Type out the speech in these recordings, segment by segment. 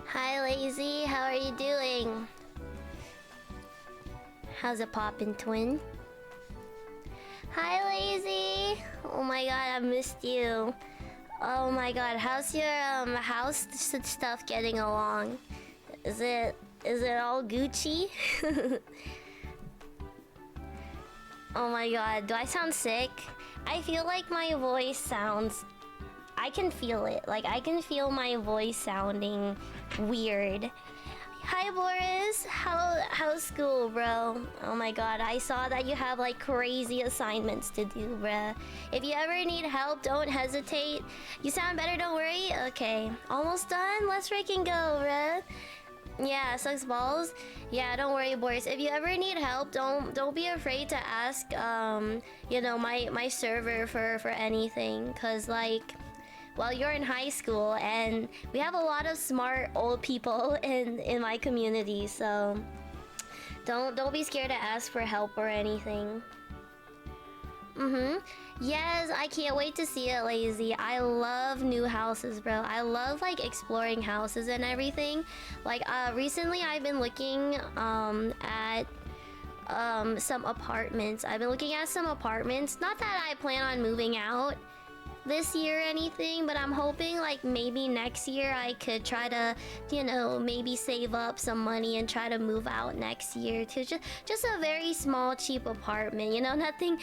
Hi, Lazy. How are you doing? How's it poppin', twin? Hi, Lazy. Oh my god, I missed you. Oh my god, how's your house stuff getting along? Is it all Gucci? Oh my god, do I sound sick? I feel like my voice sounds... I can feel it. Like, I can feel my voice sounding weird. Hi, Boris. How's school, bro? Oh my god, I saw that you have like crazy assignments to do, bruh. If you ever need help, don't hesitate. You sound better, don't worry. Okay, almost done. Let's freaking go, bruh. Yeah, sucks balls. Yeah, don't worry, Boris. If you ever need help, don't be afraid to ask you know, my server for anything, cause like, well, you're in high school and we have a lot of smart old people in my community, so don't be scared to ask for help or anything. Yes, I can't wait to see it, Lazy. I love new houses, bro. I love like exploring houses and everything. Like recently I've been looking at some apartments. I've been looking at some apartments. Not that I plan on moving out this year or anything, but I'm hoping like maybe next year I could try to, you know, maybe save up some money and try to move out next year to just a very small cheap apartment, you know, nothing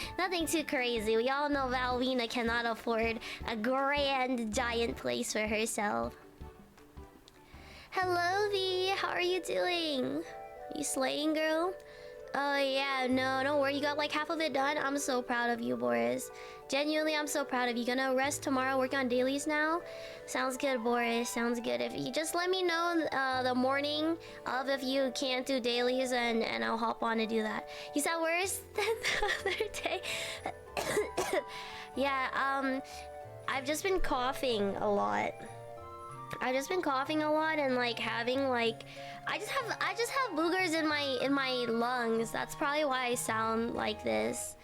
too crazy. We all know Valvina cannot afford a grand giant place for herself. Hello, V, how are you doing? You slaying, girl? Oh yeah, no, don't worry, you got like half of it done. I'm so proud of you, Boris. Genuinely, I'm so proud of you. Gonna rest tomorrow, work on dailies now? Sounds good, Boris, sounds good. If you just let me know the morning of if you can't do dailies, and I'll hop on to do that. You sound worse than the other day. Yeah, I've just been coughing a lot. I've just been coughing a lot and like having like I just have boogers in my lungs. That's probably why I sound like this.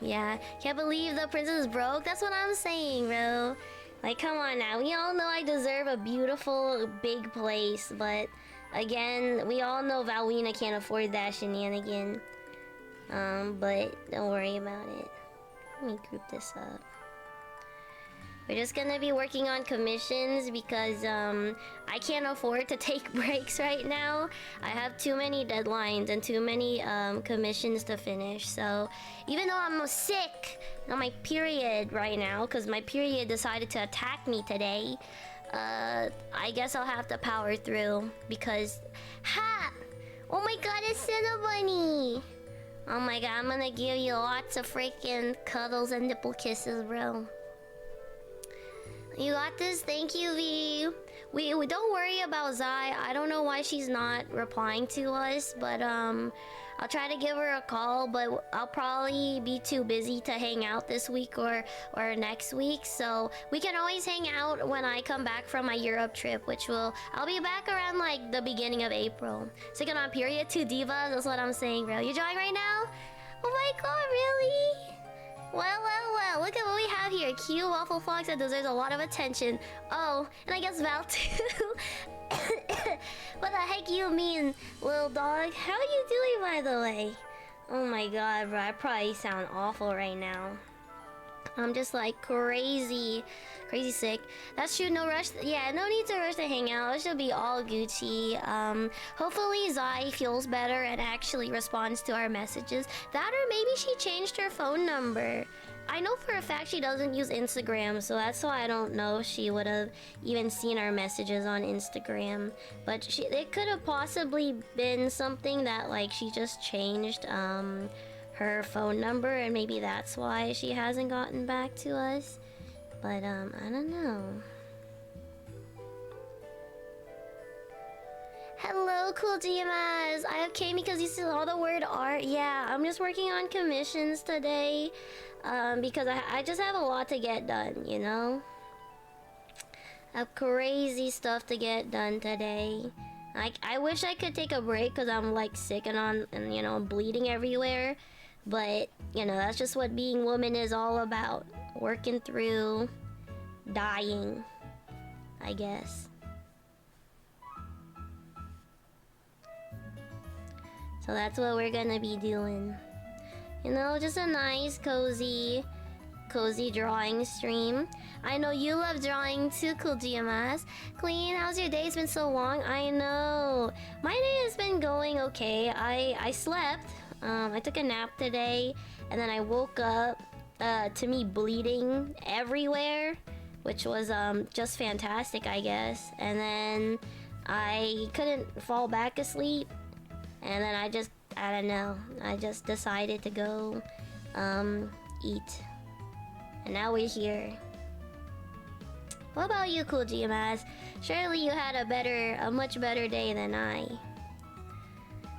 Yeah. Can't believe the princess broke. That's what I'm saying, bro. Like, come on now. We all know I deserve a beautiful big place, but again, we all know Valwina can't afford that shenanigan. But don't worry about it. Let me group this up. We're just gonna be working on commissions because I can't afford to take breaks right now. I have too many deadlines and too many commissions to finish. So even though I'm sick on my period right now, because my period decided to attack me today, I guess I'll have to power through because ha! Oh my god, it's Cinnabunny! Oh my god, I'm gonna give you lots of freaking cuddles and nipple kisses, bro. You got this. Thank you, V. We don't worry about Zai. I don't know why she's not replying to us, but I'll try to give her a call, but I'll probably be too busy to hang out this week or next week. So we can always hang out when I come back from my Europe trip, I'll be back around like the beginning of April. Second on period, 2 divas. That's what I'm saying, bro. You joining right now? Oh my god, really? Well, look at what we have here. Cute waffle fox that deserves a lot of attention. Oh, and I guess Val too. What the heck you mean, little dog? How are you doing, by the way? Oh my god, bro, I probably sound awful right now. I'm just like crazy sick. That's true, no rush. Yeah, no need to rush to hang out. It should be all Gucci. Hopefully Zai feels better and actually responds to our messages. That or maybe she changed her phone number. I know for a fact she doesn't use Instagram, so that's why I don't know if she would have even seen our messages on Instagram. But it could have possibly been something that like she just changed her phone number, and maybe that's why she hasn't gotten back to us. But I don't know. Hello, cool GMS. I came because you saw the word art. Yeah, I'm just working on commissions today because I just have a lot to get done, you know? I have crazy stuff to get done today. I wish I could take a break because I'm like sick and you know, bleeding everywhere. But, you know, that's just what being woman is all about. Working through dying, I guess. So that's what we're gonna be doing. You know, just a nice, cozy drawing stream. I know you love drawing too, Cool GMS. Queen, how's your day? It's been so long. I know. My day has been going okay. I slept. I took a nap today, and then I woke up to me bleeding everywhere, which was just fantastic, I guess. And then I couldn't fall back asleep, and then I don't know. I just decided to go eat. And now we're here. What about you, Cool GMS? Surely you had a much better day than I.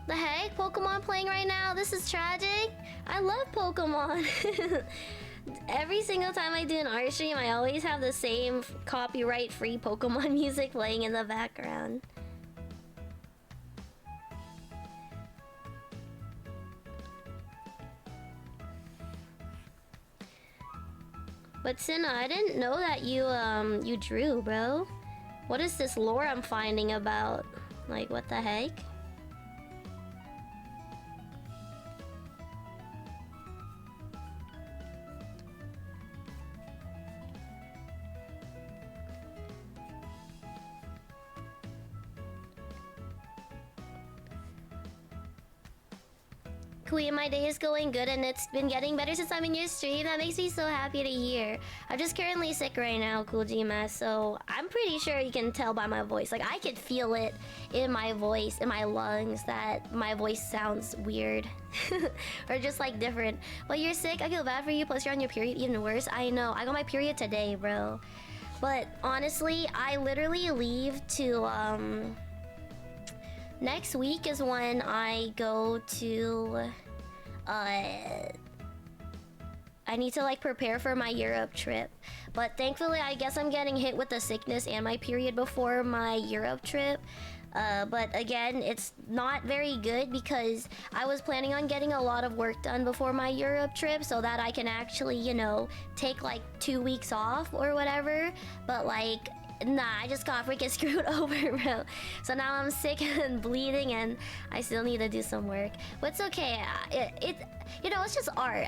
The heck? Pokemon playing right now? This is tragic. I love Pokemon. Every single time I do an art stream, I always have the same copyright-free Pokemon music playing in the background. But Cinna, I didn't know that you drew, bro. What is this lore I'm finding about? Like, what the heck? Queen, my day is going good and it's been getting better since I'm in your stream. That makes me so happy to hear. I'm just currently sick right now, Cool GMS, so I'm pretty sure you can tell by my voice. Like, I could feel it in my voice, in my lungs, that my voice sounds weird. Or just like different. But you're sick, I feel bad for you, plus you're on your period, even worse. I know, I got my period today, bro. But honestly, I literally leave to, next week is when I go to, I need to like prepare for my Europe trip. But thankfully, I guess I'm getting hit with the sickness and my period before my Europe trip. But again, it's not very good because I was planning on getting a lot of work done before my Europe trip so that I can actually, you know, take like 2 weeks off or whatever. But like, nah, I just got freaking screwed over, bro. So now I'm sick and bleeding and I still need to do some work. But it's okay. You know, it's just art.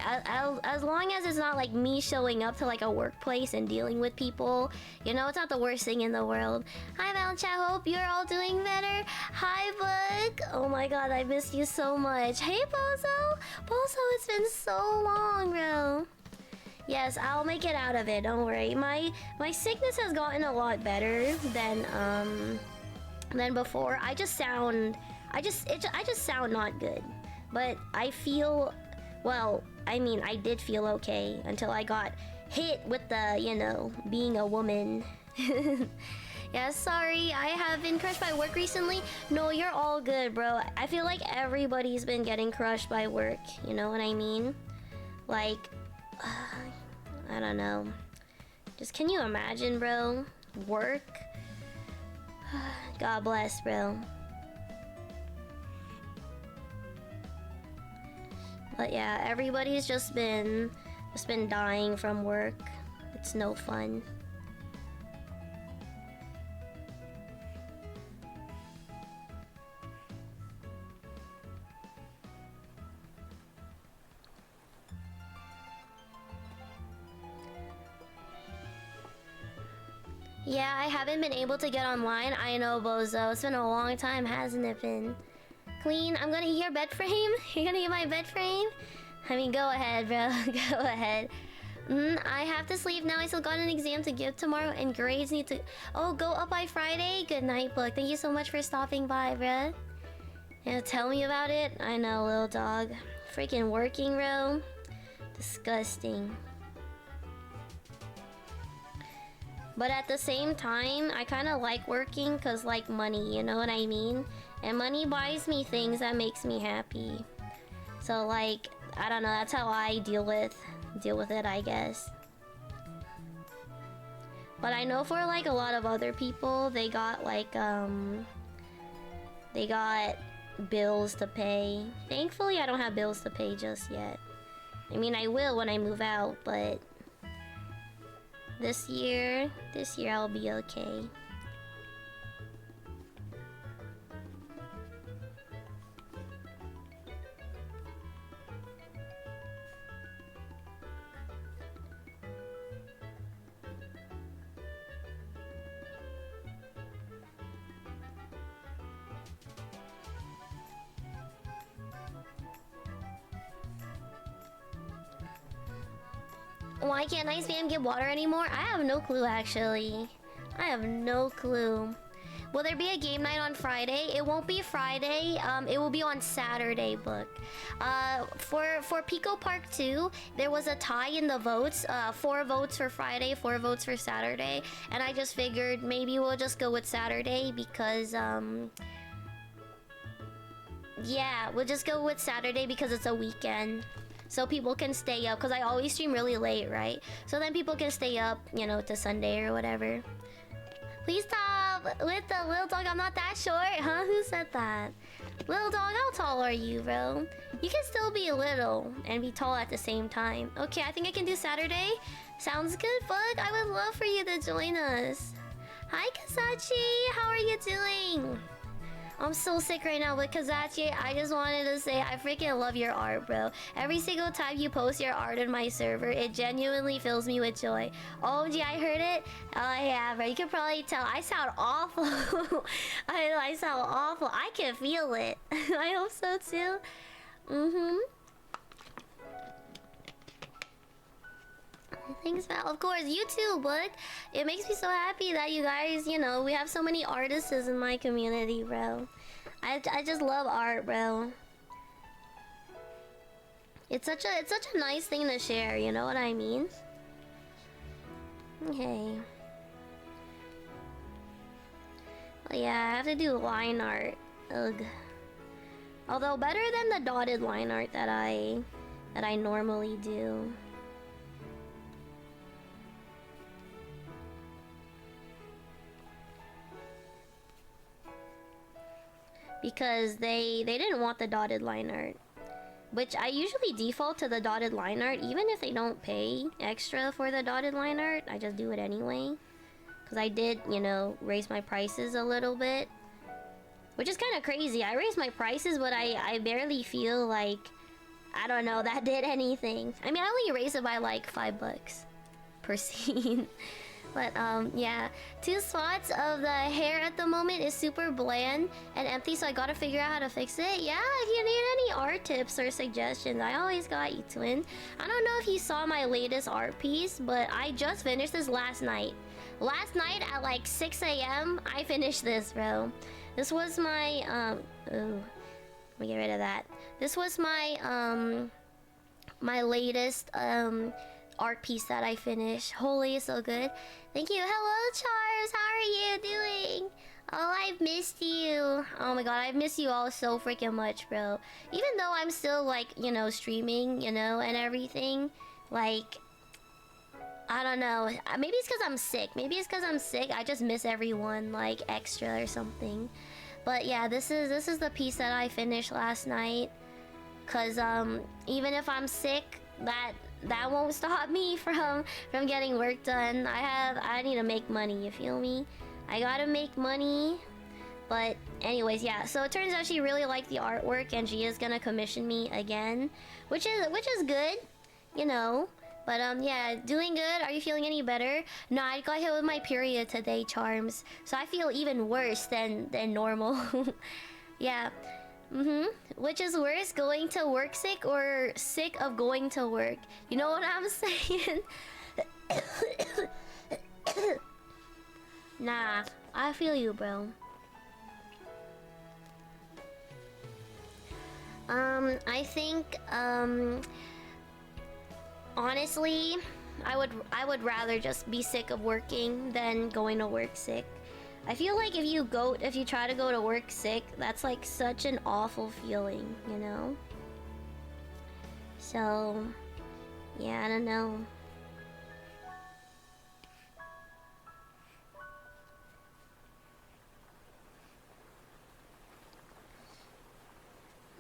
As long as it's not like me showing up to like a workplace and dealing with people, you know, it's not the worst thing in the world. Hi, Valentine. Hope you're all doing better. Hi, Book. Oh my god, I missed you so much. Hey, Bozo. Bozo, it's been so long, bro. Yes, I'll make it out of it. Don't worry. My sickness has gotten a lot better than before. I just sound not good. But I feel, well, I mean, I did feel okay until I got hit with the, you know, being a woman. Yeah, sorry, I have been crushed by work recently. No, you're all good, bro. I feel like everybody's been getting crushed by work. You know what I mean? Like, I don't know. Just, can you imagine, bro? Work? God bless, bro. But yeah, everybody's just been dying from work. It's no fun. Yeah, I haven't been able to get online. I know, Bozo. It's been a long time, hasn't it been? Queen, I'm gonna eat your bed frame? You're gonna eat my bed frame? I mean, go ahead, bro. Go ahead. I have to sleep now. I still got an exam to give tomorrow and grades need to... Oh, go up by Friday? Good night, Book. Thank you so much for stopping by, bruh. Yeah, tell me about it. I know, little dog. Freaking working, bro. Disgusting. But at the same time, I kind of like working because, like, money, you know what I mean? And money buys me things that makes me happy. So, like, I don't know, that's how I deal with it, I guess. But I know for, like, a lot of other people, they got, like, they got bills to pay. Thankfully, I don't have bills to pay just yet. I mean, I will when I move out, but... This year I'll be okay. Why can't I spam get water anymore? I have no clue, actually. I have no clue. Will there be a game night on Friday? It won't be Friday. It will be on Saturday, book. For Pico Park 2, there was a tie in the votes. 4 votes for Friday, 4 votes for Saturday. And I just figured maybe we'll just go with Saturday because, yeah, we'll just go with Saturday because it's a weekend. So people can stay up, because I always stream really late, right? So then people can stay up, you know, to Sunday or whatever. Please stop with the little dog. I'm not that short, huh? Who said that? Little dog, how tall are you, bro? You can still be little and be tall at the same time. Okay, I think I can do Saturday. Sounds good, Bug. I would love for you to join us. Hi, Kasachi. How are you doing? I'm so sick right now, but Kazachi, I just wanted to say I freaking love your art, bro. Every single time you post your art in my server, it genuinely fills me with joy. OMG, I heard it? Oh yeah, bro. You can probably tell I sound awful. I sound awful. I can feel it. I hope so too. Thanks, Val. Of course, you too, bud. It makes me so happy that you guys, you know, we have so many artists in my community, bro. I just love art, bro. It's such a nice thing to share, you know what I mean? Okay. Well, yeah, I have to do line art. Ugh. Although better than the dotted line art that I normally do. Because they didn't want the dotted line art, which I usually default to the dotted line art even if they don't pay extra for the dotted line art. I just do it anyway because I did, you know, raise my prices a little bit, which is kind of crazy. I raised my prices, but I barely feel like, I don't know, that did anything. I mean, I only raised it by like $5 per scene. But yeah, 2 spots of the hair at the moment is super bland and empty, so I gotta figure out how to fix it. Yeah, if you need any art tips or suggestions, I always got you, twin. I don't know if you saw my latest art piece, but I just finished this last night. Last night at like 6 a.m. I finished this, bro. This was my ooh, let me get rid of that. This was my my latest art piece that I finished. Holy, so good. Thank you. Hello, Charles. How are you doing? Oh, I've missed you. Oh my god, I've missed you all so freaking much, bro. Even though I'm still, like, you know, streaming, you know, and everything. Like, I don't know. Maybe it's because I'm sick. Maybe it's because I'm sick. I just miss everyone, like, extra or something. But yeah, this is the piece that I finished last night. Cause even if I'm sick, that won't stop me from getting work done. I need to make money, you feel me? I gotta make money. But anyways, yeah, so it turns out she really liked the artwork and she is gonna commission me again, which is good, you know. But yeah, doing good. Are you feeling any better? No, I got hit with my period today, Charms, so I feel even worse than normal. Yeah. Which is worse, going to work sick or sick of going to work? You know what I'm saying? Nah, I feel you, bro. I think, honestly, I would rather just be sick of working than going to work sick. I feel like if you try to go to work sick, that's like such an awful feeling, you know? So, yeah, I don't know.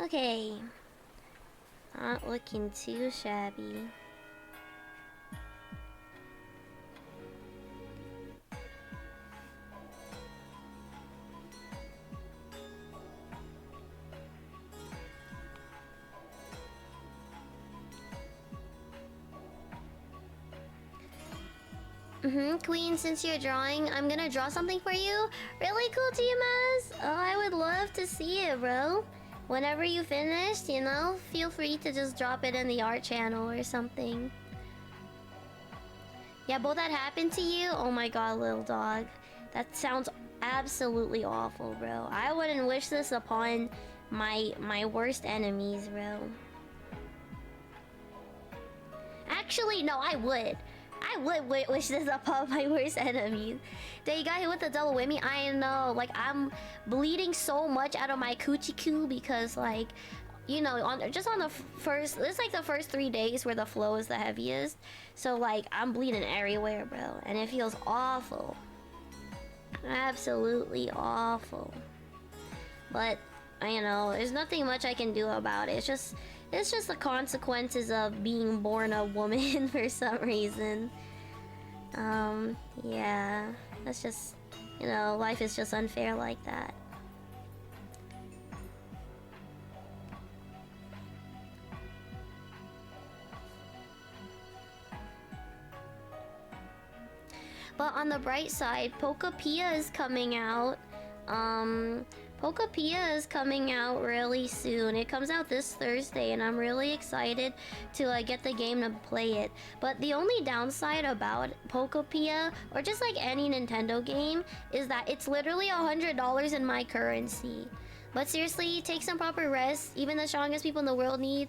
Okay. Not looking too shabby. Queen, since you're drawing, I'm gonna draw something for you. Really cool, TMS? Oh, I would love to see it, bro. Whenever you finish, you know, feel free to just drop it in the art channel or something. Yeah, both that happened to you? Oh my god, little dog. That sounds absolutely awful, bro. I wouldn't wish this upon my worst enemies, bro. Actually, no, I would. I would wish this upon my worst enemies. They got hit with the double whammy. I know, like, I'm bleeding so much out of my coochie because, like, you know, just on the first, it's like the first 3 days where the flow is the heaviest. So, like, I'm bleeding everywhere, bro. And it feels awful. Absolutely awful. But, you know, there's nothing much I can do about it. It's just the consequences of being born a woman for some reason. Yeah. That's just, you know, life is just unfair like that. But on the bright side, Pokapia is coming out. Pokapia is coming out really soon. It comes out this Thursday, and I'm really excited to get the game to play it. But the only downside about Pokapia, or just like any Nintendo game, is that it's literally $100 in my currency. But seriously, take some proper rest. Even the strongest people in the world need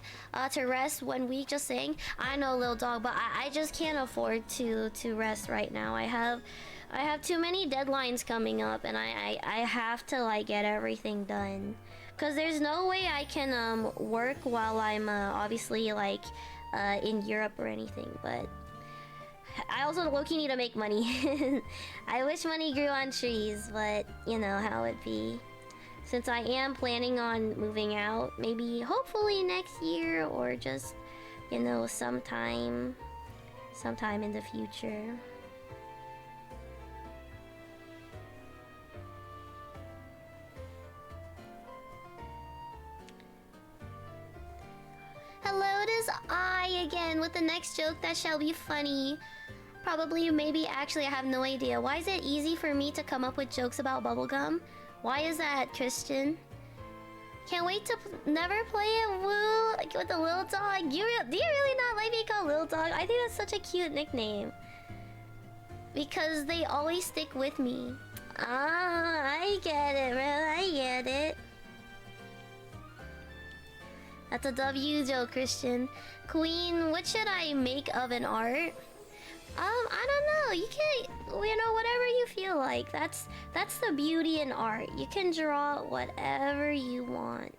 to rest 1 week. Just saying. I know, little dog, but I just can't afford to rest right now. I have too many deadlines coming up, and I have to get everything done. Cause there's no way I can work while I'm obviously in Europe or anything. But I also low-key need to make money. I wish money grew on trees, but you know how it be. Since I am planning on moving out, maybe hopefully next year, or just, you know, sometime in the future. Hello, it is I again with the next joke that shall be funny. Probably, maybe, actually, I have no idea. Why is it easy for me to come up with jokes about bubblegum? Why is that, Christian? Can't wait to never play it, woo! With the little dog. Do you really not like me called little dog? I think that's such a cute nickname. Because they always stick with me. Ah, I get it, bro. I get it. That's a W joke, Christian. Queen, what should I make of an art? I don't know. You can, you know, whatever you feel like. That's the beauty in art. You can draw whatever you want.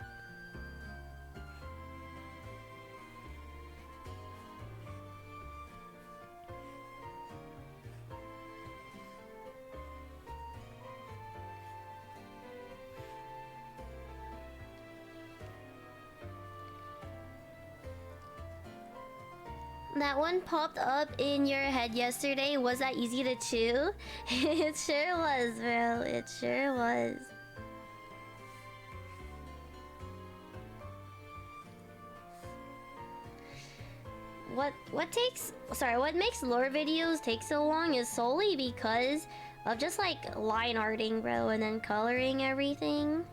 That one popped up in your head yesterday. Was that easy to chew? It sure was, bro. It sure was. What makes lore videos take so long is solely because of just line arting, bro, and then coloring everything.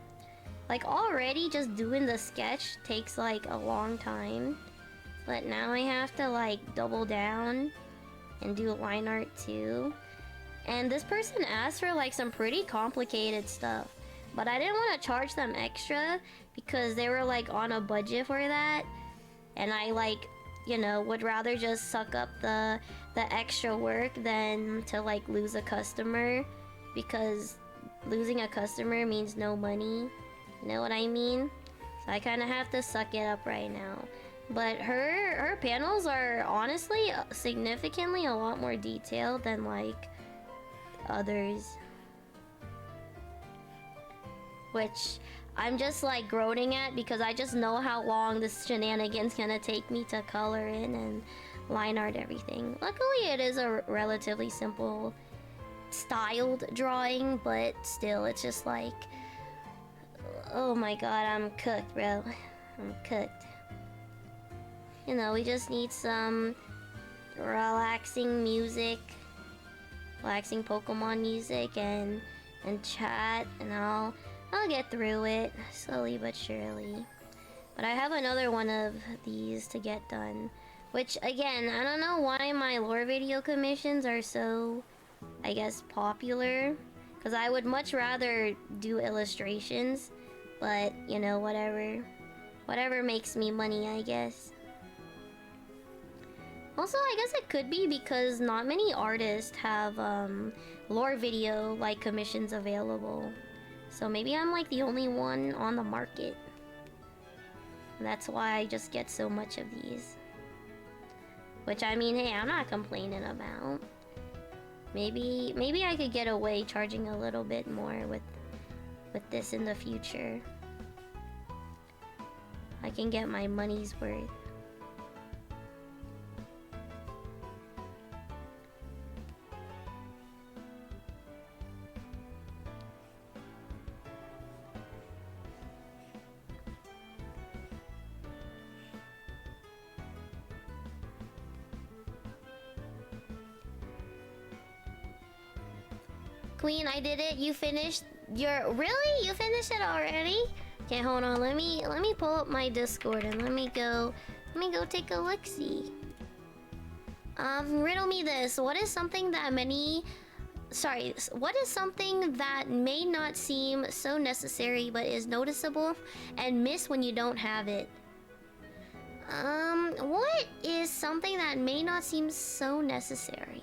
Already just doing the sketch takes a long time. But now I have to double down and do line art too. And this person asked for some pretty complicated stuff. But I didn't want to charge them extra because they were on a budget for that. And I you know, would rather just suck up the extra work than to lose a customer, because losing a customer means no money. You know what I mean? So I kind of have to suck it up right now. But her panels are honestly significantly a lot more detailed than others. Which I'm just groaning at because I just know how long this shenanigan's gonna take me to color in and line art everything. Luckily it is a relatively simple styled drawing, but still it's just oh my god, I'm cooked, bro. I'm cooked. You know, we just need some relaxing music, relaxing Pokemon music, and chat, and I'll get through it slowly but surely. But I have another one of these to get done. Which, again, I don't know why my lore video commissions are so, I guess, popular. Because I would much rather do illustrations. But, you know, whatever. Whatever makes me money, I guess. Also, I guess it could be because not many artists have, lore video, like, commissions available. So maybe I'm, like, the only one on the market. That's why I just get so much of these. Which, I mean, hey, I'm not complaining about. Maybe I could get away charging a little bit more with this in the future. I can get my money's worth. Queen, I did it. You finished your... Really? You finished it already? Okay, hold on. Let me pull up my Discord and let me go take a look-see. Riddle me this. What is something that what is something that may not seem so necessary but is noticeable and missed when you don't have it? What is something that may not seem so necessary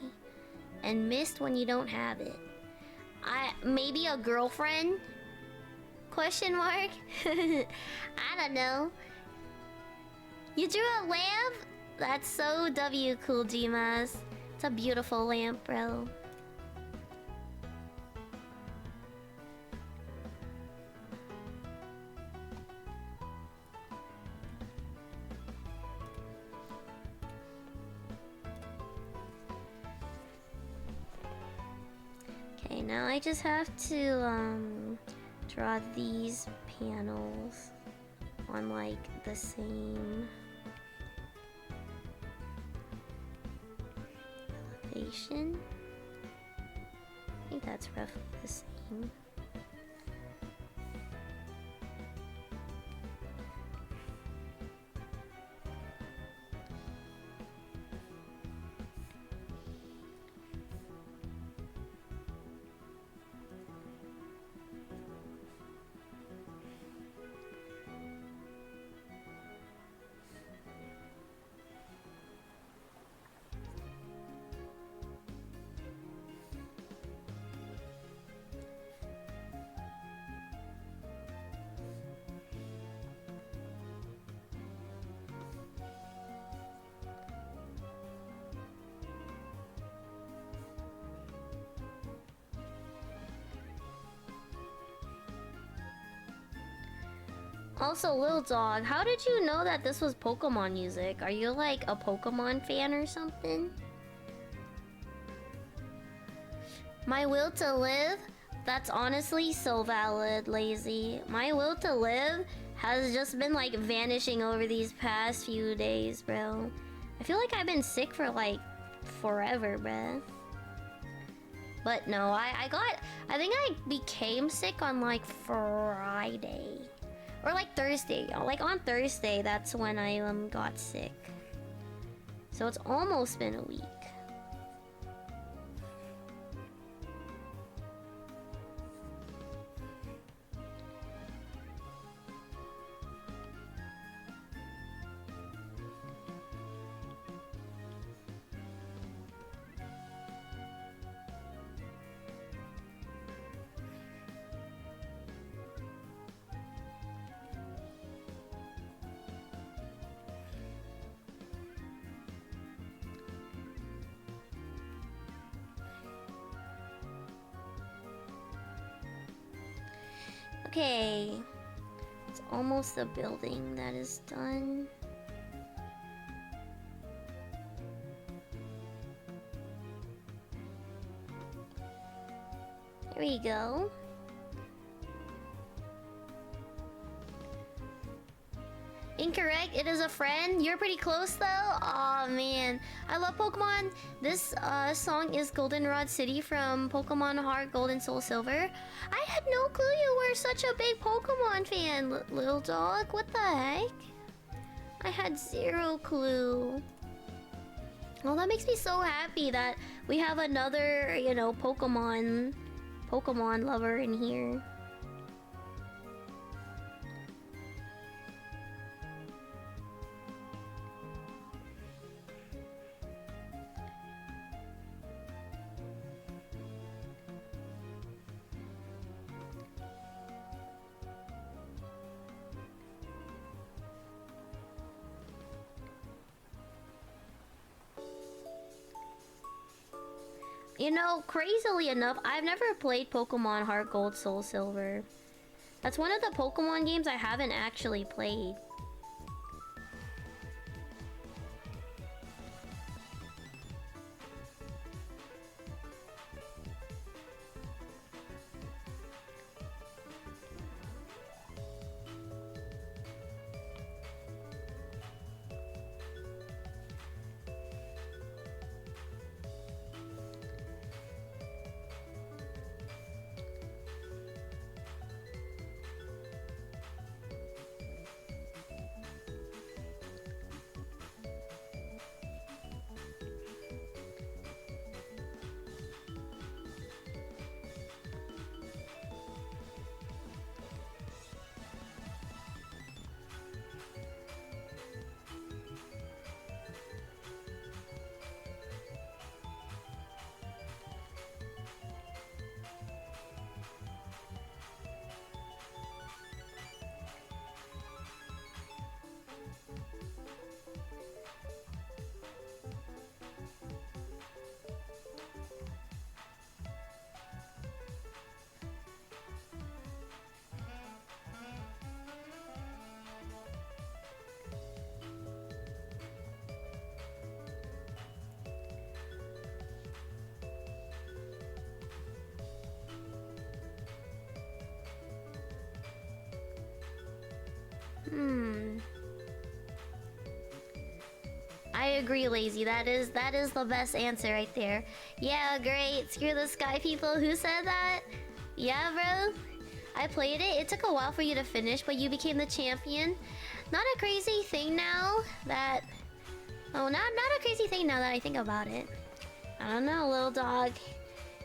and missed when you don't have it? Maybe a girlfriend? Question mark? I don't know. You drew a lamp? That's so W cool, Gmas. It's a beautiful lamp, bro. Okay, now I just have to draw these panels on like the same elevation. I think that's roughly the same. Also, Lil Dog, how did you know that this was Pokemon music? Are you like a Pokemon fan or something? My will to live? That's honestly so valid, Lazy. My will to live has just been like vanishing over these past few days, bro. I feel like I've been sick for like forever, bruh. But no, I think I became sick on like Friday. Or like Thursday. Like on Thursday, that's when I got sick. So it's almost been a week. Okay, it's almost the building that is done. There we go. Incorrect, it is a friend. You're pretty close though. Aw, man. I love Pokemon. This song is Goldenrod City from Pokemon Heart Gold and Soul Silver. I had no clue you were such a big Pokemon fan, Little Dog. What the heck? I had zero clue. Well, that makes me so happy that we have another, you know, Pokemon lover in here. You know, crazily enough, I've never played Pokemon Heart Gold, Soul Silver. That's one of the Pokemon games I haven't actually played. I agree, Lazy. That is the best answer right there. Yeah, great. Screw the sky people. Who said that? Yeah, bro. I played it. It took a while for you to finish, but you became the champion. Not a crazy thing now that... Oh, not a crazy thing now that I think about it. I don't know, little dog.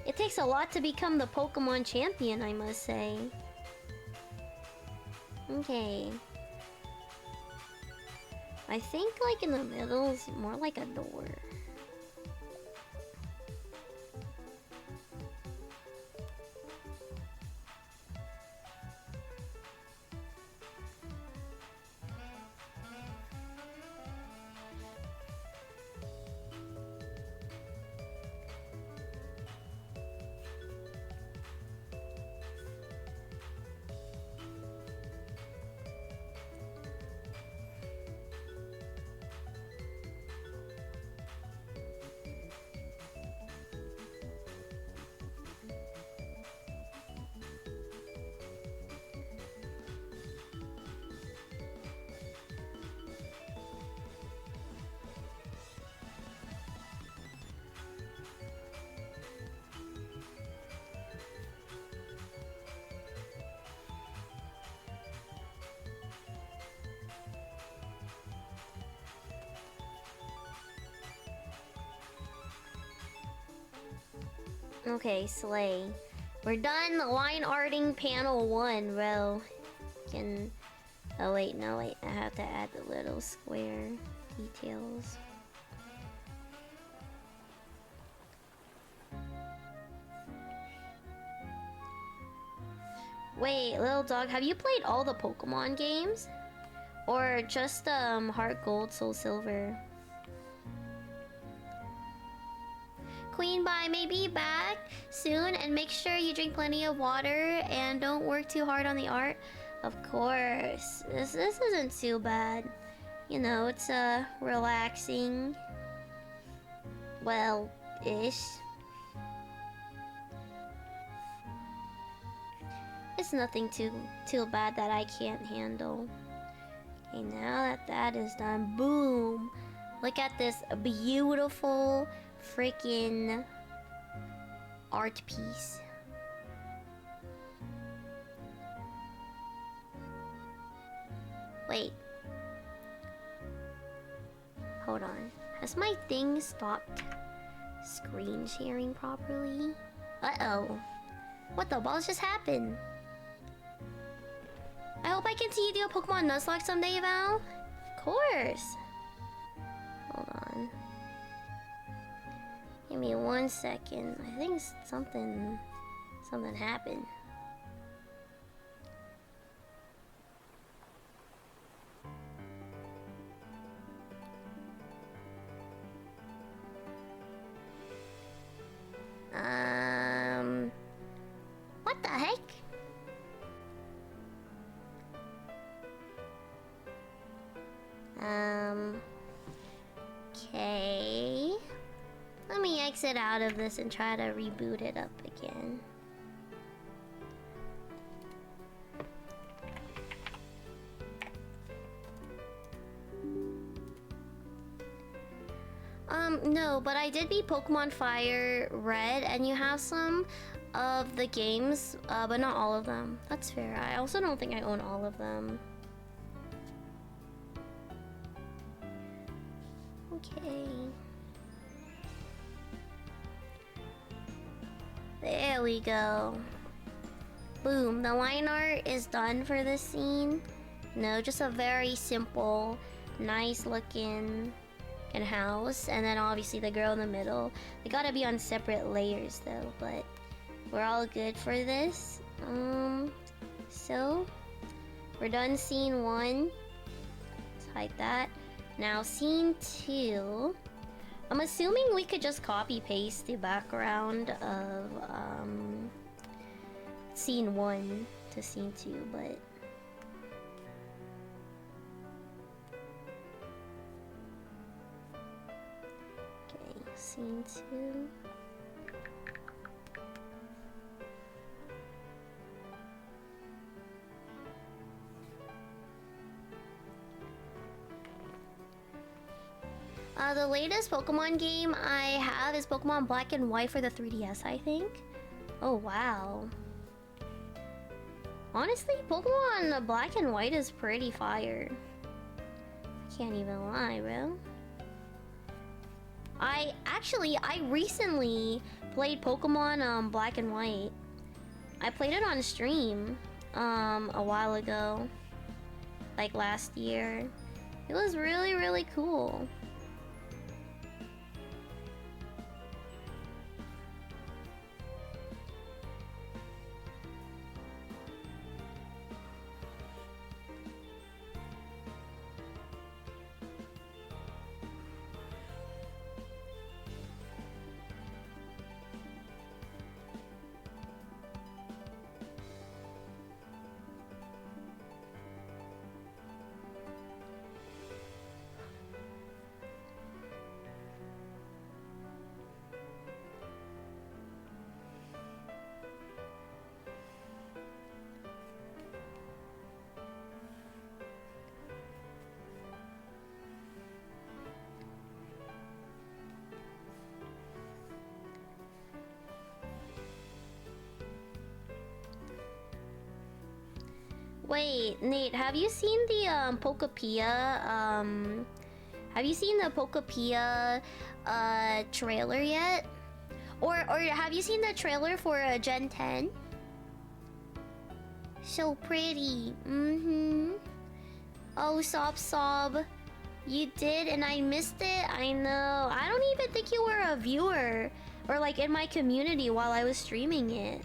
It takes a lot to become the Pokemon champion, I must say. Okay. I think like in the middle is more like a door. Okay, Slay. We're done line arting panel 1, bro. Can... Oh wait, no wait. I have to add the little square details. Wait, little dog, have you played all the Pokemon games? Or just Heart Gold, Soul Silver? Queen Bye may be back soon, and make sure you drink plenty of water and don't work too hard on the art. Of course. This isn't too bad. You know, it's relaxing. Well-ish. It's nothing too bad that I can't handle. Okay, now that is done, boom! Look at this beautiful freaking art piece. Wait. Hold on. Has my thing stopped screen sharing properly? Uh-oh. What the balls just happened? I hope I can see you do a Pokemon Nuzlocke someday, Val. Of course. Hold on. Give me 1 second. I think something happened. What the heck? Okay. Let me exit out of this and try to reboot it up again. No, but I did beat Pokemon Fire Red, and you have some of the games, but not all of them. That's fair. I also don't think I own all of them. Okay. There we go. Boom. The line art is done for this scene. No, just a very simple, nice looking house. And then obviously the girl in the middle. They gotta be on separate layers though, but we're all good for this. So we're done scene 1. Let's hide that. Now scene 2. I'm assuming we could just copy paste the background of scene 1 to scene 2, but okay, scene 2. The latest Pokemon game I have is Pokemon Black and White for the 3DS, I think. Oh, wow. Honestly, Pokemon Black and White is pretty fire. I can't even lie, bro. I recently played Pokemon Black and White. I played it on stream a while ago. Like last year. It was really, really cool. Wait, Nate, have you seen the Pokopia? Have you seen the Pokopia trailer yet? Or have you seen the trailer for Gen 10? So pretty. Oh, Sob. You did, and I missed it. I know. I don't even think you were a viewer or like in my community while I was streaming it.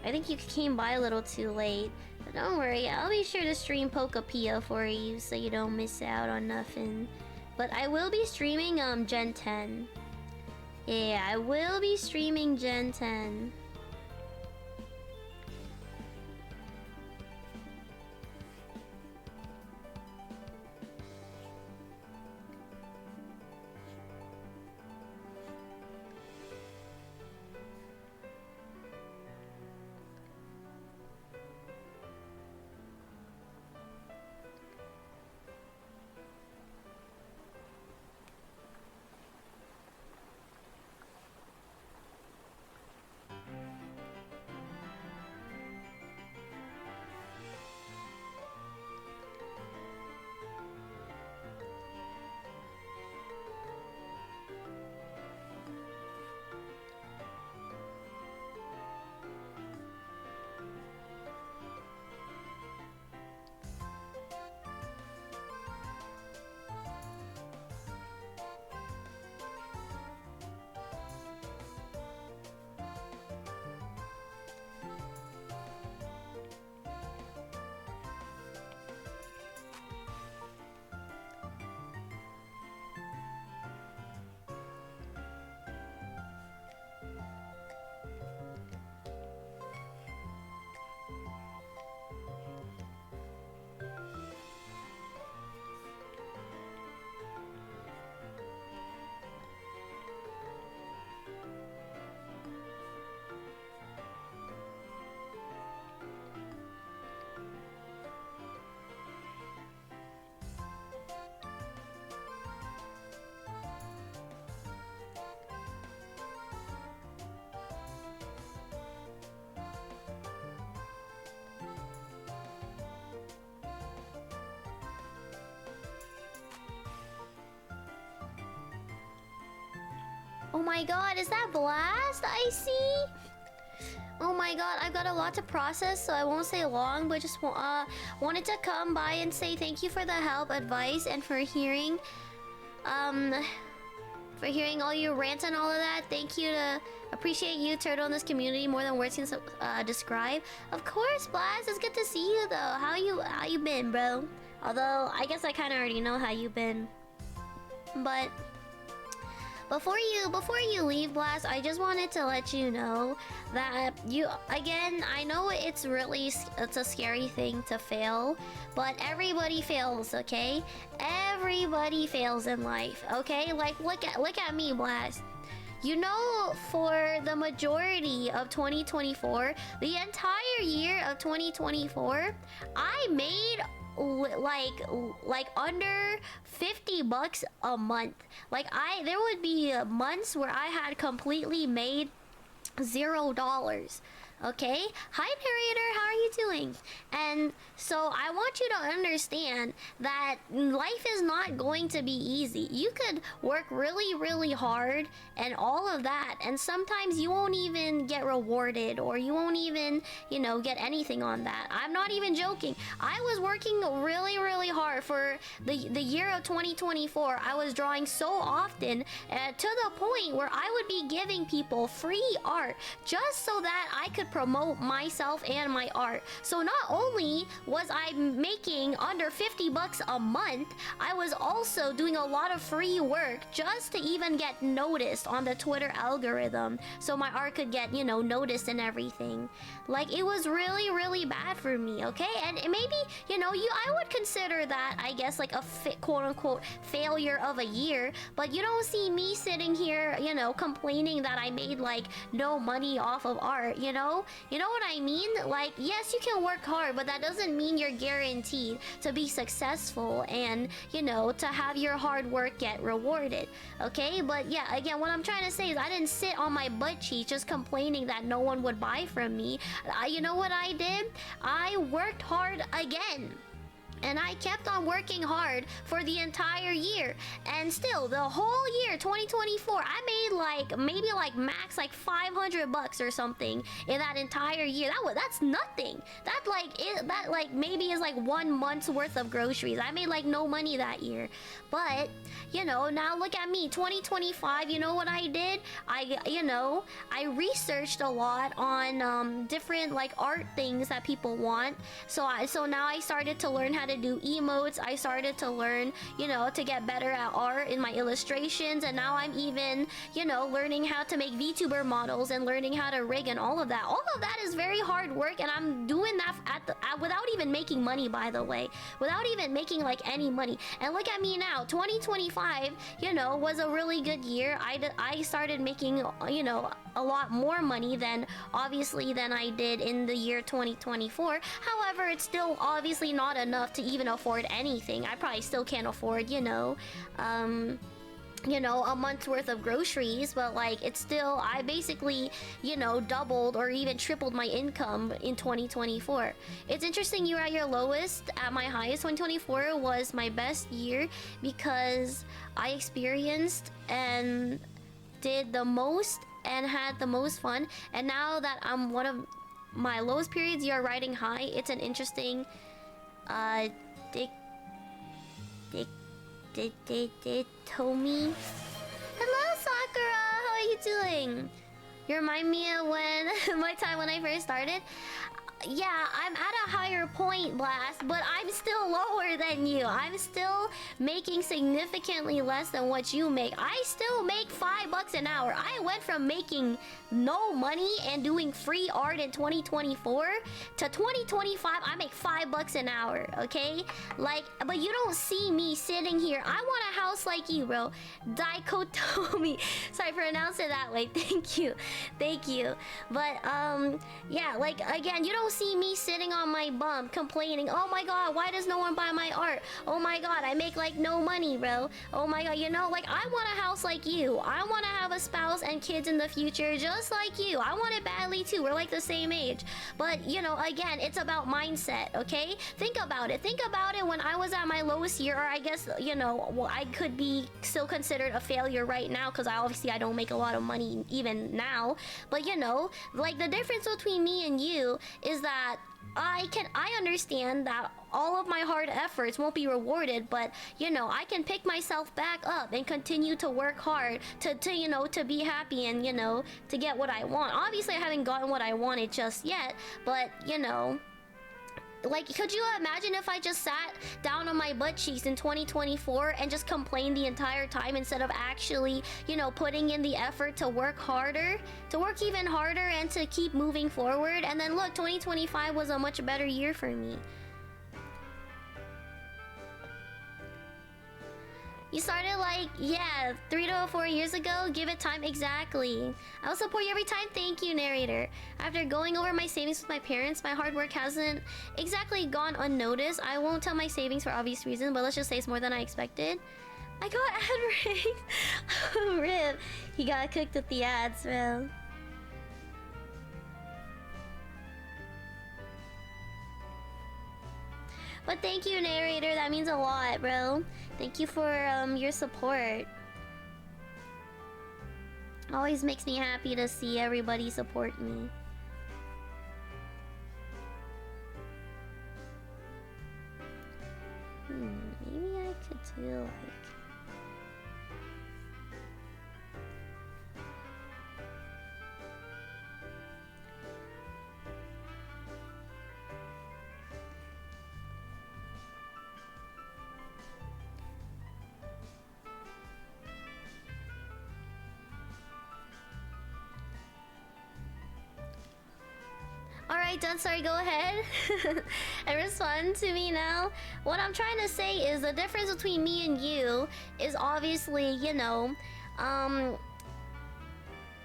I think you came by a little too late. But don't worry, I'll be sure to stream Pokopia for you so you don't miss out on nothing. But I will be streaming Gen 10. Yeah, I will be streaming Gen 10. Oh my god, is that Blast I see? Oh my god, I've got a lot to process, so I won't say long, but just wanted to come by and say thank you for the help, advice, and for hearing all your rants and all of that. Thank you. To appreciate you, Turtle, in this community more than words can describe. Of course, Blast, it's good to see you though. How you been, bro? Although I guess I kind of already know how you've been. But before you leave, Blast, I just wanted to let you know that I know it's a scary thing to fail, but everybody fails, okay? Everybody fails in life, okay? Like look at me, Blast. You know, for the majority of 2024, the entire year of 2024, I made like under 50 bucks a month. Like there would be months where I had completely made $0. Okay? Hi, narrator, how are you doing? And so I want you to understand that life is not going to be easy. You could work really, really hard and all of that, and sometimes you won't even get rewarded, or you won't even, get anything on that. I'm not even joking. I was working really, really hard for the year of 2024. I was drawing so often to the point where I would be giving people free art just so that I could promote myself and my art. So not only was I making under 50 bucks a month, I was also doing a lot of free work just to even get noticed on the Twitter algorithm, so my art could get, noticed and everything. Like, it was really, really bad for me, okay? And maybe, I would consider that, I guess, like a quote-unquote failure of a year, but you don't see me sitting here, complaining that I made, like, no money off of art, You know what I mean? Like, yes, you can work hard, but that doesn't mean you're guaranteed to be successful and, to have your hard work get rewarded, okay? But yeah, again, what I'm trying to say is I didn't sit on my butt cheeks just complaining that no one would buy from me. You know what I did? I worked hard again. And I kept on working hard for the entire year. And still, the whole year, 2024, I made maybe max 500 bucks or something in that entire year. That's nothing. That maybe is 1 month's worth of groceries. I made no money that year. But, now look at me, 2025, you know what I did? I researched a lot on different art things that people want. So now I started to learn how to do emotes. I started to learn, to get better at art in my illustrations, and now I'm even, learning how to make VTuber models and learning how to rig and all of that. All of that is very hard work, and I'm doing that without even making money, by the way, without even making any money. And look at me now, 2025, was a really good year. I started making, a lot more money than I did in the year 2024. However, it's still obviously not enough to even afford anything. I probably still can't afford, a month's worth of groceries, but it's still, I basically, doubled or even tripled my income in 2024. It's interesting you were at your lowest. At my highest, 2024 was my best year because I experienced and did the most and had the most fun. And now that I'm one of my lowest periods, you're riding high. It's an interesting Tomi. Hello, Sakura. How are you doing? You remind me of my time when I first started. Yeah, I'm at a higher point, Blast, but I'm still lower than you. I'm still making significantly less than what you make. I still make $5 an hour. I went from making no money and doing free art in 2024 to 2025. I make $5 an hour, okay? But you don't see me sitting here. I want a house like you, bro. Daikotomi. Sorry, I pronounced it that way. Thank you. But, yeah, again, you don't see me sitting on my bum complaining, oh my god, why does no one buy my art? Oh my god, I make like no money, bro. Oh my god, you know, like I want a house like you. I want to have a spouse and kids in the future just like you. I want it badly too. We're like the same age. But you know, again, it's about mindset, okay? Think about it. Think about it when I was at my lowest year, or I guess, you know, well, I could be still considered a failure right now because I don't make a lot of money even now. But you know, like the difference between me and you is that I understand that all of my hard efforts won't be rewarded, but you know, I can pick myself back up and continue to work hard to you know, to be happy and, you know, to get what I want. Obviously I haven't gotten what I wanted just yet, but you know, like, could you imagine if I just sat down on my butt cheeks in 2024 and just complained the entire time instead of actually, you know, putting in the effort to work harder, to work even harder and to keep moving forward? And then look, 2025 was a much better year for me. You started like, yeah, 3 to 4 years ago. Give it time. Exactly. I'll support you every time. Thank you, narrator. After going over my savings with my parents, my hard work hasn't exactly gone unnoticed. I won't tell my savings for obvious reasons, but let's just say it's more than I expected. I got ad raised. Rip. He got cooked with the ads, bro. But thank you, narrator. That means a lot, bro. Thank you for your support. Always makes me happy to see everybody support me. Maybe I could do like... Alright, done. Sorry, go ahead. And respond to me now. What I'm trying to say is the difference between me and you is obviously, you know,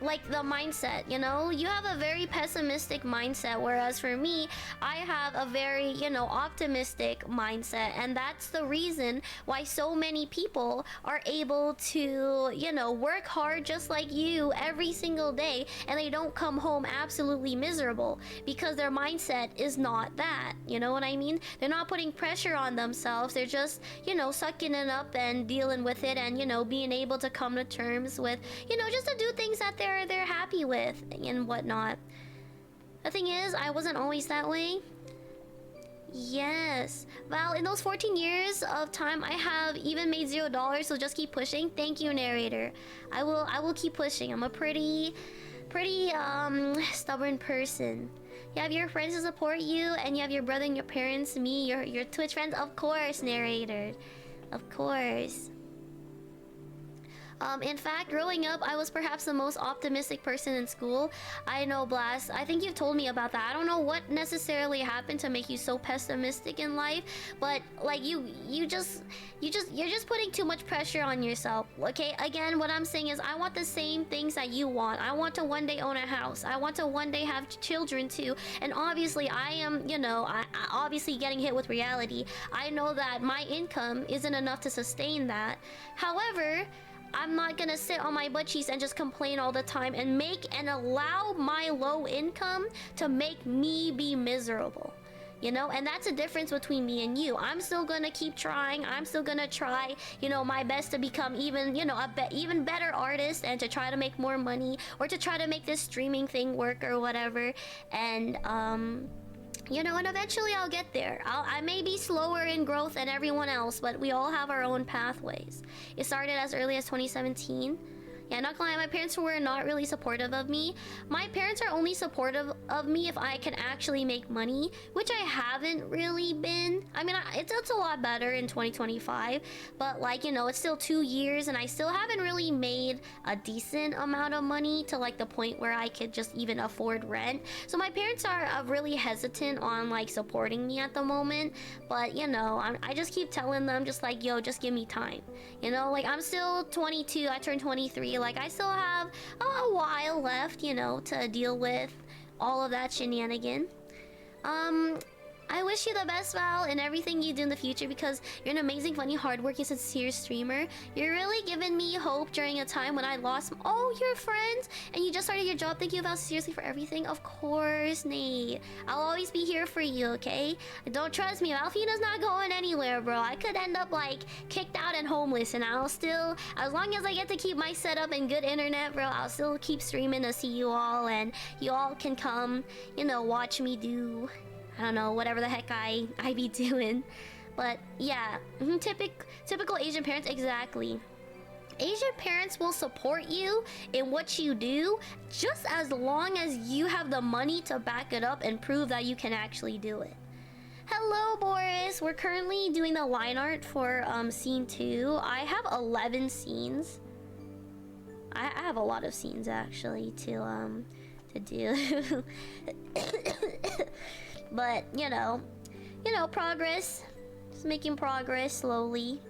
like the mindset, you know? You have a very pessimistic mindset, whereas for me, I have a very, you know, optimistic mindset. And that's the reason why so many people are able to, you know, work hard just like you every single day, and they don't come home absolutely miserable because their mindset is not that. You know what I mean? They're not putting pressure on themselves. They're just, you know, sucking it up and dealing with it, and, you know, being able to come to terms with, you know, just to do things that they're happy with and whatnot. The thing is, I wasn't always that way. Yes. Val, in those 14 years of time, I have even made $0, so just keep pushing. Thank you, narrator. I will keep pushing. I'm a pretty stubborn person. You have your friends to support you, and you have your brother and your parents, me, your Twitch friends. Of course, narrator. Of course. In fact, growing up, I was perhaps the most optimistic person in school. I know, Blast. I think you've told me about that. I don't know what necessarily happened to make you so pessimistic in life, but like you're just putting too much pressure on yourself. Okay, again, what I'm saying is I want the same things that you want. I want to one day own a house. I want to one day have children too. And obviously, I am, you know, I obviously getting hit with reality. I know that my income isn't enough to sustain that. However, I'm not gonna sit on my butt cheeks and just complain all the time and allow my low income to make me be miserable. You know, and that's a difference between me and you. I'm still gonna keep trying. I'm still gonna try, you know, my best to become even, you know, even better artist, and to try to make more money, or to try to make this streaming thing work or whatever. And you know, and eventually I'll get there. I may be slower in growth than everyone else, but we all have our own pathways. It started as early as 2017. Yeah, not gonna lie, my parents were not really supportive of me. My parents are only supportive of me if I can actually make money, which I haven't really been. I mean, it's a lot better in 2025, but like, you know, it's still 2 years and I still haven't really made a decent amount of money to like the point where I could just even afford rent. So my parents are really hesitant on like supporting me at the moment, but you know, I just keep telling them just like, yo, just give me time. You know, like I'm still 22, I turned 23. Like I still have a while left, you know, to deal with all of that shenanigan. I wish you the best, Val, in everything you do in the future because you're an amazing, funny, hardworking, sincere streamer. You're really giving me hope during a time when I lost... Oh, you're friends? And you just started your job. Thank you, Val, seriously, for everything. Of course, Nate. I'll always be here for you, okay? Don't trust me. Alfina's not going anywhere, bro. I could end up, like, kicked out and homeless, and I'll still... As long as I get to keep my setup and good internet, bro, I'll still keep streaming to see you all, and you all can come, you know, watch me do... I don't know, whatever the heck I be doing. But yeah, typical Asian parents, exactly. Asian parents will support you in what you do just as long as you have the money to back it up and prove that you can actually do it. Hello, Boris. We're currently doing the line art for scene 2. I have 11 scenes. I have a lot of scenes actually to do. But, you know, progress. Just making progress slowly.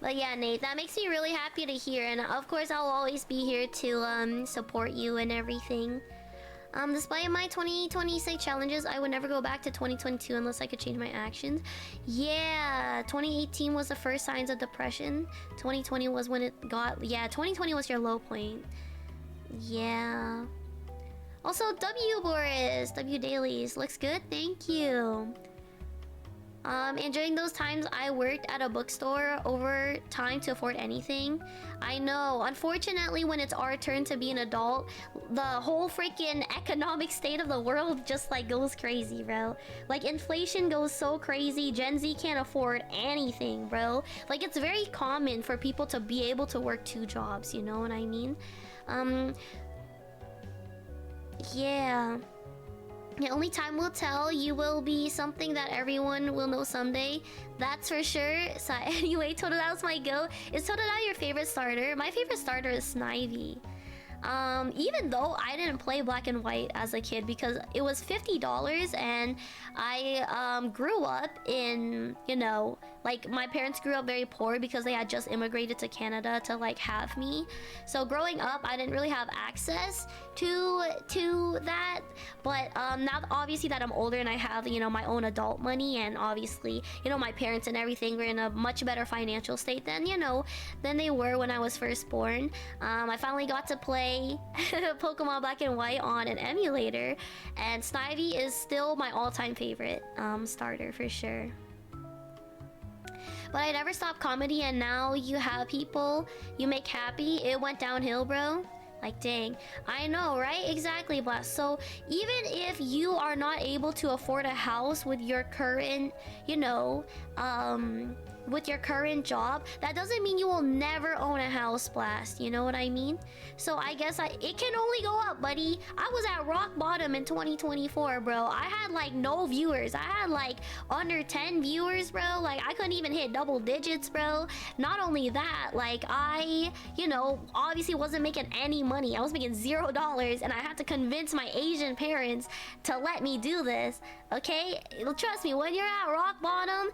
But yeah, Nate, that makes me really happy to hear, and of course I'll always be here to support you and everything. Despite my 2026 challenges, I would never go back to 2022 unless I could change my actions. Yeah, 2018 was the first signs of depression. 2020 was when it got... Yeah, 2020 was your low point. Yeah. Also, W Boris, W Dailies, looks good, thank you. And during those times, I worked at a bookstore over time to afford anything. I know. Unfortunately, when it's our turn to be an adult, the whole freaking economic state of the world just like goes crazy, bro. Like inflation goes so crazy. Gen Z can't afford anything, bro. Like it's very common for people to be able to work 2 jobs. You know what I mean? Yeah. The only time will tell. You will be something that everyone will know someday. That's for sure. So anyway, Totodile my go. Is Totodile your favorite starter? My favorite starter is Snivy. Even though I didn't play Black and White as a kid because it was $50 and I grew up in, you know, like my parents grew up very poor because they had just immigrated to Canada to like have me. So growing up, I didn't really have access to that. But now obviously that I'm older and I have, you know, my own adult money and obviously, you know, my parents and everything were in a much better financial state than, you know, than they were when I was first born. I finally got to play Pokemon Black and White on an emulator, and Snivy is still my all-time favorite starter for sure. But I never stopped comedy, and now you have people you make happy. It went downhill, bro. Like, dang. I know, right? Exactly, Blast. So, even if you are not able to afford a house with your current, you know, with your current job, that doesn't mean you will never own a house, Blast. You know what I mean? So, I guess it can only go up, buddy. I was at rock bottom in 2024, bro. I had, like, no viewers. I had, like, under 10 viewers, bro. Like, I couldn't even hit double digits, bro. Not only that, like, I, you know, obviously wasn't making any money. I was making $0 and I had to convince my Asian parents to let me do this. Okay? Trust me, when you're at rock bottom,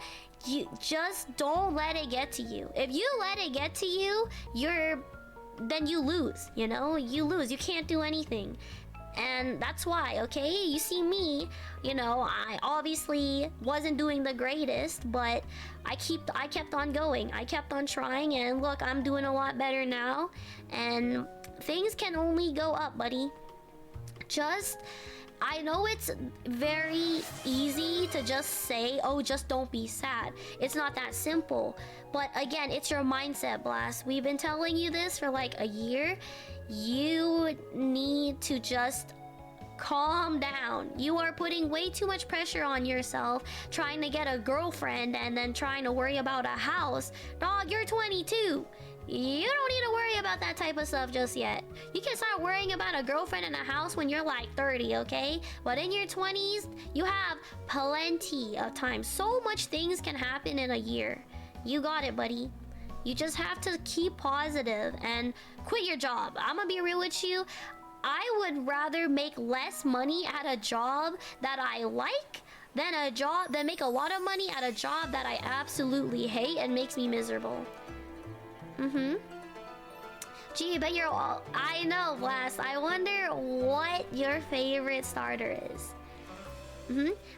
you just don't let it get to you. If you let it get to you, then you lose, you know? You lose. You can't do anything. And that's why, okay? You see me, you know, I obviously wasn't doing the greatest, but I kept on going. I kept on trying, and look, I'm doing a lot better now. And things can only go up, buddy. I know it's very easy to just say, oh, just don't be sad. It's not that simple. But again, it's your mindset, Blast. We've been telling you this for like a year. You need to just calm down. You are putting way too much pressure on yourself, trying to get a girlfriend and then trying to worry about a house. Dog, you're 22. You don't need to worry about that type of stuff just yet. You can start worrying about a girlfriend in a house when you're like 30, okay? But in your 20s, you have plenty of time. So much things can happen in a year. You got it, buddy. You just have to keep positive and quit your job. I'm gonna be real with you. I would rather make less money at a job that I like than make a lot of money at a job that I absolutely hate and makes me miserable. Gee, I bet you're all... I know, Blast. I wonder what your favorite starter is.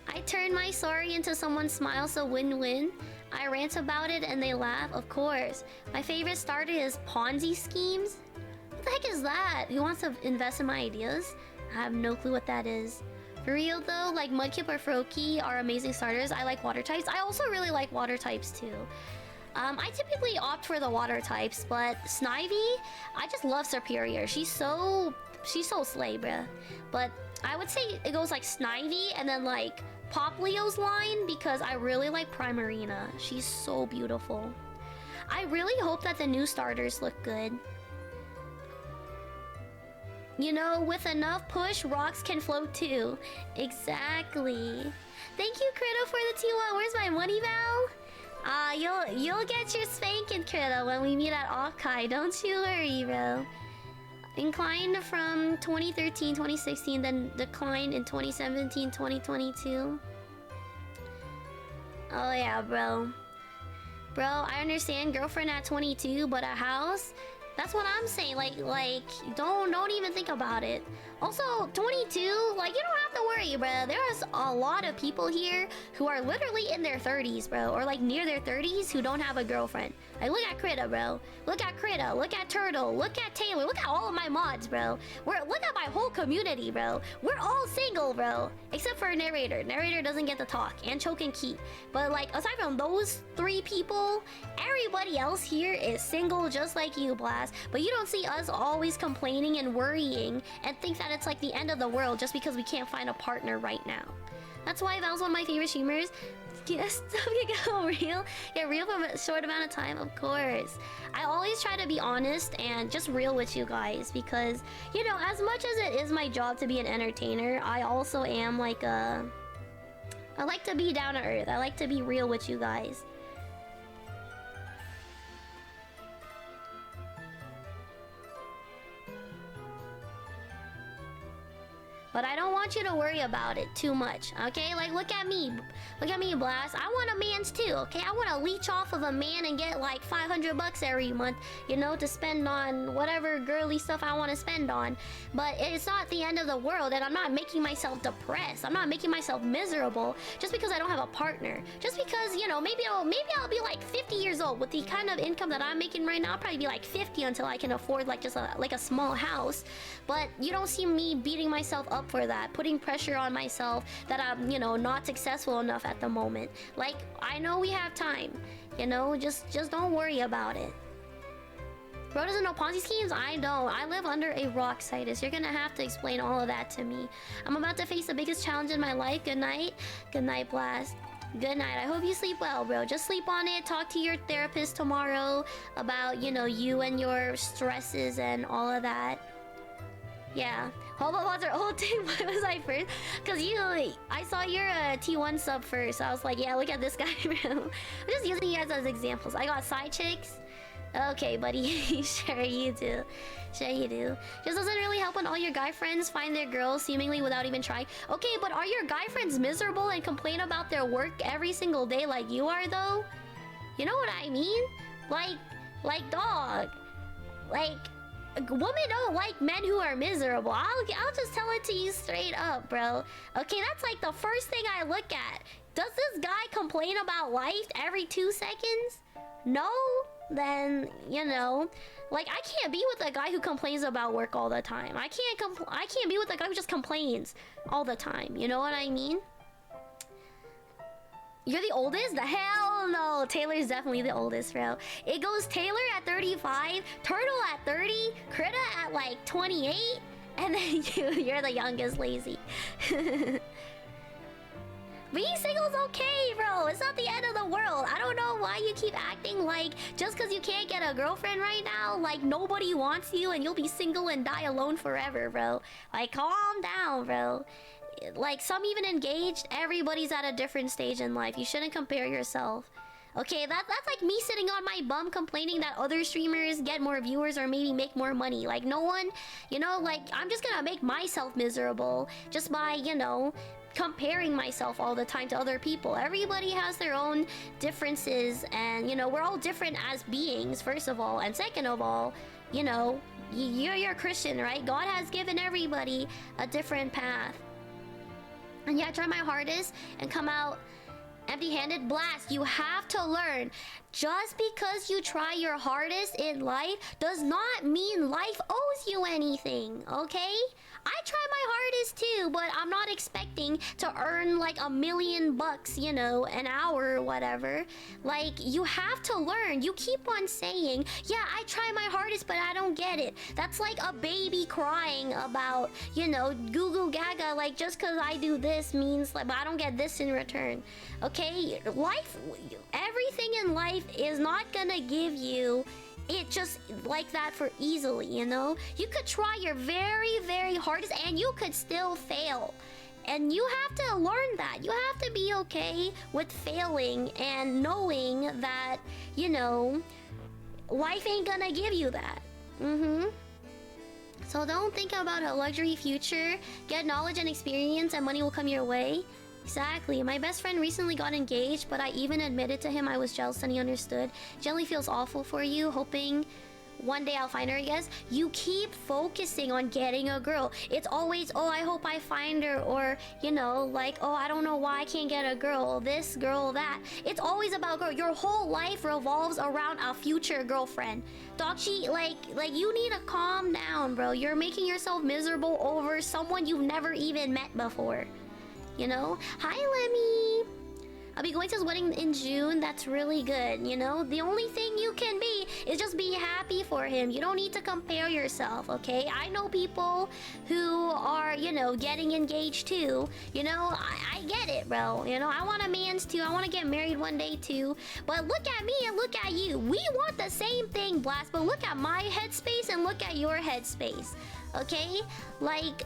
I turn my sorry into someone's smile, so win-win. I rant about it and they laugh, of course. My favorite starter is Ponzi schemes. What the heck is that? Who wants to invest in my ideas? I have no clue what that is. For real though, like Mudkip or Froakie are amazing starters. I like water types. I also really like water types too. I typically opt for the water types, but Snivy, I just love Superior. She's so slay, bruh. But I would say it goes like Snivy and then like Poplio's line because I really like Primarina. She's so beautiful. I really hope that the new starters look good. You know, with enough push, rocks can float too. Exactly. Thank you, Krito, for the T1. Where's my money, Val? You'll get your spanking, Krito, when we meet at Okai. Don't you worry, bro. Inclined from 2013, 2016, then declined in 2017, 2022. Oh yeah, bro. Bro, I understand girlfriend at 22, but a house? That's what I'm saying. Like, don't even think about it. Also, 22, like, you don't have to worry, bro. There's a lot of people here who are literally in their 30s, bro. Or, like, near their 30s who don't have a girlfriend. Like, look at Krita, bro. Look at Krita. Look at Turtle. Look at Taylor. Look at all of my mods, bro. Look at my whole community, bro. We're all single, bro. Except for Narrator. Narrator doesn't get to talk. And Choke and Keep. But, like, aside from those 3 people, everybody else here is single just like you, Blast. But you don't see us always complaining and worrying and think that it's like the end of the world just because we can't find a partner right now. That's why Val's one of my favorite streamers. Yes, go real. Yeah, real for a short amount of time, of course. I always try to be honest and just real with you guys because, you know, as much as it is my job to be an entertainer, I also am like I like to be down to earth. I like to be real with you guys. But I don't want you to worry about it too much, okay? Like, look at me. Look at me, Blast. I want a man's too, okay? I want to leech off of a man and get like 500 bucks every month, you know, to spend on whatever girly stuff I want to spend on. But it's not the end of the world, and I'm not making myself depressed. I'm not making myself miserable just because I don't have a partner. Just because, you know, maybe I'll be like 50 years old with the kind of income that I'm making right now. I'll probably be like 50 until I can afford like just a small house. But you don't see me beating myself up for that, putting pressure on myself that I'm, you know, not successful enough at the moment. Like, I know we have time, you know, just don't worry about it. Bro doesn't know Ponzi schemes? I don't. I live under a rock, Citus. You're gonna have to explain all of that to me. I'm about to face the biggest challenge in my life. Good night. Good night, Blast. Good night. I hope you sleep well, bro. Just sleep on it. Talk to your therapist tomorrow about, you know, you and your stresses and all of that. Yeah. Hold on, whole team. Why was I first? Because I saw your T1 sub first. So I was like, yeah, look at this guy, bro. I'm just using you guys as examples. I got side chicks. Okay, buddy. Sure you do. Sure you do. Just doesn't really help when all your guy friends find their girls seemingly without even trying. Okay, but are your guy friends miserable and complain about their work every single day like you are, though? You know what I mean? Like dog. Like... women don't like men who are miserable. I'll just tell it to you straight up, bro. Okay, that's like the first thing I look at. Does this guy complain about life every 2 seconds? No? Then, you know, like I can't be with a guy who complains about work all the time. I can't be with a guy who just complains all the time. You know what I mean? You're the oldest? The hell no. Taylor's definitely the oldest, bro. It goes Taylor at 35, Turtle at 30, Krita at like 28, and then you're the youngest, lazy. Being single's okay, bro. It's not the end of the world. I don't know why you keep acting like just because you can't get a girlfriend right now, like nobody wants you and you'll be single and die alone forever, bro. Like, calm down, bro. Like, some even engaged. Everybody's at a different stage in life. You shouldn't compare yourself. Okay, that's like me sitting on my bum complaining that other streamers get more viewers or maybe make more money. Like, no one, you know, like, I'm just gonna make myself miserable just by, you know, comparing myself all the time to other people. Everybody has their own differences, and, you know, we're all different as beings, first of all. And second of all, you know, you're a Christian, right? God has given everybody a different path. And yeah, I try my hardest and come out empty-handed. Blast, you have to learn. Just because you try your hardest in life does not mean life owes you anything, okay? I try my hardest too, but I'm not expecting to earn like $1 million, you know, an hour or whatever. Like, you have to learn. You keep on saying, yeah, I try my hardest, but I don't get it. That's like a baby crying about, you know, goo goo gaga, like, just because I do this means, like, but I don't get this in return. Okay? Life, everything in life is not gonna give you it just like that for easily, you know? You could try your very, very hardest and you could still fail. And you have to learn that. You have to be okay with failing and knowing that, you know, life ain't gonna give you that. So don't think about a luxury future. Get knowledge and experience and money will come your way. Exactly. My best friend recently got engaged, but I even admitted to him I was jealous and he understood. Generally feels awful for you, hoping one day I'll find her, I guess. You keep focusing on getting a girl. It's always, oh, I hope I find her, or, you know, like, oh, I don't know why I can't get a girl, this, girl, that. It's always about girl. Your whole life revolves around a future girlfriend. Dogshi, like, you need to calm down, bro. You're making yourself miserable over someone you've never even met before. You know? Hi, Lemmy! I'll be going to his wedding in June. That's really good, you know? The only thing you can be is just be happy for him. You don't need to compare yourself, okay? I know people who are, you know, getting engaged too. You know, I get it, bro. You know, I want a man's too. I want to get married one day too. But look at me and look at you. We want the same thing, Blast. But look at my headspace and look at your headspace, okay? Like,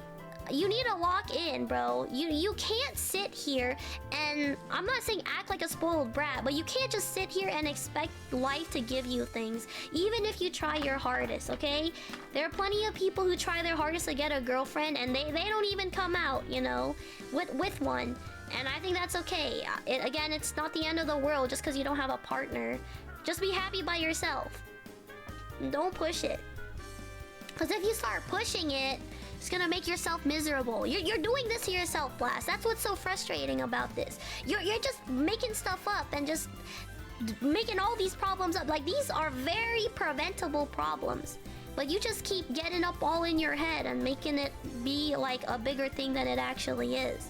you need to lock in, bro. You can't sit here and, I'm not saying act like a spoiled brat, but you can't just sit here and expect life to give you things, even if you try your hardest, okay? There are plenty of people who try their hardest to get a girlfriend and they don't even come out, you know, with one. And I think that's okay. Again, it's not the end of the world just because you don't have a partner. Just be happy by yourself. Don't push it. Because if you start pushing it, it's gonna make yourself miserable. You're doing this to yourself, Blast. That's what's so frustrating about this. You're just making stuff up and just making all these problems up. Like, these are very preventable problems. But you just keep getting up all in your head and making it be like a bigger thing than it actually is.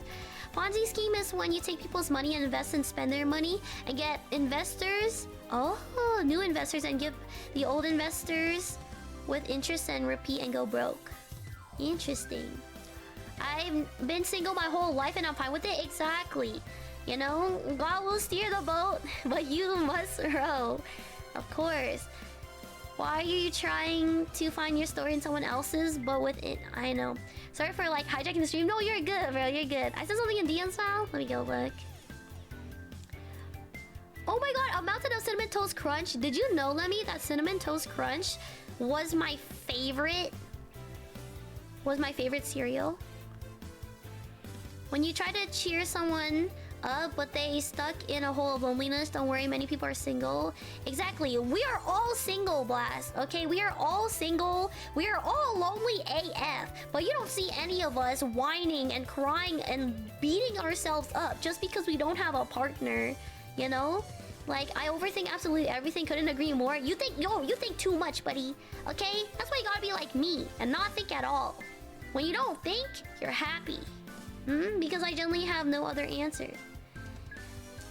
Ponzi scheme is when you take people's money and invest and spend their money and get investors, new investors, and give the old investors with interest and repeat and go broke. Interesting. I've been single my whole life and I'm fine with it. Exactly. You know, God will steer the boat, but you must row. Of course. Why are you trying to find your story in someone else's, but with it? I know. Sorry for like hijacking the stream. No, you're good, bro. You're good. I said something in DMs now. Let me go look. Oh my god, a mountain of Cinnamon Toast Crunch. Did you know, Lemmy, that Cinnamon Toast Crunch was my favorite cereal? When you try to cheer someone up, but they stuck in a hole of loneliness, don't worry, many people are single. Exactly. We are all single, Blast. Okay, we are all single. We are all lonely AF. But you don't see any of us whining and crying and beating ourselves up just because we don't have a partner, you know? Like, I overthink absolutely everything. Couldn't agree more. You think too much, buddy. Okay? That's why you gotta be like me and not think at all. When you don't think, you're happy. Because I generally have no other answer.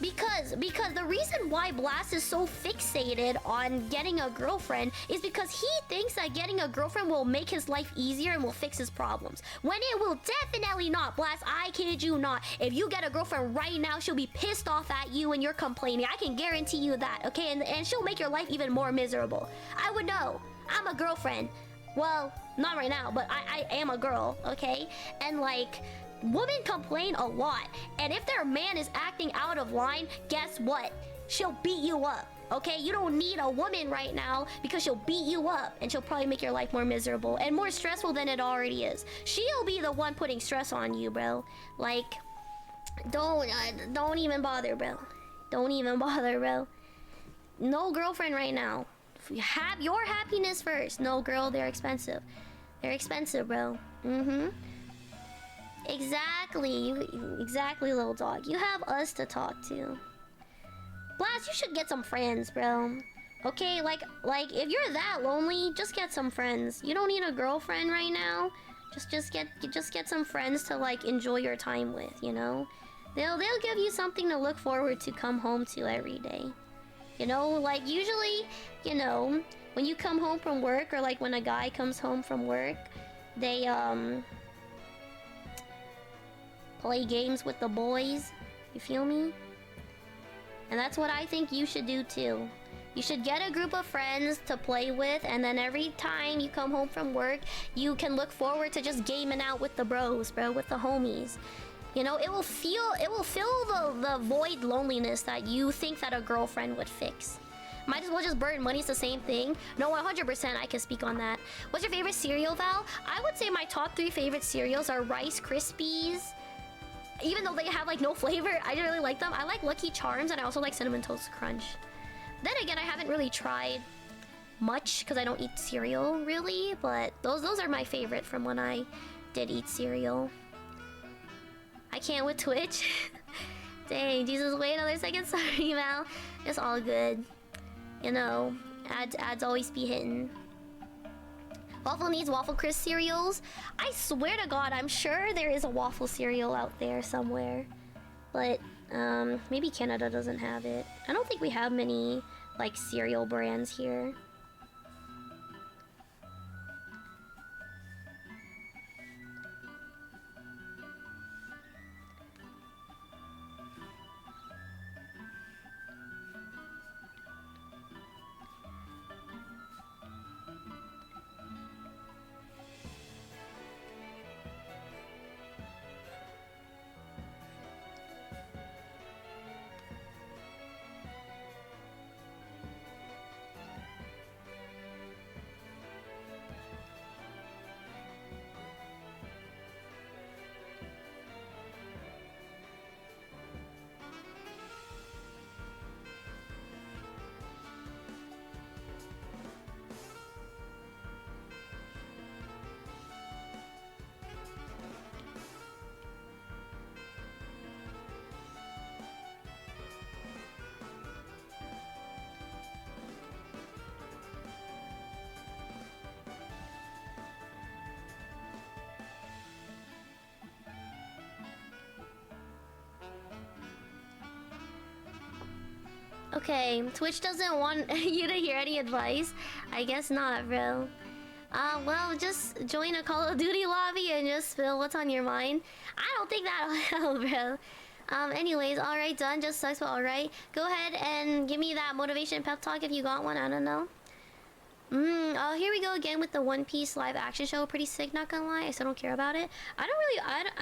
Because the reason why Blast is so fixated on getting a girlfriend is because he thinks that getting a girlfriend will make his life easier and will fix his problems. When it will definitely not, Blast. I kid you not. If you get a girlfriend right now, she'll be pissed off at you and you're complaining. I can guarantee you that, okay? And she'll make your life even more miserable. I would know. I'm a girlfriend. Well, not right now, but I am a girl, okay? And like... women complain a lot, and if their man is acting out of line, guess what? She'll beat you up, okay? You don't need a woman right now because she'll beat you up and she'll probably make your life more miserable and more stressful than it already is. She'll be the one putting stress on you, bro. Like, don't even bother, bro. Don't even bother, bro. No girlfriend right now. Have your happiness first. No, girl, they're expensive. They're expensive, bro. Exactly, exactly, little dog. You have us to talk to. Blast, you should get some friends, bro. Okay, like if you're that lonely, just get some friends. You don't need a girlfriend right now. Just get some friends to like enjoy your time with, you know? They'll give you something to look forward to come home to every day. You know, like usually, you know, when you come home from work or like when a guy comes home from work, they play games with the boys, you feel me? And that's what I think you should do too. You should get a group of friends to play with, and then every time you come home from work, you can look forward to just gaming out with the bros, bro, with the homies. You know, it will fill the void loneliness that you think that a girlfriend would fix. Might as well just burn money, it's the same thing. No, 100% I can speak on that. What's your favorite cereal, Val? I would say my top 3 favorite cereals are Rice Krispies. Even though they have like no flavor, I really like them. I like Lucky Charms and I also like Cinnamon Toast Crunch. Then again, I haven't really tried much because I don't eat cereal really, but those are my favorite from when I did eat cereal. I can't with Twitch. Dang, Jesus, wait another second. Sorry, Val. It's all good. You know, ads always be hitting. Waffle needs Waffle Crisp cereals. I swear to God, I'm sure there is a waffle cereal out there somewhere. But, maybe Canada doesn't have it. I don't think we have many, like, cereal brands here. Okay, Twitch doesn't want you to hear any advice. I guess not, bro. Well, just join a Call of Duty lobby and just spill what's on your mind. I don't think that'll help, bro. Anyways, alright, done. Just sucks, but alright. Go ahead and give me that motivation pep talk if you got one. I don't know. Oh, here we go again with the One Piece live action show. Pretty sick, not gonna lie. I still don't care about it. I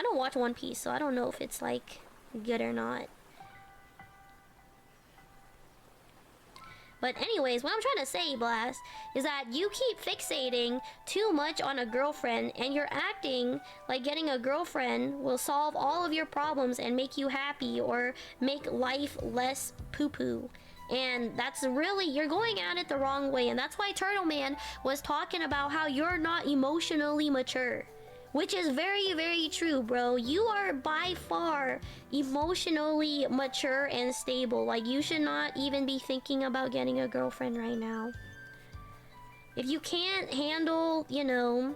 don't watch One Piece, so I don't know if it's, like, good or not. But anyways, what I'm trying to say, Blast, is that you keep fixating too much on a girlfriend and you're acting like getting a girlfriend will solve all of your problems and make you happy or make life less poo-poo. And that's really, you're going at it the wrong way. And that's why Turtle Man was talking about how you're not emotionally mature. Which is very, very true, bro. You are by far emotionally mature and stable. Like, you should not even be thinking about getting a girlfriend right now. If you can't handle, you know,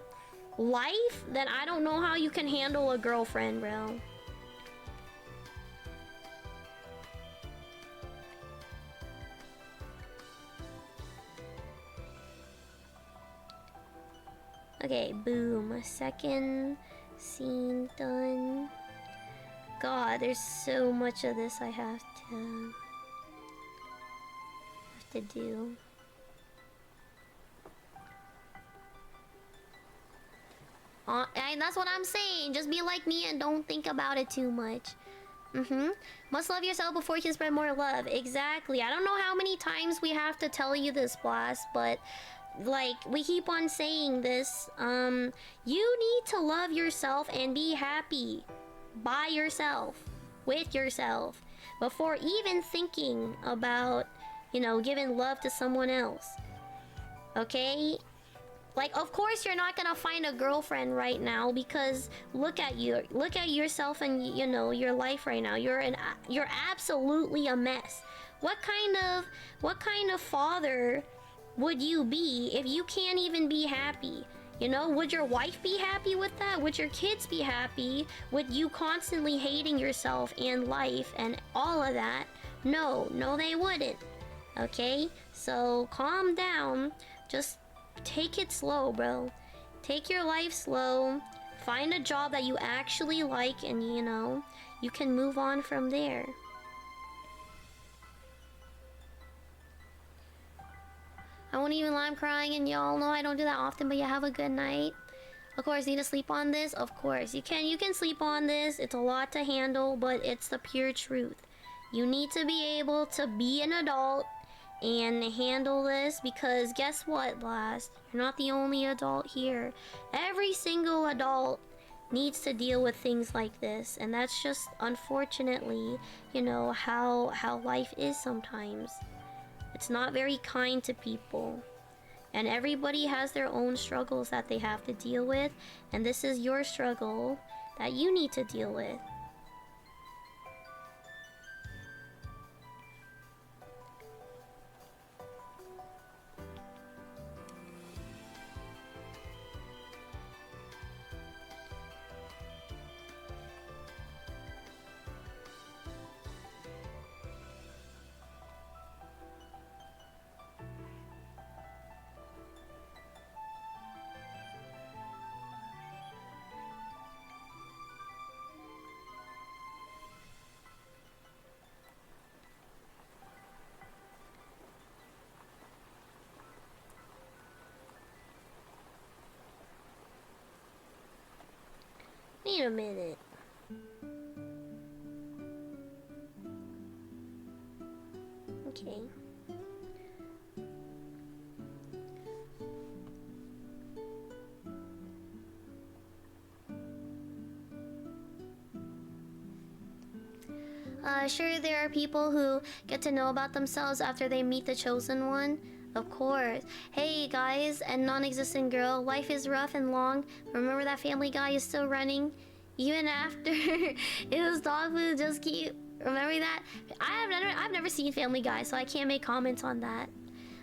life, then I don't know how you can handle a girlfriend, bro. Okay, boom. Second scene done. God, there's so much of this I have to do. And that's what I'm saying. Just be like me and don't think about it too much. Must love yourself before you can spread more love. Exactly. I don't know how many times we have to tell you this, Blast, but like we keep on saying this. You need to love yourself and be happy by yourself, with yourself, before even thinking about, you know, giving love to someone else. Okay? Like, of course you're not gonna find a girlfriend right now because look at you, look at yourself and, you know, your life right now. You're absolutely a mess. What kind of father would you be if you can't even be happy? You know, would your wife be happy with that? Would your kids be happy with you constantly hating yourself and life and all of that? No, they wouldn't. Okay? So calm down. Just take it slow, bro. Take your life slow. Find a job that you actually like and, you know, you can move on from there. I won't even lie, I'm crying, and y'all know I don't do that often, but you have a good night. Of course, need to sleep on this? Of course, you can sleep on this. It's a lot to handle, but it's the pure truth. You need to be able to be an adult and handle this, because guess what, Blast? You're not the only adult here. Every single adult needs to deal with things like this, and that's just unfortunately, you know, how life is sometimes. It's not very kind to people. And everybody has their own struggles that they have to deal with, and this is your struggle that you need to deal with. Wait a minute. Okay. Sure, there are people who get to know about themselves after they meet the chosen one. Of course. Hey guys, and non-existent girl, life is rough and long. Remember that Family Guy is still running? Even after it was dog food, just keep... Remember that? I've never seen Family Guy, so I can't make comments on that.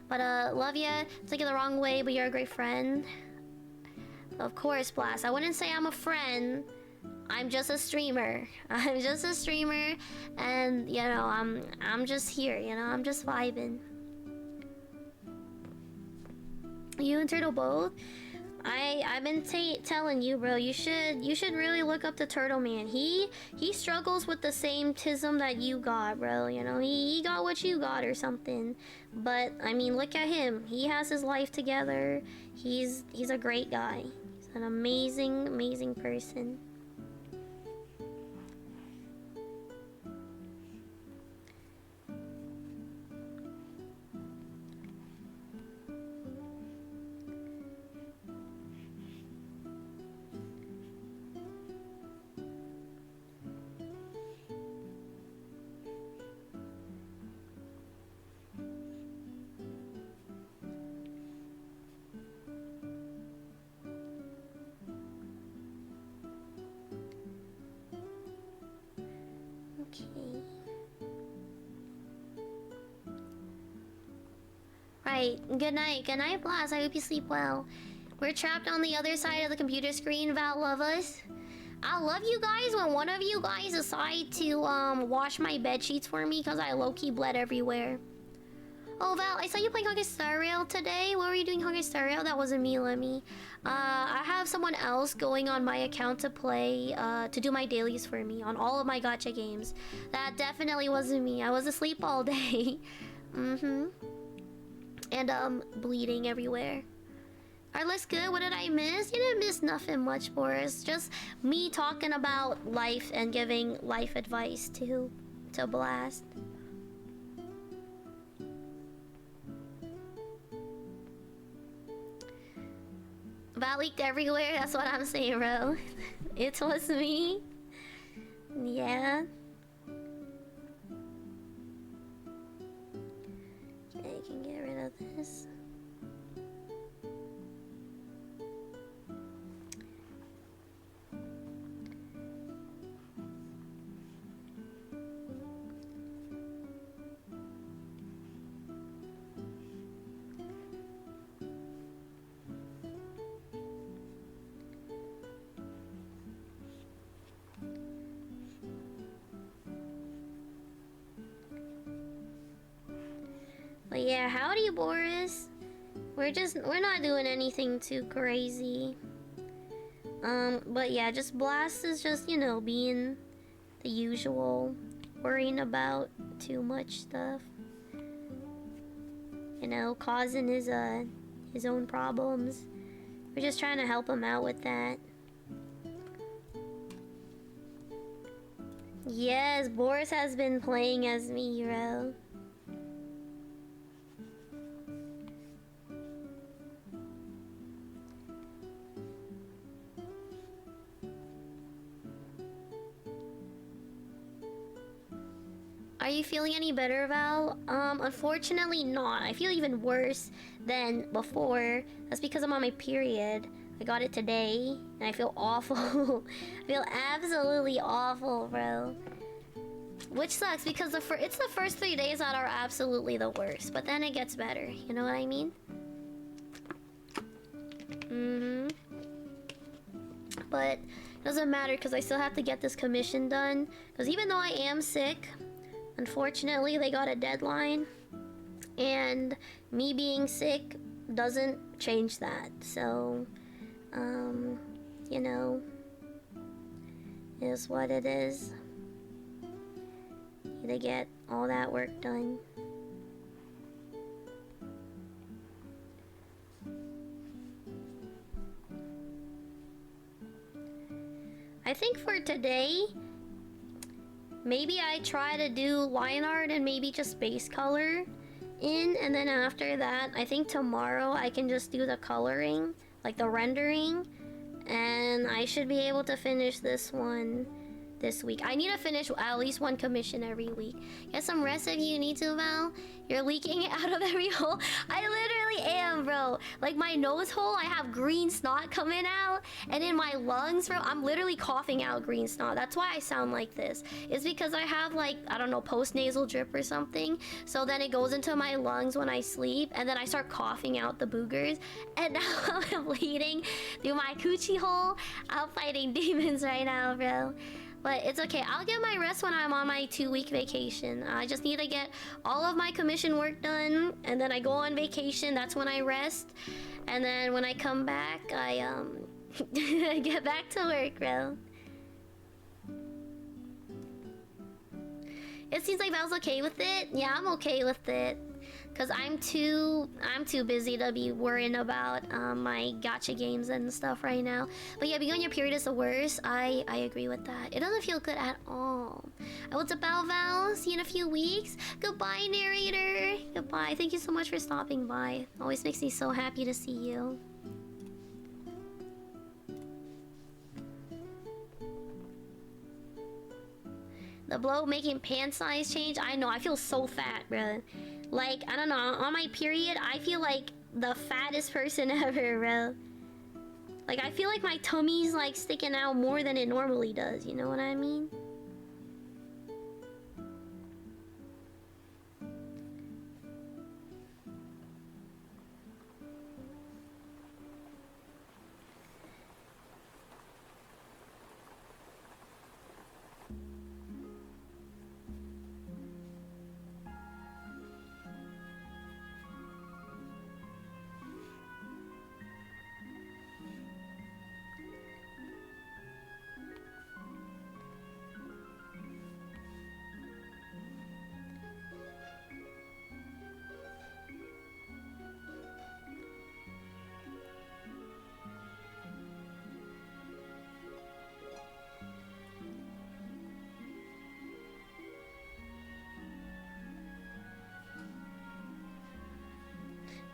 But love ya. Take it the wrong way, but you're a great friend. Of course, Blast. I wouldn't say I'm a friend. I'm just a streamer. I'm just a streamer, and you know, I'm just here. You know, I'm just vibing. You and Turtle both? I've been telling you, bro. You should really look up to Turtle Man. He struggles with the same tism that you got, bro. You know, he got what you got or something. But I mean, look at him. He has his life together. He's a great guy. He's an amazing person. Right. Good night, Blast. I hope you sleep well. We're trapped on the other side of the computer screen. Val, love us. I'll love you guys when one of you guys decide to wash my bed sheets for me, because I low-key bled everywhere. Oh, Val, I saw you playing Hungry Star Rail today. What were you doing, Hungry Star Rail? That wasn't me, Lemmy. I have someone else going on my account to play, to do my dailies for me on all of my gacha games. That definitely wasn't me. I was asleep all day. Mm-hmm. And, bleeding everywhere. Alright, looks good. What did I miss? You didn't miss nothing much, Boris. Just me talking about life and giving life advice to Blast. Val leaked everywhere, that's what I'm saying, bro. It was me. Yeah. Okay, I can get rid of this. But yeah, howdy, Boris. We're not doing anything too crazy. But yeah, just Blast is just, you know, being the usual, worrying about too much stuff. You know, causing his own problems. We're just trying to help him out with that. Yes, Boris has been playing as me, hero. Are you feeling any better, Val? Unfortunately not. I feel even worse than before. That's because I'm on my period. I got it today, and I feel awful. I feel absolutely awful, bro. Which sucks, because it's the first 3 days that are absolutely the worst. But then it gets better, you know what I mean? Mm-hmm. But it doesn't matter, because I still have to get this commission done. Because even though I am sick, unfortunately, they got a deadline, and me being sick doesn't change that. So, you know, it is what it is. Need to get all that work done. I think for today, maybe I try to do line art and maybe just base color in, and then after that, I think tomorrow I can just do the coloring, like the rendering, and I should be able to finish this one this week. I need to finish at least one commission every week. Get some rest if you need to, Val. You're leaking it out of every hole. I literally am, bro. Like my nose hole, I have green snot coming out, and in my lungs, bro, I'm literally coughing out green snot. That's why I sound like this. It's because I have, like, I don't know, post-nasal drip or something. So then it goes into my lungs when I sleep, and then I start coughing out the boogers, and now I'm bleeding through my coochie hole. I'm fighting demons right now, bro. But it's okay. I'll get my rest when I'm on my 2-week vacation. I just need to get all of my commission work done, and then I go on vacation. That's when I rest. And then when I come back, I get back to work, bro. It seems like Val's okay with it. Yeah, I'm okay with it. Cause I'm too busy to be worrying about my gacha games and stuff right now. But yeah, being on your period is the worst. I agree with that. It doesn't feel good at all. I will dip out, Val. See you in a few weeks. Goodbye, narrator. Goodbye. Thank you so much for stopping by. Always makes me so happy to see you. The blow making pant size change. I know. I feel so fat, bruh. Like, I don't know, on my period, I feel like the fattest person ever, bro. Like, I feel like my tummy's, like, sticking out more than it normally does, you know what I mean?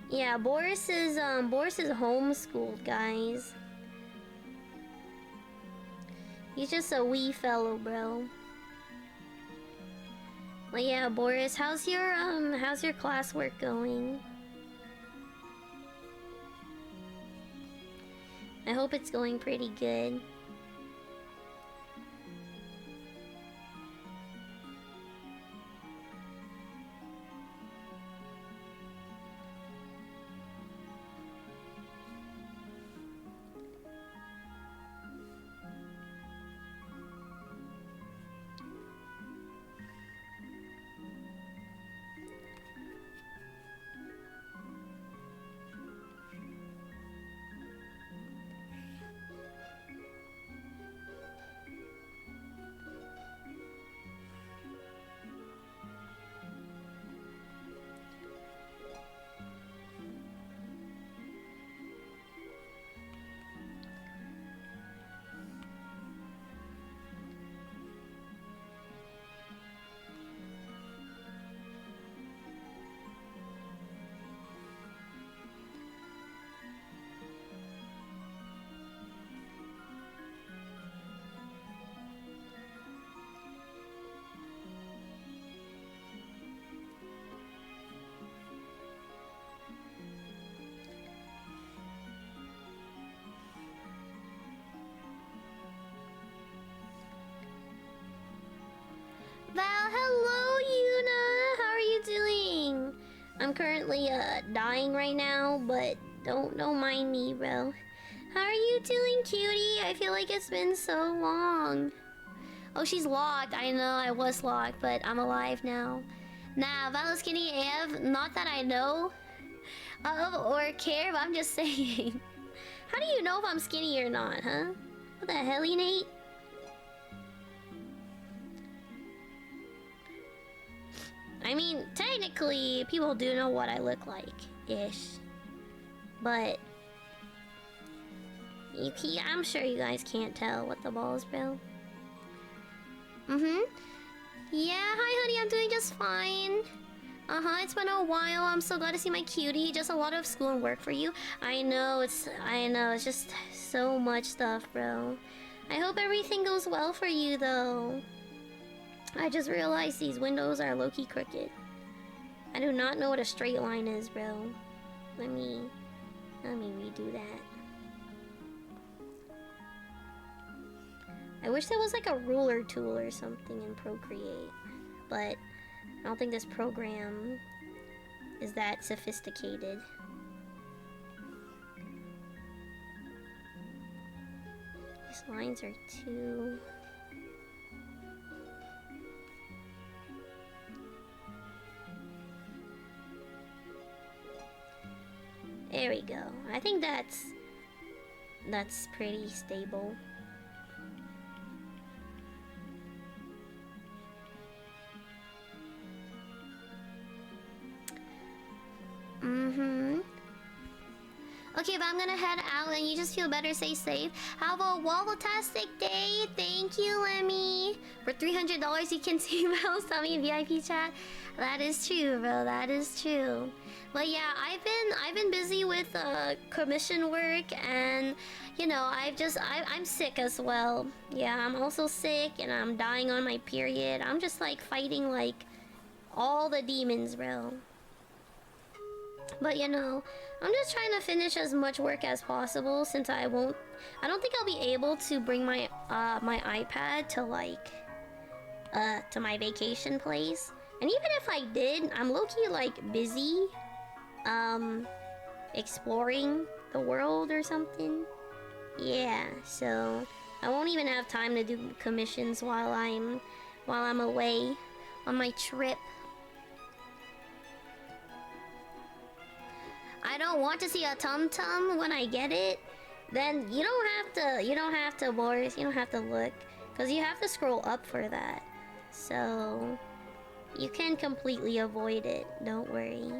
Yeah, Boris is homeschooled, guys. He's just a wee fellow, bro. Well, yeah, Boris, how's your classwork going? I hope it's going pretty good. Val, hello, Yuna. How are you doing? I'm currently dying right now, but don't mind me, bro. How are you doing, cutie? I feel like it's been so long. Oh, she's locked. I know I was locked, but I'm alive now. Nah, Val is skinny AF. Not that I know of or care, but I'm just saying. How do you know if I'm skinny or not, huh? What the hell, Nate? I mean, technically, people do know what I look like, ish. But I'm sure you guys can't tell what the balls, bro. Yeah, hi, honey. I'm doing just fine. It's been a while. I'm so glad to see my cutie. Just a lot of school and work for you. I know. It's just so much stuff, bro. I hope everything goes well for you, though. I just realized these windows are low-key crooked. I do not know what a straight line is, bro. Let me redo that. I wish there was like a ruler tool or something in Procreate, but I don't think this program is that sophisticated. These lines are too... There we go. I think that's pretty stable. Okay, but I'm gonna head out and you just feel better, stay safe. Have a waffle-tastic day. Thank you, Lemmy. For $300 you can see Mel's tummy in VIP chat. That is true, bro. That is true. But yeah, I've been busy with commission work, and you know, I'm sick as well. Yeah, I'm also sick and I'm dying on my period. I'm just like fighting like all the demons, bro. But you know, I'm just trying to finish as much work as possible, since I don't think I'll be able to bring my my iPad to like to my vacation place. And even if I did, I'm low-key like busy exploring the world or something. Yeah, so I won't even have time to do commissions while I'm away on my trip. I don't want to see a tum-tum when I get it. Then you don't have to, Boris. You don't have to look, because you have to scroll up for that. So you can completely avoid it. Don't worry.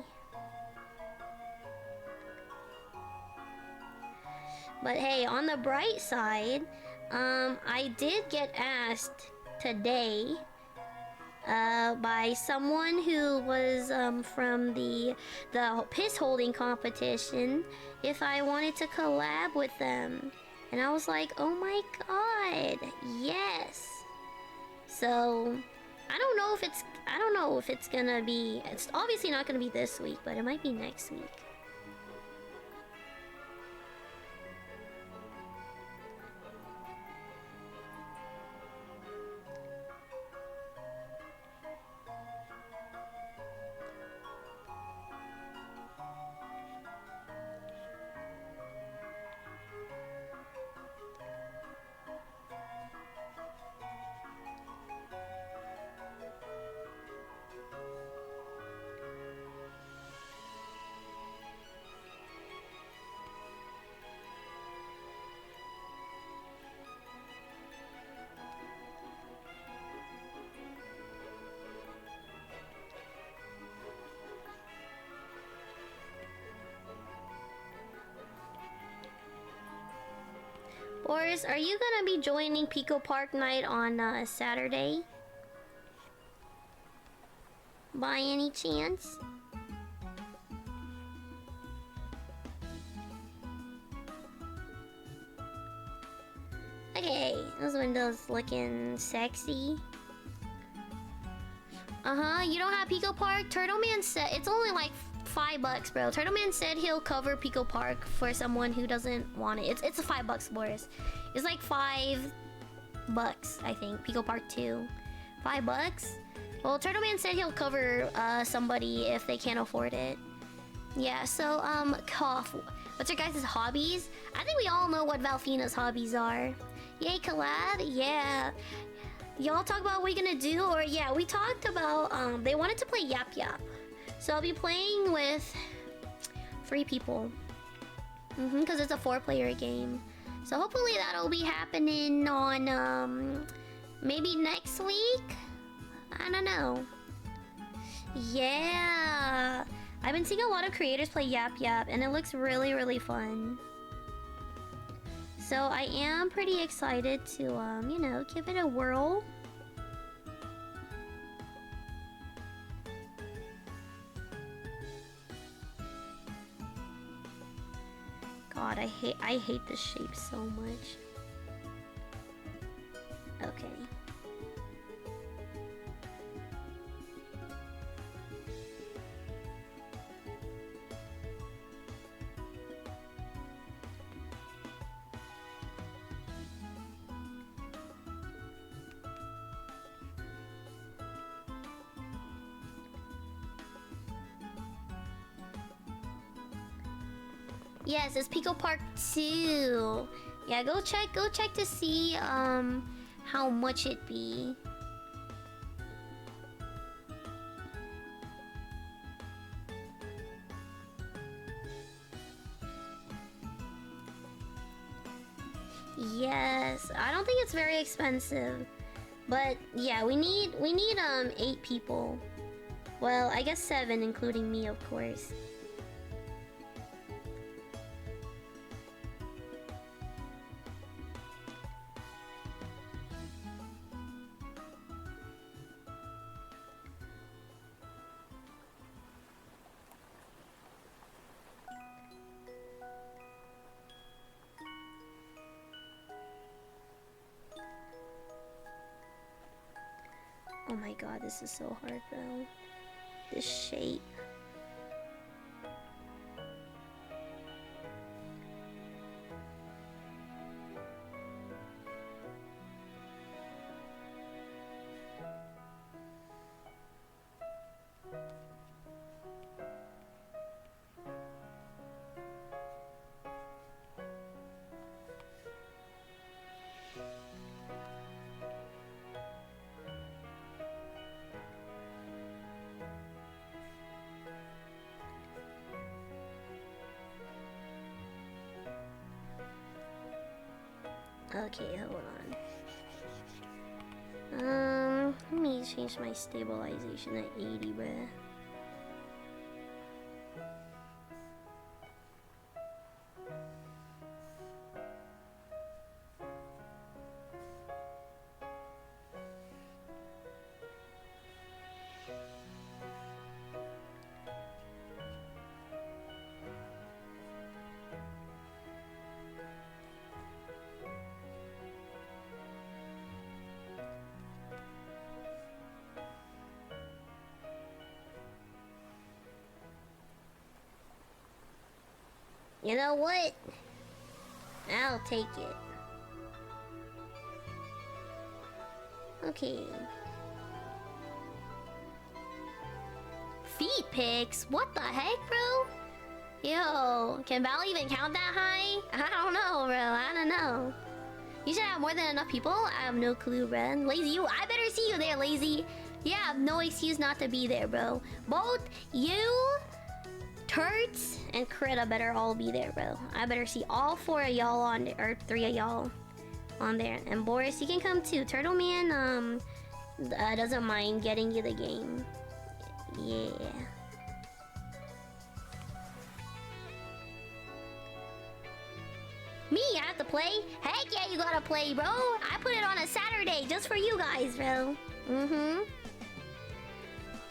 But hey, on the bright side, I did get asked today by someone who was from the piss holding competition if I wanted to collab with them. And I was like, oh my god, yes. So I don't know if it's gonna be, it's obviously not gonna be this week, but it might be next week. Boris, are you gonna be joining Pico Park night on Saturday? By any chance? Okay, those windows looking sexy. You don't have Pico Park? Turtle Man said it's only like $5, bro. Turtle Man said he'll cover Pico Park for someone who doesn't want it. It's $5, Boris. It's like $5, I think. Pico Park 2. $5? Well, Turtle Man said he'll cover somebody if they can't afford it. Yeah, so cough. What's your guys' hobbies? I think we all know what Valfina's hobbies are. Yay, collab? Yeah. Y'all talk about what we're gonna do, or yeah, we talked about they wanted to play Yap Yap. So I'll be playing with 3 people. Because it's a 4-player game. So hopefully that'll be happening on maybe next week? I don't know. Yeah. I've been seeing a lot of creators play Yap Yap and it looks really, really fun. So I am pretty excited to you know, give it a whirl. God, I hate this shape so much. Okay. Yes, it's Pico Park 2. Yeah, go check to see how much it be. Yes, I don't think it's very expensive. But yeah, we need 8 people. Well, I guess 7 including me, of course. Oh my god, this is so hard, bro. This shape. Okay, hold on. Let me change my stabilization at 80, bruh. You know what? I'll take it. Okay. Feet pics? What the heck, bro? Yo, can Val even count that high? I don't know, bro. I don't know. You should have more than enough people? I have no clue, bro. Lazy, you. I better see you there, Lazy. You have no excuse not to be there, bro. Both you, Turts, and Krita better all be there, bro. I better see all 4 of y'all on there, or 3 of y'all on there. And Boris, you can come too. Turtle Man, doesn't mind getting you the game. Yeah. Me, I have to play? Heck yeah, you gotta play, bro. I put it on a Saturday just for you guys, bro.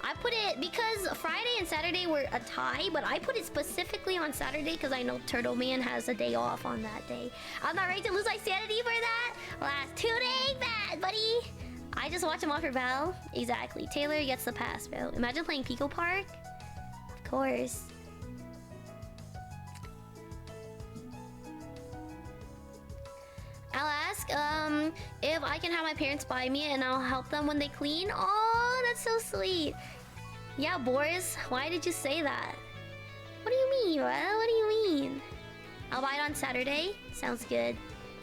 I put it because Friday and Saturday were a tie, but I put it specifically on Saturday because I know Turtle Man has a day off on that day. I'm not ready to lose my sanity for that. Last 2 days bad, buddy. I just watch him off for Val. Exactly. Taylor gets the pass, bro. Imagine playing Pico Park. Of course. I'll ask if I can have my parents buy me and I'll help them when they clean. Oh, that's so sweet. Yeah, Boris, why did you say that? What do you mean, bro? What do you mean? I'll buy it on Saturday. Sounds good.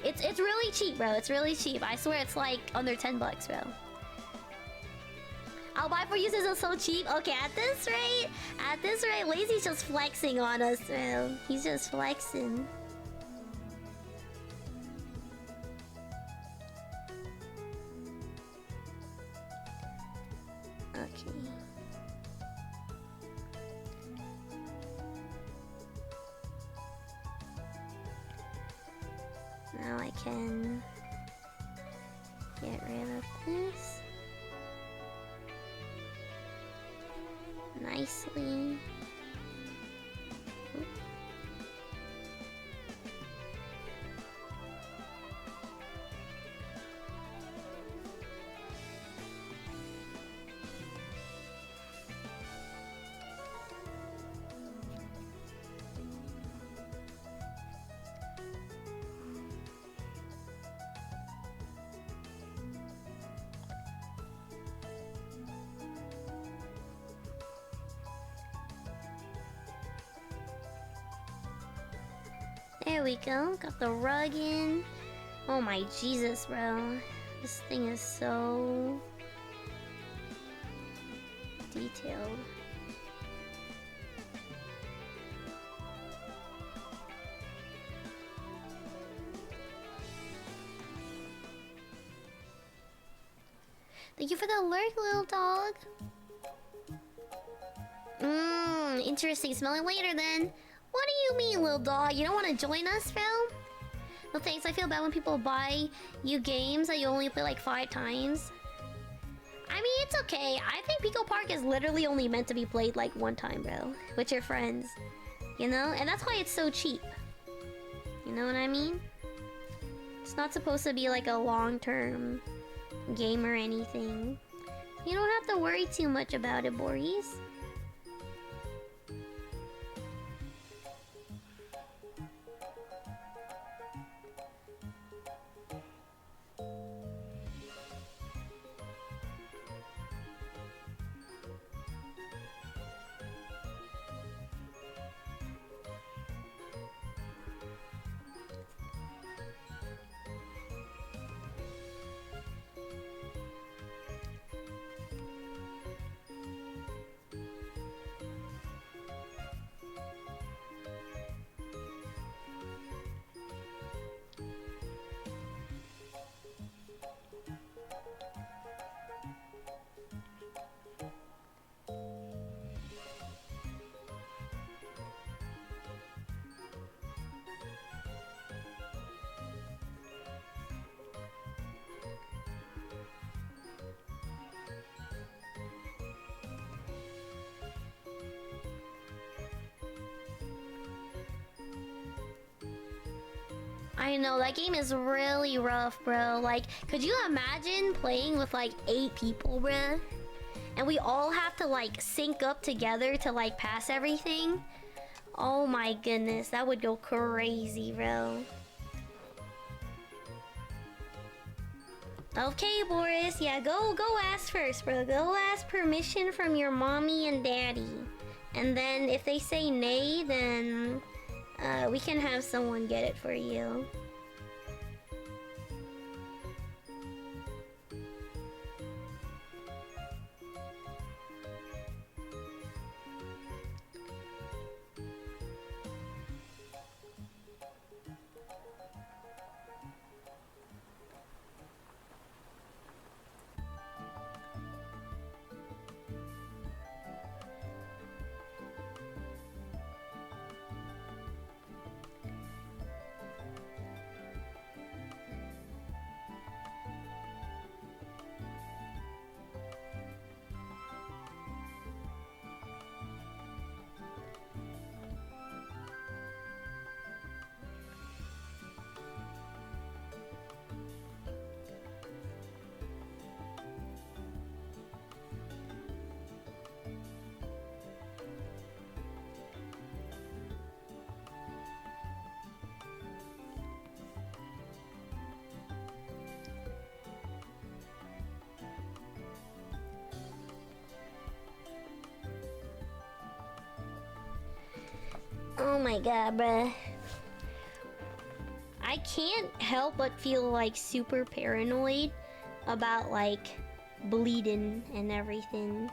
It's really cheap, bro. It's really cheap. I swear it's like under 10 bucks, bro. I'll buy for you since it's so cheap. Okay, at this rate, Lazy's just flexing on us, bro. He's just flexing. Okay. Now I can get rid of this nicely. Oop. There we go. Got the rug in. Oh my Jesus, bro. This thing is so detailed. Thank you for the alert, little dog. Interesting. Smelling later then. What do you mean, little dog? You don't want to join us, bro? No thanks. I feel bad when people buy you games that you only play like 5 times. I mean, it's okay. I think Pico Park is literally only meant to be played like 1 time, bro. With your friends. You know? And that's why it's so cheap. You know what I mean? It's not supposed to be like a long-term game or anything. You don't have to worry too much about it, Boris. I know, that game is really rough, bro. Like, could you imagine playing with like 8 people, bruh? And we all have to like sync up together to like pass everything? Oh my goodness, that would go crazy, bro. Okay, Boris, yeah, go ask first, bro. Go ask permission from your mommy and daddy. And then if they say nay, then we can have someone get it for you. Oh my god, bruh. I can't help but feel like super paranoid about like bleeding and everything.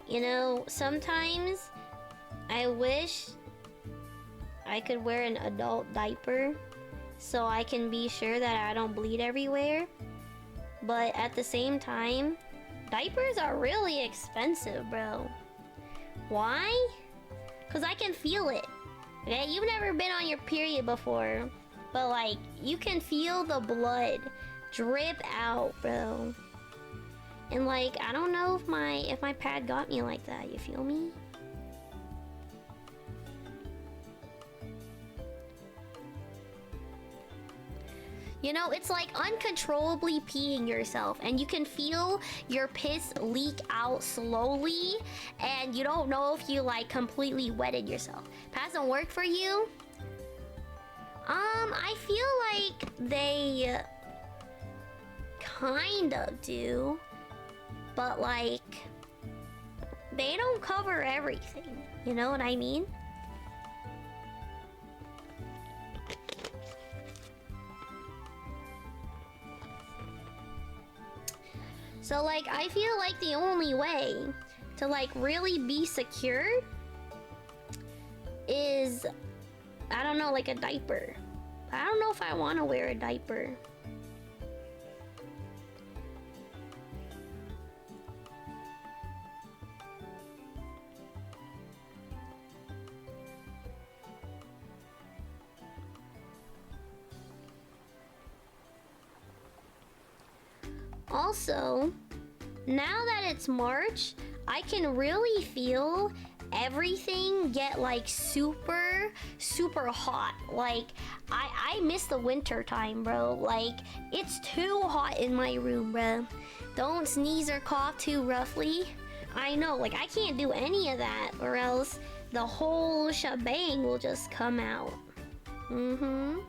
You know, sometimes I wish I could wear an adult diaper so I can be sure that I don't bleed everywhere. But at the same time, diapers are really expensive, bro. Why? Because I can feel it. Okay, you've never been on your period before, but like, you can feel the blood drip out, bro. And like, I don't know if my pad got me like that, you feel me? You know, it's like uncontrollably peeing yourself and you can feel your piss leak out slowly and you don't know if you like completely wetted yourself. Pads don't work for you? I feel like they kind of do. But like, they don't cover everything. You know what I mean? So like, I feel like the only way to like really be secure is, I don't know, like a diaper. I don't know if I want to wear a diaper. Also, now that it's March, I can really feel everything get like super hot. Like, I miss the winter time, bro. Like, it's too hot in my room, bro. Don't sneeze or cough too roughly. I know, like, I can't do any of that or else the whole shebang will just come out. Mm-hmm.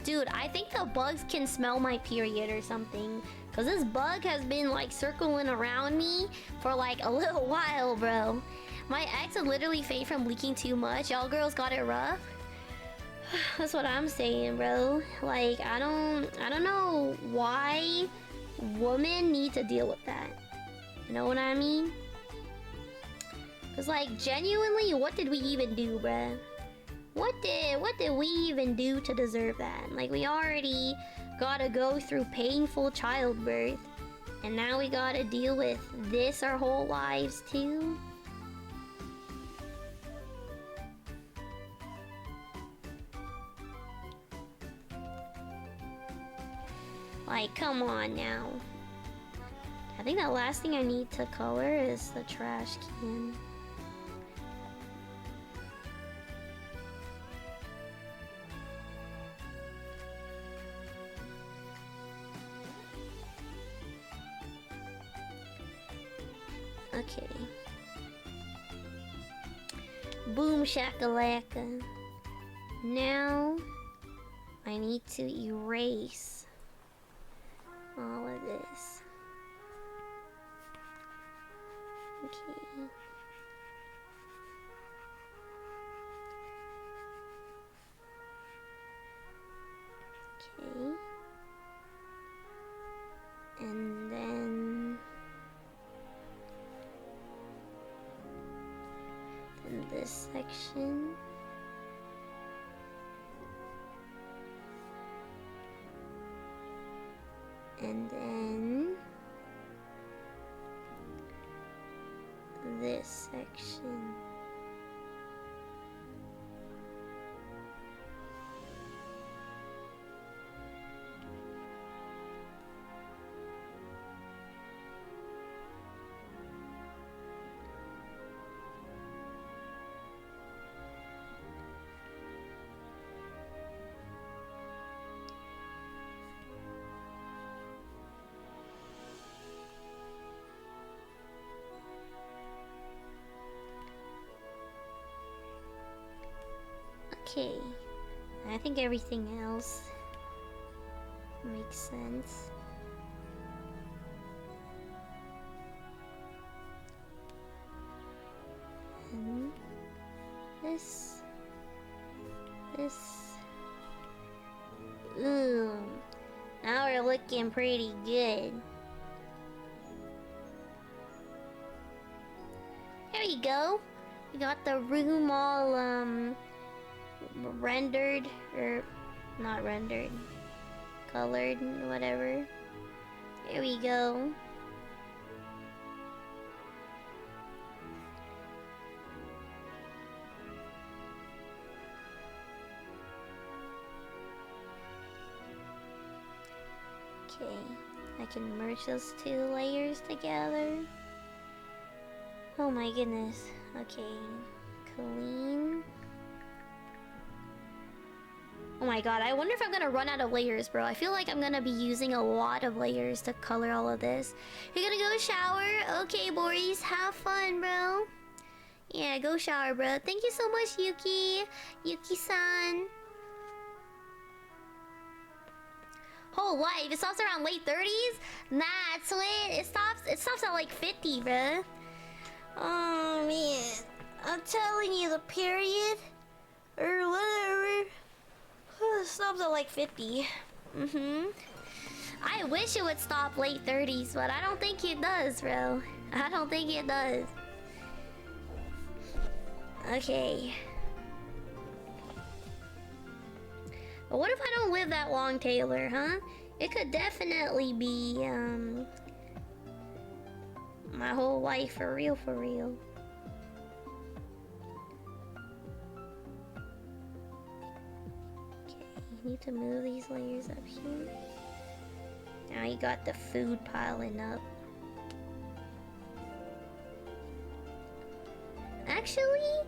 Dude, I think the bugs can smell my period or something. Cause this bug has been like circling around me for like a little while, bro. My ex would literally faint from leaking too much. Y'all girls got it rough. That's what I'm saying, bro. Like, I don't know why women need to deal with that. You know what I mean? Cause like, genuinely, what did we even do, bruh? What did we even do to deserve that? Like, we already gotta go through painful childbirth, and now we gotta deal with this our whole lives too. Like, come on now. I think the last thing I need to color is the trash can. Okay. Boom shakalaka. Now I need to erase all of this. Okay. Okay. And then this section. And then this section. Okay, I think everything else makes sense. And this. Ooh, now we're looking pretty good. There you go. We got the room all rendered, or not rendered, colored, whatever. Here we go. Okay, I can merge those two layers together. Oh my goodness. Okay, clean. Oh my god, I wonder if I'm gonna run out of layers, bro. I feel like I'm gonna be using a lot of layers to color all of this. You're gonna go shower? Okay, Boris, have fun, bro. Yeah, go shower, bro. Thank you so much, Yuki. Yuki-san. Whole life, it stops around late 30s? Nah, it's lit. It stops at like 50, bro. Oh, man. I'm telling you, the period, or whatever, stops at like 50. I wish it would stop late 30s, but I don't think it does, bro. I don't think it does. Okay. But what if I don't live that long, Taylor, huh? It could definitely be, my whole life for real, for real. Need to move these layers up here. Now you got the food piling up. Actually,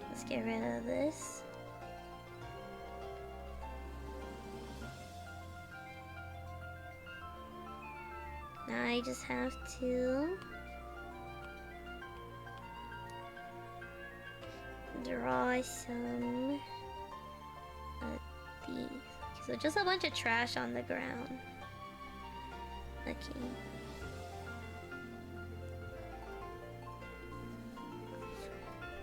let's get rid of this. Now I just have to draw some of these. So just a bunch of trash on the ground. Okay.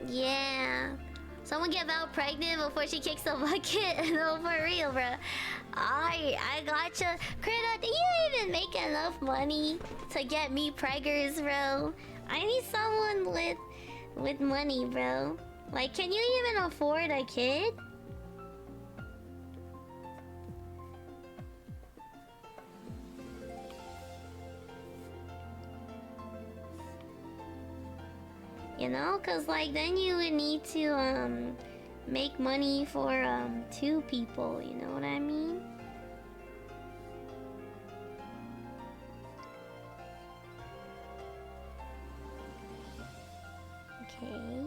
Yeah. Someone get Val pregnant before she kicks the bucket. No, for real, bro. I gotcha. Krita, do you even make enough money to get me preggers, bro? I need someone with money, bro. Like, can you even afford a kid? You know, cause like then you would need to make money for 2 people, you know what I mean? Okay.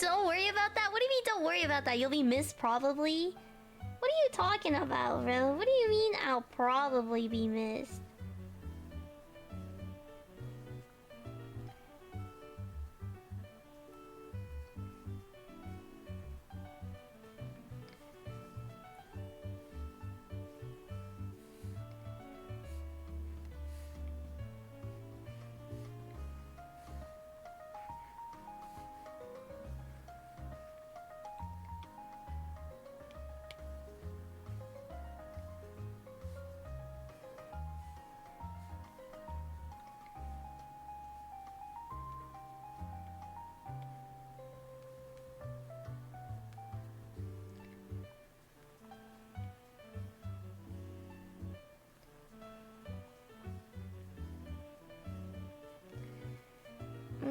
Don't worry about that? What do you mean don't worry about that? You'll be missed probably? What are you talking about, bro? What do you mean I'll probably be missed?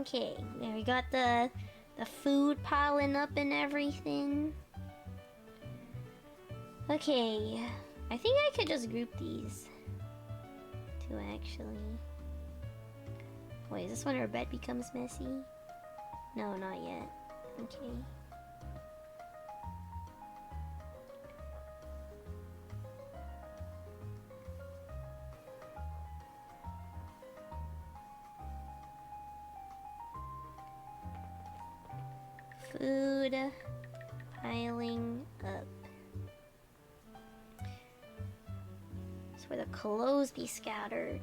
Okay, there we got the food piling up and everything. Okay, I think I could just group these two actually. Wait, is this when our bed becomes messy? No, not yet. Okay. Food piling up. That's where the clothes be scattered.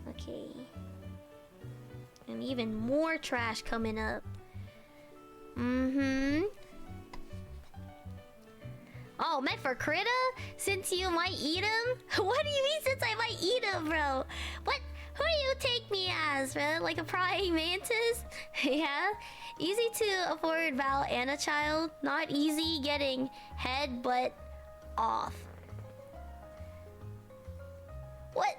Okay. And even more trash coming up. Mm-hmm. Oh, meant for Krita? Since you might eat him? What do you mean since I might eat him, bro? What? Who do you take me as, bro? Like a praying mantis? Yeah? Easy to afford Val and a child. Not easy getting head but off. What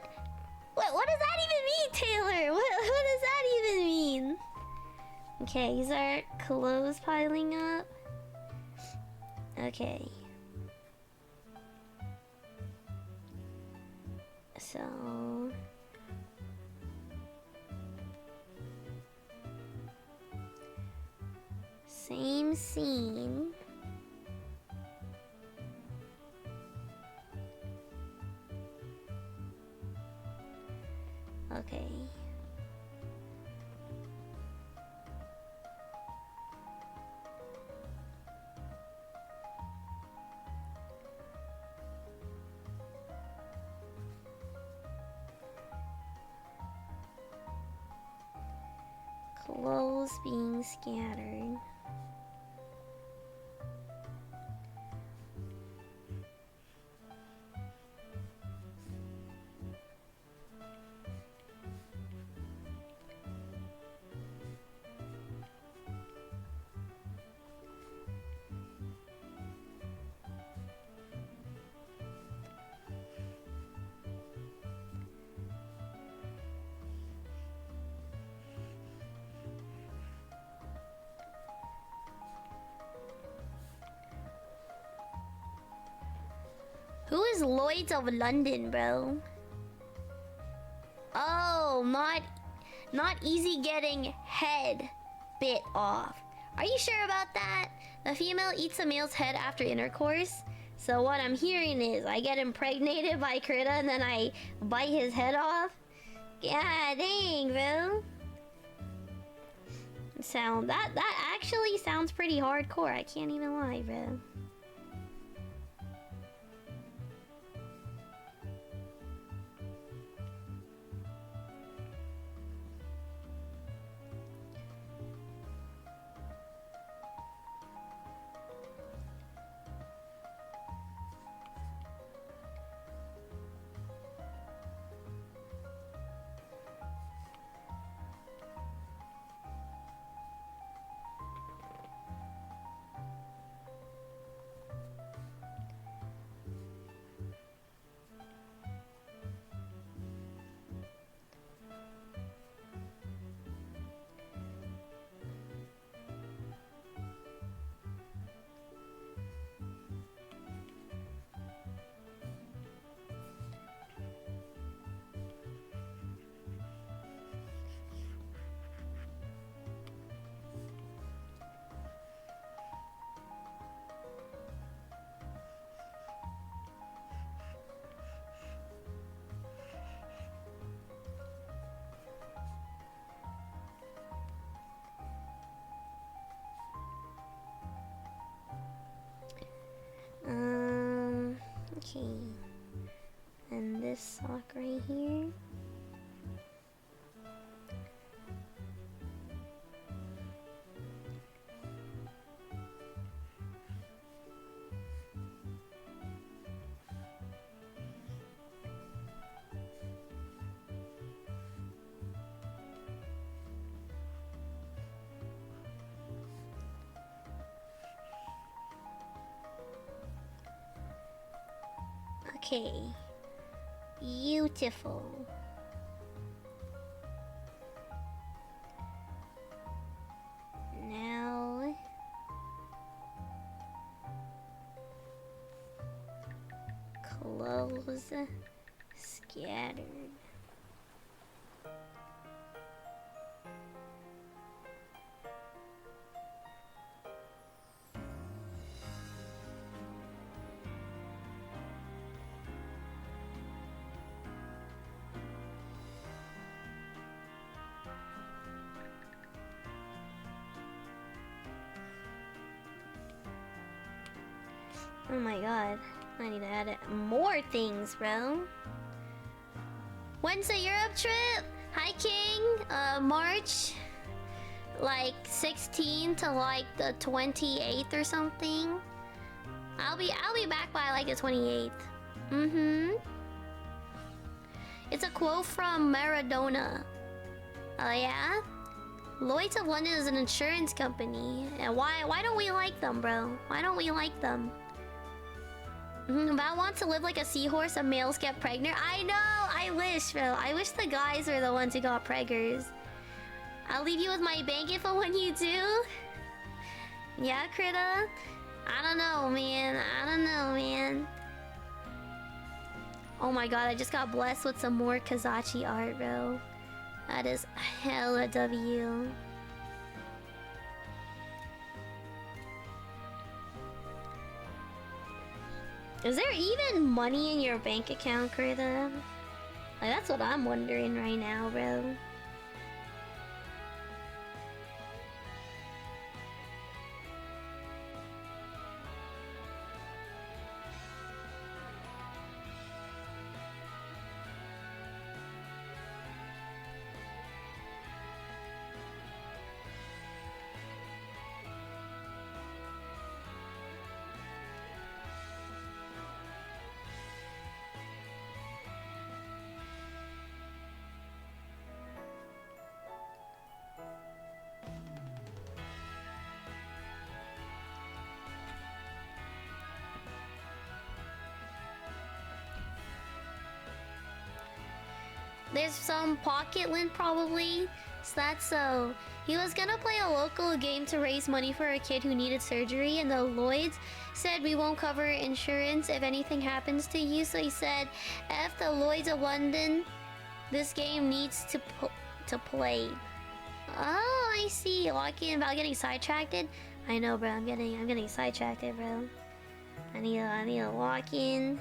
does that even mean, Taylor? What does that even mean? Okay, these are clothes piling up. Okay. So... same scene. Okay. Clothes being scattered. Who is Lloyd's of London, bro? Oh, not easy getting head bit off. Are you sure about that? The female eats a male's head after intercourse. So what I'm hearing is I get impregnated by Krita and then I bite his head off. Yeah, dang, bro. That actually sounds pretty hardcore. I can't even lie, bro. Okay. And this sock right here. Okay. Beautiful. Now clothes scattered. Oh my god. I need to add it. More things, bro. When's the Europe trip? Hi, King. March, like 16th to like the 28th or something. I'll be back by like the 28th. It's a quote from Maradona. Oh yeah? Lloyd's of London is an insurance company. And why don't we like them, bro? Why don't we like them? Val wants to live like a seahorse and males get pregnant. I know! I wish, bro. I wish the guys were the ones who got preggers. I'll leave you with my bank info when you do. Yeah, Krita? I don't know, man. Oh my god, I just got blessed with some more Kazachi art, bro. That is hella W. Is there even money in your bank account, Krita? Like, that's what I'm wondering right now, bro. There's some pocket lint probably. So that's so He was gonna play a local game to raise money for a kid who needed surgery, and the Lloyds said we won't cover insurance if anything happens to you. So he said, F the Lloyds of London, this game needs to play. Oh, I see. Walking about getting sidetracked. I know, bro. I'm getting sidetracked, bro. I need to walk in.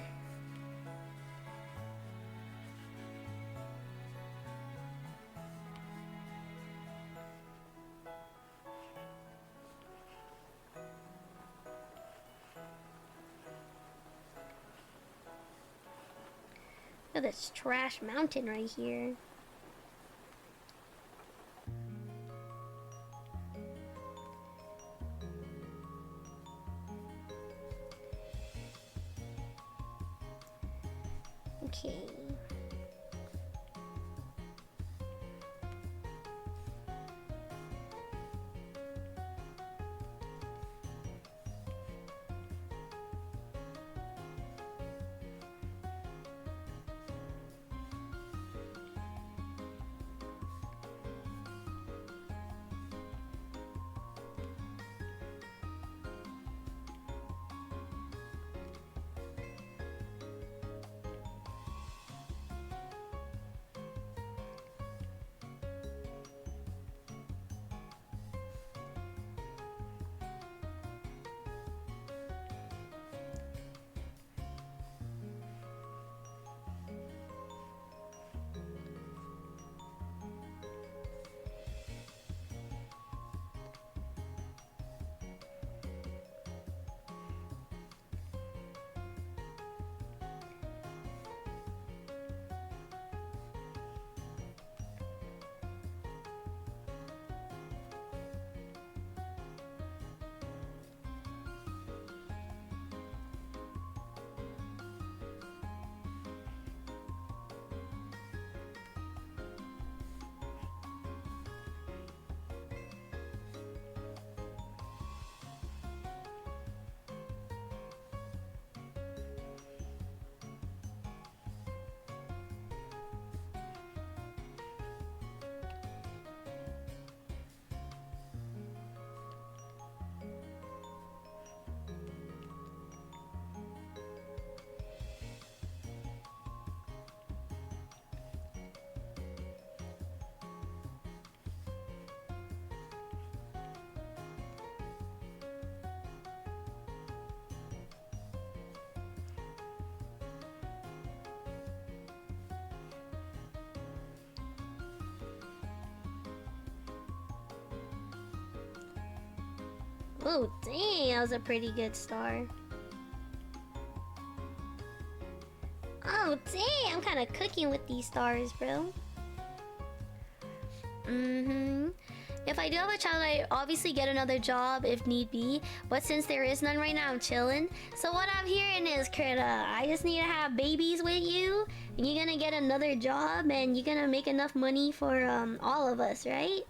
Look at this trash mountain right here. Okay. Oh, dang, that was a pretty good star. Oh, dang, I'm kind of cooking with these stars, bro. If I do have a child, I obviously get another job if need be. But since there is none right now, I'm chilling. So what I'm hearing is, Krita, I just need to have babies with you. And you're gonna get another job, and you're gonna make enough money for all of us, right?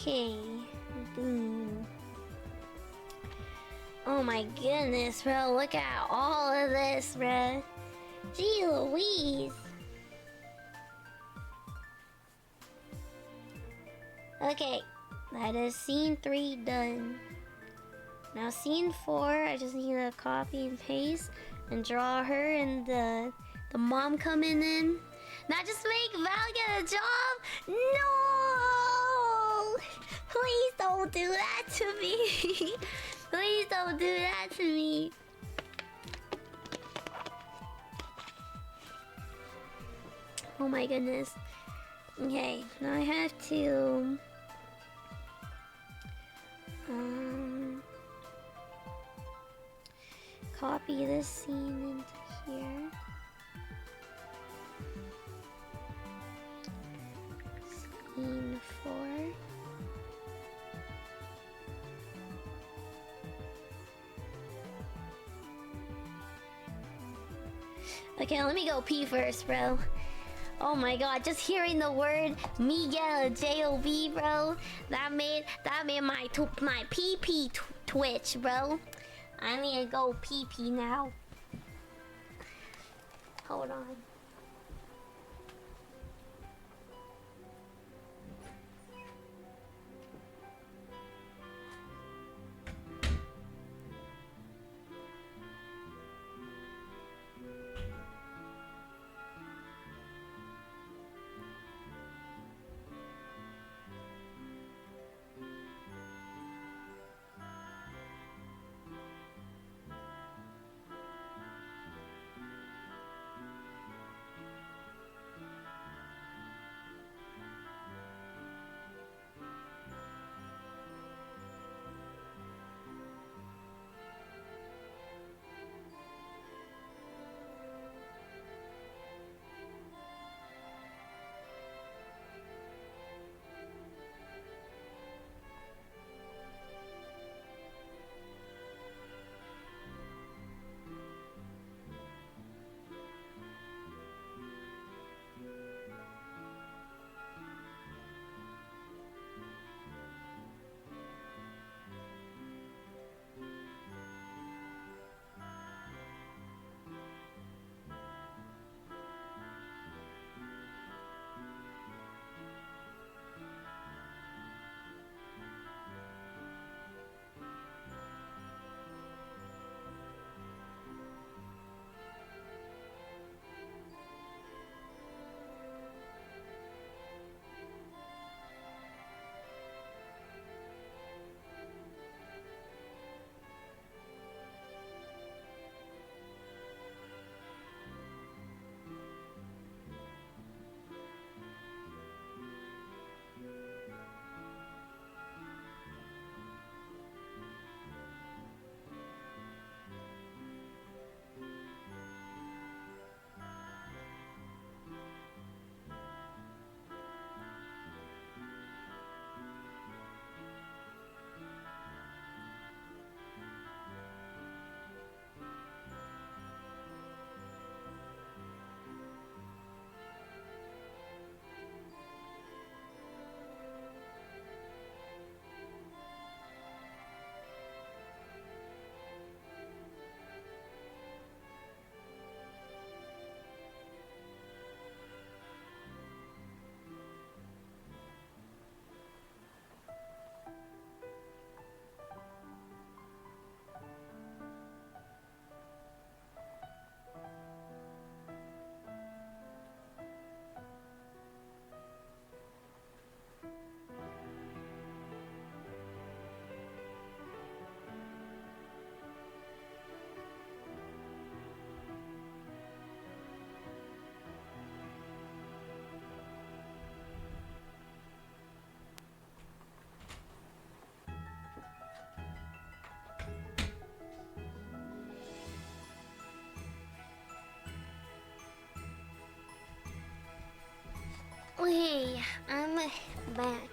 Okay. Oh my goodness, bro. Look at all of this, bro. Gee Louise. Okay. That is scene 3 done. Now scene 4, I just need to copy and paste and draw her and the mom coming in. Not just make Val get a job? No! Please don't do that to me. Please don't do that to me. Oh my goodness. Okay, now I have to copy this scene into here. Scene 4. Okay, let me go pee first, bro. Oh my god, just hearing the word Miguel J-O-B, bro. That made my pee-pee twitch, bro. I need to go pee-pee now. Hold on. Okay, I'm back.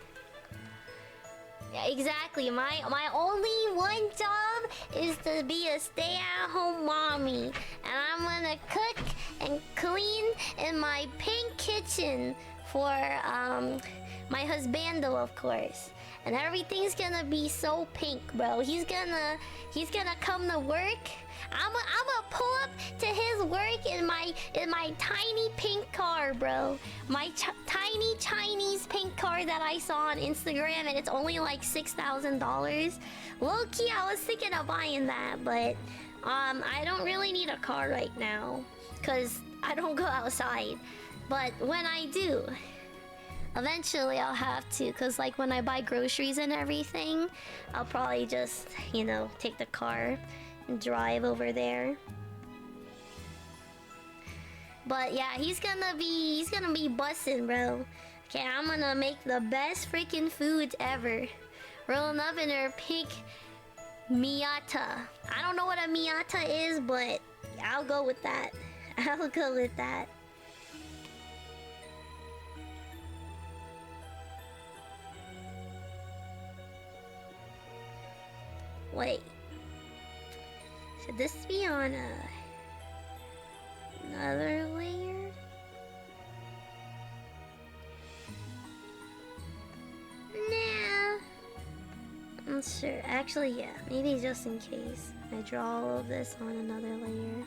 Yeah, exactly. My only one job is to be a stay-at-home mommy, and I'm gonna cook and clean in my pink kitchen for my husbando, of course. And everything's gonna be so pink, bro. He's gonna come to work. I'm gonna pull up to his work in my tiny pink car, bro. My tiny Chinese pink car that I saw on Instagram, and it's only like $6,000. Low key, I was thinking of buying that, but I don't really need a car right now, cause I don't go outside. But when I do, Eventually I'll have to, cause like when I buy groceries and everything, I'll probably just, you know, take the car and drive over there. But yeah, he's gonna be bussin', bro. Okay, I'm gonna make the best freaking foods ever. Rolling up in her pink Miata. I don't know what a Miata is, but I'll go with that. I'll go with that. Wait. Should this be on another layer? Nah. I'm not sure. Actually, yeah. Maybe just in case. I draw all of this on another layer.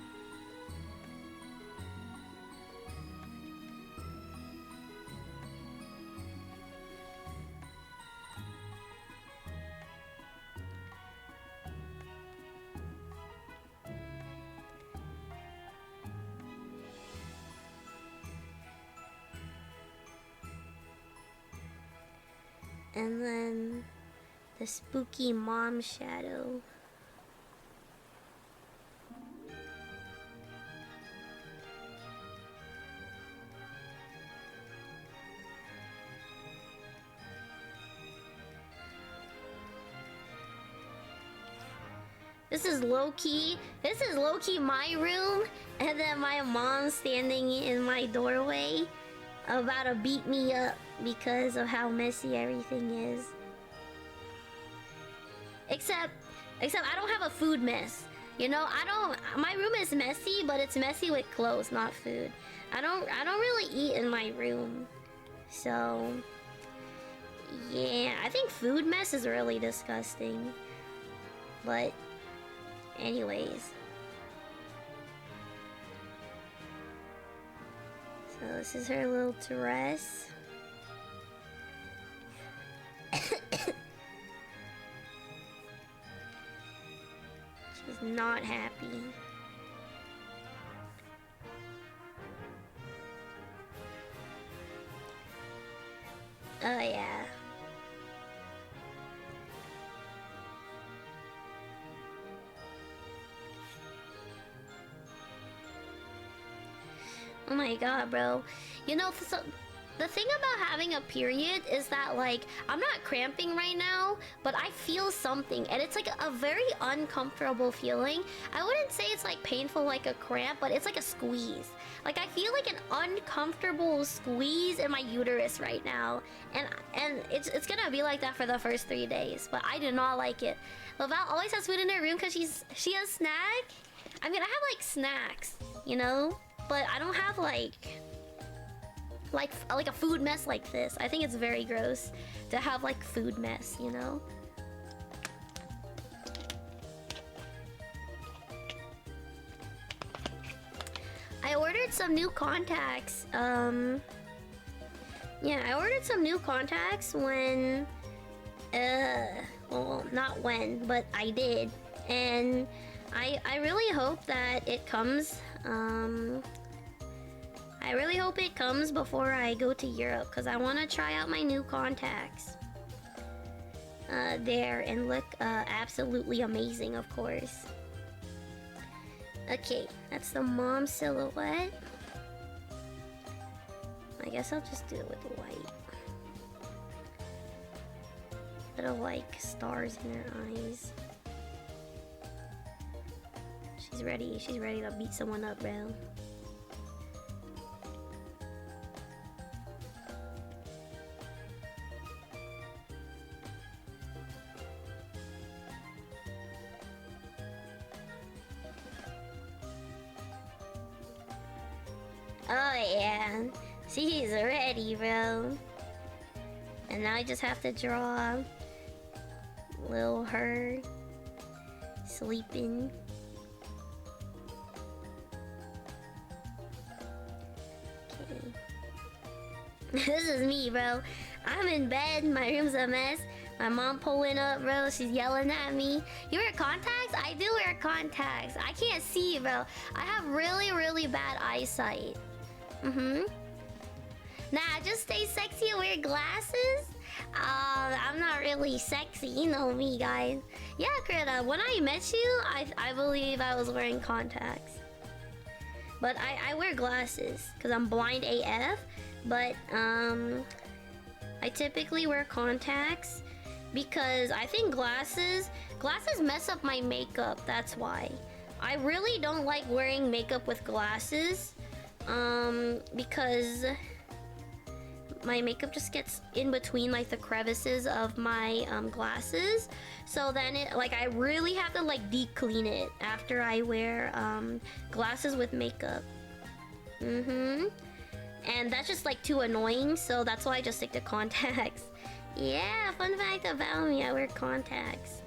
And then the spooky mom shadow. This is low-key my room, and then my mom standing in my doorway about to beat me up because of how messy everything is. Except I don't have a food mess. You know, my room is messy, but it's messy with clothes, not food. I don't really eat in my room. So yeah, I think food mess is really disgusting. But anyways. So this is her little dress. She's not happy. Oh yeah. Oh my god, bro. You know, so the thing about having a period is that, like, I'm not cramping right now, but I feel something, and it's like a very uncomfortable feeling. I wouldn't say it's like painful like a cramp, but it's like a squeeze. Like, I feel like an uncomfortable squeeze in my uterus right now, and it's gonna be like that for the first 3 days, but I do not like it. Laval always has food in her room because she has snack. I mean, I have like snacks, you know, but I don't have like a food mess like this. I think it's very gross to have like food mess, you know? I ordered some new contacts. Yeah, I ordered some new contacts when well, not when, but I did. And I really hope that it comes. I really hope it comes before I go to Europe, because I want to try out my new contacts there and look absolutely amazing, of course. Okay, that's the mom silhouette. I guess I'll just do it with white. Little like stars in her eyes. She's ready to beat someone up, bro. Oh yeah, she's ready, bro. And now I just have to draw little her sleeping. Okay. This is me, bro. I'm in bed, my room's a mess. My mom pulling up, bro. She's yelling at me. You wear contacts? I do wear contacts. I can't see, bro. I have really, really bad eyesight. Nah, just stay sexy and wear glasses. I'm not really sexy, you know me, guys. Yeah, Greta, when I met you, I believe I was wearing contacts. But I wear glasses because I'm blind AF. But I typically wear contacts because I think glasses mess up my makeup. That's why. I really don't like wearing makeup with glasses because my makeup just gets in between like the crevices of my glasses. So then I really have to like deep clean it after I wear glasses with makeup. And that's just like too annoying, so that's why I just stick to contacts. Yeah, fun fact about me, I wear contacts.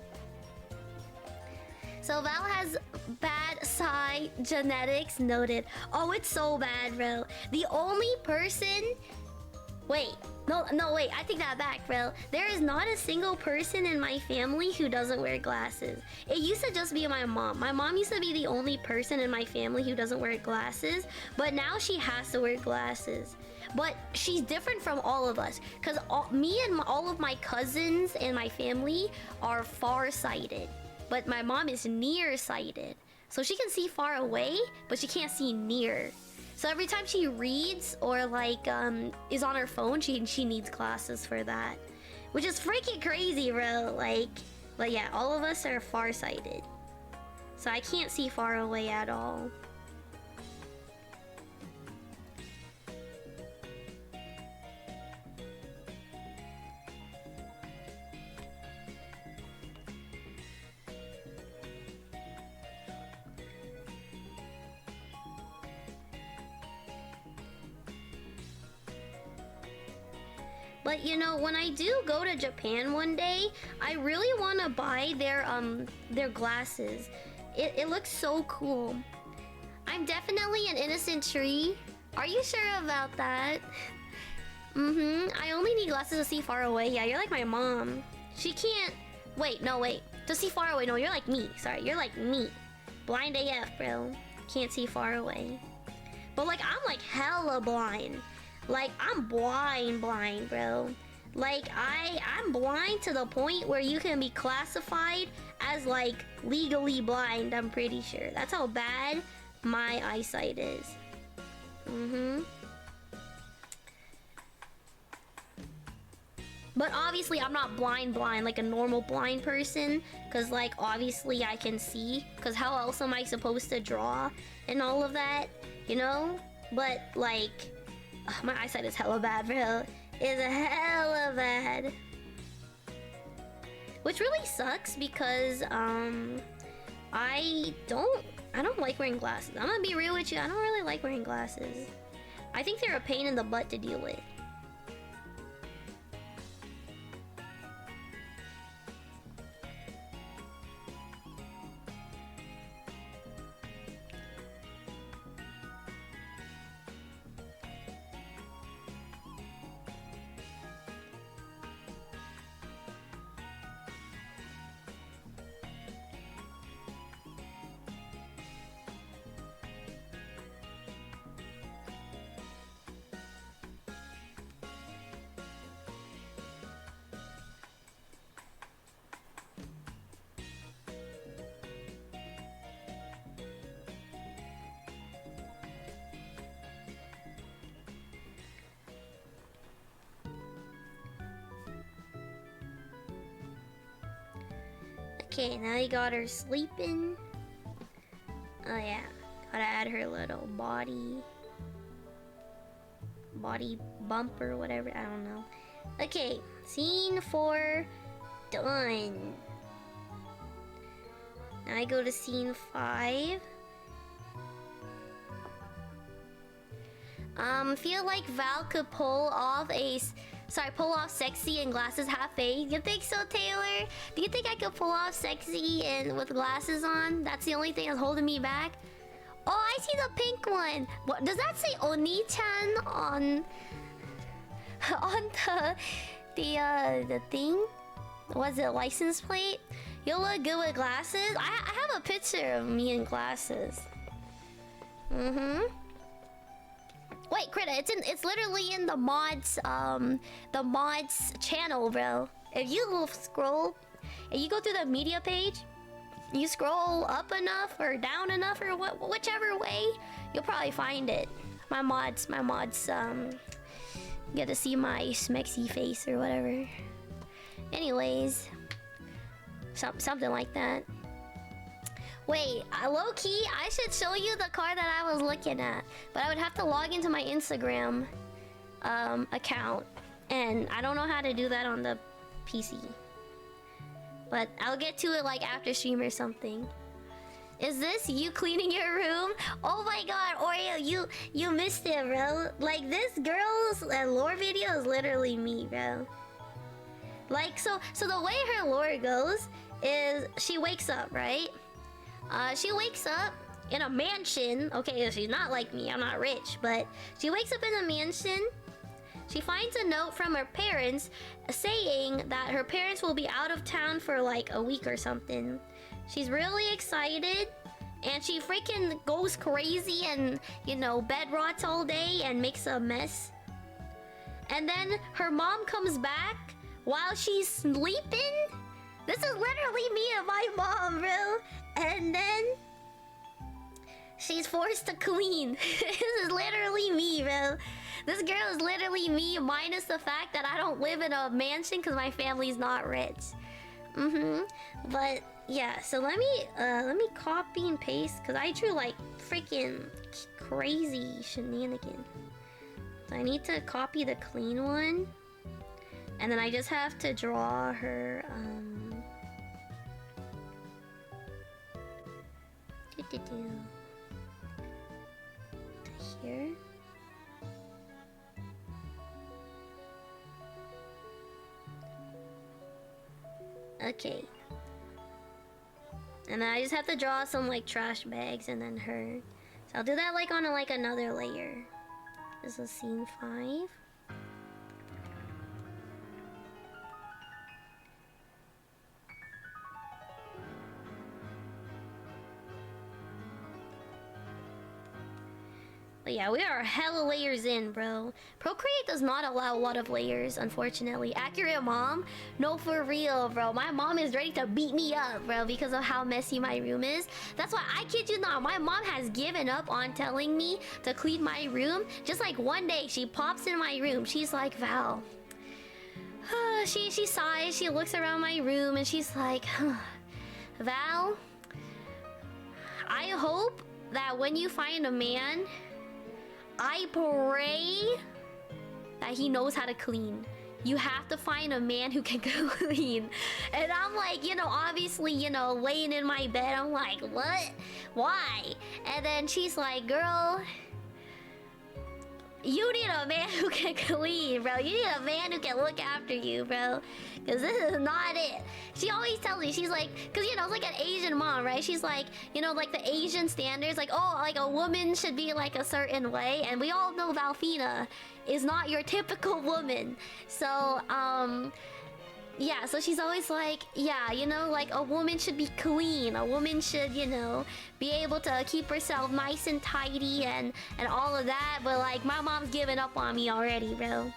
So Val has bad psi genetics, noted. Oh, it's so bad, bro. The only person... Wait, no, wait, I take that back, bro. There is not a single person in my family who doesn't wear glasses. It used to just be my mom. My mom used to be the only person in my family who doesn't wear glasses, but now she has to wear glasses. But she's different from all of us, because me and all of my cousins and my family are farsighted, but my mom is nearsighted. So she can see far away, but she can't see near. So every time she reads or like is on her phone, she needs glasses for that, which is freaking crazy, bro. But yeah, all of us are farsighted, so I can't see far away at all. But you know, when I do go to Japan one day, I really want to buy their glasses. It looks so cool. I'm definitely an innocent tree. Are you sure about that? I only need glasses to see far away. Yeah, you're like my mom. She can't... Wait, no, wait. To see far away. No, you're like me. Sorry, you're like me. Blind AF, bro. Can't see far away. But like, I'm like hella blind. Like, I'm blind, bro. Like, I'm blind to the point where you can be classified as, like, legally blind, I'm pretty sure. That's how bad my eyesight is. But obviously, I'm not blind like a normal blind person. Because, like, obviously I can see. Because how else am I supposed to draw and all of that, you know? But, like... my eyesight is hella bad, bro. It's hella bad. Which really sucks because I don't like wearing glasses. I'm gonna be real with you, I don't really like wearing glasses. I think they're a pain in the butt to deal with. Okay, now you got her sleeping. Oh yeah, gotta add her little body bump or whatever, I don't know. Okay, scene 4 done. Now I go to scene 5. Feel like Val could pull off sexy and glasses half face. You think so, Taylor? Do you think I could pull off sexy and with glasses on? That's the only thing that's holding me back. Oh, I see the pink one. What does that say? Oni-chan on the thing? Was it license plate? You'll look good with glasses. I have a picture of me in glasses. Wait, Krita, it's literally in the mods channel, bro. If you scroll, and you go through the media page, you scroll up enough or down enough or whichever way, you'll probably find it. My mods, get to see my smexy face or whatever. Anyways, something like that. Wait, low-key, I should show you the car that I was looking at. But I would have to log into my Instagram account. And I don't know how to do that on the PC. But I'll get to it like after stream or something. Is this you cleaning your room? Oh my god, Oreo, you missed it, bro. Like, this girl's lore video is literally me, bro. Like, so the way her lore goes is she wakes up, right? She wakes up in a mansion. Okay, she's not like me, I'm not rich, but she wakes up in a mansion. She finds a note from her parents saying that her parents will be out of town for like a week or something. She's really excited and she freaking goes crazy and, you know, bed rots all day and makes a mess. And then her mom comes back while she's sleeping. This is literally me and my mom, bro. And then she's forced to clean. This is literally me, bro. This girl is literally me, minus the fact that I don't live in a mansion because my family's not rich. But yeah, so let me copy and paste because I drew like freaking crazy shenanigans. So I need to copy the clean one, and then I just have to draw her. To here. Okay. And then I just have to draw some like trash bags and then her. So I'll do that like on another layer. This is scene 5. But yeah, we are hella layers in, bro. Procreate does not allow a lot of layers, unfortunately. Accurate mom? No, for real, bro. My mom is ready to beat me up, bro, because of how messy my room is. That's why, I kid you not, my mom has given up on telling me to clean my room. Just like one day, she pops in my room. She's like, Val. She sighs, she looks around my room, and she's like, Val, I hope that when you find a man, I pray that he knows how to clean. You have to find a man who can clean. And I'm like, you know, obviously, you know, laying in my bed, I'm like, what? Why? And then she's like, girl, you need a man who can clean, bro. You need a man who can look after you, bro. Because this is not it. She always tells me, she's like, because, you know, it's like an Asian mom, right? She's like, you know, like the Asian standards, like, oh, like a woman should be like a certain way. And we all know Valfina is not your typical woman. So, yeah, so she's always like, yeah, you know, like a woman should be clean. A woman should, you know, be able to keep herself nice and tidy and all of that. But like, my mom's given up on me already, bro.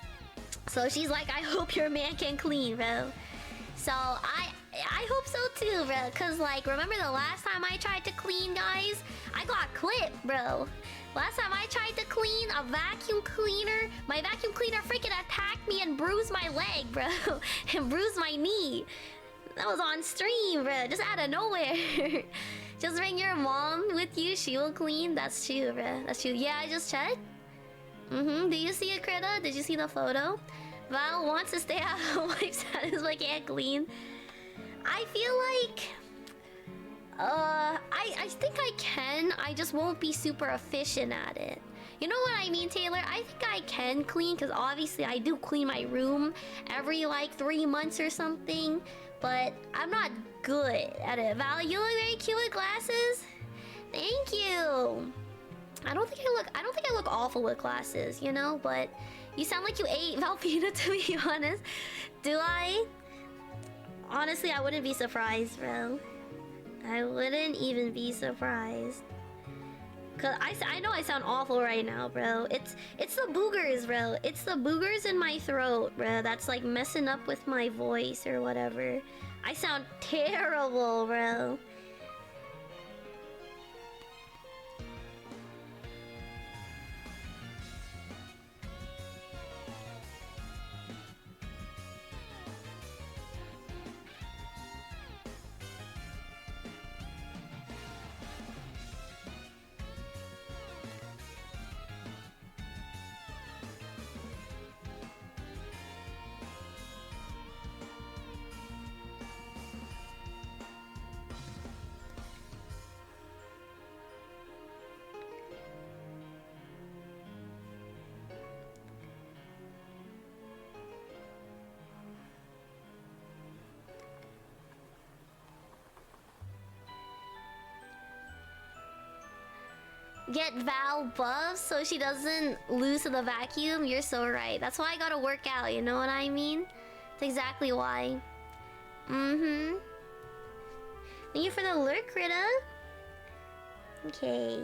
So she's like, I hope your man can clean, bro. So I hope so too, bro. Cause like, remember the last time I tried to clean, guys? I got clipped, bro. Last time I tried to clean a vacuum cleaner, my vacuum cleaner freaking attacked me and bruised my leg, bro. And bruised my knee. That was on stream, bro. Just out of nowhere. Just bring your mom with you, she will clean. That's true, bro. That's true. Yeah, I just checked. Did you see it, Krita? Did you see the photo? Val wants to stay at home wife status but can't clean. I feel like... I think I can. I just won't be super efficient at it. You know what I mean, Taylor? I think I can clean, because obviously I do clean my room every like 3 months or something. But I'm not good at it. Val, you look very cute with glasses. Thank you. I don't think I look awful with glasses, you know, but you sound like you ate Valfina, to be honest. Do I? Honestly, I wouldn't be surprised, bro. I wouldn't even be surprised. Cause I know I sound awful right now, bro. It's the boogers, bro. It's the boogers in my throat, bro. That's like messing up with my voice or whatever. I sound terrible, bro. Get Val buffs so she doesn't lose to the vacuum. You're so right. That's why I gotta work out, you know what I mean? That's exactly why. Mm-hmm. Thank you for the lurk, Rita. Okay.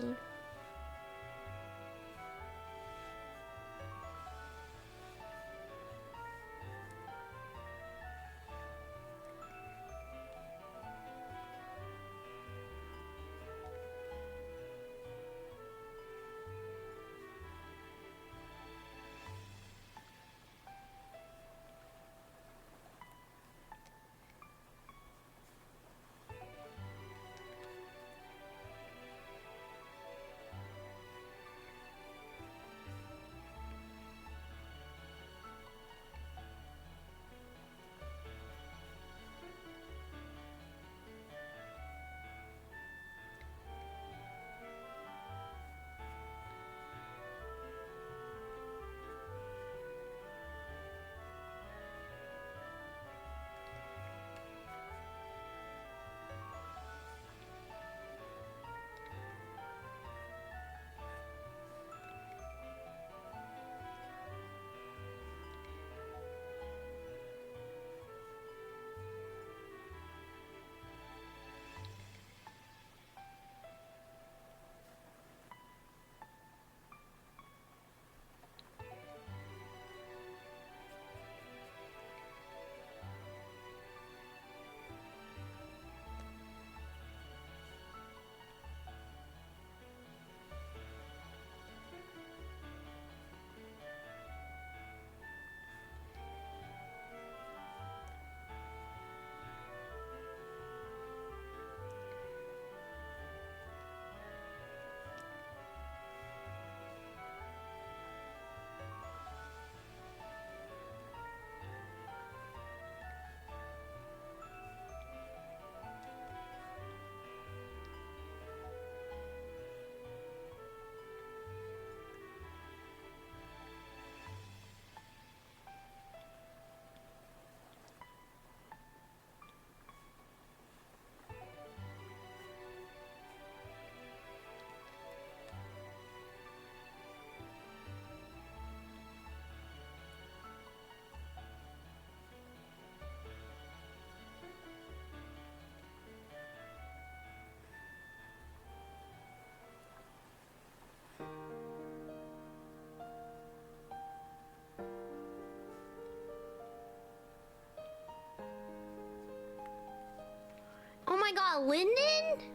Oh my god, Lyndon?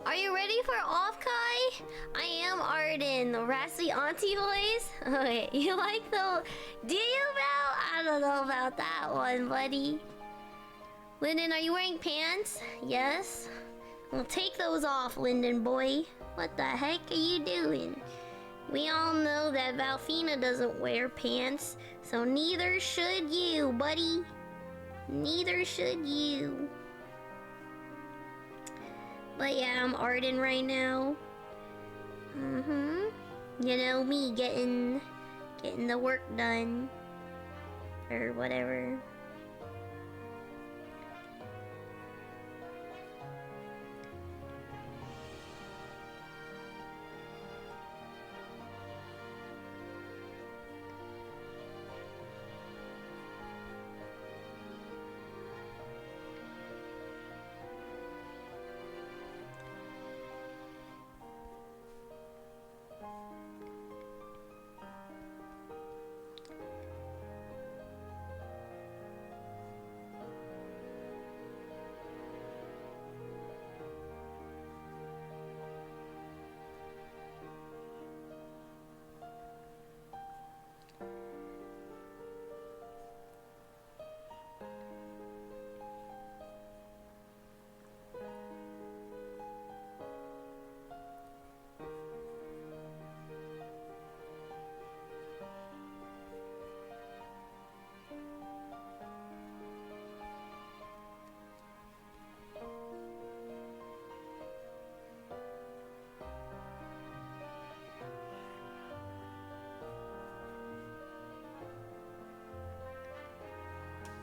Are you ready for off, Kai? I am Arden, the raspy auntie voice. Okay, you like the... Do you, Val? I don't know about that one, buddy. Lyndon, are you wearing pants? Yes? Well, take those off, Lyndon boy. What the heck are you doing? We all know that Valfina doesn't wear pants, so neither should you, buddy. Neither should you. But yeah, I'm Arden right now. Mm-hmm. You know me, getting the work done. Or whatever.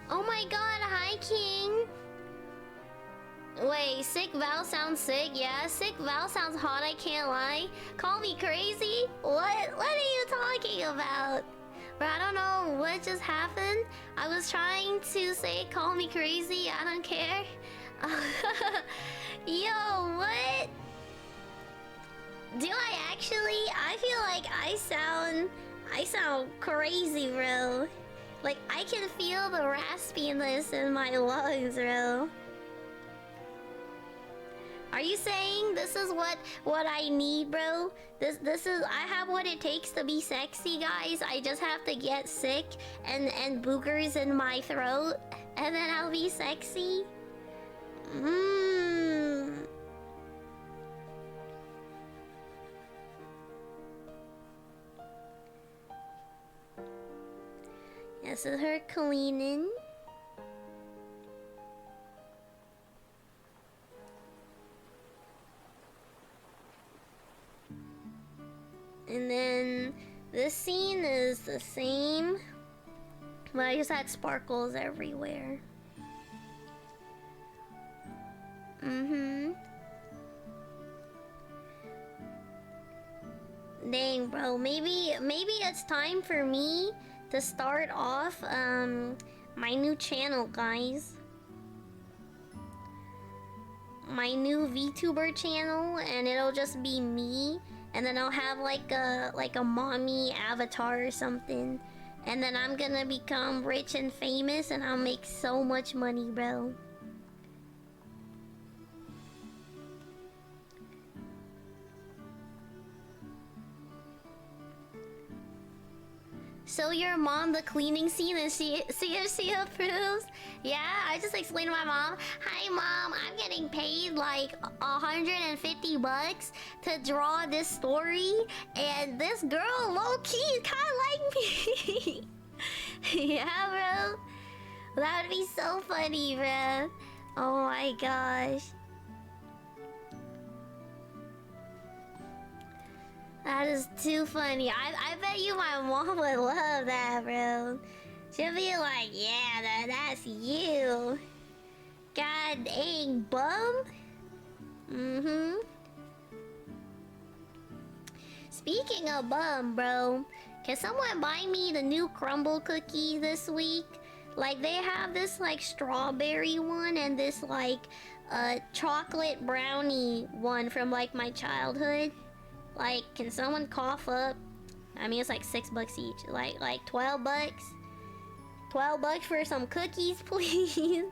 Oh my god, hi King. Wait, sick Val sounds sick? Yeah, sick Val sounds hot, I can't lie. Call me crazy? What are you talking about? Bro, I don't know what just happened. I was trying to say call me crazy, I don't care. Yo, what? Do I actually? I feel like I sound crazy, bro. Like, I can feel the raspiness in my lungs, bro. Are you saying this is what I need, bro? This is I have what it takes to be sexy, guys. I just have to get sick and boogers in my throat, and then I'll be sexy. This is her cleaning. And then this scene is the same, but I just had sparkles everywhere. Dang, bro. Maybe it's time for me to start off my new channel, guys. My new VTuber channel, and it'll just be me, and then I'll have like a mommy avatar or something, and then I'm gonna become rich and famous, and I'll make so much money, bro. Show your mom the cleaning scene and see if she approves. Yeah, I just explained to my mom, hi mom, I'm getting paid like $150 to draw this story, and this girl low-key kinda like me. Yeah, bro. That would be so funny, bro. Oh my gosh. That is too funny. I bet you my mom would love that, bro. She'll be like, yeah, that's you. God dang, bum. Speaking of bum, bro, can someone buy me the new crumble cookie this week? Like, they have this like strawberry one and this like chocolate brownie one from like my childhood. Like, can someone cough up? I mean, it's like $6 each. Like 12 bucks. 12 bucks for some cookies, please.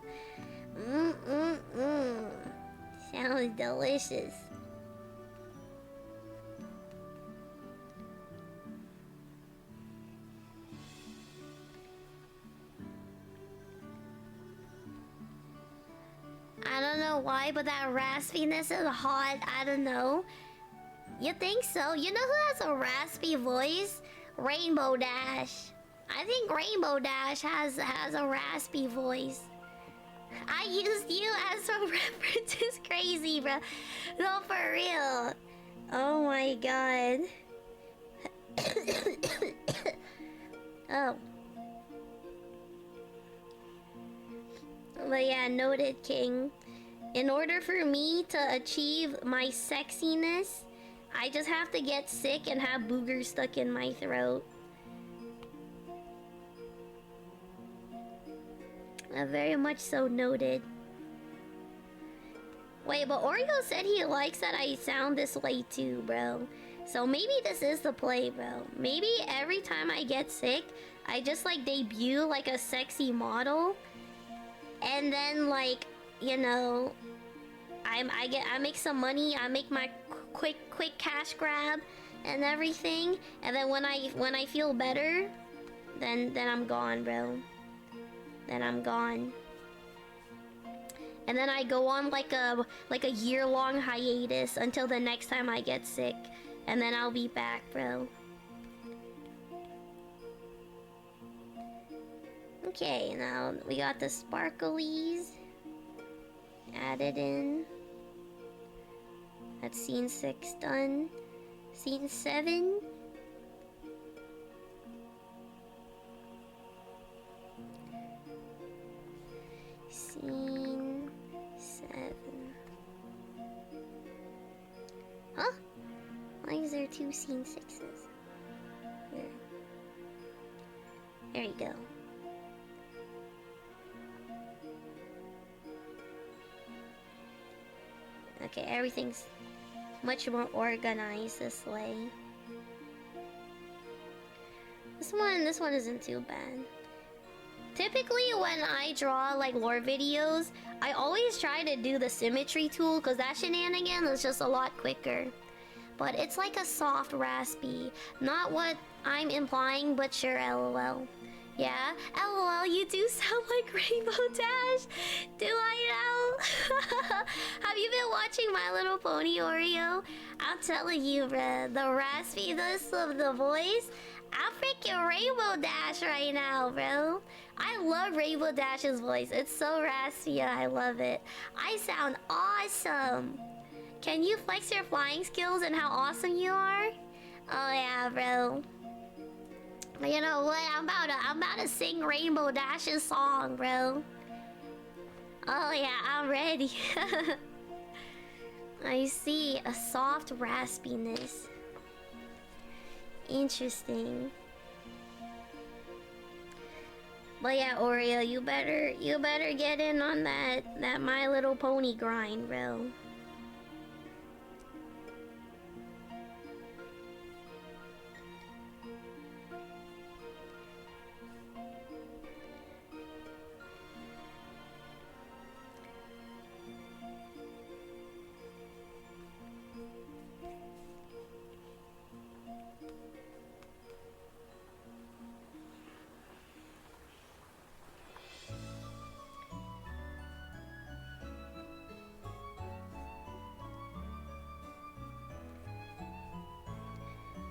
Sounds delicious. I don't know why, but that raspiness is hot. I don't know. You think so? You know who has a raspy voice? Rainbow Dash. I think Rainbow Dash has a raspy voice. I used you as a reference. It's crazy, bro. No, for real. Oh my god. Oh. But yeah, noted, King. In order for me to achieve my sexiness, I just have to get sick and have boogers stuck in my throat. Very much so noted. Wait, but Oreo said he likes that I sound this way too, bro. So maybe this is the play, bro. Maybe every time I get sick, I just like debut like a sexy model. And then like, you know, I make some money, I make my quick cash grab and everything, and then when I feel better, then I'm gone, bro. Then I'm gone. And then I go on like a year-long hiatus until the next time I get sick, and then I'll be back, bro. Okay, now we got the sparklies added in. That's scene 6 done. Scene 7. Huh? Why is there 2 scene 6s? Here. There you go. Okay, everything's much more organized this way. This one isn't too bad. Typically when I draw like lore videos, I always try to do the symmetry tool because that shenanigan is just a lot quicker. But it's like a soft raspy. Not what I'm implying, but sure, lol. Yeah, lol, you do sound like Rainbow Dash. Do I now? Have you been watching My Little Pony, Oreo? I'm telling you, bruh, the raspiness of the voice, I'm freaking Rainbow Dash right now, bro. I love Rainbow Dash's voice. It's so raspy, I love it. I sound awesome. Can you flex your flying skills and how awesome you are? Oh yeah, bro. But you know what? I'm about to sing Rainbow Dash's song, bro. Oh yeah, I'm ready. I see a soft raspiness. Interesting. But yeah, Oreo, you better get in on that My Little Pony grind, bro.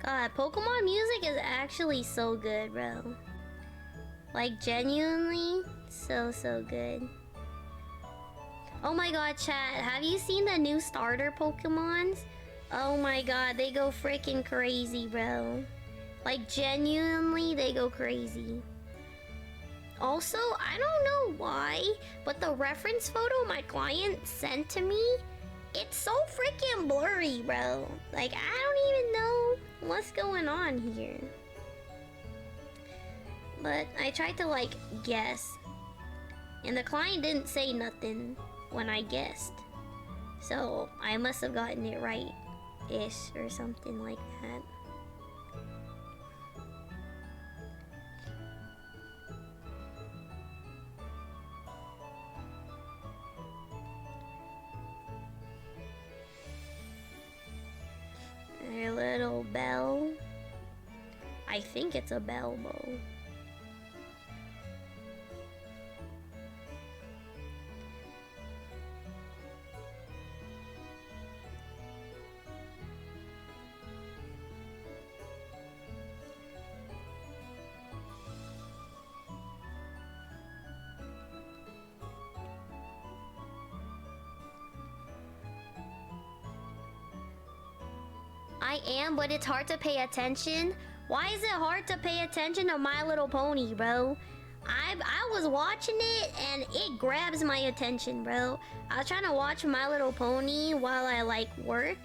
God, Pokemon music is actually so good, bro. Like, genuinely, so good. Oh my god, chat, have you seen the new starter Pokemons? Oh my god, they go freaking crazy, bro. Like, genuinely, they go crazy. Also, I don't know why, but the reference photo my client sent to me, it's so freaking blurry, bro. Like, I don't even know what's going on here. But I tried to, like, guess. And the client didn't say nothing when I guessed. So, I must have gotten it right-ish or something like that. A little bell. I think it's a bell bow. I am, but it's hard to pay attention. Why is it hard to pay attention to My Little Pony, bro? I was watching it and it grabs my attention, bro. I was trying to watch My Little Pony while I like work,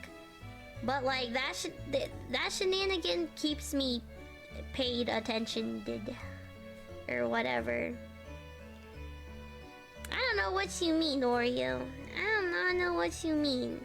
but like that shenanigan keeps me paid attention, or whatever. I don't know what you mean, Oreo. I do not know what you mean.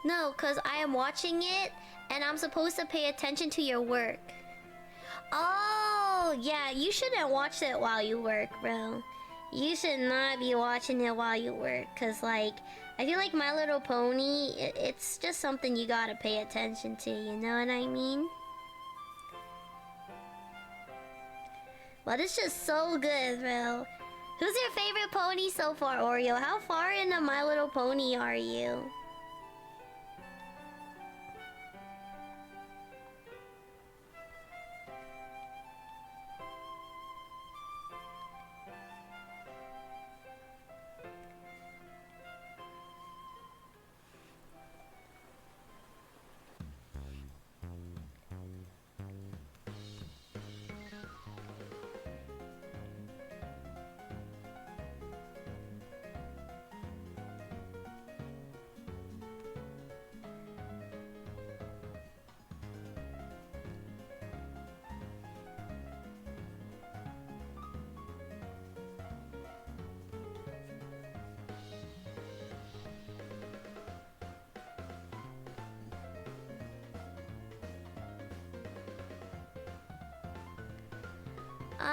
No, because I am watching it and I'm supposed to pay attention to your work. Oh, yeah, you shouldn't watch it while you work, bro. You should not be watching it while you work, cause like I feel like My Little Pony, it's just something you gotta pay attention to. You know what I mean? But it's just so good, bro. Who's your favorite pony so far, Oreo? How far into My Little Pony are you?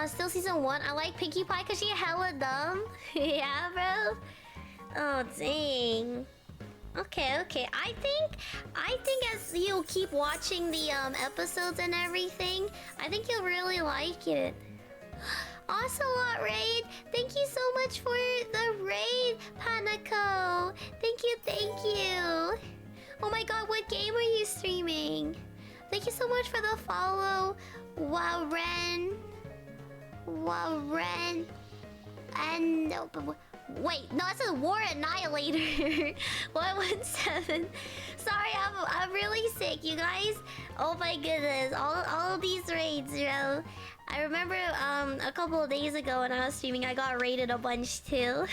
Still season 1. I like Pinkie Pie because she hella dumb. Yeah, bro. Oh, dang. Okay, okay. I think as you keep watching the episodes and everything, I think you'll really like it. Ocelot Raid, thank you so much for the raid, Panaco. Thank you, thank you. Oh my god, what game are you streaming? Thank you so much for the follow, Waren. And wait, no, it's a War Annihilator. 117. Sorry, I'm really sick, you guys. Oh my goodness, all of these raids, bro. I remember a couple of days ago when I was streaming, I got raided a bunch too.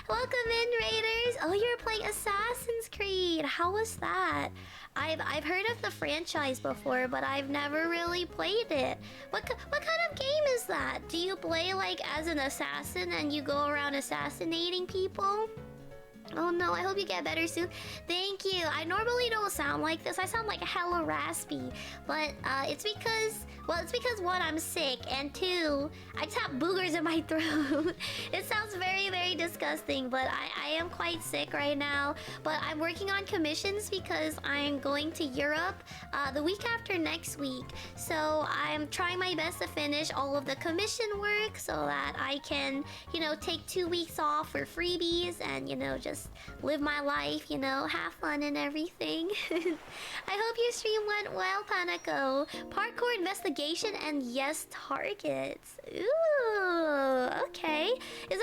Welcome in, raiders. Oh, you're playing Assassin's Creed. How was that? I've heard of the franchise before, but I've never really played it. What kind of game is that? Do you play like as an assassin and you go around assassinating people? Oh no, I hope you get better soon. Thank you. I normally don't sound like this. I sound like hella raspy. But it's because, well, it's because one, I'm sick, and two, I just have boogers in my throat. It sounds very, very disgusting, but I am quite sick right now. But I'm working on commissions because I'm going to Europe the week after next week. So I'm trying my best to finish all of the commission work so that I can, you know, take 2 weeks off for freebies and, you know, just live my life, you know, have fun and everything. I hope your stream went well, Panaco. Parkour investigation and yes, targets. Ooh, okay. Is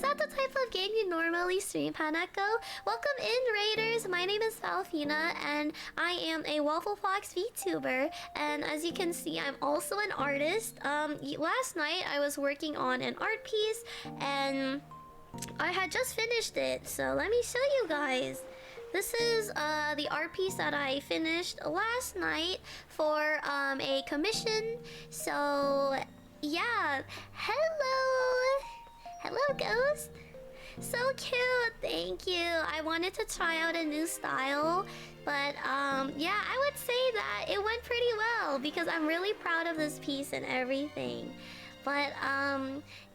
that the type of game you normally stream, Panaco? Welcome in, raiders. My name is Falfina and I am a Waffle Fox VTuber. And as you can see, I'm also an artist. Last night I was working on an art piece and I had just finished it, so let me show you guys. This is the art piece that I finished last night for a commission. So yeah, hello Ghost. So cute, thank you. I wanted to try out a new style, but yeah, I would say that it went pretty well because I'm really proud of this piece and everything. But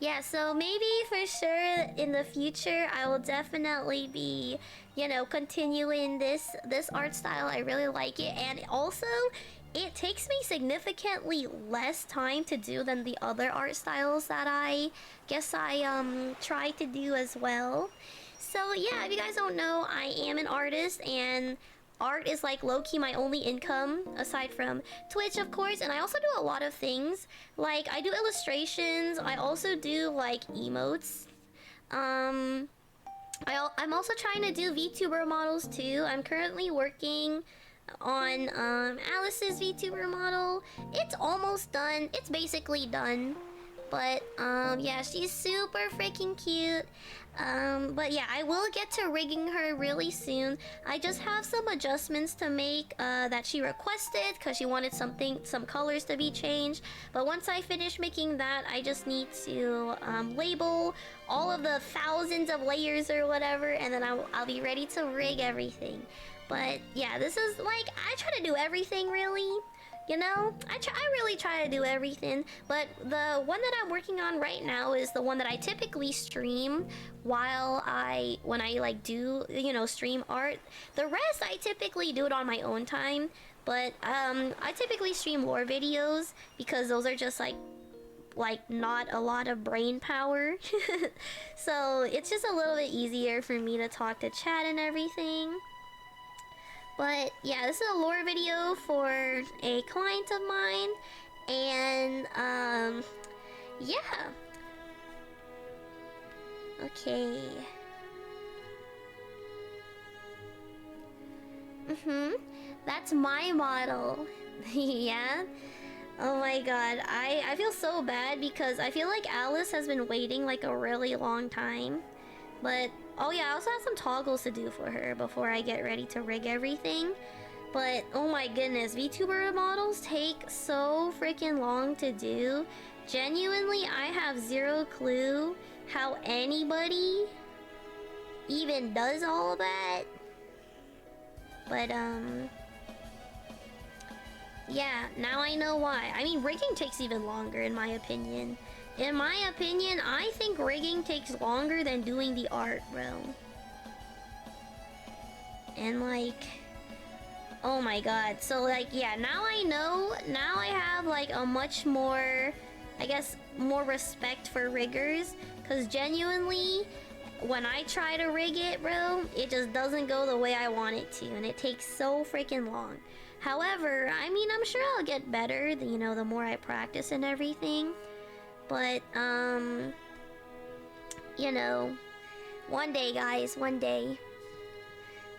yeah, so maybe for sure in the future I will definitely be, you know, continuing this art style. I really like it, and also it takes me significantly less time to do than the other art styles that I guess I try to do as well. So yeah, if you guys don't know, I am an artist, and art is like low-key my only income aside from Twitch, of course. And I also do a lot of things, like I do illustrations, I also do like emotes. I'm also trying to do VTuber models too. I'm currently working on Alice's VTuber model. It's almost done, it's basically done, but yeah, she's super freaking cute. But yeah, I will get to rigging her really soon. I just have some adjustments to make that she requested because she wanted some colors to be changed. But once I finish making that, I just need to label all of the thousands of layers or whatever, and then I'll be ready to rig everything. But yeah, this is like, I try to do everything really. You know, I really try to do everything, but the one that I'm working on right now is the one that I typically stream when I like do, you know, stream art. The rest I typically do it on my own time, but I typically stream lore videos because those are just like not a lot of brain power. So it's just a little bit easier for me to talk to chat and everything. But yeah, this is a lore video for a client of mine, and yeah. Okay. That's my model. Yeah. Oh my god, I feel so bad because I feel like Alice has been waiting like a really long time. But, oh yeah, I also have some toggles to do for her before I get ready to rig everything. But, oh my goodness, VTuber models take so freaking long to do. Genuinely, I have zero clue how anybody even does all that. But, yeah, now I know why. I mean, rigging takes even longer, in my opinion. In my opinion, I think rigging takes longer than doing the art, bro. And like, oh my god. So like, yeah, now I know. Now I have like a much more, I guess, more respect for riggers. Because genuinely, when I try to rig it, bro, it just doesn't go the way I want it to. And it takes so freaking long. However, I mean, I'm sure I'll get better, you know, the more I practice and everything. But, you know, one day, guys, one day.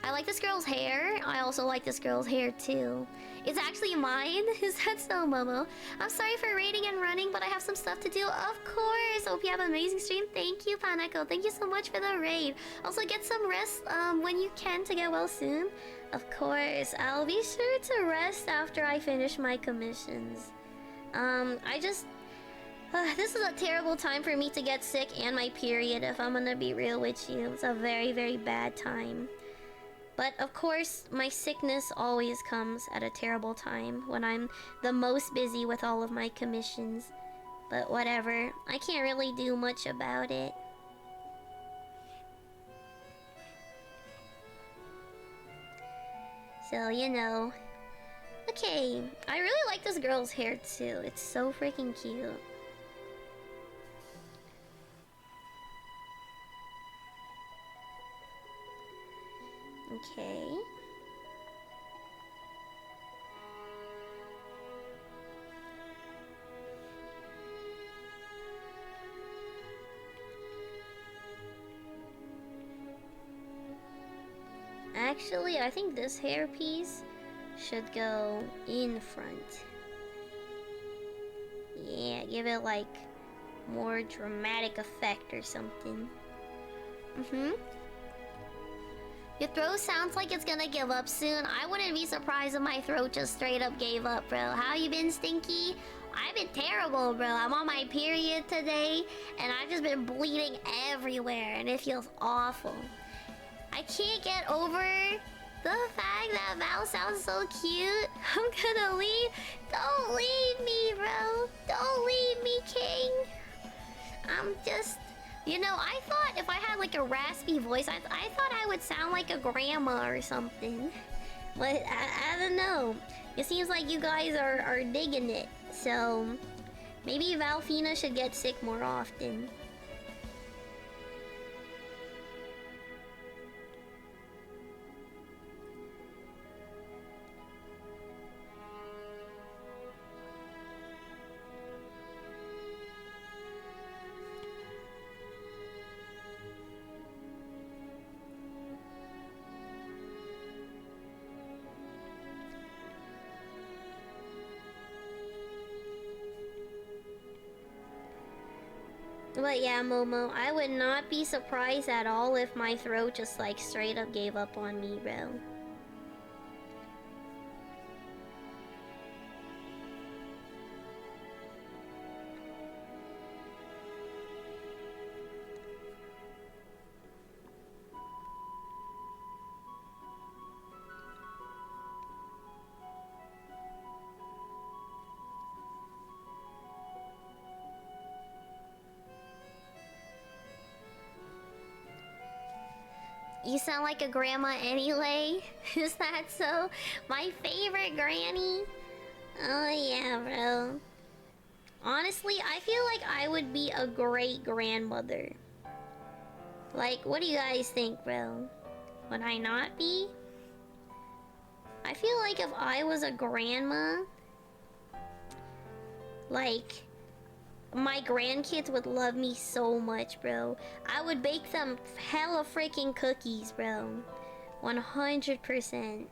I like this girl's hair. I also like this girl's hair, too. It's actually mine. Is that so, Momo? I'm sorry for raiding and running, but I have some stuff to do. Of course. Hope you have an amazing stream. Thank you, Panako. Thank you so much for the raid. Also, get some rest when you can to get well soon. Of course. I'll be sure to rest after I finish my commissions. This is a terrible time for me to get sick and my period, if I'm gonna be real with you. It's a very, very bad time. But of course, my sickness always comes at a terrible time when I'm the most busy with all of my commissions. But whatever, I can't really do much about it. So, you know. Okay, I really like this girl's hair too. It's so freaking cute. Okay. Actually, I think this hairpiece should go in front. Yeah, give it like more dramatic effect or something. Your throat sounds like it's gonna give up soon. I wouldn't be surprised if my throat just straight up gave up, bro. How you been, Stinky? I've been terrible, bro. I'm on my period today, and I've just been bleeding everywhere, and it feels awful. I can't get over the fact that Val sounds so cute. I'm gonna leave. Don't leave me, bro. Don't leave me, King. I'm just... You know, I thought if I had like a raspy voice, I thought I would sound like a grandma or something. But I don't know. It seems like you guys are digging it. So maybe Valfina should get sick more often. But yeah, Momo, I would not be surprised at all if my throat just like straight up gave up on me, bro. You sound like a grandma anyway. Is that so? My favorite granny? Oh yeah, bro. Honestly, I feel like I would be a great grandmother. Like, what do you guys think, bro? Would I not be? I feel like if I was a grandma, like, my grandkids would love me so much, bro. I would bake them hella freaking cookies, bro. 100%.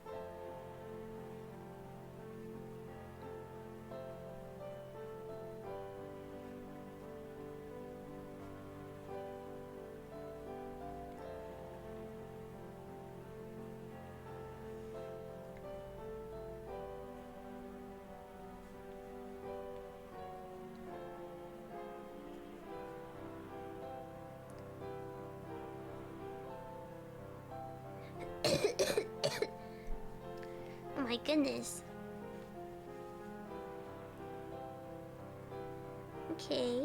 Oh my goodness. Okay.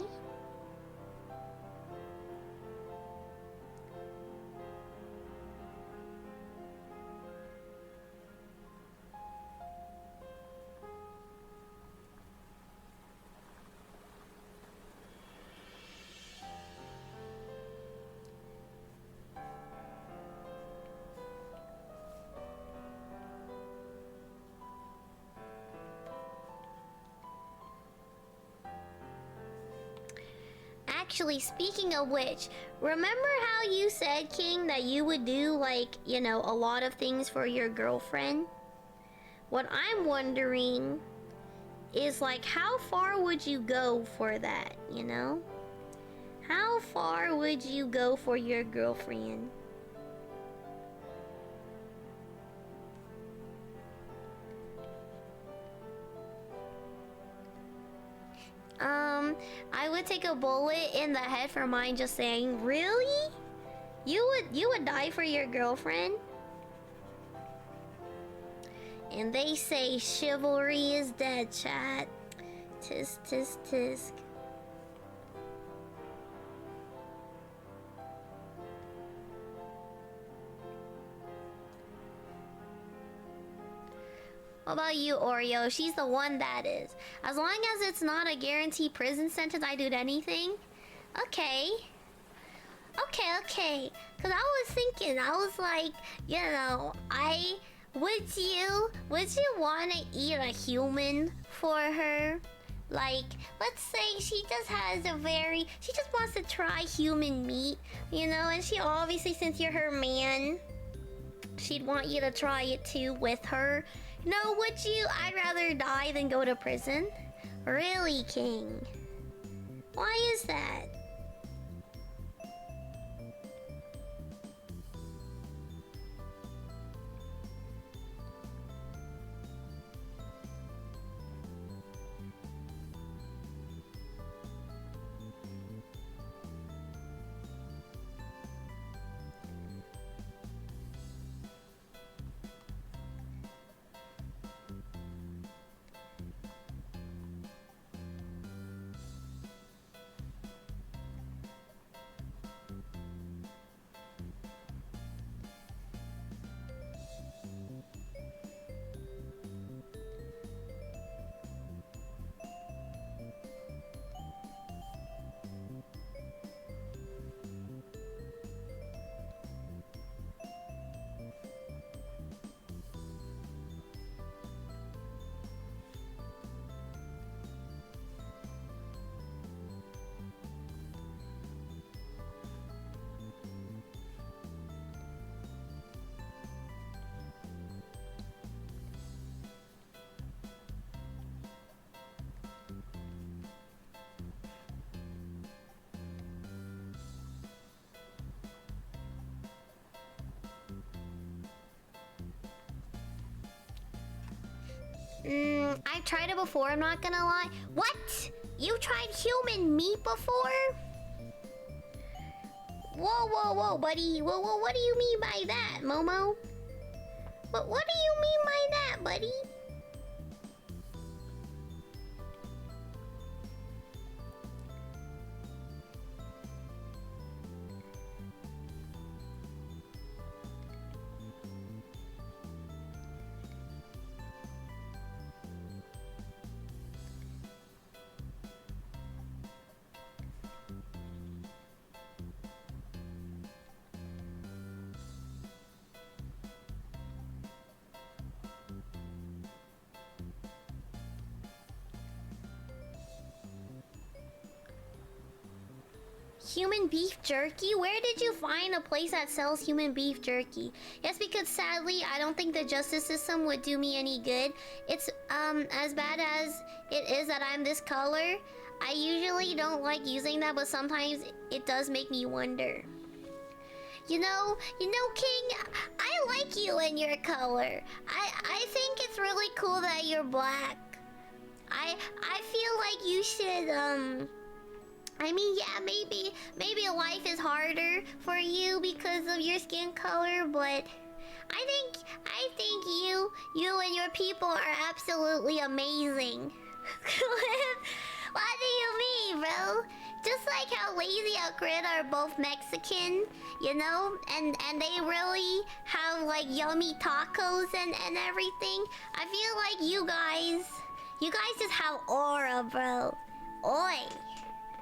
Actually, speaking of which, remember how you said, King, that you would do, like, you know, a lot of things for your girlfriend? What I'm wondering is, like, how far would you go for that, you know? How far would you go for your girlfriend? I would take a bullet in the head for mine just saying, really? You would die for your girlfriend? And they say chivalry is dead, chat. Tisk, tisk, tisk. What about you, Oreo? She's the one that is. As long as it's not a guaranteed prison sentence, I do anything. Okay. Okay. Cause I was thinking, I was like, you know, would you wanna eat a human for her? Like, let's say she just wants to try human meat, you know, and she obviously, since you're her man, she'd want you to try it too with her. No, would you? I'd rather die than go to prison. Really, King? Why is that? I've tried it before, I'm not gonna lie. What? You tried human meat before? Whoa, buddy. Whoa, what do you mean by that, Momo? What do you mean by that, buddy? Human beef jerky? Where did you find a place that sells human beef jerky? Yes, because sadly, I don't think the justice system would do me any good. It's, as bad as it is that I'm this color, I usually don't like using that, but sometimes it does make me wonder. You know, King, I like you and your color. I think it's really cool that you're black. I feel like you should, I mean, yeah, maybe life is harder for you because of your skin color, but I think you and your people are absolutely amazing. What do you mean, bro? Just like how Lazy Outgrid are both Mexican, you know, and they really have like yummy tacos and everything. I feel like you guys just have aura, bro. Oi.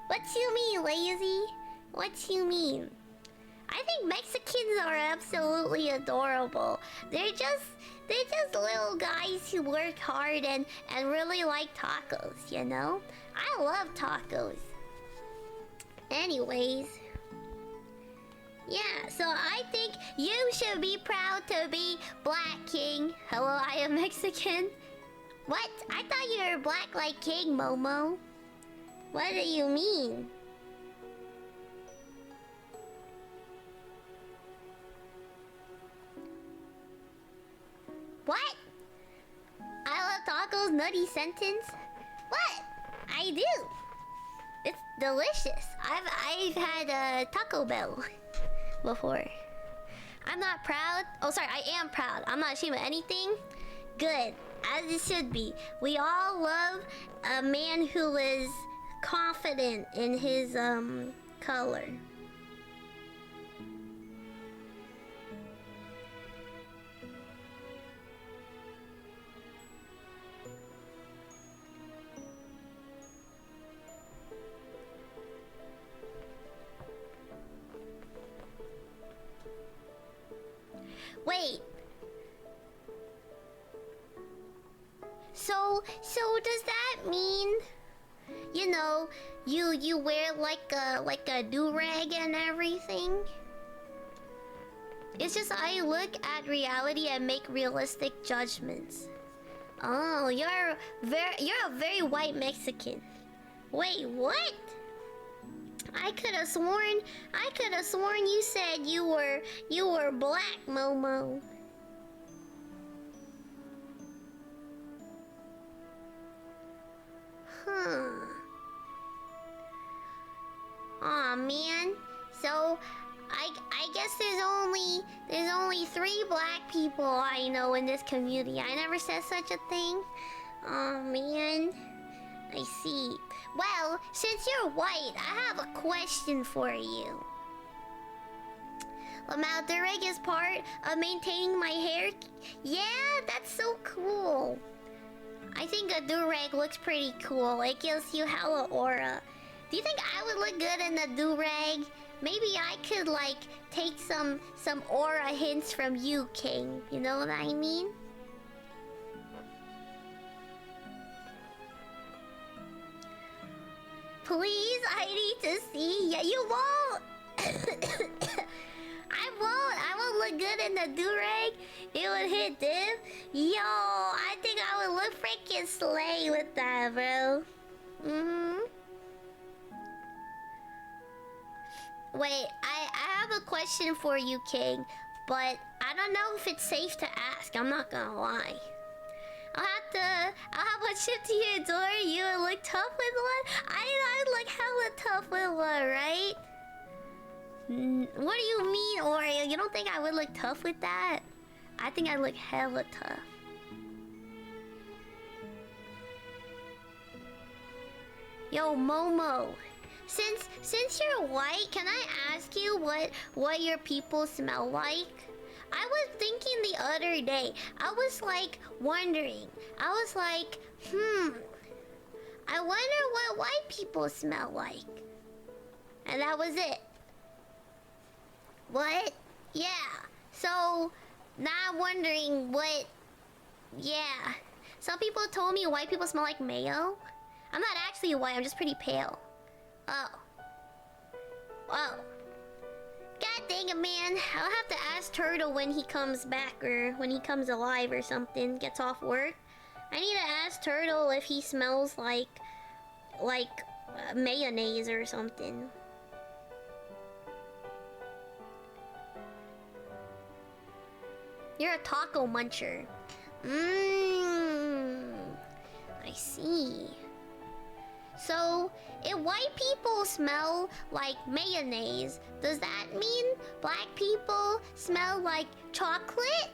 What you mean, Lazy? What you mean? I think Mexicans are absolutely adorable. They're just little guys who work hard and really like tacos, you know? I love tacos. Anyways. Yeah, so I think you should be proud to be Black King. Hello, I am Mexican. What? I thought you were black like King, Momo. What do you mean? What? I love tacos, nutty sentence? What? I do. It's delicious. I've had a Taco Bell before. I'm not proud. Oh, sorry, I am proud. I'm not ashamed of anything. Good, as it should be. We all love a man who is confident in his color. Wait. So does that mean, you know, you wear like a do-rag and everything? It's just I look at reality and make realistic judgments. Oh, you're a very white Mexican. Wait, what? I could have sworn you said you were black, Momo. Huh. Aw, man. So I guess there's only 3 black people I know in this community. I never said such a thing. Aw, man. I see. Well, since you're white, I have a question for you. Lamau Durag is part of maintaining my hair. Yeah, that's so cool. I think a do-rag looks pretty cool. It gives you hella aura. Do you think I would look good in a do-rag? Maybe I could like take some aura hints from you, King. You know what I mean? Please, I need to see. Yeah, you won't. I won't look good in the do-rag. It would hit div. Yo, I think I would look freaking slay with that, bro. Wait, I have a question for you, King, but I don't know if it's safe to ask. I'm not gonna lie. I'll have one ship to your door. You would look tough with one. I'd look hella tough with one, right? What do you mean, Oreo? You don't think I would look tough with that? I think I look hella tough. Yo, Momo. Since you're white, can I ask you what your people smell like? I was thinking the other day. I was like wondering. I was like, I wonder what white people smell like. And that was it. What? Yeah. So now I'm wondering what. Yeah. Some people told me white people smell like mayo. I'm not actually white. I'm just pretty pale. Oh. Well, god dang it, man. I'll have to ask Turtle when he comes back or when he comes alive or something, gets off work. I need to ask Turtle if he smells like mayonnaise or something. You're a taco muncher. I see. So, if white people smell like mayonnaise, does that mean black people smell like chocolate?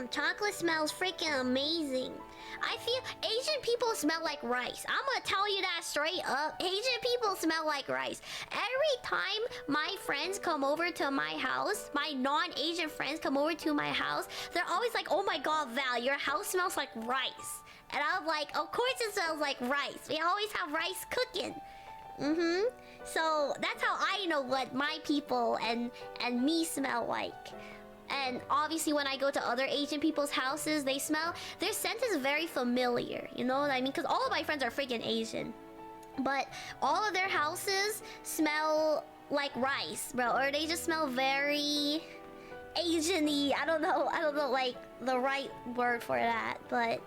Chocolate smells freaking amazing. I feel Asian people smell like rice. I'm gonna tell you that straight up. Asian people smell like rice. Every time my friends come over to my house, my non-Asian friends come over to my house, they're always like, oh my god, Val, your house smells like rice. And I'm like, of course it smells like rice. We always have rice cooking. So that's how I know what my people and me smell like. And obviously when I go to other Asian people's houses, their scent is very familiar. You know what I mean? Because all of my friends are freaking Asian. But all of their houses smell like rice, bro. Or they just smell very Asian-y. I don't know like the right word for that, but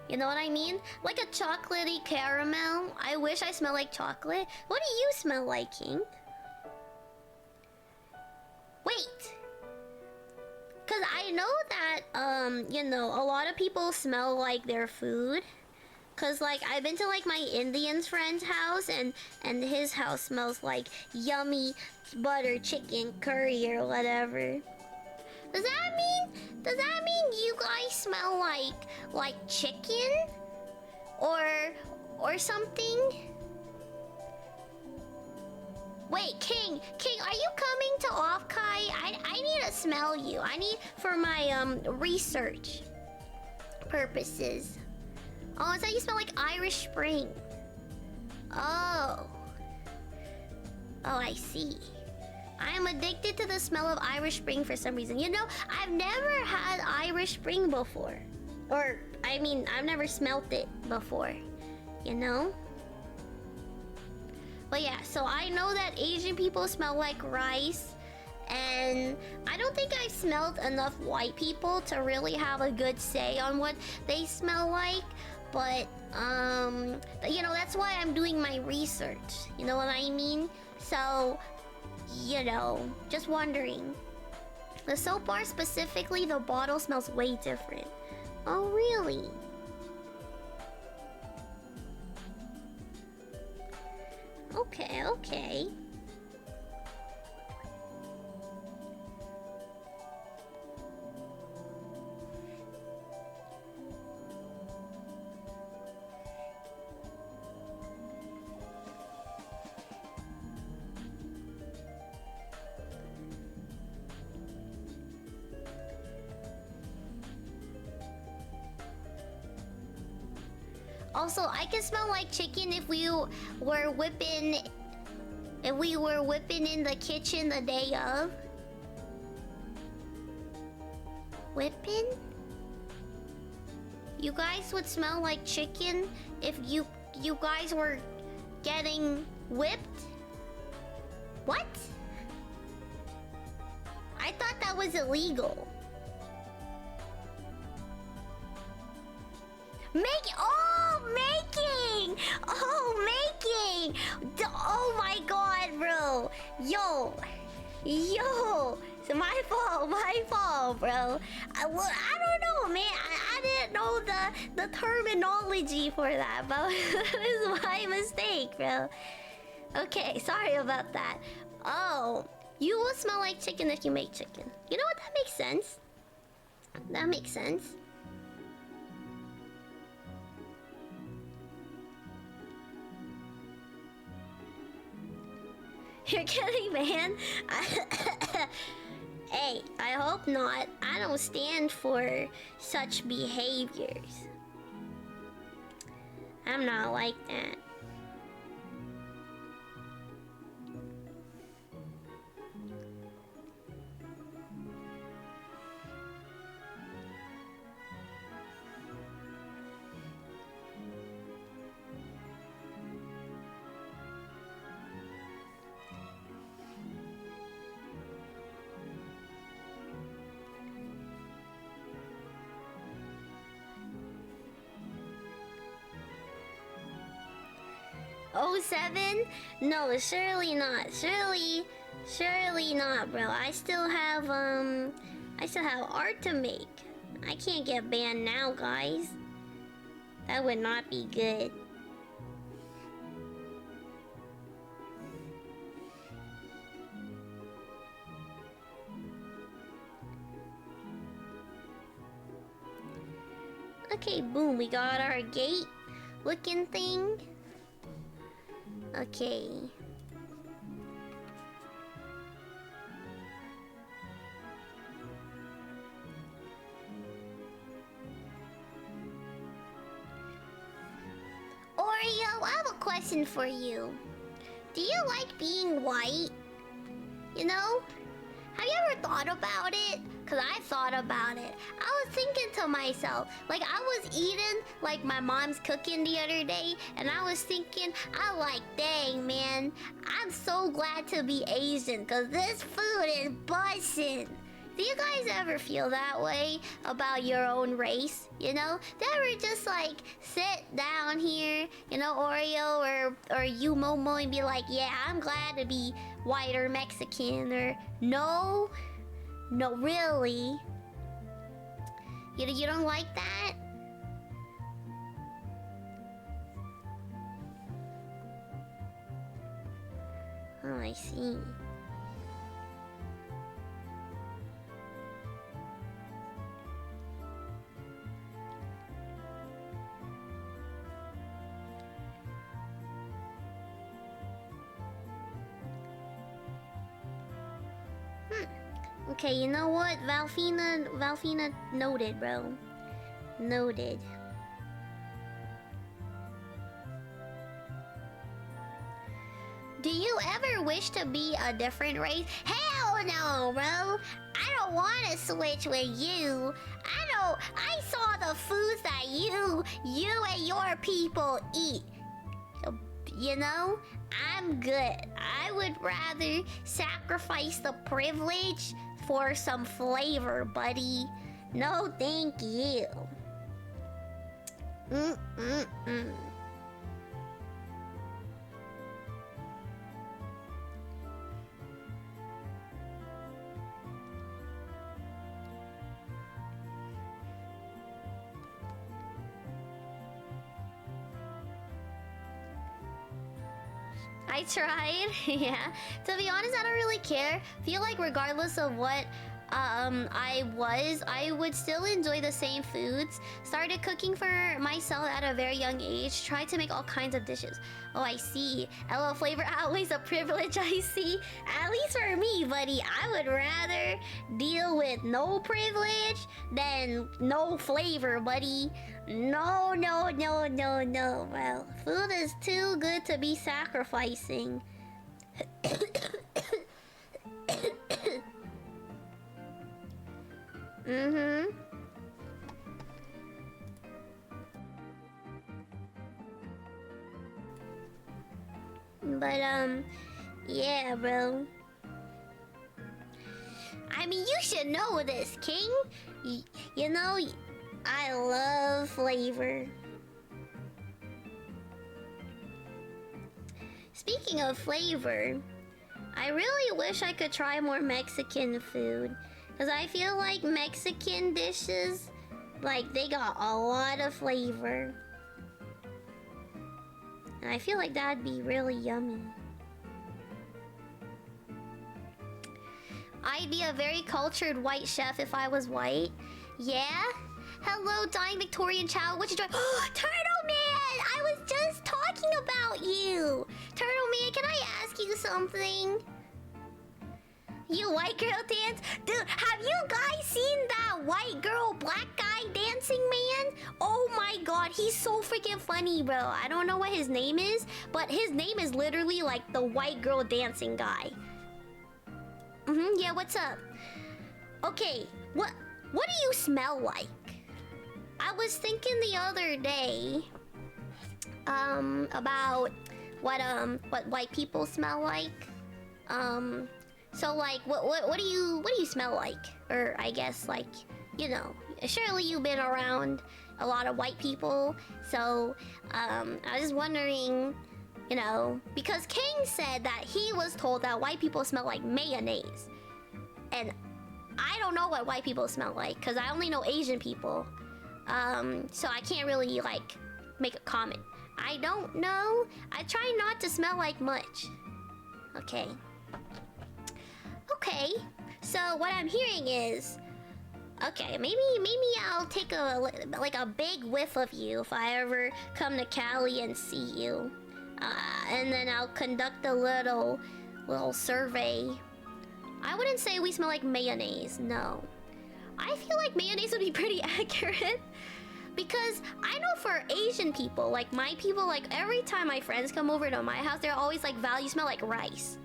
you know what I mean? Like a chocolatey caramel. I wish I smelled like chocolate. What do you smell like, King? Wait. Cause I know that you know, a lot of people smell like their food. Cause like I've been to like my Indian friend's house and his house smells like yummy butter chicken curry or whatever. Does that mean you guys smell like chicken? Or something? Wait, King, are you coming to Offkai? I need to smell you. I need for my research purposes. Oh, it's that you smell like Irish Spring. Oh, I see. I am addicted to the smell of Irish Spring for some reason. You know, I've never had Irish Spring before. Or, I mean, I've never smelt it before. You know? But yeah, so I know that Asian people smell like rice. And I don't think I've smelled enough white people to really have a good say on what they smell like. But, you know, that's why I'm doing my research. You know what I mean? So, you know, just wondering. The soap bar specifically, the bottle smells way different. Oh, really? Okay. Also, I can smell like chicken if we were whipping in the kitchen the day of. Whipping? You guys would smell like chicken if you guys were getting whipped? What? I thought that was illegal. Making! Oh my god, bro. Yo. It's my fault, bro. I don't know, man. I didn't know the terminology for that, but it was my mistake, bro. Okay, sorry about that. Oh, you will smell like chicken if you make chicken. You know what? That makes sense. That makes sense. You're kidding, man. Hey, I hope not. I don't stand for such behaviors. I'm not like that. 07? No, surely not. Surely not, bro. I still have art to make. I can't get banned now, guys. That would not be good. Okay, boom, we got our gate looking thing. Okay. Oreo, I have a question for you. Do you like being white? You know? Have you ever thought about it? Cause I thought about it. I was thinking to myself, like I was eating like my mom's cooking the other day, and I was thinking, I like, dang man, I'm so glad to be Asian, cause this food is bussin'. Do you guys ever feel that way about your own race? You know? Do you ever just like sit down here, you know, Oreo or you Momo, and be like, yeah, I'm glad to be white or Mexican, or no? No, really? You don't like that? Oh, I see. Okay, you know what? Valfina noted, bro. Noted. Do you ever wish to be a different race? Hell no, bro. I don't want to switch with you. I saw the foods that you and your people eat. You know? I'm good. I would rather sacrifice the privilege for some flavor, buddy. No, thank you. I tried, yeah. To be honest, I don't really care. Feel like regardless of what I would still enjoy the same foods. Started cooking for myself at a very young age. Tried to make all kinds of dishes. Oh, I see. LO flavor outweighs a privilege, I see. At least for me, buddy, I would rather deal with no privilege than no flavor, buddy. No, well, food is too good to be sacrificing. But yeah, bro. I mean, you should know this, King. You know, I love flavor. Speaking of flavor, I really wish I could try more Mexican food. Because I feel like Mexican dishes, like, they got a lot of flavor. And I feel like that'd be really yummy. I'd be a very cultured white chef if I was white. Yeah? Hello, dying Victorian child. What you doing? Turtle Man! I was just talking about you! Turtle Man, can I ask you something? You white girl dance? Dude, have you guys seen that white girl, black guy dancing man? Oh my god, he's so freaking funny, bro. I don't know what his name is, but his name is literally like the white girl dancing guy. Yeah, what's up? Okay, what do you smell like? I was thinking the other day about what white people smell like. So like what do you smell like? Or I guess like, you know, surely you've been around a lot of white people. So I was just wondering, You know, because King said that he was told that white people smell like mayonnaise. And I don't know what white people smell like, because I only know Asian people. So I can't really, like, make a comment. I don't know. I try not to smell like much. Okay. Okay. So what I'm hearing is... Okay, maybe I'll take a big whiff of you if I ever come to Cali and see you. And then I'll conduct a little survey. I wouldn't say we smell like mayonnaise, no. I feel like mayonnaise would be pretty accurate. Because I know for Asian people, like my people, like every time my friends come over to my house, they're always like, Val, you smell like rice.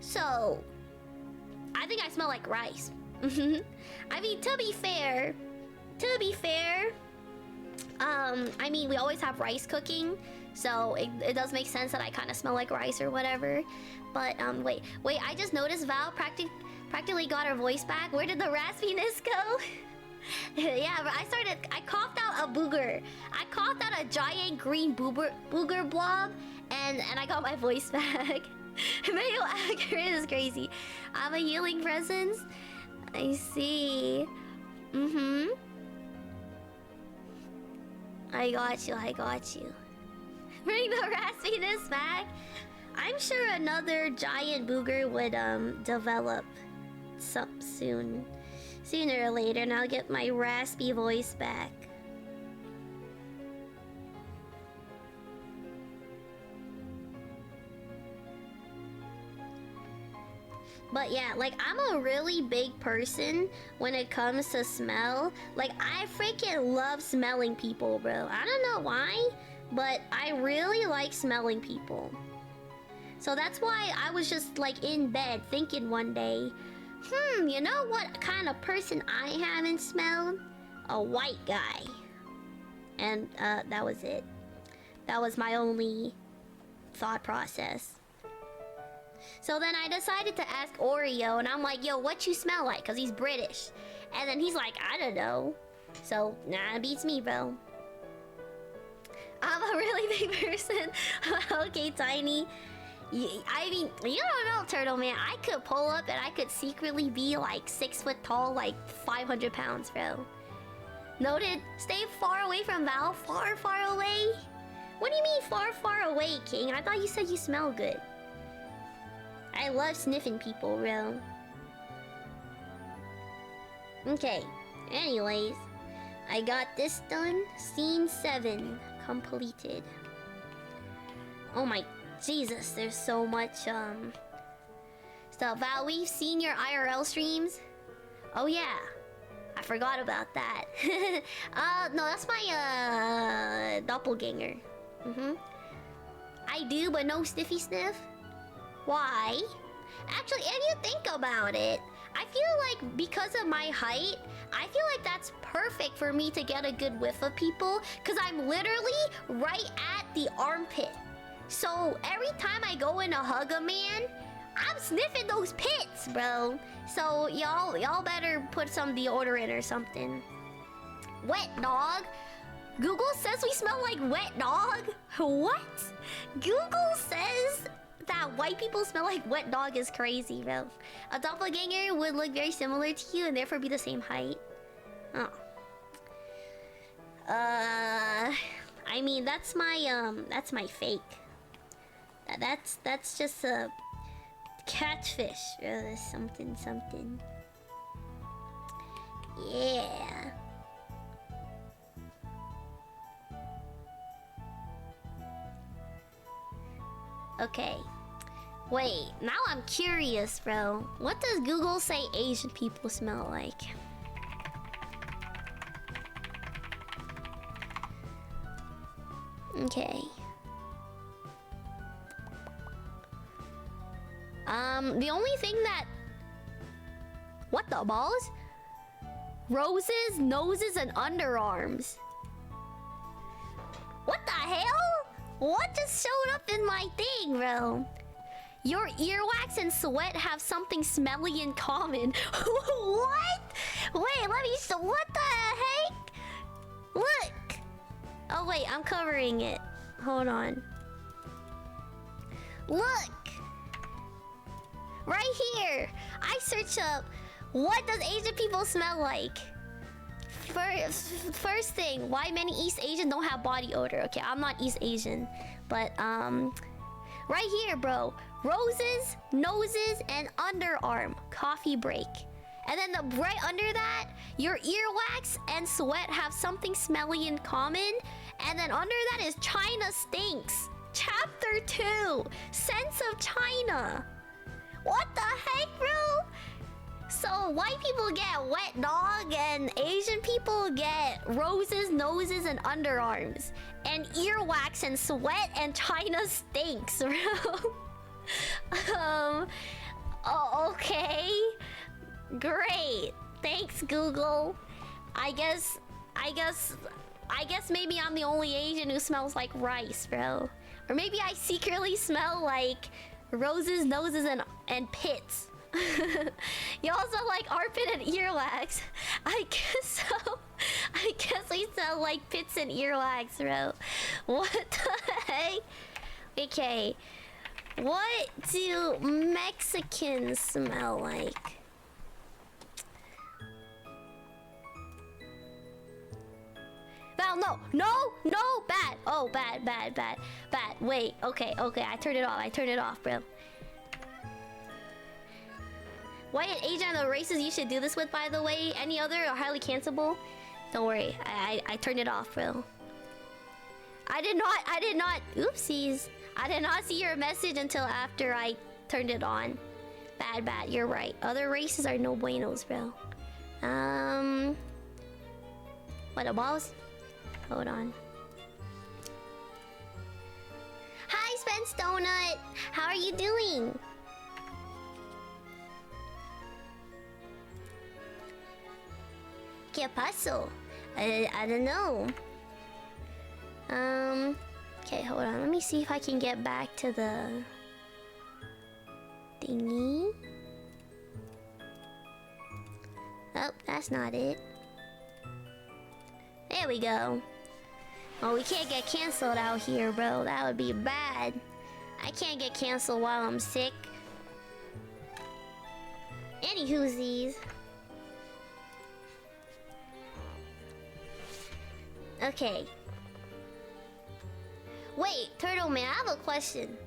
So, I think I smell like rice. I mean, to be fair, I mean, we always have rice cooking, so it does make sense that I kind of smell like rice or whatever. But wait, I just noticed Val practically got her voice back. Where did the raspiness go? Yeah, but I coughed out a booger. I coughed out a giant green booger blob, and I got my voice back. Mayo accurate is crazy. I'm a healing presence. I see. I got you. Bring the raspiness back. I'm sure another giant booger would develop sooner or later, and I'll get my raspy voice back. But yeah, like, I'm a really big person when it comes to smell. Like, I freaking love smelling people, bro. I don't know why, but I really like smelling people. So that's why I was just, like, in bed thinking one day, you know what kind of person I haven't smelled? A white guy. And, that was it. That was my only thought process. So then I decided to ask Oreo, and I'm like, yo, what you smell like? Because he's British. And then he's like, I don't know. So, nah, it beats me, bro. I'm a really big person. Okay, Tiny. I mean, you don't know, Turtle Man. I could pull up and I could secretly be like 6 foot tall, like 500 pounds, bro. Noted. Stay far away from Val. Far, far away? What do you mean far, far away, King? I thought you said you smell good. I love sniffing people, bro. Okay. Anyways, I got this done. Scene 7 completed. Oh my Jesus, there's so much stuff. Val, we've seen your IRL streams. Oh yeah, I forgot about that. No, that's my doppelganger. I do, but no sniffy sniff. Why? Actually, if you think about it, I feel like because of my height, I feel like that's perfect for me to get a good whiff of people, because I'm literally right at the armpit. So every time I go in to hug a man, I'm sniffing those pits, bro. So y'all better put some deodorant or something. Wet dog? Google says we smell like wet dog? What? Google says that white people smell like wet dog is crazy, bro. A doppelganger would look very similar to you and therefore be the same height. Oh. I mean, that's my fake. That's just a catfish or something. Yeah. Okay. Wait, now I'm curious, bro. What does Google say Asian people smell like? Okay. The only thing that... What the balls? Roses, noses, and underarms. What the hell? What just showed up in my thing, bro? Your earwax and sweat have something smelly in common. What? Wait, let me show. What the heck? Look. Oh wait, I'm covering it. Hold on. Look! Right here! I search up, what does Asian people smell like? First thing, why many East Asians don't have body odor? Okay, I'm not East Asian, but right here, bro. Roses, noses, and underarm. Coffee break. And then right under that, your earwax and sweat have something smelly in common. And then under that is China stinks. Chapter 2, Sense of China. What the heck, bro? So white people get wet dog and Asian people get roses, noses, and underarms. And earwax and sweat and China stinks, bro. Oh, okay. Great. Thanks, Google. I guess maybe I'm the only Asian who smells like rice, bro. Or maybe I secretly smell like roses, noses, and pits. You also like armpit and earwax. I guess so. I guess we smell like pits and earwax, bro. What the heck? Okay. What do Mexicans smell like? Val, no, bad. Oh, bad. Wait, okay, I turned it off, bro. White and Asian are the races you should do this with, by the way. Any other are highly cancelable. Don't worry, I turned it off, bro. I did not, oopsies. I did not see your message until after I turned it on. Bad, you're right. Other races are no buenos, bro. What, a balls? Hold on. Hi, Spence Donut. How are you doing? ¿Qué pasó? I don't know. Okay, hold on. Let me see if I can get back to the thingy. Oh, that's not it. There we go. Oh, we can't get canceled out here, bro. That would be bad. I can't get canceled while I'm sick. Anywhoosies. Okay. Wait, Turtle Man, I have a question.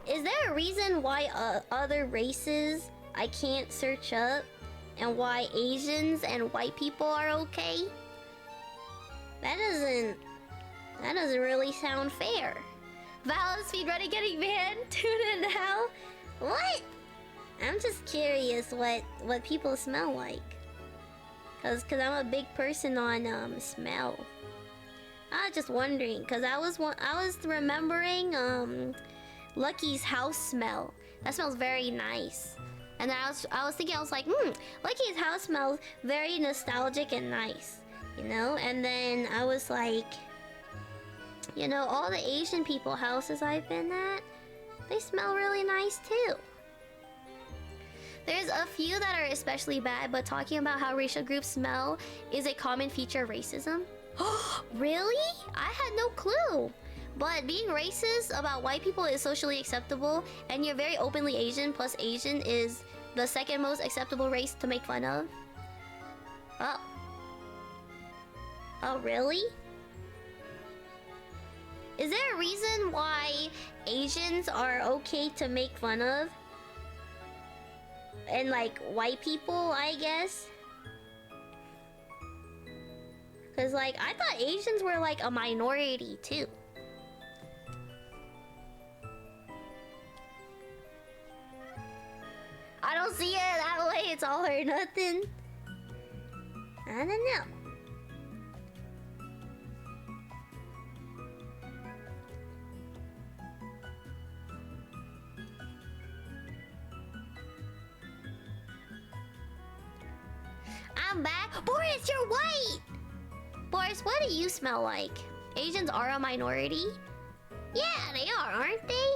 Is there a reason why other races I can't search up, and why Asians and white people are okay? That doesn't really sound fair. Valid speedrunning getting banned. Tune in now. What? I'm just curious what people smell like. Cause I'm a big person on smell. I was just wondering, cause I was remembering Lucky's house smell. That smells very nice. And then I was thinking, I was like, Lucky's house smells very nostalgic and nice, you know? And then I was like, you know, all the Asian people houses I've been at, they smell really nice too. There's a few that are especially bad, but talking about how racial groups smell is a common feature of racism. Really? I had no clue. But being racist about white people is socially acceptable, and you're very openly Asian, plus Asian is the second most acceptable race to make fun of. Oh. Oh, really? Is there a reason why Asians are okay to make fun of? And like white people, I guess? Cause like I thought Asians were like a minority too. I don't see it that way. It's all or nothing. I don't know. I'm back. Boris, you're white! Boris, what do you smell like? Asians are a minority? Yeah, they are, aren't they?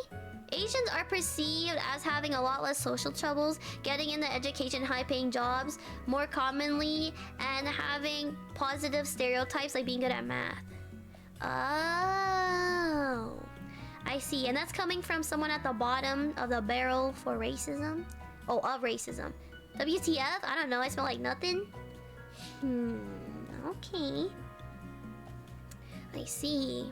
Asians are perceived as having a lot less social troubles, getting into education, high-paying jobs more commonly, and having positive stereotypes like being good at math. Oh. I see. And that's coming from someone at the bottom of the barrel for racism. Oh, of racism. WTF? I don't know. I smell like nothing. Okay. I see.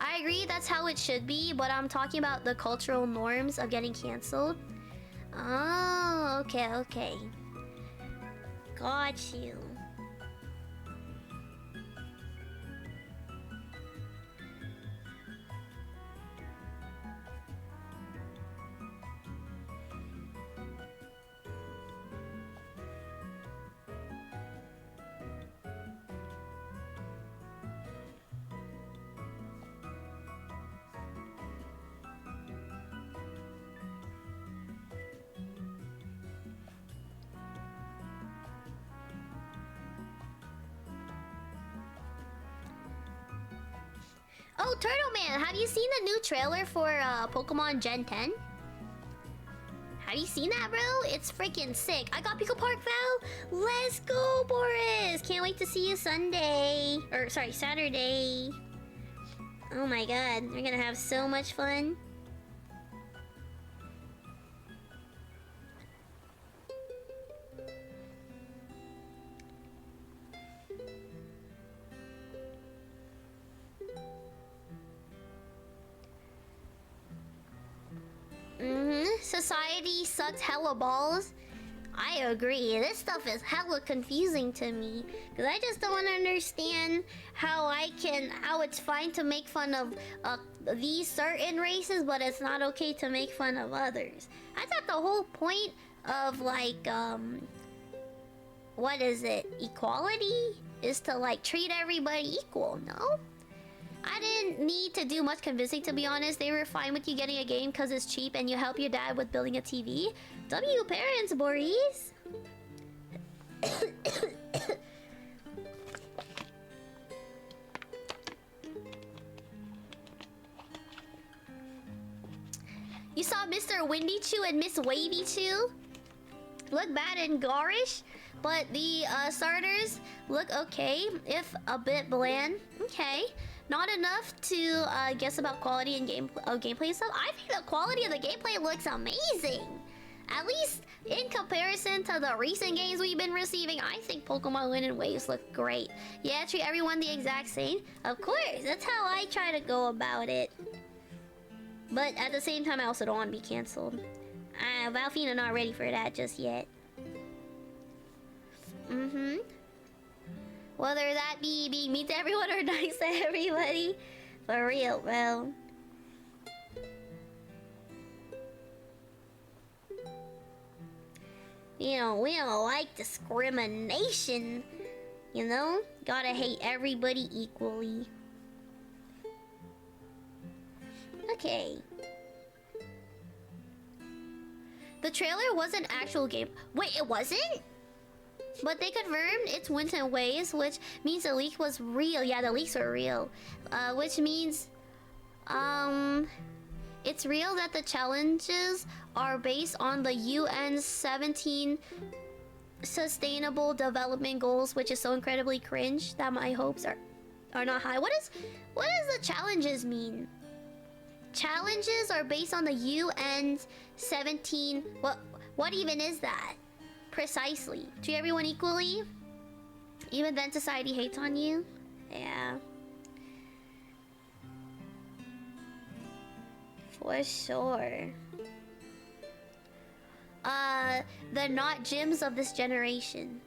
I agree that's how it should be, but I'm talking about the cultural norms of getting canceled. Oh, okay, okay. Got you. Oh, Turtle Man, have you seen the new trailer for Pokemon Gen 10? Have you seen that, bro? It's freaking sick. I got Pico Park Val. Let's go, Boris. Can't wait to see you Sunday. Or, sorry, Saturday. Oh my god, we're gonna have so much fun. Society sucks hella balls. I agree. This stuff is hella confusing to me. Because I just don't understand how it's fine to make fun of these certain races, but it's not okay to make fun of others. I thought the whole point of, like, what is it? Equality? Is to, like, treat everybody equal, no? I didn't need to do much convincing, to be honest. They were fine with you getting a game because it's cheap and you help your dad with building a TV. W parents, Boris. You saw Mr. Windy Chew and Miss Wavy Chew? Look bad and garish, but the starters look okay, if a bit bland. Okay. Not enough to guess about quality and gameplay stuff. I think the quality of the gameplay looks amazing. At least in comparison to the recent games we've been receiving, I think Pokemon Wind and Waves look great. Yeah, treat everyone the exact same. Of course, that's how I try to go about it. But at the same time, I also don't want to be canceled. Valfina not ready for that just yet. Whether that be being mean to everyone or nice to everybody. For real, bro. You know, we don't like discrimination. You know? Gotta hate everybody equally. Okay. The trailer wasn't actual game. Wait, it wasn't? But they confirmed it's Wind and Waves, which means the leak was real. Yeah, the leaks were real. Which means, it's real that the challenges are based on the UN's 17 Sustainable Development Goals, which is so incredibly cringe that my hopes are not high. What does the challenges mean? Challenges are based on the UN's 17... What even is that? Precisely. Treat everyone equally? Even then society hates on you? Yeah. For sure. They're not gyms of this generation.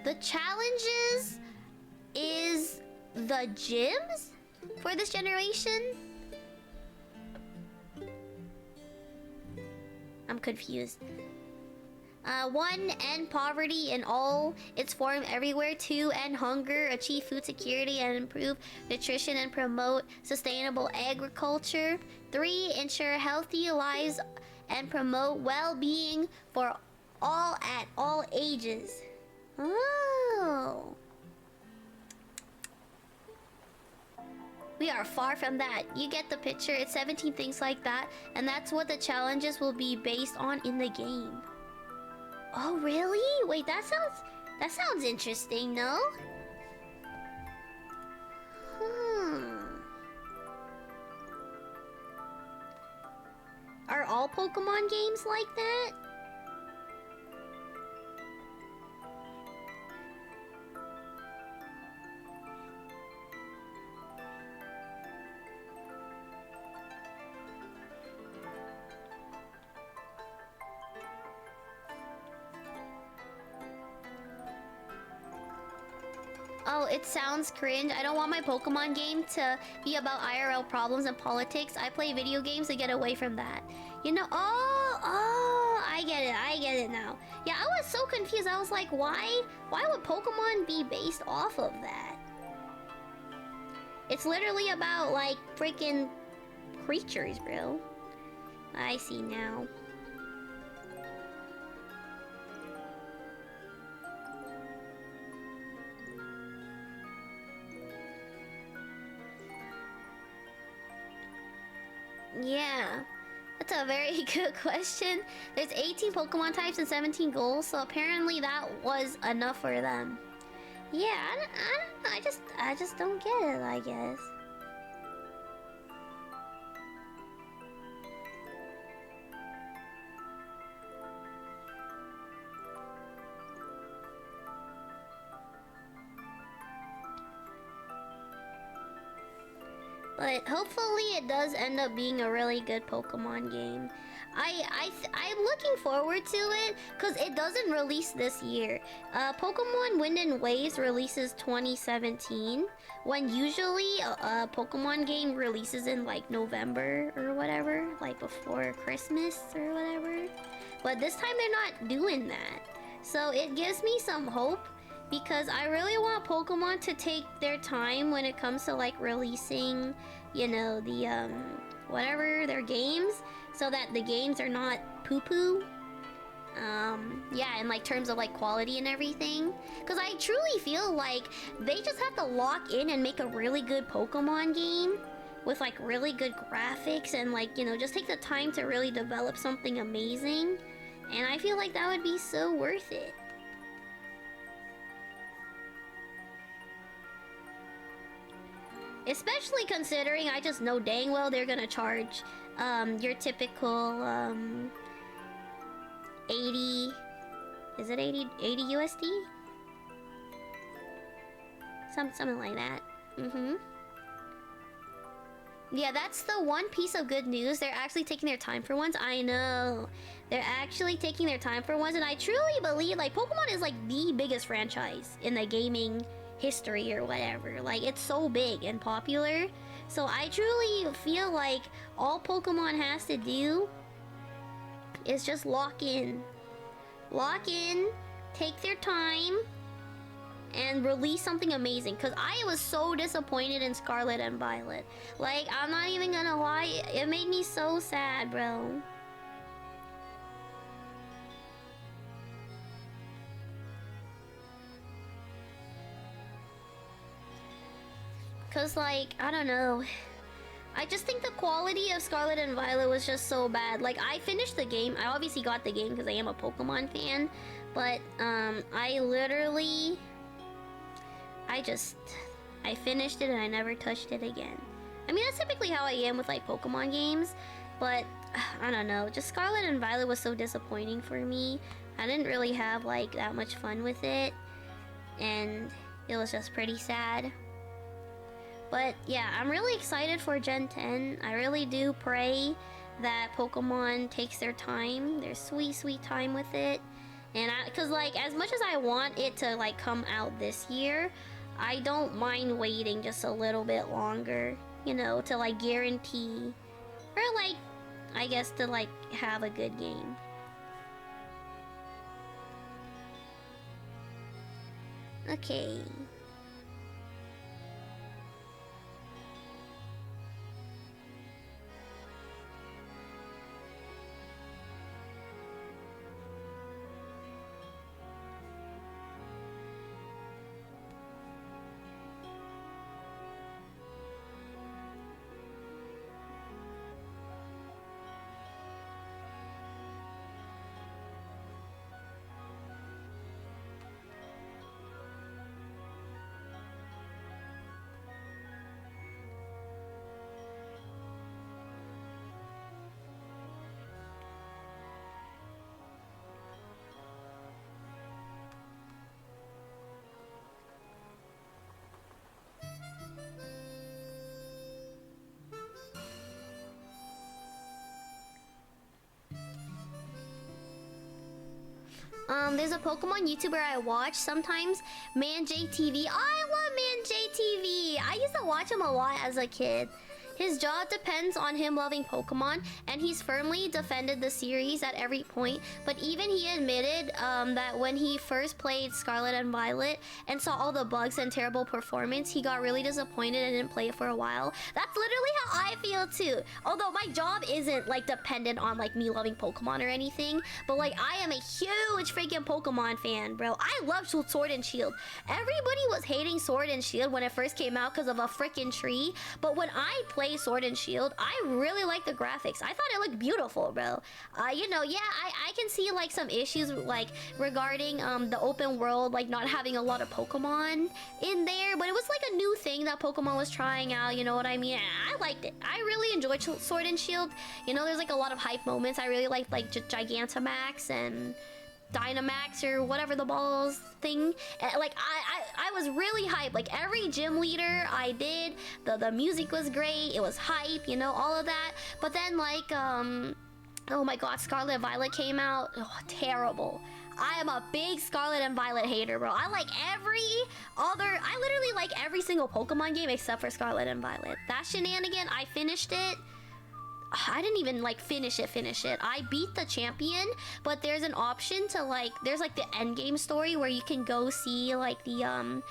The challenges is the gyms for this generation? I'm confused. 1, end poverty in all its form everywhere. 2, end hunger, achieve food security and improve nutrition and promote sustainable agriculture. 3, ensure healthy lives and promote well-being for all at all ages. Oh. We are far from that. You get the picture. It's 17 things like that, and that's what the challenges will be based on in the game. Oh, really? Wait, that sounds That sounds interesting, no? Are all Pokemon games like that? Oh, it sounds cringe. I don't want my Pokemon game to be about IRL problems and politics. I play video games to get away from that. You know, I get it now. Yeah, I was so confused. I was like, why would Pokemon be based off of that? It's literally about, like, freaking creatures, bro. I see now. Yeah, that's a very good question. There's 18 Pokemon types and 17 goals, so apparently that was enough for them. Yeah, I just don't get it, I guess. But hopefully it does end up being a really good Pokemon game. I'm looking forward to it because it doesn't release this year. Pokemon Wind and Waves releases 2017, when usually a Pokemon game releases in like November or whatever, like before Christmas or whatever. But this time they're not doing that. So it gives me some hope, because I really want Pokemon to take their time when it comes to like releasing, you know, the whatever, their games, so that the games are not poo-poo. Yeah, in like terms of like quality and everything. Because I truly feel like they just have to lock in and make a really good Pokemon game with like really good graphics and like, you know, just take the time to really develop something amazing. And I feel like that would be so worth it. Especially considering I just know dang well they're gonna charge your typical 80, is it 80 USD? Something like that. Yeah, that's the one piece of good news. They're actually taking their time for once. I know. They're actually taking their time for once, and I truly believe like Pokemon is like the biggest franchise in the gaming history or whatever. Like, it's so big and popular. So I truly feel like all Pokemon has to do is just lock in, take their time, and release something amazing. Because I was so disappointed in Scarlet and Violet. Like, I'm not even gonna lie, it made me so sad, bro. Cause like, I don't know. I just think the quality of Scarlet and Violet was just so bad. Like, I finished the game. I obviously got the game because I am a Pokemon fan. But, I literally... I finished it and I never touched it again. I mean, that's typically how I am with, like, Pokemon games. But, I don't know. Just Scarlet and Violet was so disappointing for me. I didn't really have, like, that much fun with it. And it was just pretty sad. But yeah, I'm really excited for Gen 10. I really do pray that Pokemon takes their time, their sweet time with it. And cause like, as much as I want it to like come out this year, I don't mind waiting just a little bit longer, you know, to like guarantee, or like, I guess to like have a good game. Okay. There's a Pokemon YouTuber I watch sometimes, Man JTV. I love Man JTV. I used to watch him a lot as a kid. His job depends on him loving Pokemon, and he's firmly defended the series at every point. But even he admitted that when he first played Scarlet and Violet and saw all the bugs and terrible performance, he got really disappointed and didn't play it for a while. That's literally how I feel too. Although my job isn't like dependent on like me loving Pokemon or anything, but like I am a huge freaking Pokemon fan, bro. I love Sword and Shield. Everybody was hating Sword and Shield when it first came out because of a freaking tree, but when I play Sword and Shield, I really like the graphics. I thought it looked beautiful, bro. You know, yeah, I can see like some issues like regarding the open world, like not having a lot of Pokemon in there, but it was like a new thing that Pokemon was trying out, you know what I mean? I liked it. I really enjoyed Sword and Shield. You know, there's like a lot of hype moments. I really liked like Gigantamax and Dynamax or whatever the balls thing. Like I was really hyped. Like every gym leader I did, the music was great. It was hype, you know, all of that. But then like oh my god, Scarlet and Violet came out. Oh, terrible. I am a big Scarlet and Violet hater, bro. I literally like every single Pokemon game except for Scarlet and Violet. That shenanigan, I finished it. I didn't even like finish it. I beat the champion, but there's an option to like, there's like the end game story where you can go see like the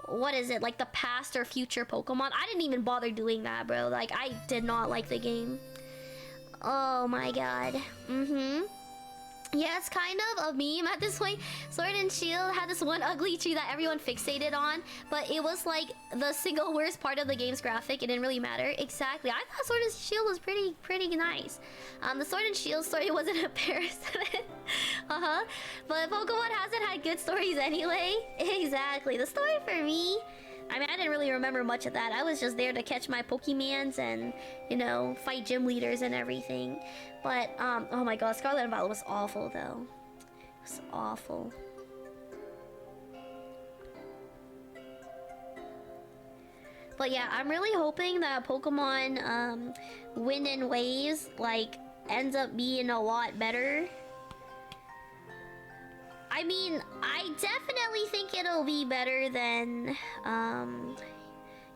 what is it, like the past or future Pokemon. I didn't even bother doing that, bro. Like I did not like the game. Oh my god. Yeah, it's kind of a meme at this point. Sword and Shield had this one ugly tree that everyone fixated on, but it was like the single worst part of the game's graphic. It didn't really matter. Exactly. I thought Sword and Shield was pretty nice. The Sword and Shield story wasn't a parasite. But Pokemon hasn't had good stories anyway. Exactly. The story for me, I mean, I didn't really remember much of that. I was just there to catch my Pokemans and, you know, fight gym leaders and everything. But, oh my god, Scarlet and Violet was awful, though. It was awful. But yeah, I'm really hoping that Pokemon, Wind and Waves, like, ends up being a lot better. I mean, I definitely think it'll be better than,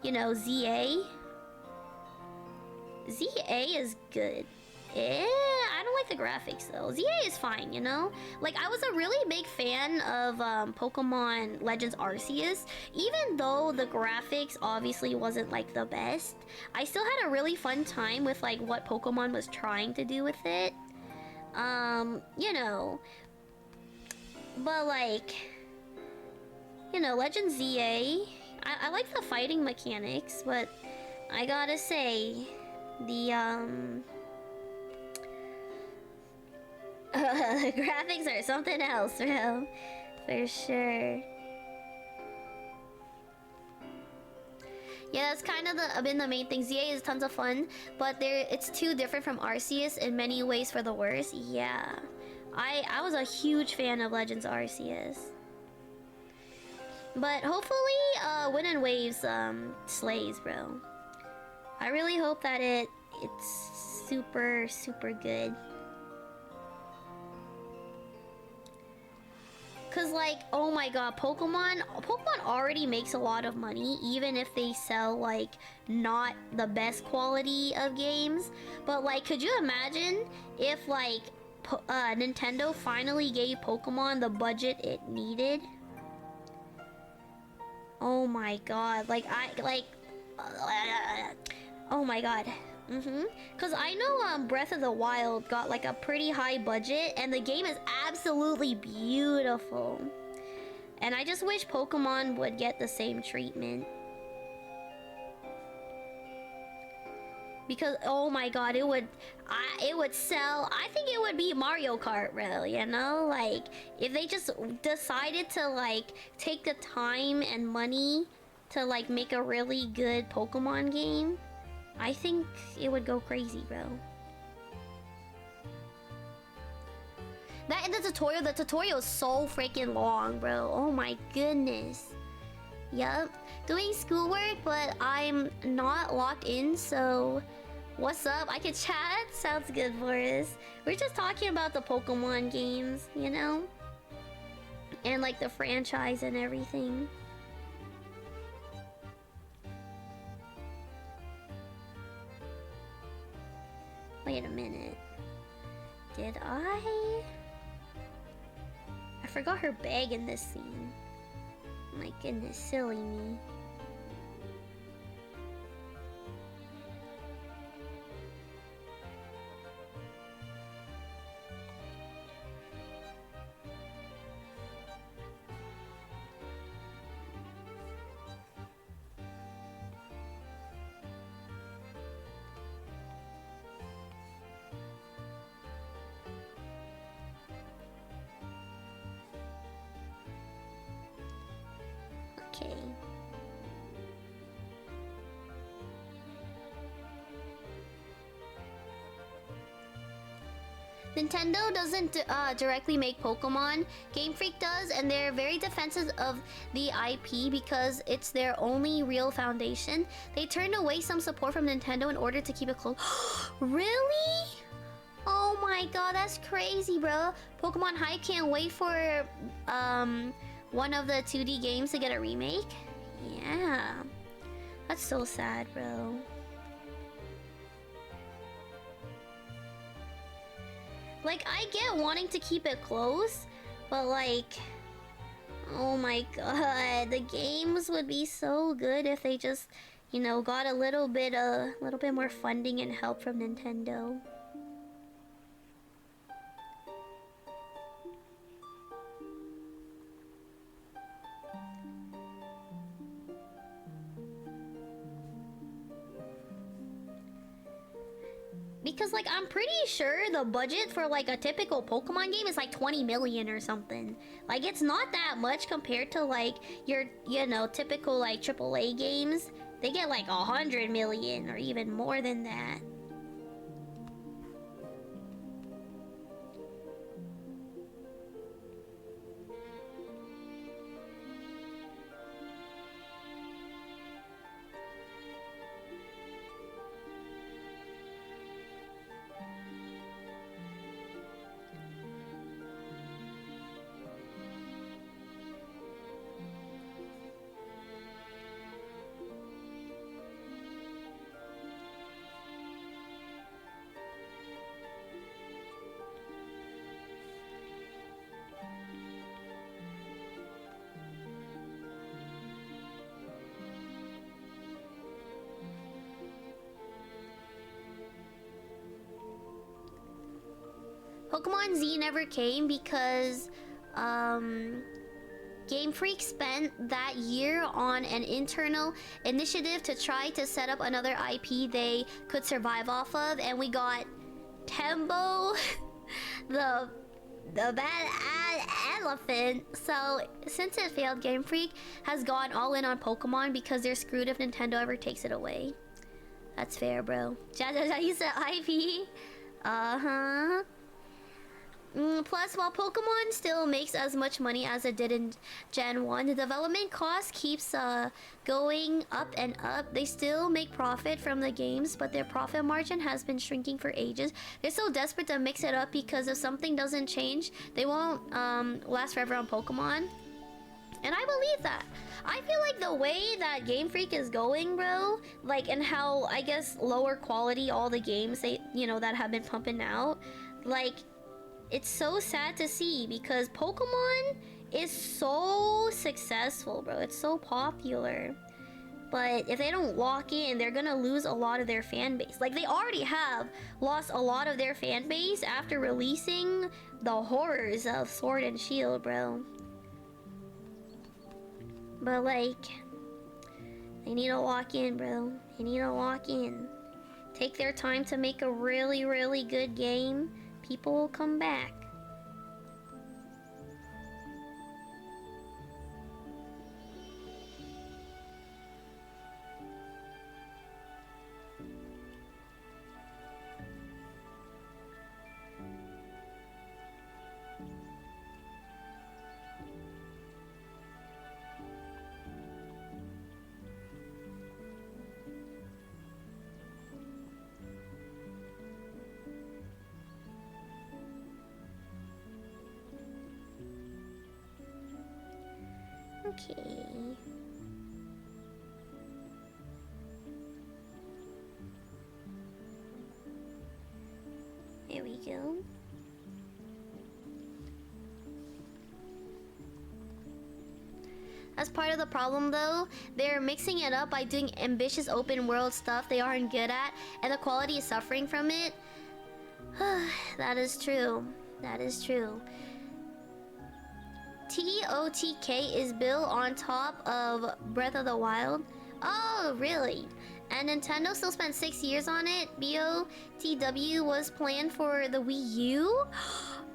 you know, ZA. ZA is good. Yeah, I don't like the graphics though. ZA is fine, you know? Like, I was a really big fan of Pokemon Legends Arceus. Even though the graphics obviously wasn't like the best, I still had a really fun time with like what Pokemon was trying to do with it. You know. But like, you know, Legends ZA, I like the fighting mechanics, but I gotta say, the the graphics are something else, bro. For sure. Yeah, that's kind of been the main thing. ZA is tons of fun, but it's too different from Arceus in many ways for the worse. Yeah. I was a huge fan of Legends Arceus. But hopefully, Wind and Waves slays, bro. I really hope that it's super good. Cause like, oh my god, Pokemon already makes a lot of money, even if they sell like not the best quality of games. But like, could you imagine if like Nintendo finally gave Pokemon the budget it needed? Oh my god, like oh my god. Cause I know Breath of the Wild got like a pretty high budget and the game is absolutely beautiful. And I just wish Pokemon would get the same treatment. Because oh my god, it would sell. I think it would be Mario Kart, bro, you know? Like if they just decided to like take the time and money to like make a really good Pokemon game, I think it would go crazy, bro. That in the tutorial is so freaking long, bro. Oh my goodness. Yup. Doing schoolwork, but I'm not locked in, so what's up? I can chat? Sounds good, Boris. We're just talking about the Pokemon games, you know? And like the franchise and everything. Wait a minute. Did I forgot her bag in this scene. My goodness, silly me. Okay. Nintendo doesn't directly make Pokemon. Game Freak does, and they're very defensive of the IP because it's their only real foundation. They turned away some support from Nintendo in order to keep it close. Really? Oh my god, that's crazy, bro. Pokemon Hype can't wait for one of the 2D games to get a remake. Yeah. That's so sad, bro. Like, I get wanting to keep it close, but like, oh my god, the games would be so good if they just, you know, got a little bit more funding and help from Nintendo. Because like I'm pretty sure the budget for like a typical Pokemon game is like 20 million or something. Like it's not that much compared to like your, you know, typical like AAA games. They get like 100 million or even more than that. Pokemon Z never came because Game Freak spent that year on an internal initiative to try to set up another IP they could survive off of, and we got Tembo, the bad elephant. So since it failed, Game Freak has gone all in on Pokemon because they're screwed if Nintendo ever takes it away. That's fair, bro. You said IP? Uh-huh. Plus, while Pokemon still makes as much money as it did in Gen 1, the development cost keeps going up and up. They still make profit from the games, but their profit margin has been shrinking for ages. They're so desperate to mix it up because if something doesn't change, they won't last forever on Pokemon. And I believe that. I feel like the way that Game Freak is going, bro, like, and how, I guess, lower quality all the games they, you know, that have been pumping out, like, it's so sad to see because Pokemon is so successful, bro. It's so popular. But if they don't lock in, they're gonna lose a lot of their fan base. Like, they already have lost a lot of their fan base after releasing the horrors of Sword and Shield, bro. But, like, they need to lock in, bro. They need to lock in. Take their time to make a really, really good game. People will come back. Okay. There we go. That's part of the problem though. They're mixing it up by doing ambitious open world stuff they aren't good at, and the quality is suffering from it. That is true. That is true. TOTK is built on top of Breath of the Wild. Oh, really? And Nintendo still spent 6 years on it. BOTW was planned for the Wii U.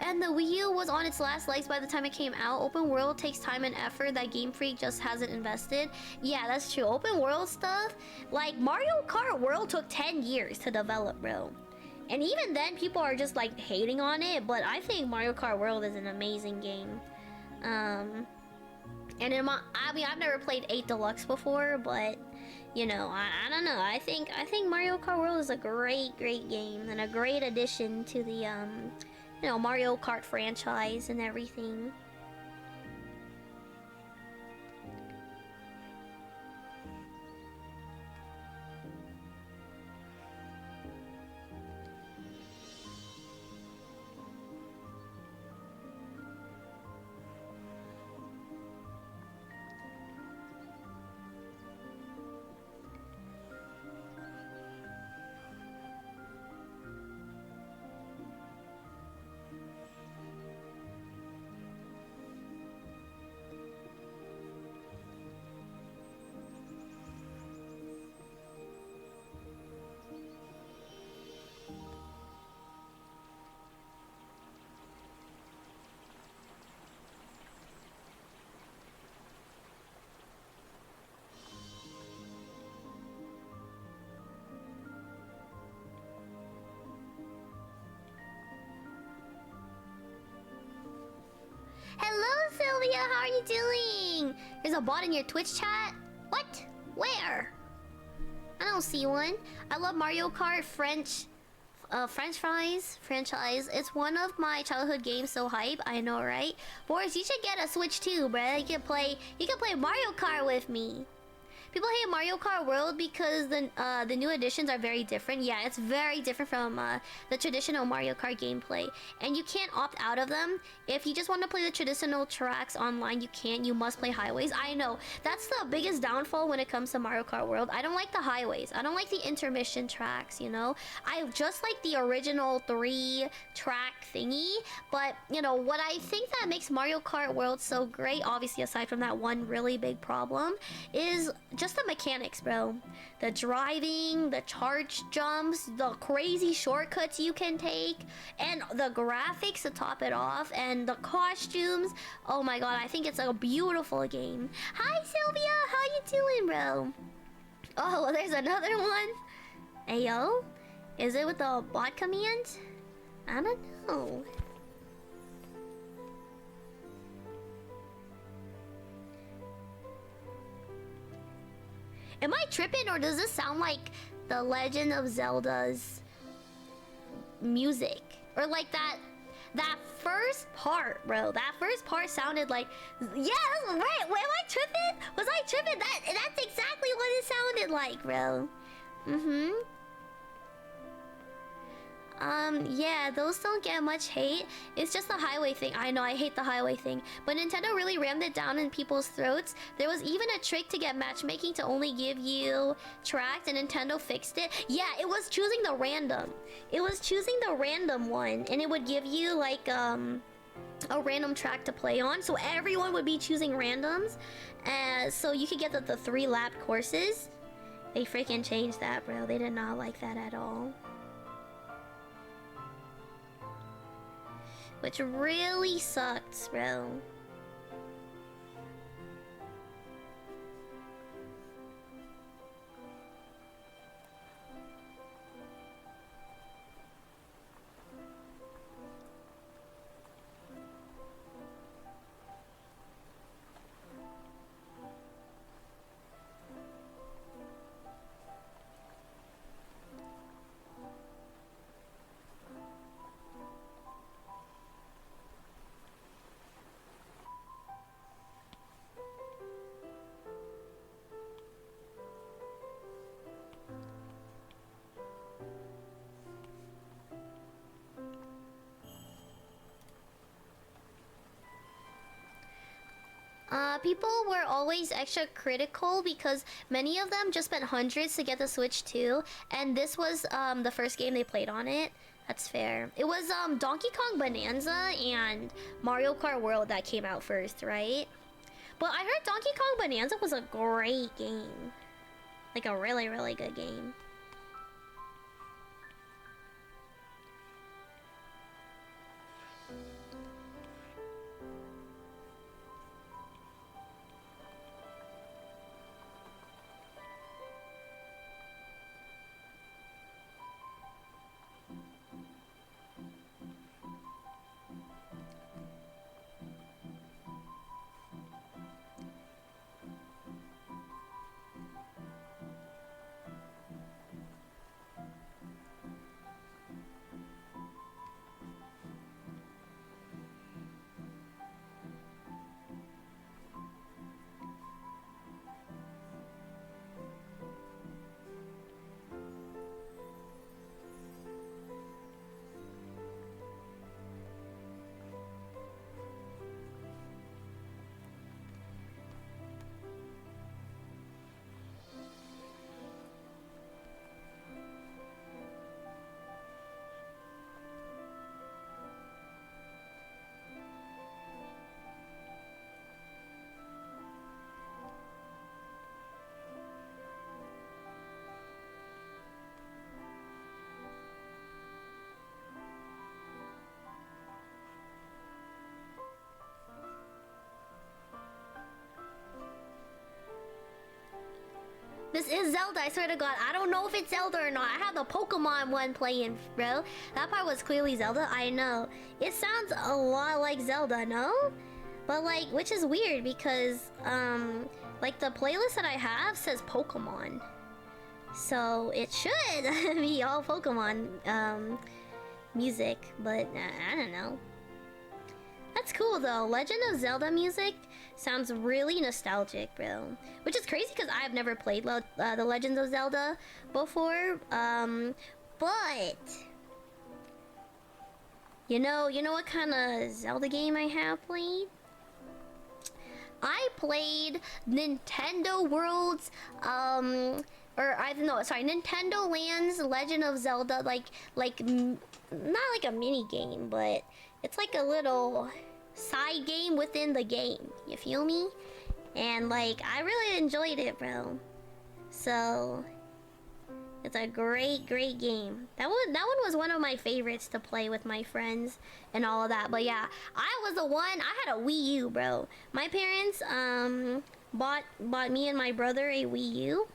And the Wii U was on its last legs by the time it came out. Open world takes time and effort that Game Freak just hasn't invested. Yeah, that's true. Open world stuff, like Mario Kart World took 10 years to develop, bro. And even then, people are just like hating on it. But I think Mario Kart World is an amazing game. And I mean, I've never played 8 Deluxe before, but you know, I don't know. I think Mario Kart World is a great game and a great addition to the you know, Mario Kart franchise and everything. Hello, Sylvia. How are you doing? There's a bot in your Twitch chat? What? Where? I don't see one. I love Mario Kart French fries franchise. It's one of my childhood games, so hype. I know, right? Boris, you should get a Switch too, bruh. You can play Mario Kart with me. People hate Mario Kart World because the new additions are very different. Yeah, it's very different from the traditional Mario Kart gameplay. And you can't opt out of them. If you just want to play the traditional tracks online, you can't. You must play highways. I know. That's the biggest downfall when it comes to Mario Kart World. I don't like the highways. I don't like the intermission tracks, you know? I just like the original 3-track thingy. But, you know, what I think that makes Mario Kart World so great, obviously aside from that one really big problem, is just the mechanics, bro. The driving, the charge jumps, the crazy shortcuts you can take, and the graphics to top it off, and the costumes. Oh my god, I think it's a beautiful game. Hi, Sylvia. How you doing, bro? Oh, there's another one. Ayo? Is it with the bot command? I don't know. Am I tripping, or does this sound like the Legend of Zelda's music? Or like that first part, bro. That first part sounded like... Yeah, that's right. Wait, am I tripping? Was I tripping? That's exactly what it sounded like, bro. Mm-hmm. Yeah, those don't get much hate. It's just the highway thing. I know, I hate the highway thing. But Nintendo really rammed it down in people's throats. There was even a trick to get matchmaking to only give you tracks, and Nintendo fixed it. Yeah, it was choosing the random. It was choosing the random one, and it would give you, like, a random track to play on. So everyone would be choosing randoms. So you could get the 3-lap courses. They freaking changed that, bro. They did not like that at all. Which really sucks, bro. people were always extra critical because many of them just spent hundreds to get the Switch too, and this was the first game they played on it. That's fair. It was Donkey Kong Bonanza and Mario Kart World that came out first, right? But I heard Donkey Kong Bonanza was a great game. Like a really, really good game. This is Zelda, I swear to God. I don't know if it's Zelda or not. I have the Pokemon one playing, bro. That part was clearly Zelda, I know. It sounds a lot like Zelda, no? But like, which is weird because, like the playlist that I have says Pokemon. So it should be all Pokemon, music, but I don't know. That's cool though. Legend of Zelda music sounds really nostalgic, bro. Which is crazy because I've never played the Legends of Zelda before. But you know what kind of Zelda game I have played? I played Nintendo World's Nintendo Land's Legend of Zelda, not like a mini game, but it's like a little side game within the game. You feel me? And like, I really enjoyed it, bro. So it's a great game. That one was one of my favorites to play with my friends and all of that. But yeah, I was the one. I had a Wii U, bro. My parents bought me and my brother a Wii U.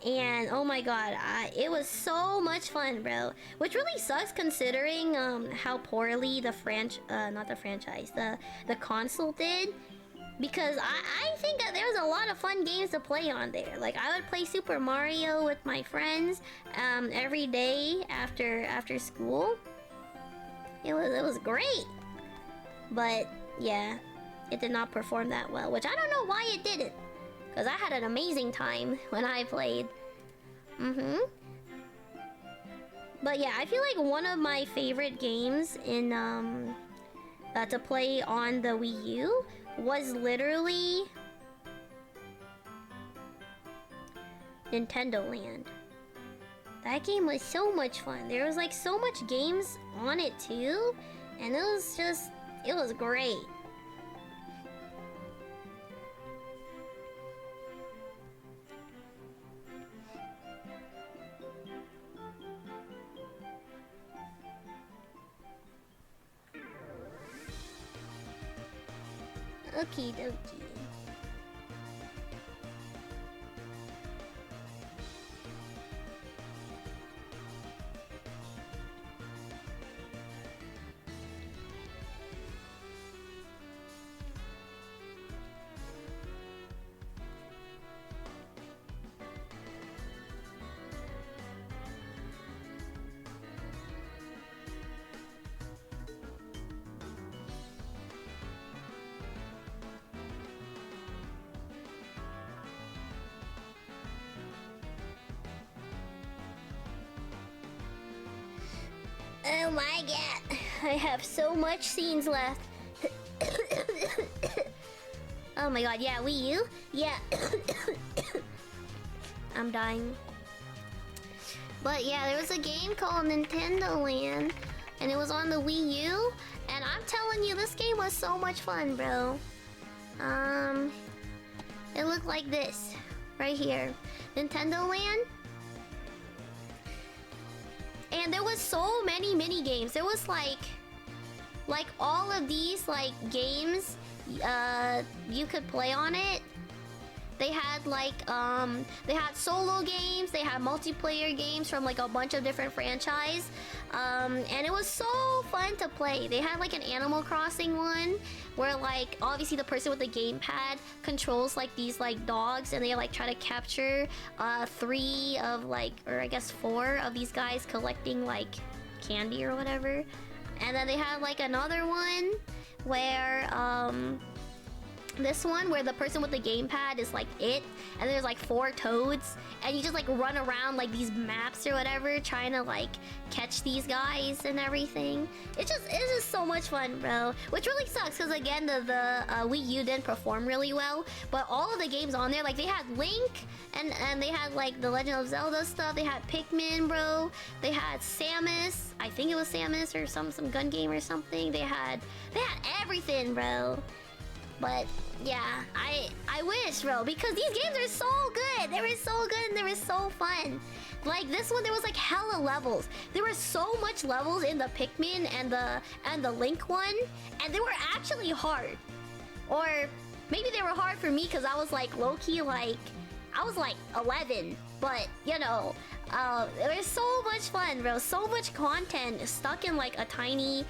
And oh my god, it was so much fun, bro. Which really sucks considering how poorly the console did. Because I think that there was a lot of fun games to play on there. Like I would play Super Mario with my friends every day after school. It was great. But yeah, it did not perform that well, which I don't know why it didn't. Because I had an amazing time when I played. But yeah, I feel like one of my favorite games in to play on the Wii U was literally Nintendo Land. That game was so much fun. There was like so much games on it too, and it was great. Okie dokie. Oh my god, I have so much scenes left. Oh my god, yeah, Wii U? Yeah. I'm dying. But yeah, there was a game called Nintendo Land, and it was on the Wii U, and I'm telling you, this game was so much fun, bro. It looked like this, right here. Nintendo Land. And there was so many mini games. There was like all of these like games you could play on it. They had like they had solo games, they had multiplayer games from like a bunch of different franchise. And it was so fun to play. They had like an Animal Crossing one where like obviously the person with the gamepad controls like these like dogs, and they like try to capture 3 of like, or I guess 4 of these guys collecting like candy or whatever. And then they had like another one where this one where the person with the gamepad is like it, and there's like 4 toads, and you just like run around like these maps or whatever trying to like catch these guys and everything. It's just so much fun, bro. Which really sucks because again the Wii U didn't perform really well, but all of the games on there, like they had Link and they had like the Legend of Zelda stuff. They had Pikmin, bro. They had Samus. I think it was Samus or some gun game or something. They had everything, bro. But yeah, I wish, bro, because these games are so good. They were so good and they were so fun. Like this one, there was like hella levels. There were so much levels in the Pikmin and the Link one, and they were actually hard. Or maybe they were hard for me because I was like low-key like I was like 11. But you know, it was so much fun, bro. So much content stuck in like a tiny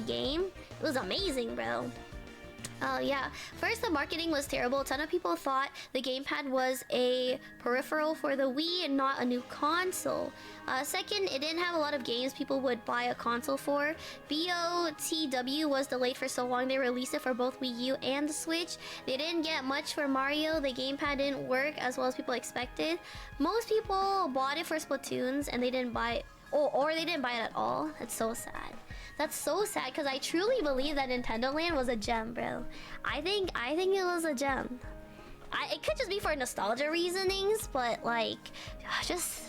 game. It was amazing, bro. Yeah. First, the marketing was terrible. A ton of people thought the gamepad was a peripheral for the Wii and not a new console. Second, it didn't have a lot of games people would buy a console for. BOTW was delayed for so long they released it for both Wii U and the Switch. They didn't get much for Mario. The gamepad didn't work as well as people expected. Most people bought it for Splatoons and they didn't buy it, or they didn't buy it at all. That's so sad. That's so sad because I truly believe that Nintendo Land was a gem, bro. I think it was a gem. It could just be for nostalgia reasonings, but like, just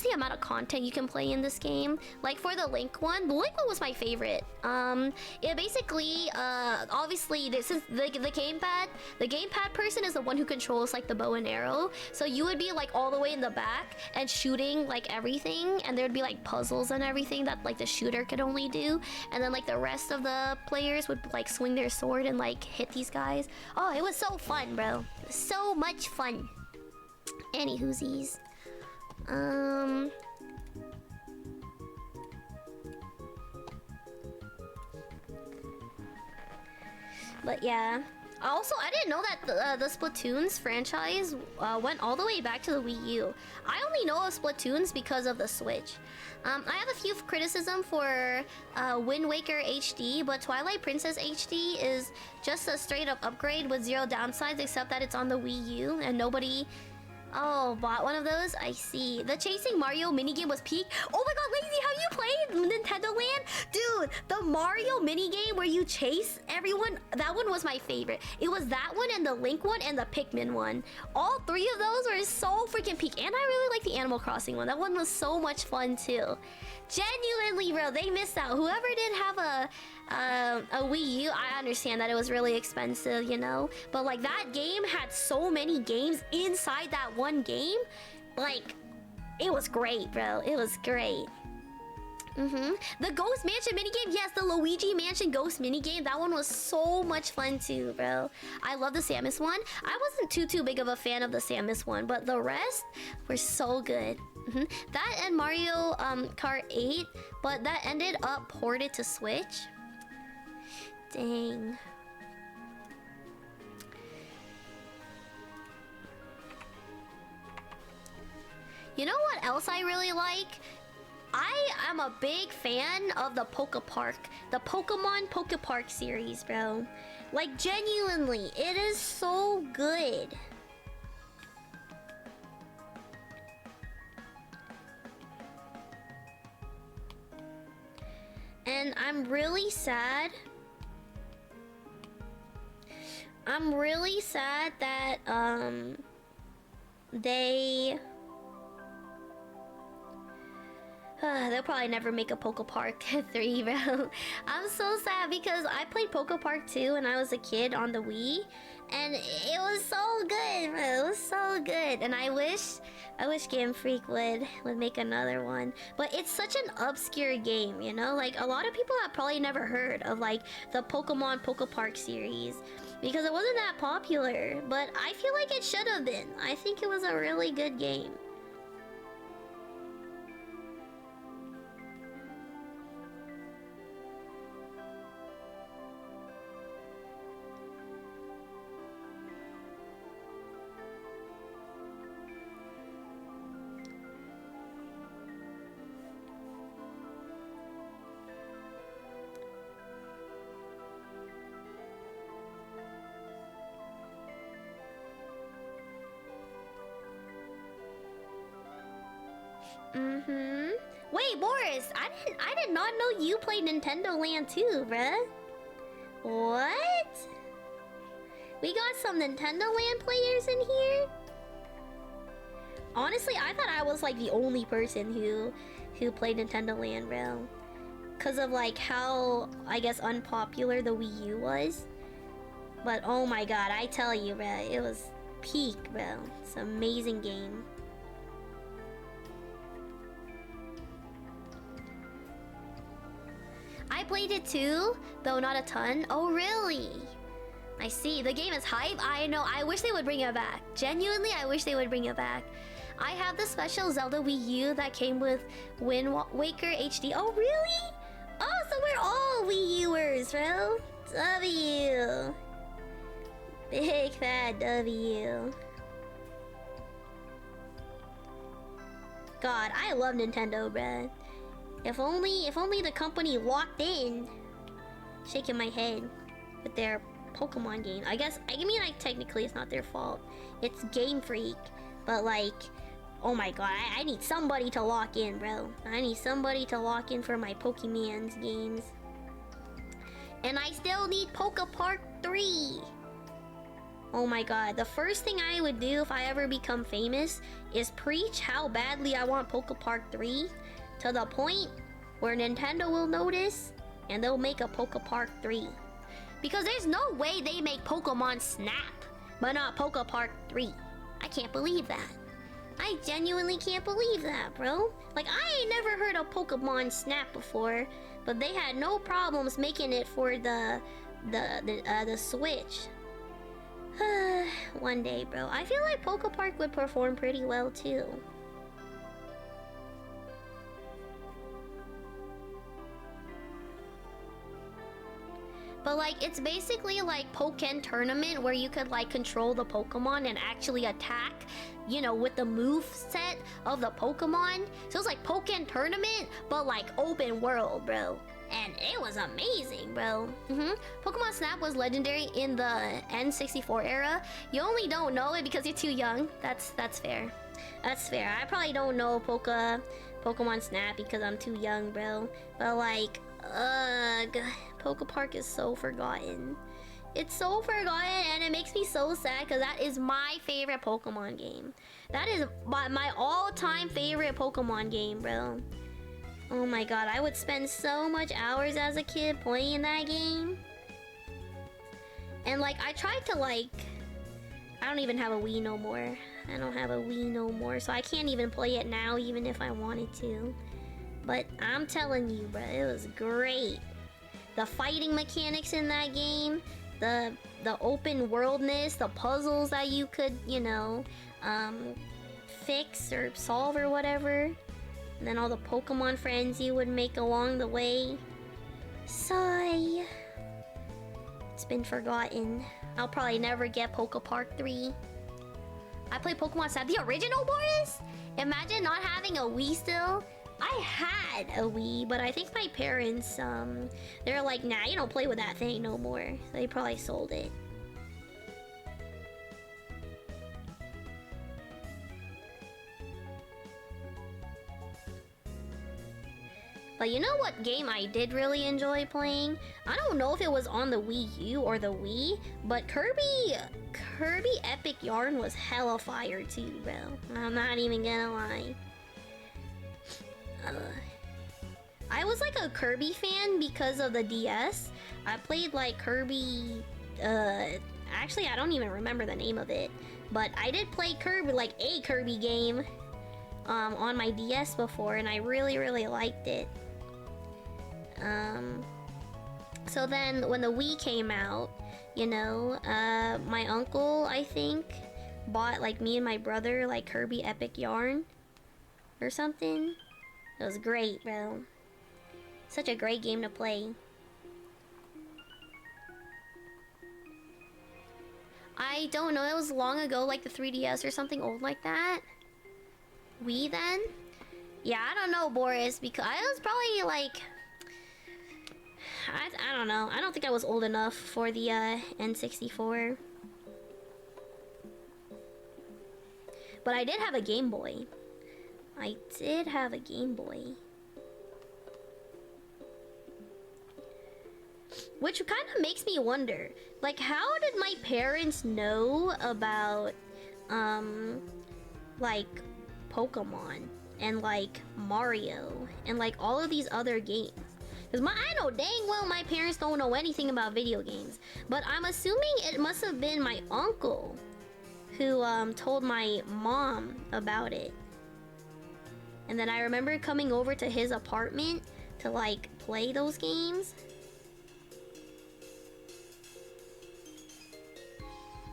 the amount of content you can play in this game. Like for the Link one was my favorite. It basically, obviously, this is the gamepad person is the one who controls like the bow and arrow. So you would be like all the way in the back and shooting like everything, and there would be like puzzles and everything that like the shooter could only do. And then like the rest of the players would like swing their sword and like hit these guys. Oh, it was so fun, bro. So much fun. Anywhoosies. But yeah. Also, I didn't know that the Splatoons franchise went all the way back to the Wii U. I only know of Splatoons because of the Switch. I have a few criticism for Wind Waker HD, but Twilight Princess HD is just a straight up upgrade with 0 downsides except that it's on the Wii U and nobody bought one of those? I see. The Chasing Mario minigame was peak. Oh my god, Lazy, have you played Nintendo Land? Dude, the Mario minigame where you chase everyone, that one was my favorite. It was that one and the Link one and the Pikmin one. All 3 of those were so freaking peak. And I really like the Animal Crossing one. That one was so much fun too. Genuinely, bro, they missed out. Whoever didn't have a Wii U, I understand that it was really expensive, you know, but like that game had so many games inside that one game. Like, it was great, bro. It was great. The Ghost Mansion minigame, yes, the Luigi Mansion Ghost minigame, that one was so much fun too, bro. I love the Samus one. I wasn't too big of a fan of the Samus one, but the rest were so good. That and Mario Kart 8, but that ended up ported to Switch. Dang. You know what else I really like? I am a big fan of the the Pokemon Poke Park series, bro. Like, genuinely, it is so good. And I'm really sad. I'm really sad that they they'll probably never make a Poke Park 3, bro. I'm so sad because I played Poke Park 2 when I was a kid on the Wii, and it was so good, bro. It was so good, and I wish Game Freak would make another one. But it's such an obscure game, you know? Like, a lot of people have probably never heard of like the Pokemon Poke Park series because it wasn't that popular. But I feel like it should have been. I think it was a really good game. Wait, Boris, I did not know you played Nintendo Land too, bruh. What? We got some Nintendo Land players in here? Honestly, I thought I was like the only person who played Nintendo Land, bro. Cause of like how, I guess, unpopular the Wii U was. But oh my god, I tell you, bro, it was peak, bro. It's an amazing game. I played it too, though not a ton. Oh, really? I see. The game is hype. I know. I wish they would bring it back. Genuinely, I wish they would bring it back. I have the special Zelda Wii U that came with Wind Waker HD. Oh, really? Oh, so we're all Wii Uers, bro. W. Big fat W. God, I love Nintendo, bruh. If only the company locked in. Shaking my head with their Pokemon game. I mean, like, technically it's not their fault. It's Game Freak. But like, oh my god, I need somebody to lock in, bro. I need somebody to lock in for my Pokemon's games. And I still need Poke Park 3. Oh my god, the first thing I would do if I ever become famous is preach how badly I want Poke Park 3 to the point where Nintendo will notice and they'll make a Poke Park 3. Because there's no way they make Pokemon Snap, but not Poke Park 3. I can't believe that. I genuinely can't believe that, bro. Like, I ain't never heard of Pokemon Snap before, but they had no problems making it for the Switch. One day, bro. I feel like Poke Park would perform pretty well too. But like, it's basically like Pokken Tournament where you could like control the Pokemon and actually attack, you know, with the move set of the Pokemon. So it's like Pokken Tournament, but like open world, bro. And it was amazing, bro. Pokemon Snap was legendary in the N64 era. You only don't know it because you're too young. That's fair. That's fair. I probably don't know Pokemon Snap because I'm too young, bro. But like, ugh. Poke Park is so forgotten. It's so forgotten and it makes me so sad because that is my favorite Pokemon game. That is my all-time favorite Pokemon game, bro. Oh my god, I would spend so much hours as a kid playing that game. And like, I tried to like... I don't even have a Wii no more. I don't have a Wii no more, so I can't even play it now even if I wanted to. But I'm telling you, bro, it was great. The fighting mechanics in that game, the open worldness, the puzzles that you could, you know, fix or solve or whatever. And then all the Pokemon friends you would make along the way. Sigh. It's been forgotten. I'll probably never get Poke Park 3. I played Pokemon Snap, the original, Boris? Imagine not having a Wii still. I had a Wii, but I think my parents, they're like, nah, you don't play with that thing no more. So they probably sold it. But you know what game I did really enjoy playing? I don't know if it was on the Wii U or the Wii, but Kirby Epic Yarn was hella fire too, bro. I'm not even gonna lie. I was like a Kirby fan because of the DS. I played like Kirby, actually I don't even remember the name of it, but I did play Kirby, like a Kirby game, on my DS before, and I really liked it. So then when the Wii came out, you know, my uncle, I think, bought like me and my brother like Kirby Epic Yarn or something. It was great, bro. Such a great game to play. I don't know, it was long ago, like the 3DS or something old like that. Wii then? Yeah, I don't know, Boris, because I was probably like... I don't know. I don't think I was old enough for the N64. But I did have a Game Boy. I did have a Game Boy. Which kind of makes me wonder, like, how did my parents know about, like, Pokemon and, like, Mario and, like, all of these other games? Because I know dang well my parents don't know anything about video games. But I'm assuming it must have been my uncle who, told my mom about it. And then I remember coming over to his apartment to, like, play those games.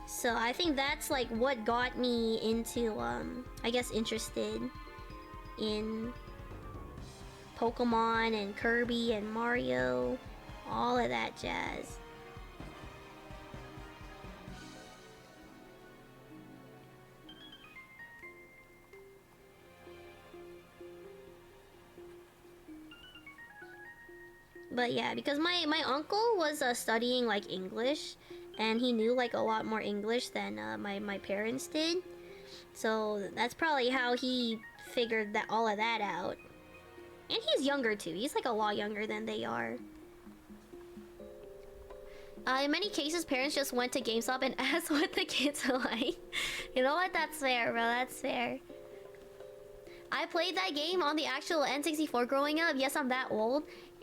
So I think that's like what got me into, I guess, interested in Pokemon and Kirby and Mario, all of that jazz. But yeah, because my uncle was studying like English, and he knew like a lot more English than my parents did. So that's probably how he figured that all of that out. And he's younger too. He's like a lot younger than they are. In many cases, parents just went to GameStop and asked what the kids like. You know what? That's fair, bro. That's fair. I played that game on the actual N64 growing up. Yes, I'm that old.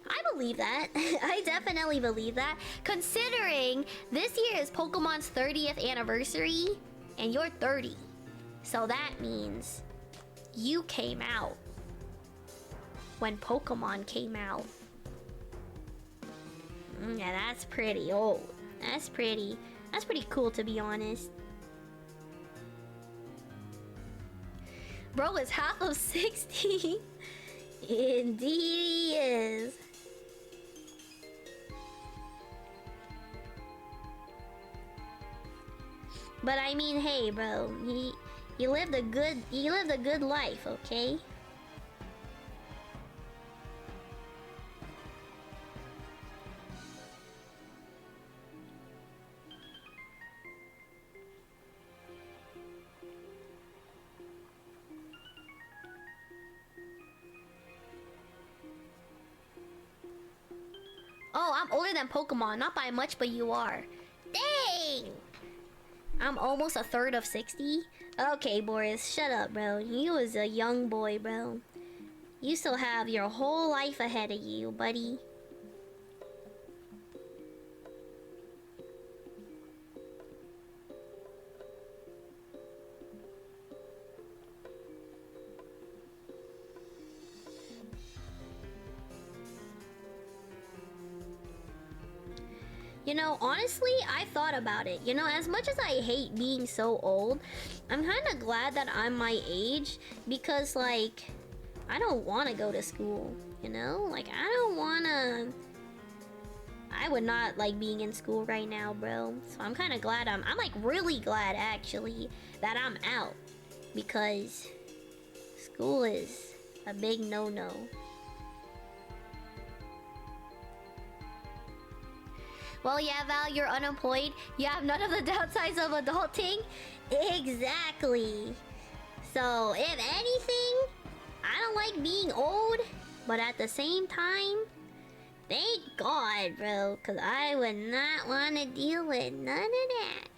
I believe that. I definitely believe that. Considering this year is Pokemon's 30th anniversary, and you're 30. So that means you came out when Pokemon came out. Yeah, that's pretty old. That's pretty cool, to be honest. Bro is half of 60. Indeed he is. But I mean, hey, bro, he lived a good life, okay? Oh, I'm older than Pokemon, not by much, but you are. Dang! I'm almost a third of 60? Okay, Boris, shut up, bro. You was a young boy, bro. You still have your whole life ahead of you, buddy. You know, honestly, I thought about it. You know, as much as I hate being so old, I'm kind of glad that I'm my age, because, like, I don't want to go to school, you know? Like, I don't want to... I would not like being in school right now, bro. So I'm kind of glad I'm like, really glad, actually, that I'm out. Because school is a big no-no. Well, yeah, Val, you're unemployed. You have none of the downsides of adulting. Exactly. So, if anything, I don't like being old. But at the same time, thank God, bro, because I would not want to deal with none of that.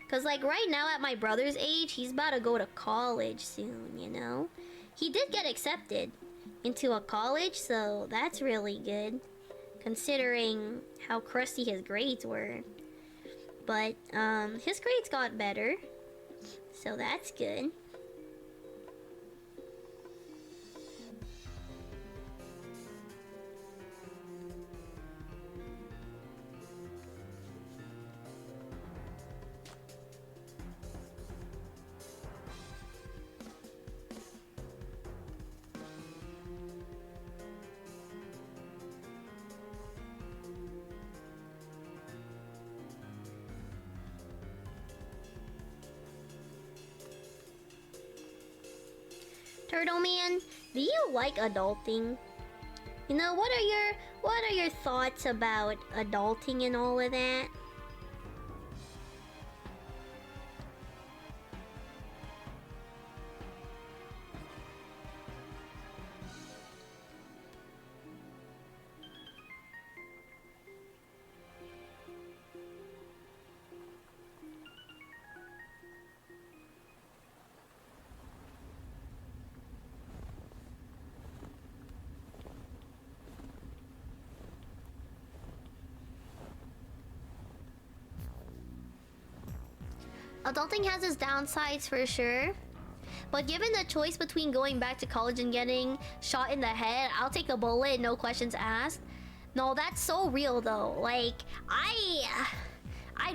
Because, like, right now at my brother's age, he's about to go to college soon, you know? He did get accepted into a college, so that's really good, considering how crusty his grades were. But, his grades got better, so that's good. Turtle Man, do you like adulting? You know, what are your thoughts about adulting and all of that? Adulting has its downsides for sure. But given the choice between going back to college and getting shot in the head, I'll take the bullet, no questions asked. No, that's so real though. Like, I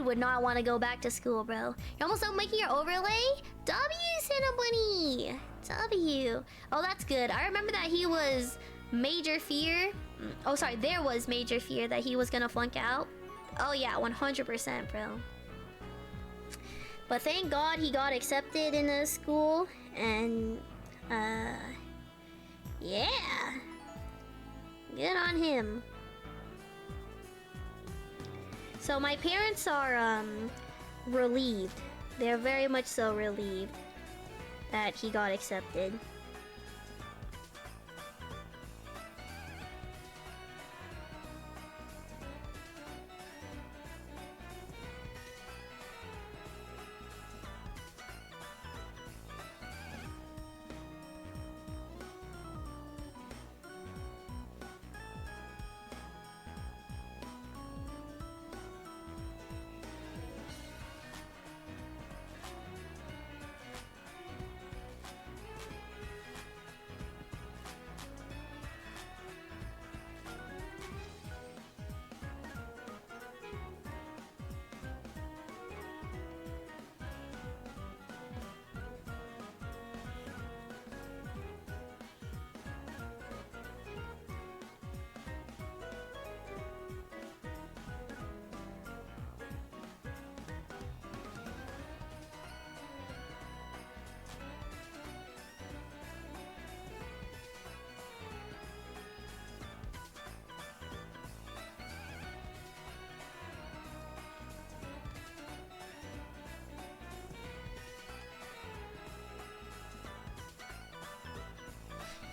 would not want to go back to school, bro. You're almost done making your overlay? W, Cinnabunny! W. Oh, that's good. I remember that he was major fear. Oh, sorry, there was major fear that he was gonna flunk out. Oh yeah, 100%, bro. But thank God he got accepted in the school, and yeah, good on him. So my parents are relieved. They're very much so relieved that he got accepted.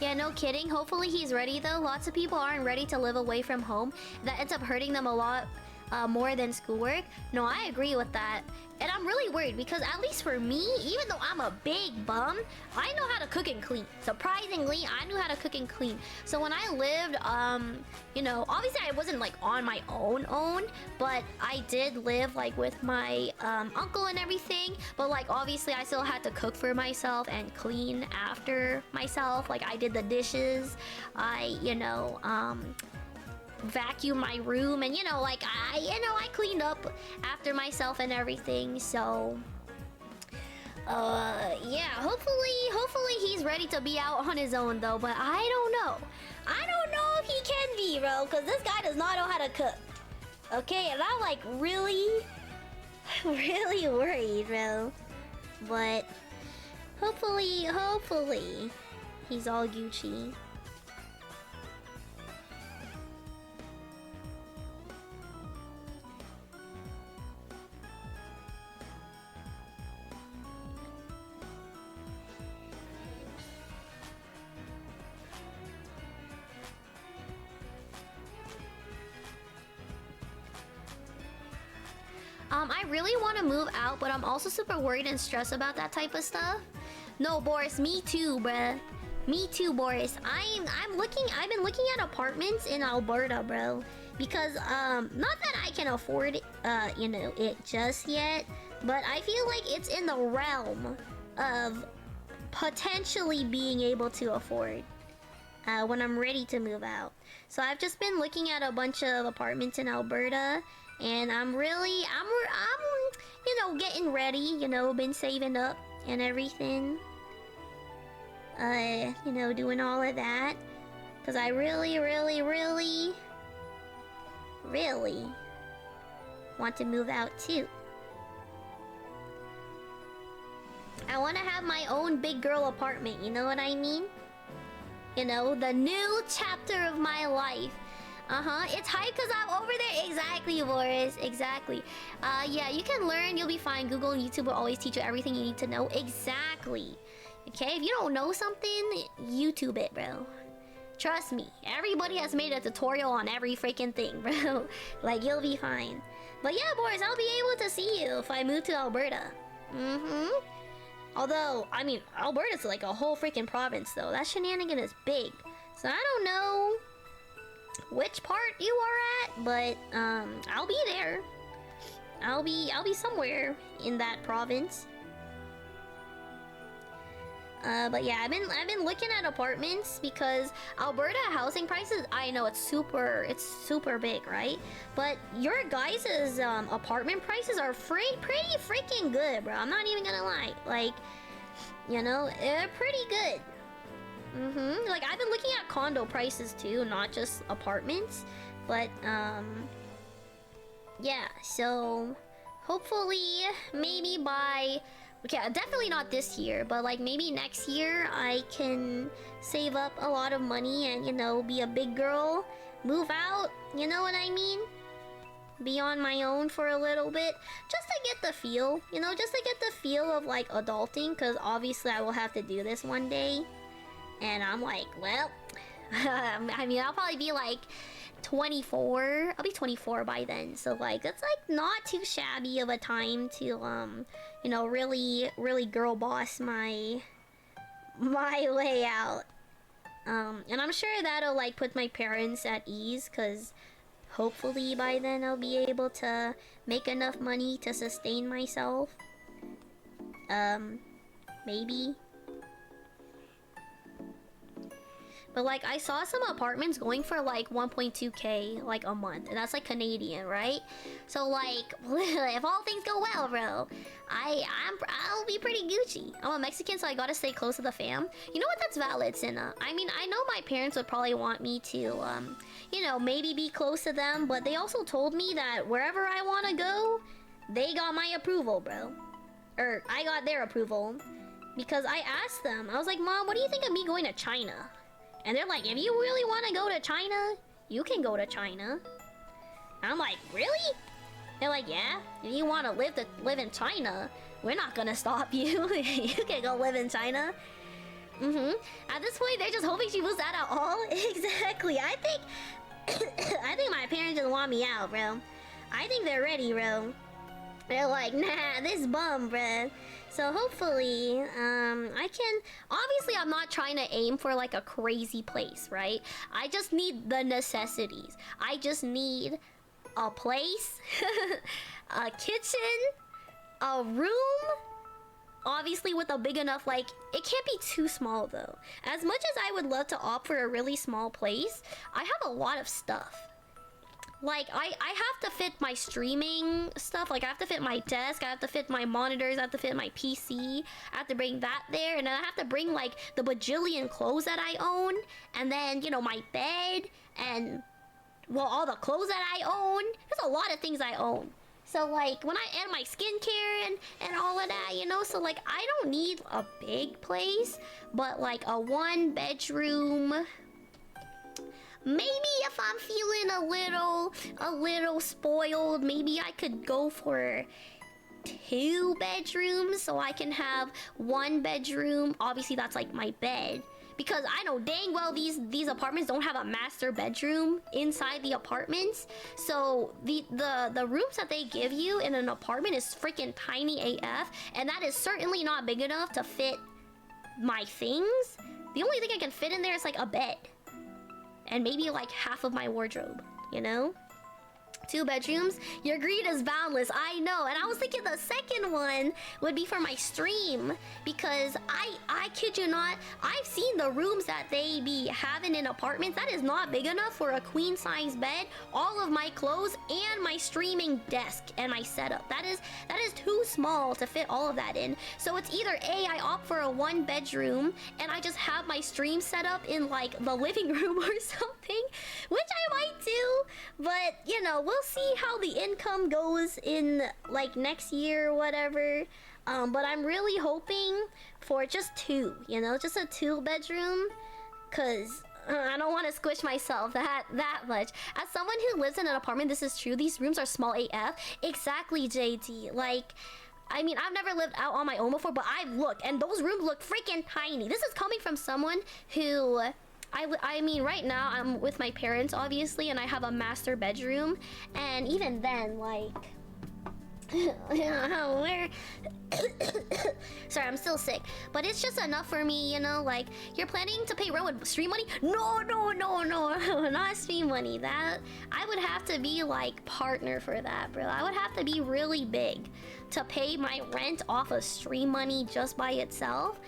Yeah, no kidding. Hopefully he's ready though. Lots of people aren't ready to live away from home. That ends up hurting them a lot more than schoolwork. No, I agree with that. And I'm really worried because at least for me, even though I'm a big bum, I know how to cook and clean. Surprisingly, I knew how to cook and clean. So when I lived, you know, obviously I wasn't like on my own, but I did live like with my uncle and everything. But like obviously I still had to cook for myself and clean after myself. Like I did the dishes. I, you know, vacuum my room, and you know, like I cleaned up after myself and everything. So yeah, hopefully he's ready to be out on his own though, but I don't know if he can be, bro, because this guy does not know how to cook. Okay, and I'm like really worried, bro. But hopefully he's all Gucci. I really want to move out, but I'm also super worried and stressed about that type of stuff. No, Boris, me too, bruh. Me too, Boris. I've been looking at apartments in Alberta, bro. Because, not that I can afford, you know, it just yet, but I feel like it's in the realm of potentially being able to afford, when I'm ready to move out. So I've just been looking at a bunch of apartments in Alberta, and I'm you know, getting ready, you know, been saving up and everything. You know, doing all of that. Because I really want to move out too. I want to have my own big girl apartment, you know what I mean? You know, the new chapter of my life. It's hype because I'm over there. Exactly, Boris. Exactly. Yeah, you can learn. You'll be fine. Google and YouTube will always teach you everything you need to know. Exactly. Okay, if you don't know something, YouTube it, bro. Trust me. Everybody has made a tutorial on every freaking thing, bro. Like, you'll be fine. But yeah, Boris, I'll be able to see you if I move to Alberta. Although, I mean, Alberta's like a whole freaking province, though. That shenanigan is big. So I don't know which part you are at, but I'll be there. I'll be somewhere in that province. But yeah, I've been looking at apartments because Alberta housing prices, I know it's super big, right? But your guys' apartment prices are pretty freaking good, bro. I'm not even gonna lie. Like, you know, they're pretty good. Like, I've been looking at condo prices too, not just apartments. But yeah, so hopefully maybe by, okay, definitely not this year, but like maybe next year I can save up a lot of money and, you know, be a big girl, move out, you know what I mean? Be on my own for a little bit, just to get the feel, you know, just to get the feel of like adulting, because obviously I will have to do this one day. And I'm like, well, I mean, I'll probably be like 24. I'll be 24 by then. So like, that's like not too shabby of a time to, you know, really girl boss my way out. And I'm sure that'll like put my parents at ease, because hopefully by then I'll be able to make enough money to sustain myself. Maybe. But like, I saw some apartments going for like 1.2k like a month, and that's like Canadian, right? So like, if all things go well, bro, I'll be pretty Gucci. I'm a Mexican, so I gotta stay close to the fam. You know what? That's valid, Cinna. I mean, I know my parents would probably want me to, you know, maybe be close to them, but they also told me that wherever I want to go, they got my approval, bro. Or I got their approval, because I asked them. I was like, Mom, what do you think of me going to China? And they're like, if you really want to go to China, you can go to China. And I'm like, really? They're like, yeah, if you want to live in China, we're not gonna stop you. You can go live in China. At this point, they're just hoping she moves out at all. Exactly. I think my parents just want me out, bro. I think they're ready, bro. They're like, nah, this bum, bro. So hopefully, I can... Obviously, I'm not trying to aim for like a crazy place, right? I just need the necessities. I just need a place, a kitchen, a room, obviously with a big enough, like, it can't be too small though. As much as I would love to opt for a really small place, I have a lot of stuff. Like, I have to fit my streaming stuff. Like, I have to fit my desk, I have to fit my monitors, I have to fit my PC. I have to bring that there, and then I have to bring, like, the bajillion clothes that I own. And then, you know, my bed, and, well, all the clothes that I own. There's a lot of things I own. So, like, when and my skincare and all of that, you know? So, like, I don't need a big place, but, like, a 1-bedroom... Maybe if I'm feeling a little spoiled, maybe I could go for 2 bedrooms, so I can have 1 bedroom. Obviously, that's like my bed. because I know dang well these apartments don't have a master bedroom inside the apartments. So the rooms that they give you in an apartment is freaking tiny AF, and that is certainly not big enough to fit my things. The only thing I can fit in there is like a bed and maybe like half of my wardrobe, you know? 2 bedrooms. Your greed is boundless. I know. And I was thinking the second one would be for my stream, because I kid you not, I've seen the rooms that they be having in apartments. That is not big enough for a queen size bed, all of my clothes, and my streaming desk and my setup. That is too small to fit all of that in. So it's either A, I opt for a 1 bedroom and I just have my stream set up in like the living room or something, which I might do. But you know, we'll see how the income goes in like next year or whatever. But I'm really hoping for just 2, you know, just a 2 bedroom, cause I don't want to squish myself that much. As someone who lives in an apartment, this is true. These rooms are small AF. Exactly, JD. Like, I mean, I've never lived out on my own before, but I've looked, and those rooms look freaking tiny. This is coming from someone who, I mean, right now I'm with my parents, obviously, and I have a master bedroom, and even then, like, where sorry, I'm still sick, but it's just enough for me, you know. Like, you're planning to pay rent with stream money? No, not stream money. That I would have to be like partner for that, bro. I would have to be really big to pay my rent off of stream money just by itself.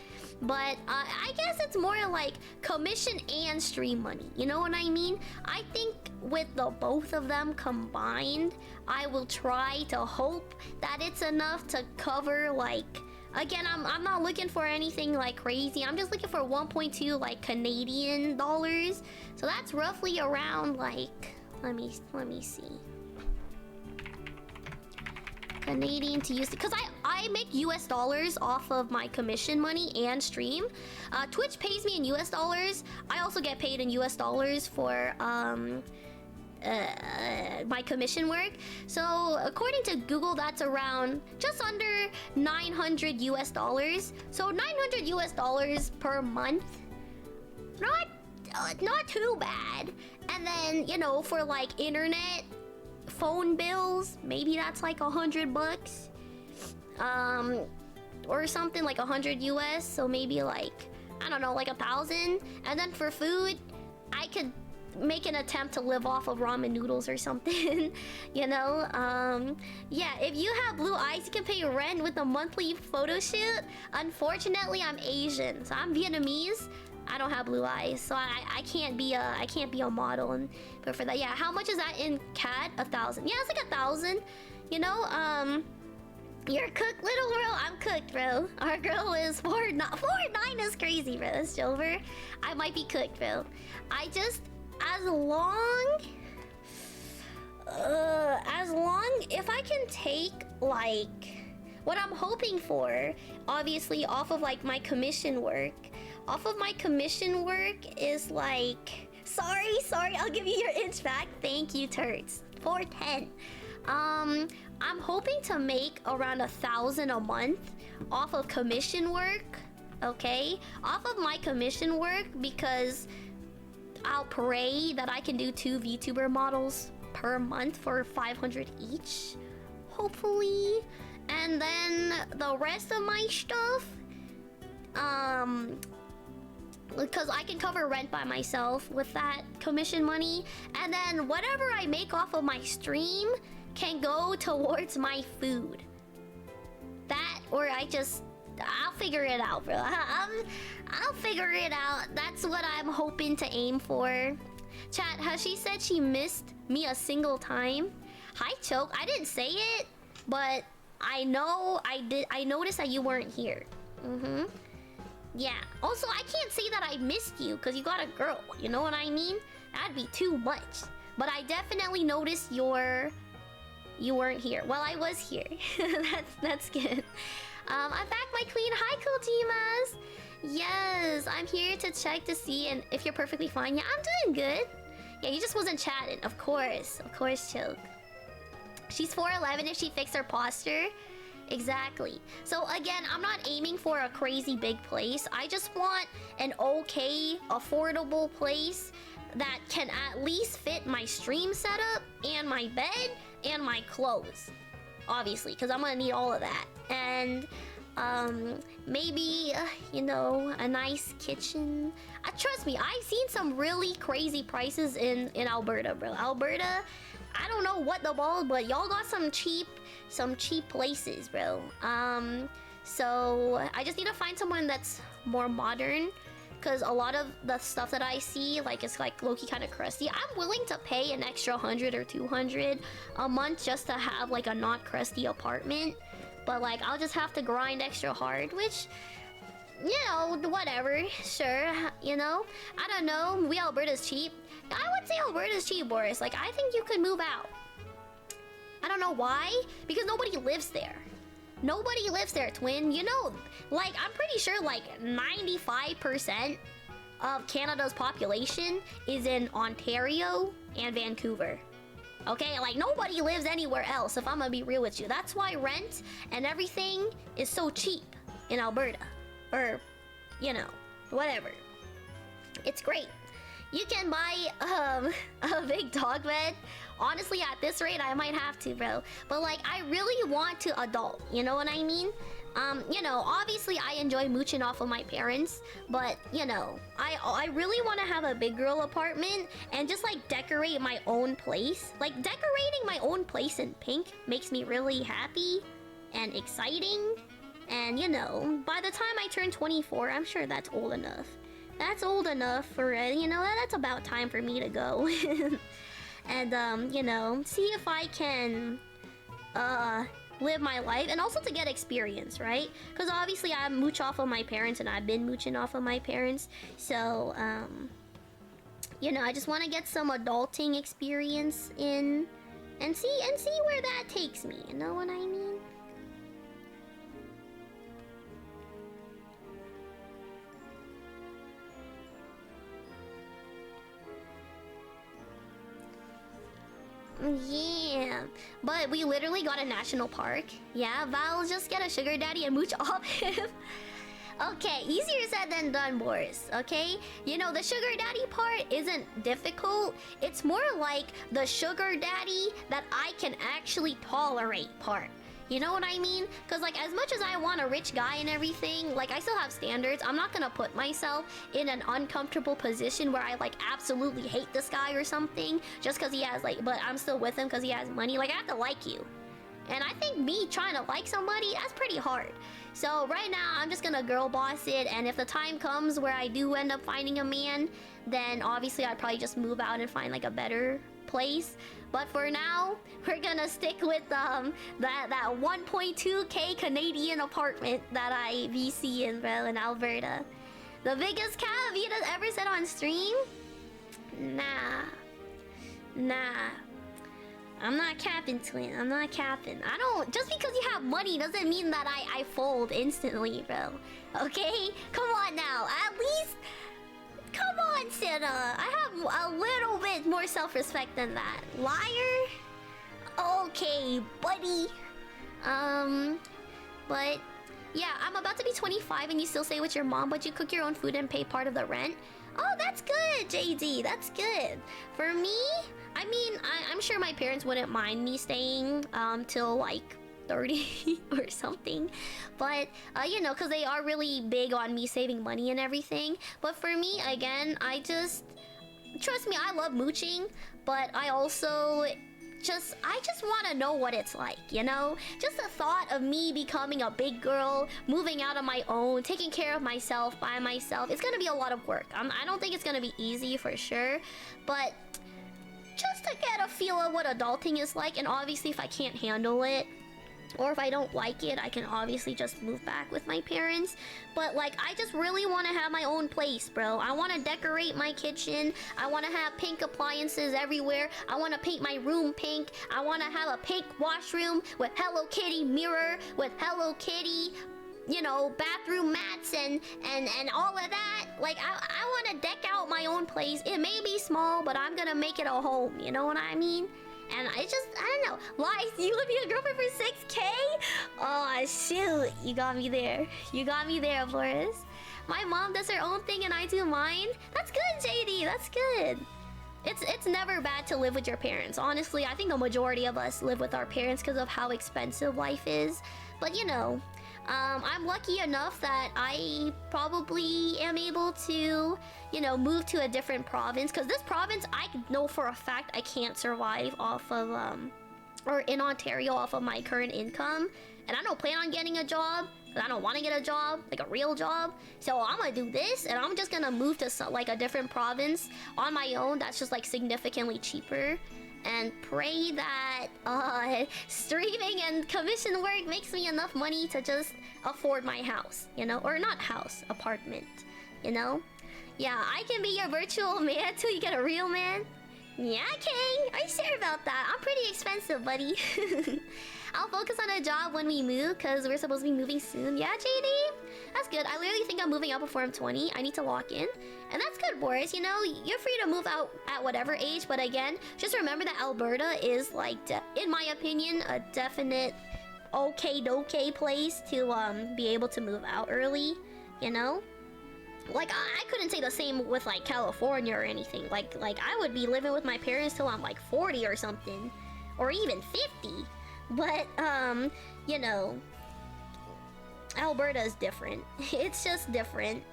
But I guess it's more like commission and stream money, you know what I mean? I think with the both of them combined, I will try to hope that it's enough to cover, like, again, I'm not looking for anything like crazy. I'm just looking for 1.2 like Canadian dollars. So that's roughly around like, let me see. Canadian to USD, because I make US dollars off of my commission money and stream. Twitch pays me in US dollars. I also get paid in US dollars for my commission work. So according to Google, that's around just under 900 US dollars. So 900 US dollars per month. Not too bad. And then, you know, for like internet, phone bills, maybe that's like $100, or something, like 100 US. So maybe like, I don't know, like 1,000. And then for food, I could make an attempt to live off of ramen noodles or something. You know. Yeah, if you have blue eyes, you can pay rent with a monthly photo shoot. Unfortunately, I'm Asian, so I'm Vietnamese. I don't have blue eyes, so I can't be a model. And but for that, yeah, how much is that in CAD? 1,000. Yeah, it's like 1,000. You know, you're cooked, little girl. I'm cooked, bro. Our girl is 4'9" is crazy, bro. That's Jover. I might be cooked, bro. I just, as long if I can take like what I'm hoping for, obviously off of like my commission work. Off of my commission work is like, sorry, I'll give you your inch back. Thank you, Turds. 410. I'm hoping to make around 1,000 a month off of commission work. Okay, off of my commission work, because I'll pray that I can do 2 VTuber models per month for 500 each, hopefully. And then the rest of my stuff, because I can cover rent by myself with that commission money, and then whatever I make off of my stream can go towards my food. That, or I'll figure it out, bro. I'll figure it out. That's what I'm hoping to aim for. Chat, has she said she missed me a single time? Hi, Choke. I didn't say it, but I know I did. I noticed that you weren't here. Yeah. Also, I can't say that I missed you because you got a girl. You know what I mean? That'd be too much. But I definitely noticed you weren't here. Well, I was here. that's good. I'm back, my queen. Hi, Kojimas. Yes, I'm here to check to see and if you're perfectly fine. Yeah, I'm doing good. Yeah, you just wasn't chatting. Of course, Choke. She's 4'11" if she fixed her posture. Exactly. So again, I'm not aiming for a crazy big place. I just want an okay, affordable place that can at least fit my stream setup and my bed and my clothes. Obviously, because I'm gonna need all of that. And maybe, you know, a nice kitchen. Trust me, I've seen some really crazy prices in Alberta, bro. Alberta, I don't know what the balls, but y'all got some cheap places, bro. So I just need to find someone that's more modern, because a lot of the stuff that I see, like, it's like low-key kind of crusty. I'm willing to pay an extra 100 or 200 a month just to have like a not crusty apartment, but like I'll just have to grind extra hard, which, you know, whatever, sure, you know. I don't know, Alberta's cheap. I would say Alberta's cheap, Boris. Like, I think you could move out. I don't know why, because nobody lives there. Nobody lives there, twin. You know, like, I'm pretty sure like 95% of Canada's population is in Ontario and Vancouver. Okay, like nobody lives anywhere else, if I'm gonna be real with you. That's why rent and everything is so cheap in Alberta. Or, you know, whatever. It's great. You can buy a big dog bed. Honestly, at this rate, I might have to, bro. But like, I really want to adult. You know what I mean? You know, obviously, I enjoy mooching off of my parents, but you know, I really want to have a big girl apartment and just like decorate my own place. Like, decorating my own place in pink makes me really happy and exciting. And you know, by the time I turn 24, I'm sure that's old enough. That's old enough for, you know, that's about time for me to go. And, you know, see if I can, live my life. And also to get experience, right? Because obviously I mooch off of my parents and I've been mooching off of my parents. So, you know, I just want to get some adulting experience in and see where that takes me. You know what I mean? Yeah, but we literally got a national park. Yeah, Val, just get a sugar daddy and mooch off him. Okay, easier said than done, Boris. Okay, you know, the sugar daddy part isn't difficult. It's more like the sugar daddy that I can actually tolerate part. You know what I mean? Because like, as much as I want a rich guy and everything, like, I still have standards. I'm not gonna put myself in an uncomfortable position where I like absolutely hate this guy or something just because he has like, but I'm still with him because he has money. Like, I have to like you. And I think me trying to like somebody, that's pretty hard. So right now, I'm just gonna girl boss it. And if the time comes where I do end up finding a man, then obviously I'd probably just move out and find like a better place. But for now, we're gonna stick with that 1.2k Canadian apartment that I VC in, bro, in Alberta. The biggest cap Vita's ever said on stream? Nah. I'm not capping, twin. I'm not capping. I don't... Just because you have money doesn't mean that I fold instantly, bro. Okay? Come on now. At least... Come on, Santa. I have a little bit more self-respect than that. Liar? Okay, buddy. But... Yeah, I'm about to be 25 and you still stay with your mom, but you cook your own food and pay part of the rent? Oh, that's good, JD. That's good. For me, I mean, I'm sure my parents wouldn't mind me staying till like 30 or something. But, you know, because they are really big on me saving money and everything. But for me, again, I just... Trust me, I love mooching, but I also... I just want to know what it's like, you know? Just the thought of me becoming a big girl, moving out on my own, taking care of myself by myself, it's gonna be a lot of work. I don't think it's gonna be easy for sure, but just to get a feel of what adulting is like, and obviously if I can't handle it, or if I don't like it, I can obviously just move back with my parents. But like, I just really want to have my own place, bro. I want to decorate my kitchen. I want to have pink appliances everywhere. I want to paint my room pink. I want to have a pink washroom with Hello Kitty mirror, with Hello Kitty, you know, bathroom mats and all of that. Like, I want to deck out my own place. It may be small, but I'm gonna make it a home. You know what I mean? And I don't know. Lies, you would be a girlfriend for 6K? Oh, shoot. You got me there. You got me there, Boris. My mom does her own thing and I do mine. That's good, JD. That's good. It's never bad to live with your parents. Honestly, I think the majority of us live with our parents because of how expensive life is. But you know, I'm lucky enough that I probably am able to, you know, move to a different province. Because this province, I know for a fact I can't survive off of, or in Ontario off of my current income. And I don't plan on getting a job. I don't want to get a job, like a real job. So I'm gonna do this, and I'm just gonna move to like a different province on my own that's just like significantly cheaper. And pray that streaming and commission work makes me enough money to just afford my house, you know? Or not house, apartment, you know? Yeah, I can be your virtual man till you get a real man. Yeah, King, are you sure about that? I'm pretty expensive, buddy. I'll focus on a job when we move, because we're supposed to be moving soon. Yeah, JD? That's good. I literally think I'm moving out before I'm 20. I need to lock in. And that's good, Boris. You know, you're free to move out at whatever age. But again, just remember that Alberta is, like, in my opinion, a definite okay place to be able to move out early. You know? Like, I couldn't say the same with, like, California or anything. Like I would be living with my parents till I'm, like, 40 or something. Or even 50. But, you know, Alberta is different. It's just different.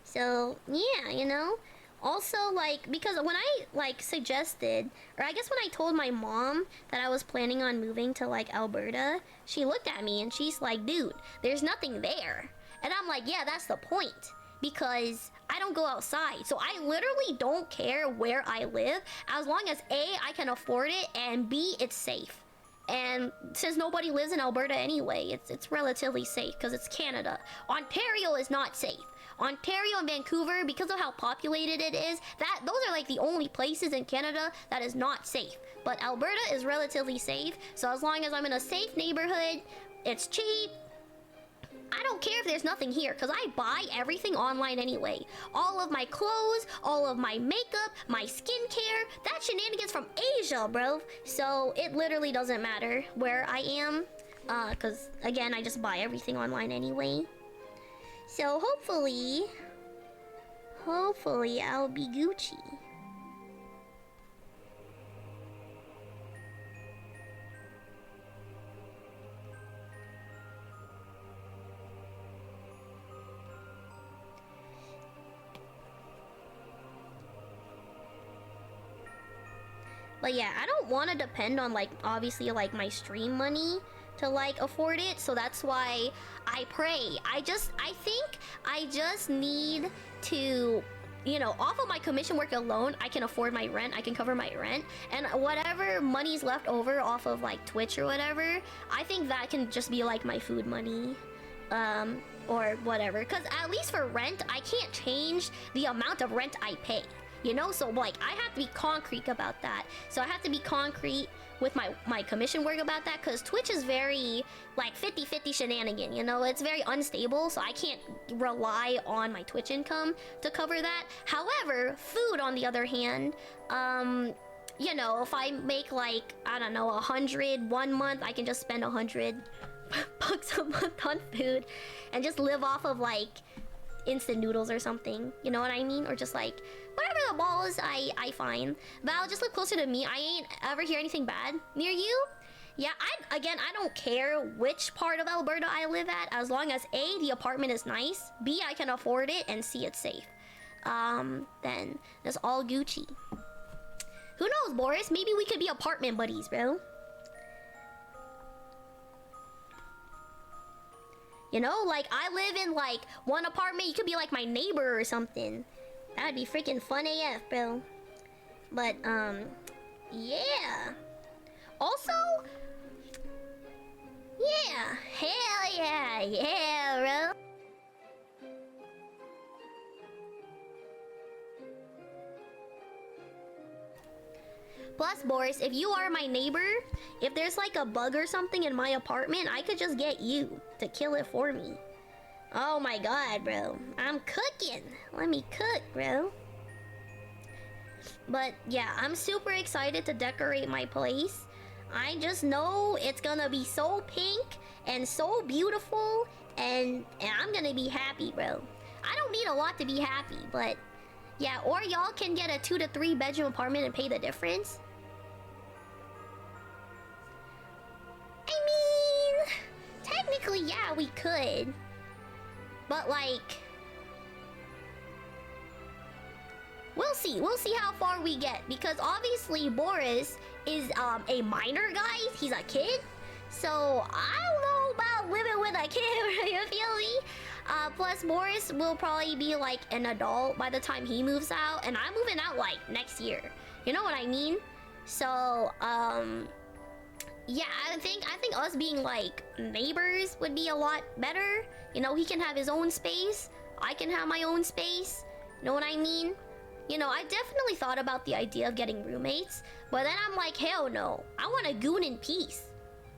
So, yeah, you know? Also, like, because when I, like, suggested, or I guess when I told my mom that I was planning on moving to, like, Alberta, she looked at me and she's like, dude, there's nothing there. And I'm like, yeah, that's the point. Because I don't go outside. So I literally don't care where I live as long as A, I can afford it, and B, it's safe. And since nobody lives in Alberta anyway, it's relatively safe because it's Canada. Ontario is not safe. Ontario and Vancouver, because of how populated it is, those are like the only places in Canada that is not safe. But Alberta is relatively safe. So as long as I'm in a safe neighborhood, it's cheap. I don't care if there's nothing here, because I buy everything online anyway. All of my clothes, all of my makeup, my skincare, that shenanigans from Asia, bro. So it literally doesn't matter where I am, because, again, I just buy everything online anyway. So hopefully I'll be Gucci. But yeah, I don't want to depend on, like, obviously, like, my stream money to, like, afford it. So that's why I pray. I think I just need to, you know, off of my commission work alone, I can afford my rent. I can cover my rent. And whatever money's left over off of, like, Twitch or whatever, I think that can just be, like, my food money. Or whatever. Because at least for rent, I can't change the amount of rent I pay. You know, so like I have to be concrete about that. So I have to be concrete with my commission work about that, because Twitch is very like 50-50 shenanigan, you know, it's very unstable, so I can't rely on my Twitch income to cover that. However, food on the other hand, you know, if I make like, I don't know, 100 one month, I can just spend 100 bucks a month on food and just live off of like instant noodles or something, you know what I mean? Or just like whatever the balls I find. But I'll just live closer to me. I ain't ever hear anything bad near you. Yeah, I don't care which part of Alberta I live at, as long as A, the apartment is nice, B, I can afford it, and C, it's safe. Then it's all Gucci. Who knows, Boris? Maybe we could be apartment buddies, bro. You know, like, I live in, like, one apartment. You could be, like, my neighbor or something. That'd be freaking fun AF, bro. But, yeah. Also, yeah. Hell yeah. Yeah, bro. Plus, Boris, if you are my neighbor, if there's like a bug or something in my apartment, I could just get you to kill it for me. Oh my god, bro. I'm cooking. Let me cook, bro. But yeah, I'm super excited to decorate my place. I just know it's gonna be so pink and so beautiful, and I'm gonna be happy, bro. I don't need a lot to be happy, but yeah, or y'all can get a 2 to 3 bedroom apartment and pay the difference. I mean, technically, yeah, we could. But like, we'll see. We'll see how far we get, because obviously Boris is a minor guy. He's a kid. So I don't know about living with a kid, you feel me? Plus Boris will probably be like an adult by the time he moves out, and I'm moving out like next year. You know what I mean? So yeah, I think us being like neighbors would be a lot better. You know, he can have his own space, I can have my own space. You know what I mean? You know, I definitely thought about the idea of getting roommates, but then I'm like, hell no. I want to goon in peace.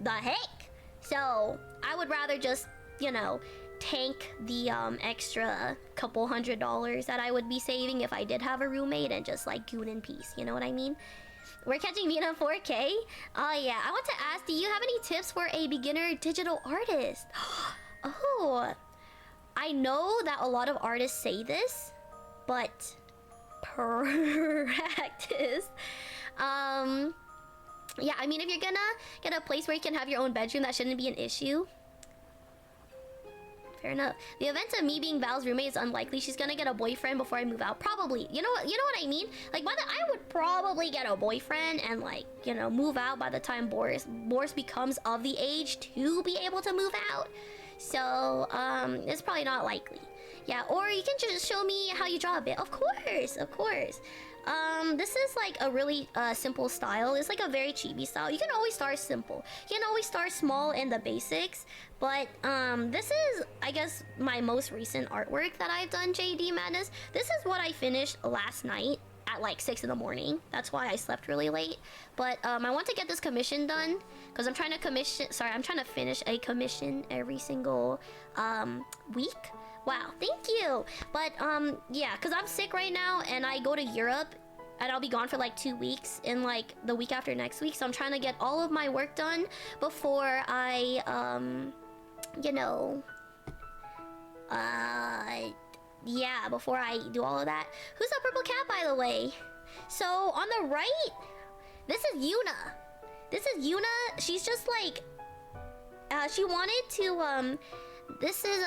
The heck? So I would rather just, you know, tank the extra couple $100 that I would be saving if I did have a roommate and just like goon in peace. You know what I mean? We're catching Vina 4K. Oh yeah, I want to ask, do you have any tips for a beginner digital artist? Oh, I know that a lot of artists say this, but practice. Yeah, I mean, if you're gonna get a place where you can have your own bedroom, that shouldn't be an issue. Fair enough. The event of me being Val's roommate is unlikely. She's gonna get a boyfriend before I move out. Probably. You know what I mean? Like, I would probably get a boyfriend and, like, you know, move out by the time Boris becomes of the age to be able to move out. So, it's probably not likely. Yeah, or you can just show me how you draw a bit. Of course, of course. This is like a really simple style. It's like a very chibi style. You can always start simple. You can always start small in the basics. But this is, I guess, my most recent artwork that I've done, JD Madness. This is what I finished last night at like 6 in the morning. That's why I slept really late. But I want to get this commission done because I'm trying to finish a commission every single week. Wow, thank you. But yeah, because I'm sick right now and I go to Europe and I'll be gone for like 2 weeks in like the week after next week. So I'm trying to get all of my work done before I you know, yeah, before I do all of that. Who's that purple cat, by the way? So on the right, this is Yuna. This is Yuna. She's just like, she wanted to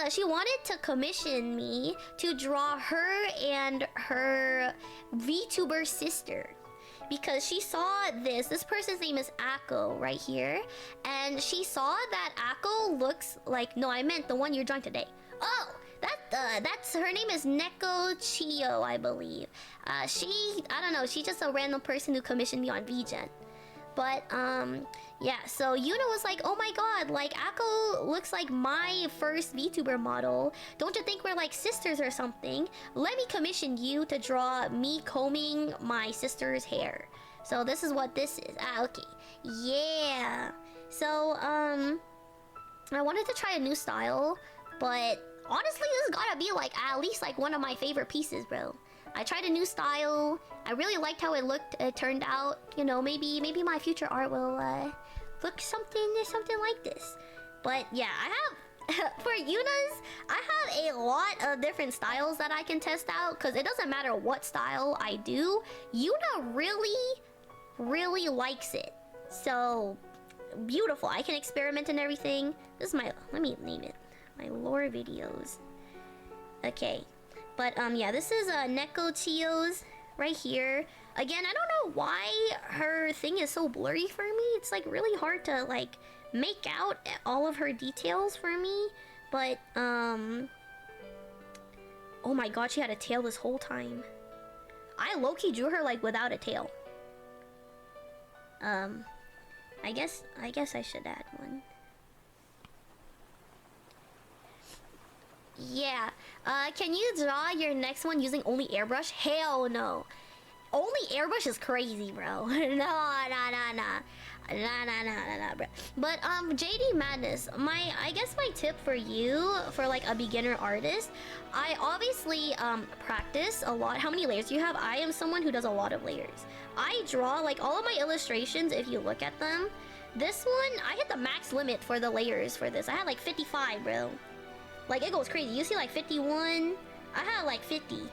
she wanted to commission me to draw her and her VTuber sister, because she saw this person's name is Akko right here, and she saw that Akko looks like, no, I meant the one you're drawing today. Oh, that's her name is Neko Chio, I believe. I don't know, she's just a random person who commissioned me on VGen. But yeah, so Yuna was like, oh my god, like Akko looks like my first VTuber model. Don't you think we're like sisters or something? Let me commission you to draw me combing my sister's hair. So this is what this is. Ah, okay. Yeah. So I wanted to try a new style, but honestly this has gotta be like at least like one of my favorite pieces, bro. I tried a new style. I really liked how it looked. It turned out, you know, maybe my future art will look something like this. But yeah, I have for Yuna's, I have a lot of different styles that I can test out, because it doesn't matter what style I do. Yuna really likes it. So beautiful. I can experiment and everything. This is my, let me name it, my lore videos. Okay. But yeah, this is Neko Chio's right here. Again, I don't know why her thing is so blurry for me. It's like really hard to like make out all of her details for me. But oh my god, she had a tail this whole time. I low-key drew her like without a tail. I guess I should add one. Yeah. Can you draw your next one using only airbrush? Hell no. only airbrush is crazy, bro. Nah, bro. But JD Madness, I guess my tip for you, for like a beginner artist, I obviously practice a lot. How many layers do you have? I am someone who does a lot of layers. I draw like all of my illustrations. If you look at them, this one I hit the max limit for the layers for this. I had like 55, bro. Like it goes crazy. You see like 51. I had like 50,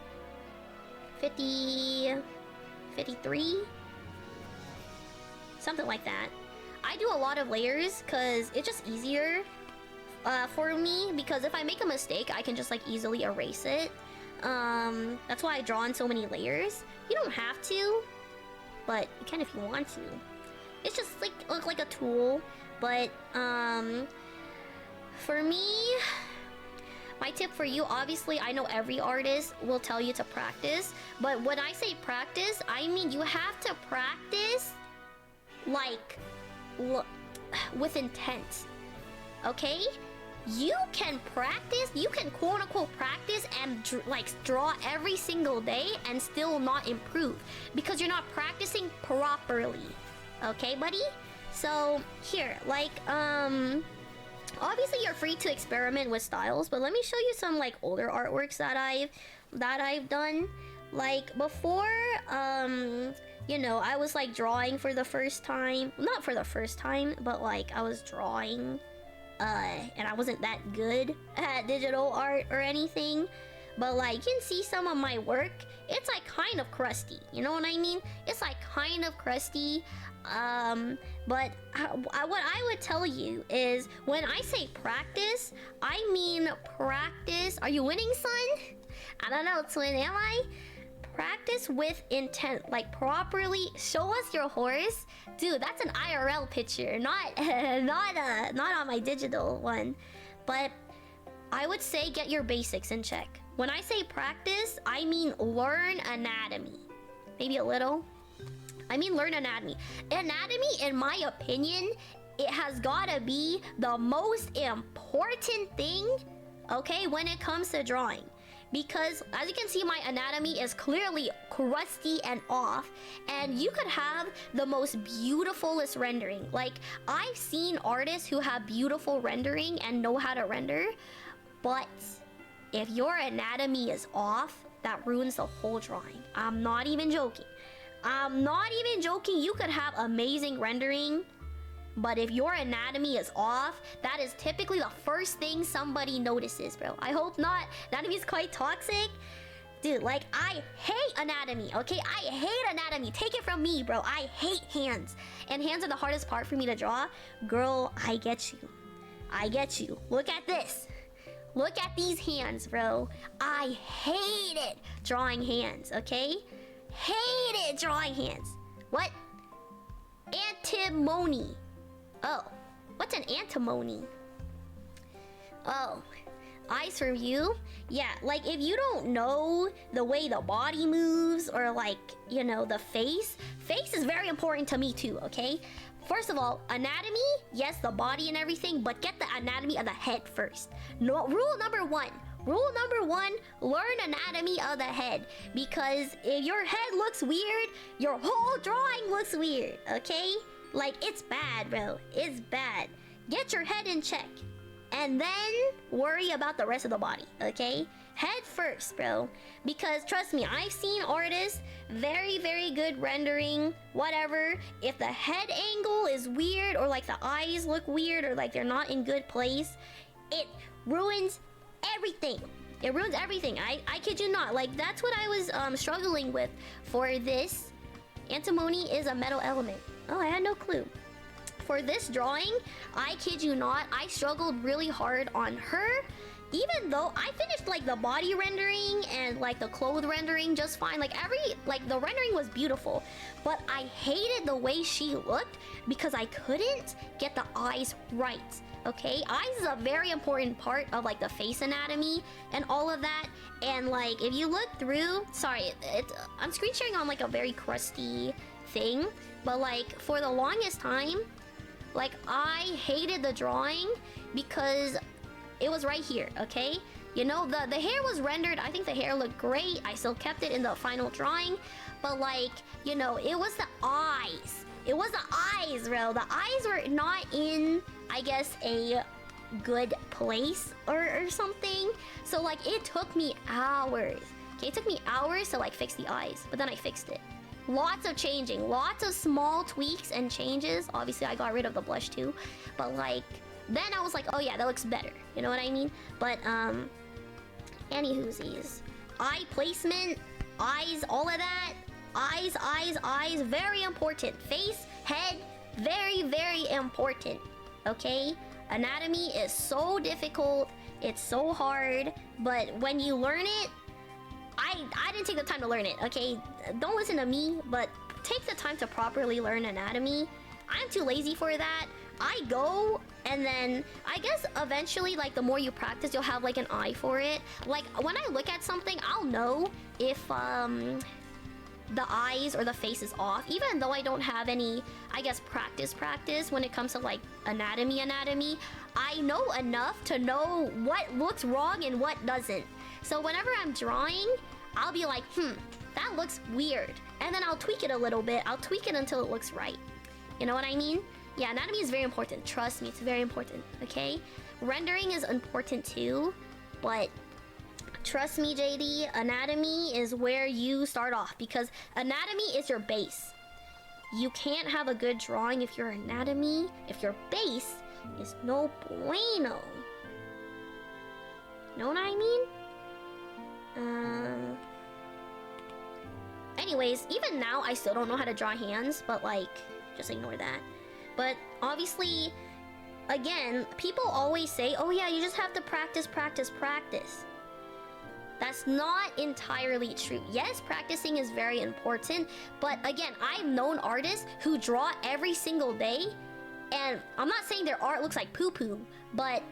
53, something like that. I do a lot of layers because it's just easier for me, because if I make a mistake, I can just like easily erase it. That's why I draw in so many layers. You don't have to, but you can if you want to. It's just like look like a tool. But for me, my tip for you, obviously, I know every artist will tell you to practice, but when I say practice, I mean you have to practice like with intent. Okay? You can practice, you can quote unquote practice and draw every single day and still not improve because you're not practicing properly. Okay, buddy? So here, like obviously you're free to experiment with styles, but let me show you some like older artworks that I've done. Like before, you know, I was like drawing for the first time. Not for the first time, but like I was drawing and I wasn't that good at digital art or anything. But like you can see some of my work, it's like kind of crusty. You know what I mean? It's like kind of crusty. But what I would tell you is when I say practice, I mean practice. Are you winning, son? I don't know, twin, am I? Practice with intent, like properly show us your horse. Dude, that's an IRL picture, not not on my digital one. But I would say get your basics in check. When I say practice, I mean learn anatomy. Maybe a little. I mean learn anatomy. Anatomy, in my opinion, it has gotta be the most important thing, okay, when it comes to drawing. Because as you can see, my anatomy is clearly crusty and off, and you could have the most beautifulest rendering. Like, I've seen artists who have beautiful rendering and know how to render, but if your anatomy is off, that ruins the whole drawing. I'm not even joking. I'm not even joking. You could have amazing rendering, but if your anatomy is off, that is typically the first thing somebody notices, bro. I hope not. Anatomy is quite toxic. Dude, like, I hate anatomy, okay? I hate anatomy. Take it from me, bro. I hate hands. And hands are the hardest part for me to draw. Girl, I get you. I get you. Look at this. Look at these hands, bro. I hate it drawing hands, okay? Hate it drawing hands. What? Antimony. Oh, what's an antimony? Oh, eyes from you? Yeah, like if you don't know the way the body moves or like, you know, the face is very important to me too, okay? First of all, anatomy, yes, the body and everything, but get the anatomy of the head first. No, rule number one, learn anatomy of the head. Because if your head looks weird, your whole drawing looks weird, okay? Like, it's bad, bro. It's bad. Get your head in check. And then worry about the rest of the body, okay? Head first, bro. Because trust me, I've seen artists, very, very good rendering, whatever. If the head angle is weird or like the eyes look weird or like they're not in good place, it ruins everything. It ruins everything. I kid you not. Like, that's what I was struggling with for this. Antimony is a metal element. Oh, I had no clue. For this drawing, I kid you not, I struggled really hard on her. Even though I finished like the body rendering and like the clothes rendering just fine. Like the rendering was beautiful. But I hated the way she looked because I couldn't get the eyes right. Okay, eyes is a very important part of like the face anatomy and all of that. And like if you look through, sorry, I'm screen sharing on like a very crusty thing, but like for the longest time, like I hated the drawing because it was right here, okay? You know, the hair was rendered. I think the hair looked great. I still kept it in the final drawing. But like, you know, it was the eyes. It was the eyes, bro. The eyes were not in, I guess, a good place or something. So like, it took me hours. Okay, it took me hours to like fix the eyes. But then I fixed it. Lots of changing. Lots of small tweaks and changes. Obviously, I got rid of the blush too. But like, then I was like, oh yeah, that looks better. You know what I mean? But, anywhoosies. Eye placement, eyes, all of that. Eyes, eyes, eyes, very important. Face, head, very, very important. Okay? Anatomy is so difficult. It's so hard. But when you learn it, I didn't take the time to learn it, okay? Don't listen to me, but take the time to properly learn anatomy. I'm too lazy for that. I go, and then I guess eventually, like, the more you practice, you'll have like an eye for it. Like, when I look at something, I'll know if the eyes or the face is off, even though I don't have any, I guess, practice when it comes to like anatomy. I know enough to know what looks wrong and what doesn't. So whenever I'm drawing, I'll be like, that looks weird, and then I'll tweak it a little bit. I'll tweak it until it looks right. You know what I mean? Yeah, anatomy is very important. Trust me, it's very important, okay? Rendering is important too, but trust me, JD, anatomy is where you start off, because anatomy is your base. You can't have a good drawing if your base is no bueno. Know what I mean? Anyways, even now, I still don't know how to draw hands, but like, just ignore that. But obviously, again, people always say, oh yeah, you just have to practice. That's not entirely true. Yes, practicing is very important, but again, I've known artists who draw every single day, and I'm not saying their art looks like poo-poo, but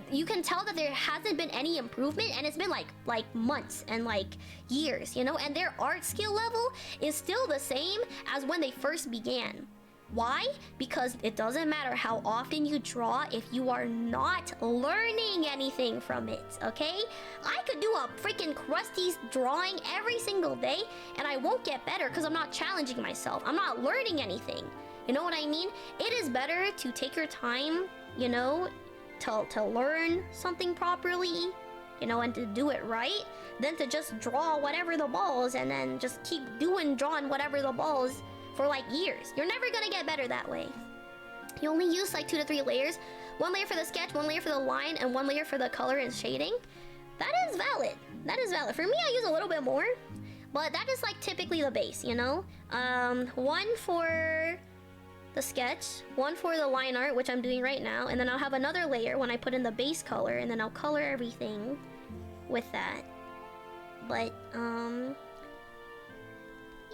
you can tell that there hasn't been any improvement, and it's been like months and like years, you know, and their art skill level is still the same as when they first began. Why? Because it doesn't matter how often you draw if you are not learning anything from it, okay? I could do a freaking crusty drawing every single day and I won't get better because I'm not challenging myself. I'm not learning anything. You know what I mean? It is better to take your time, you know, to learn something properly, you know, and to do it right, than to just draw whatever the balls and then just keep drawing whatever the balls for like years. You're never gonna get better that way. You only use like 2 to 3 layers. 1 layer for the sketch, 1 layer for the line, and 1 layer for the color and shading. That is valid. That is valid. For me, I use a little bit more, but that is like typically the base, you know? 1 for the sketch, 1 for the line art, which I'm doing right now, and then I'll have another layer when I put in the base color, and then I'll color everything with that. But,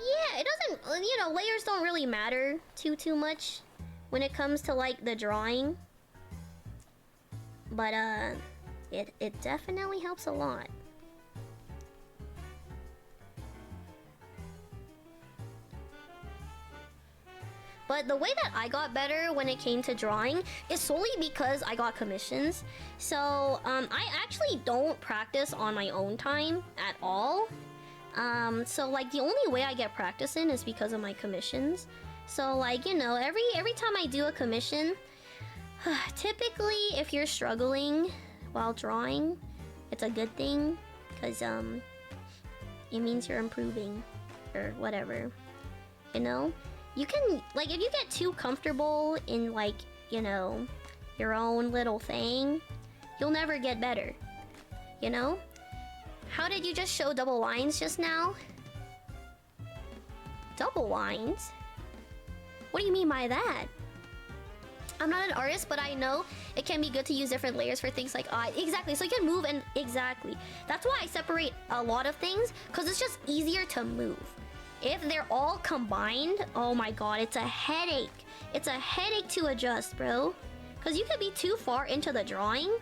yeah, it doesn't, you know, layers don't really matter too much when it comes to like the drawing. But it definitely helps a lot. But the way that I got better when it came to drawing is solely because I got commissions. So I actually don't practice on my own time at all. So like the only way I get practice in is because of my commissions. So like, you know, every time I do a commission, typically if you're struggling while drawing, it's a good thing, because it means you're improving or whatever, you know? You can, like, if you get too comfortable in like, you know, your own little thing, you'll never get better, you know? How did you just show double lines just now? Double lines? What do you mean by that? I'm not an artist, but I know it can be good to use different layers for things like eyes. Exactly, so you can move and exactly. That's why I separate a lot of things, because it's just easier to move. If they're all combined, oh my god, it's a headache. It's a headache to adjust, bro. Because you could be too far into the drawing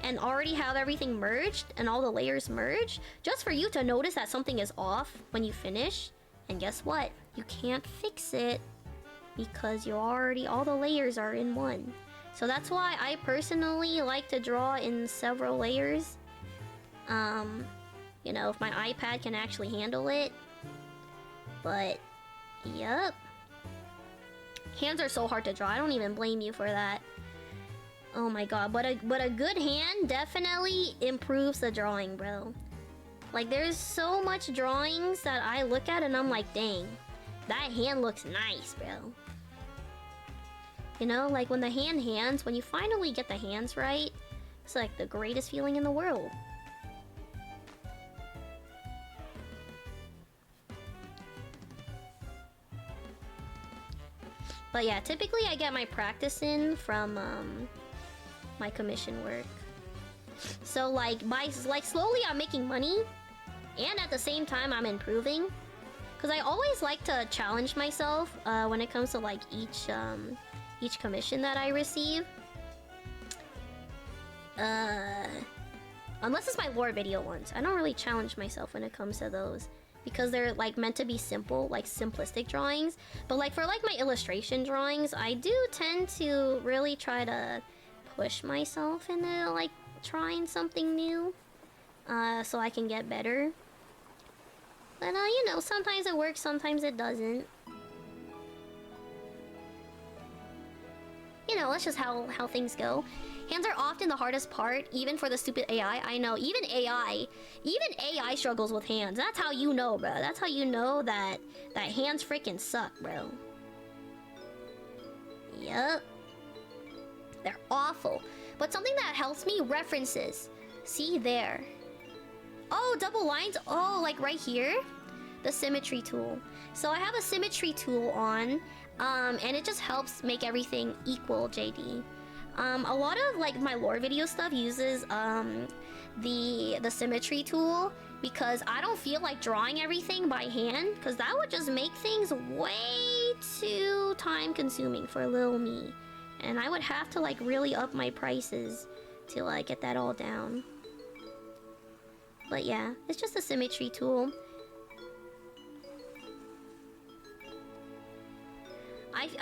and already have everything merged and all the layers merged just for you to notice that something is off when you finish. And guess what? You can't fix it because you already, all the layers are in one. So that's why I personally like to draw in several layers. You know, if my iPad can actually handle it. But, yep. Hands are so hard to draw. I don't even blame you for that. Oh my god, but a good hand definitely improves the drawing, bro. Like, there's so much drawings that I look at and I'm like, dang, that hand looks nice, bro. You know, like when the hands, when you finally get the hands right, it's like the greatest feeling in the world. But yeah, typically I get my practice in from my commission work. So like slowly I'm making money, and at the same time I'm improving. Cause I always like to challenge myself when it comes to like each commission that I receive. Unless it's my lore video ones, I don't really challenge myself when it comes to those. Because they're like meant to be simple, like simplistic drawings. But like for like my illustration drawings, I do tend to really try to push myself into like trying something new, so I can get better. But you know, sometimes it works, sometimes it doesn't. You know, that's just how things go. Hands are often the hardest part, even for the stupid AI. I know, even AI struggles with hands. That's how you know, bro. That's how you know that hands freaking suck, bro. Yup. They're awful. But something that helps me, references. See there. Oh, double lines. Oh, like right here. The symmetry tool. So I have a symmetry tool on, and it just helps make everything equal, JD. A lot of like my lore video stuff uses the symmetry tool because I don't feel like drawing everything by hand, because that would just make things way too time consuming for little me, and I would have to like really up my prices to like get that all down. But yeah, it's just a symmetry tool.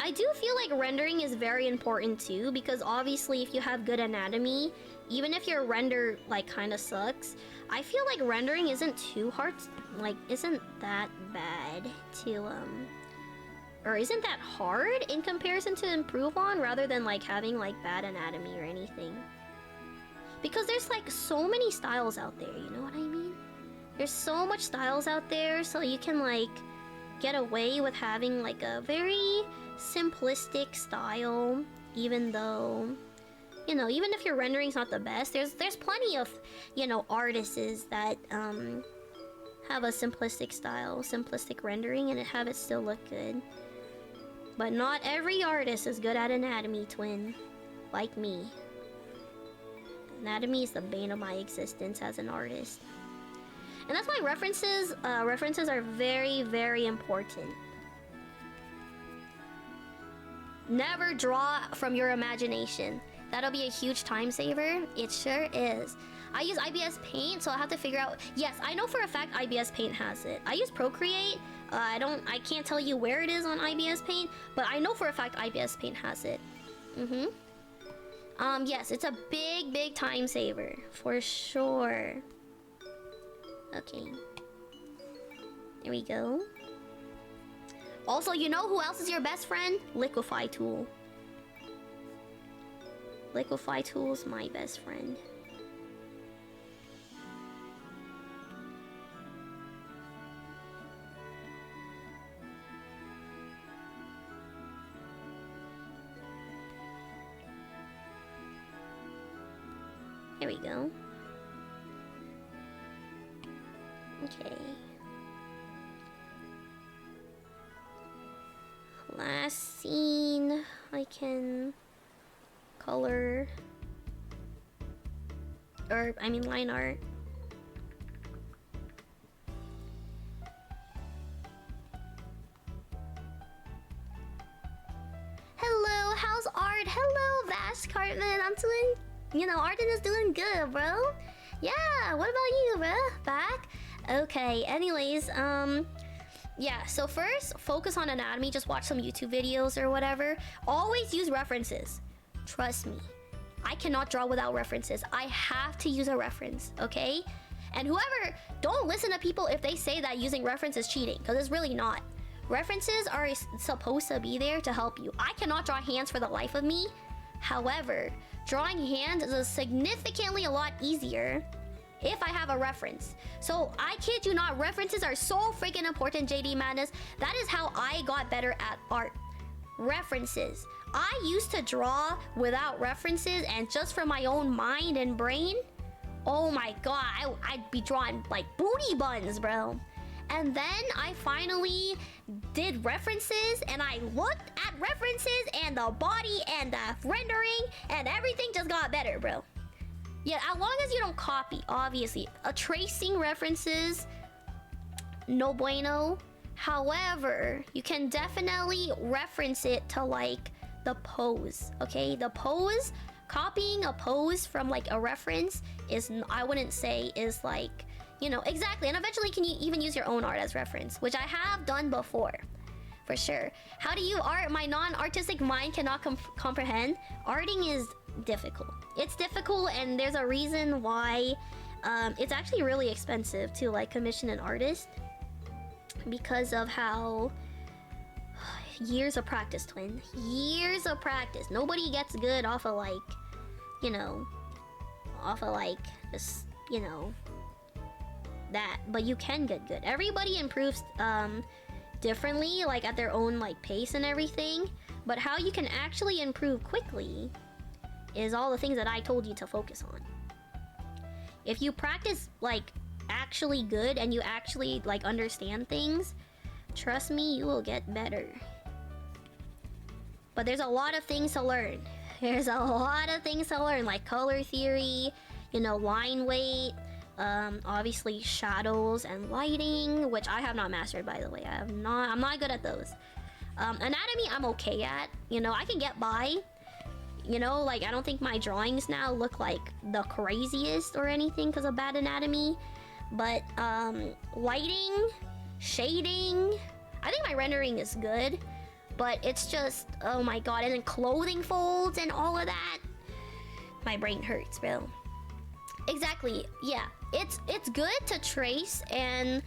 I do feel like rendering is very important too, because obviously if you have good anatomy, even if your render like kind of sucks, I feel like rendering isn't too hard, like isn't that bad to or isn't that hard in comparison to improve on, rather than like having like bad anatomy or anything. Because there's like so many styles out there, you know what I mean? There's so much styles out there, so you can like get away with having like a very simplistic style, even though, you know, even if your rendering's not the best, there's plenty of, you know, artists that have a simplistic style, simplistic rendering, and have it still look good. But not every artist is good at anatomy, twin, like me. Anatomy is the bane of my existence as an artist. And that's why references are very, very important. Never draw from your imagination. That'll be a huge time saver. It sure is. I use IBS Paint, so I'll have to figure out. Yes, I know for a fact IBS Paint has it. I use Procreate. I can't tell you where it is on IBS Paint, but I know for a fact IBS Paint has it. Yes, it's a big, big time saver for sure. Okay. There we go. Also, you know who else is your best friend? Liquify Tool. Liquify Tool's my best friend. There we go. Okay. Last scene, I can color, or I mean line art. Hello, how's art? Hello, Vast Cartman. I'm doing, you know, Arden is doing good, bro. Yeah, what about you, bro? Back? Okay, anyways, yeah, so first, focus on anatomy. Just watch some YouTube videos or whatever. Always use references. Trust me. I cannot draw without references. I have to use a reference, okay? And whoever, don't listen to people if they say that using reference is cheating, because it's really not. References are supposed to be there to help you. I cannot draw hands for the life of me. However, drawing hands is significantly a lot easier if I have a reference. So I kid you not, references are so freaking important, JD Madness. That is how I got better at art. References. I used to draw without references and just from my own mind and brain. Oh my god, I'd be drawing like booty buns, bro. And then I finally did references and I looked at references and the body and the rendering and everything just got better, bro. Yeah, as long as you don't copy, obviously. Tracing references, no bueno. However, you can definitely reference it to like the pose, okay? The pose, copying a pose from like a reference is, I wouldn't say is like, you know, exactly. And eventually can you even use your own art as reference, which I have done before, for sure. How do you art? My non-artistic mind cannot comprehend. Arting is difficult. It's difficult and there's a reason why it's actually really expensive to like commission an artist because of how years of practice, twin. Years of practice. Nobody gets good off of like, you know, off of like just, you know, that, but you can get good. Everybody improves differently, like at their own like pace and everything, but how you can actually improve quickly is all the things that I told you to focus on. If you practice like actually good and you actually like understand things, trust me, you will get better. But there's a lot of things to learn. There's a lot of things to learn, like color theory, you know, line weight, obviously shadows and lighting, which I have not mastered, by the way. I'm not good at those. Anatomy, I'm okay at. You know, I can get by. You know, like, I don't think my drawings now look like the craziest or anything because of bad anatomy. But, lighting, shading, I think my rendering is good. But it's just, oh my god, and then clothing folds and all of that. My brain hurts, bro. Exactly, yeah. It's good to trace and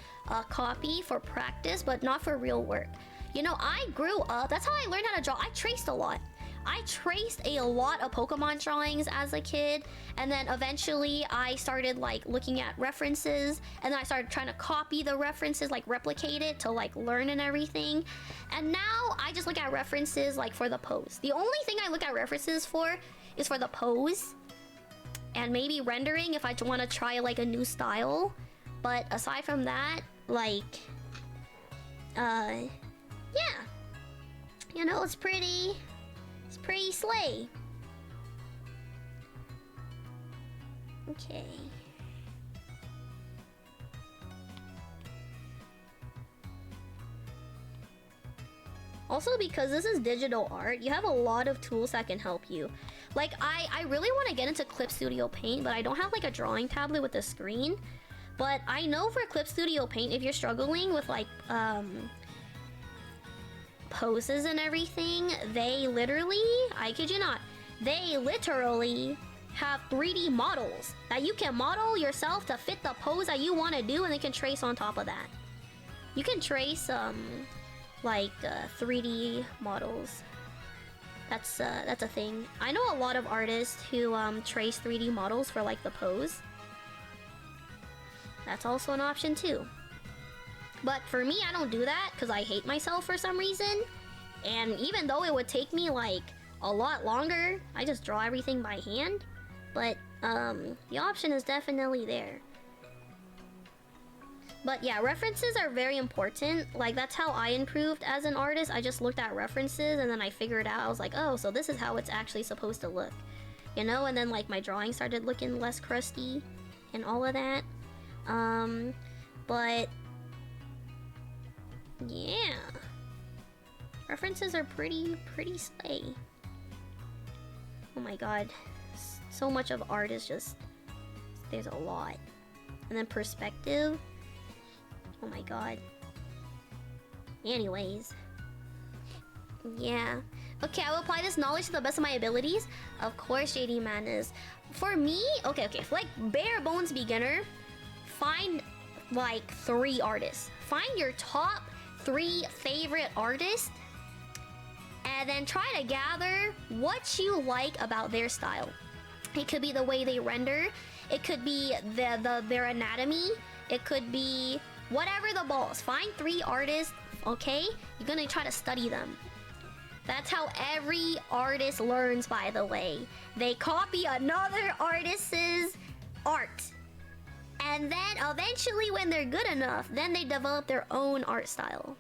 copy for practice, but not for real work. You know, I grew up, that's how I learned how to draw. I traced a lot. I traced a lot of Pokemon drawings as a kid, and then eventually I started like looking at references, and then I started trying to copy the references, like replicate it to like learn and everything. And now I just look at references like for the pose. The only thing I look at references for is for the pose, and maybe rendering if I want to try like a new style. But aside from that, like, yeah, you know, it's pretty slay. Okay. Also, because this is digital art, you have a lot of tools that can help you. Like, I really want to get into Clip Studio Paint, but I don't have like a drawing tablet with a screen. But I know for Clip Studio Paint, if you're struggling with like poses and everything, they literally, I kid you not, they literally have 3D models that you can model yourself to fit the pose that you want to do, and they can trace on top of that. You can trace like 3D models. That's a thing. I know a lot of artists who trace 3D models for like the pose. That's also an option too. But for me, I don't do that because I hate myself for some reason. And even though it would take me like a lot longer, I just draw everything by hand. But the option is definitely there. But yeah, references are very important. Like, that's how I improved as an artist. I just looked at references and then I figured out, I was like, oh, so this is how it's actually supposed to look. You know, and then like my drawing started looking less crusty and all of that. But yeah, references are pretty slay. Oh my god, so much of art is just, there's a lot. And then perspective, oh my god. Anyways, yeah. Okay, I will apply this knowledge to the best of my abilities. Of course, JD Madness. For me, okay, like bare bones beginner, find like 3 artists. Find your top 3 favorite artists, and then try to gather what you like about their style. It could be the way they render. It could be their anatomy. It could be whatever the balls. Find 3 artists, okay? You're gonna try to study them. That's how every artist learns, by the way. They copy another artist's art. And then eventually when they're good enough, then they develop their own art style.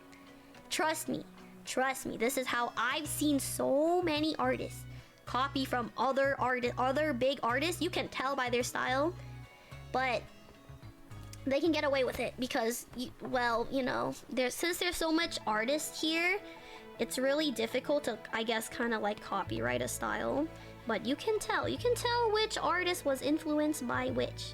Trust me. Trust me. This is how I've seen so many artists copy from other big artists. You can tell by their style. But they can get away with it because, well, you know, since there's so much artists here, it's really difficult to, I guess, kind of like copyright a style. But you can tell which artist was influenced by which.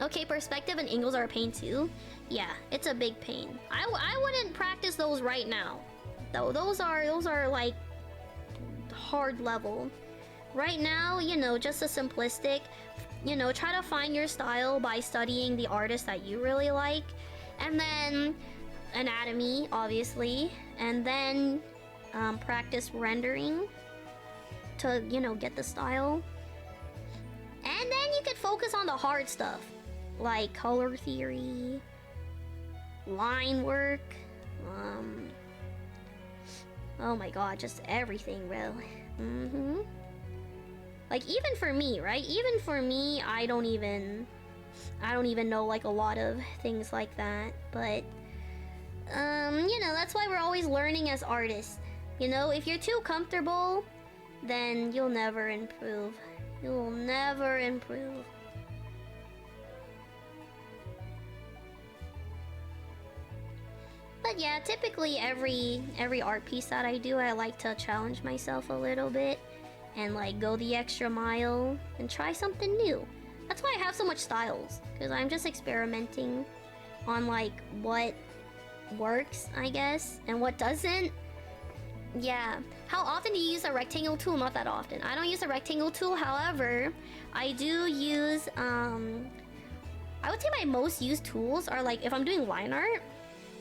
Okay, perspective and angles are a pain too. Yeah, it's a big pain. I wouldn't practice those right now, though. Those are like hard level. Right now, you know, just a simplistic, you know, try to find your style by studying the artist that you really like, and then anatomy, obviously, and then practice rendering to, you know, get the style. And then you could focus on the hard stuff, like color theory, line work, oh my god, just everything, bro. Like, even for me, right? Even for me, I don't even know like a lot of things like that. But you know, that's why we're always learning as artists. You know, if you're too comfortable, then you'll never improve. You'll never improve. But yeah, typically every art piece that I do, I like to challenge myself a little bit and like go the extra mile and try something new. That's why I have so much styles, because I'm just experimenting on like what works, I guess, and what doesn't. Yeah. How often do you use a rectangle tool? Not that often. I don't use a rectangle tool. However, I do use I would say my most used tools are like, if I'm doing line art,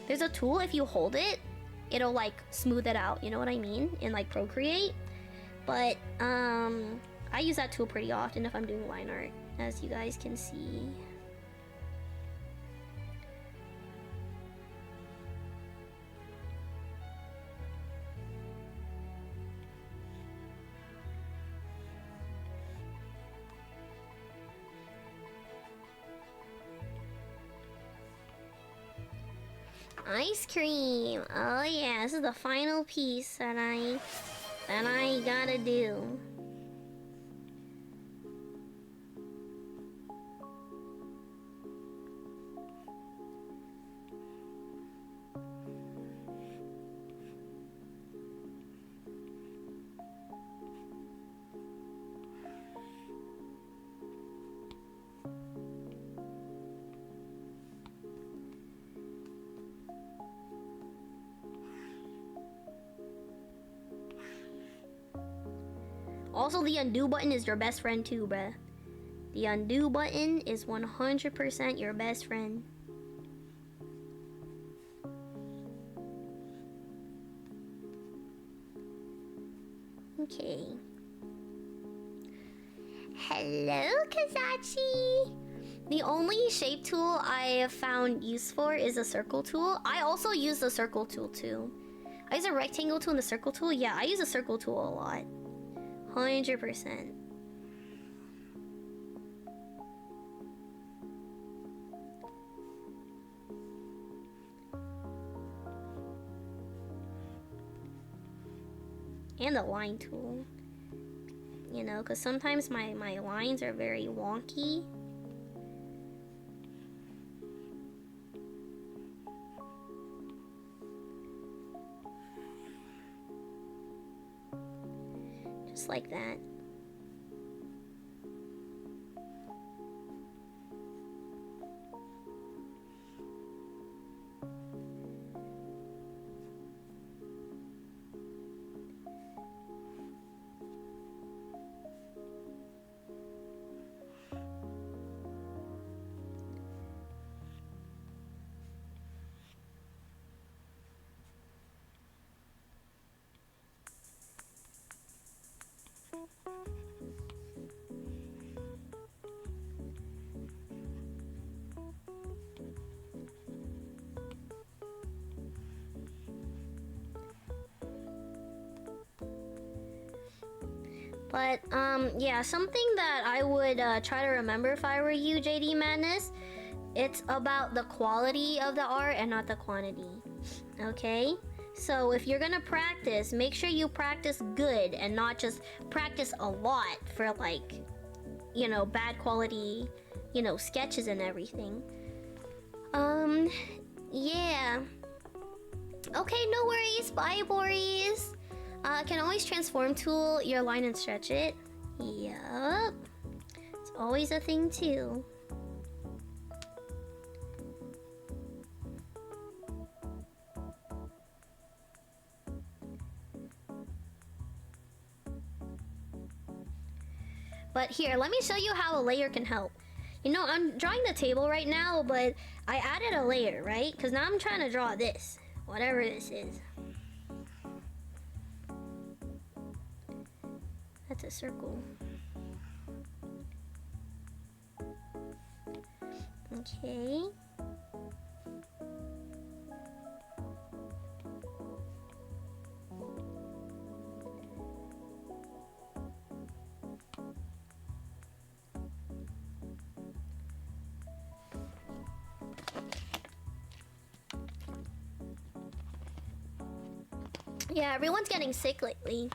there's a tool, if you hold it, it'll like smooth it out, you know what I mean? In like Procreate. But I use that tool pretty often if I'm doing line art, as you guys can see. Ice cream. Oh yeah, this is the final piece that I gotta do. Also, the undo button is your best friend too, bruh. The undo button is 100% your best friend. Okay. Hello, Kazachi! The only shape tool I have found use for is a circle tool. I also use the circle tool too. I use a rectangle tool and the circle tool. Yeah, I use a circle tool a lot. 100%. And the line tool. You know, because sometimes my lines are very wonky. Just like that. But yeah, something that I would try to remember if I were you, JD Madness, it's about the quality of the art and not the quantity. Okay? So if you're gonna practice, make sure you practice good and not just practice a lot for like, you know, bad quality, you know, sketches and everything. Yeah. Okay, no worries. Bye, Boris. Can always transform tool your line and stretch it. Yup. It's always a thing too. But here, let me show you how a layer can help. You know, I'm drawing the table right now, but I added a layer, right? Because now I'm trying to draw this. Whatever this is. That's a circle. Okay. Yeah, everyone's getting sick lately.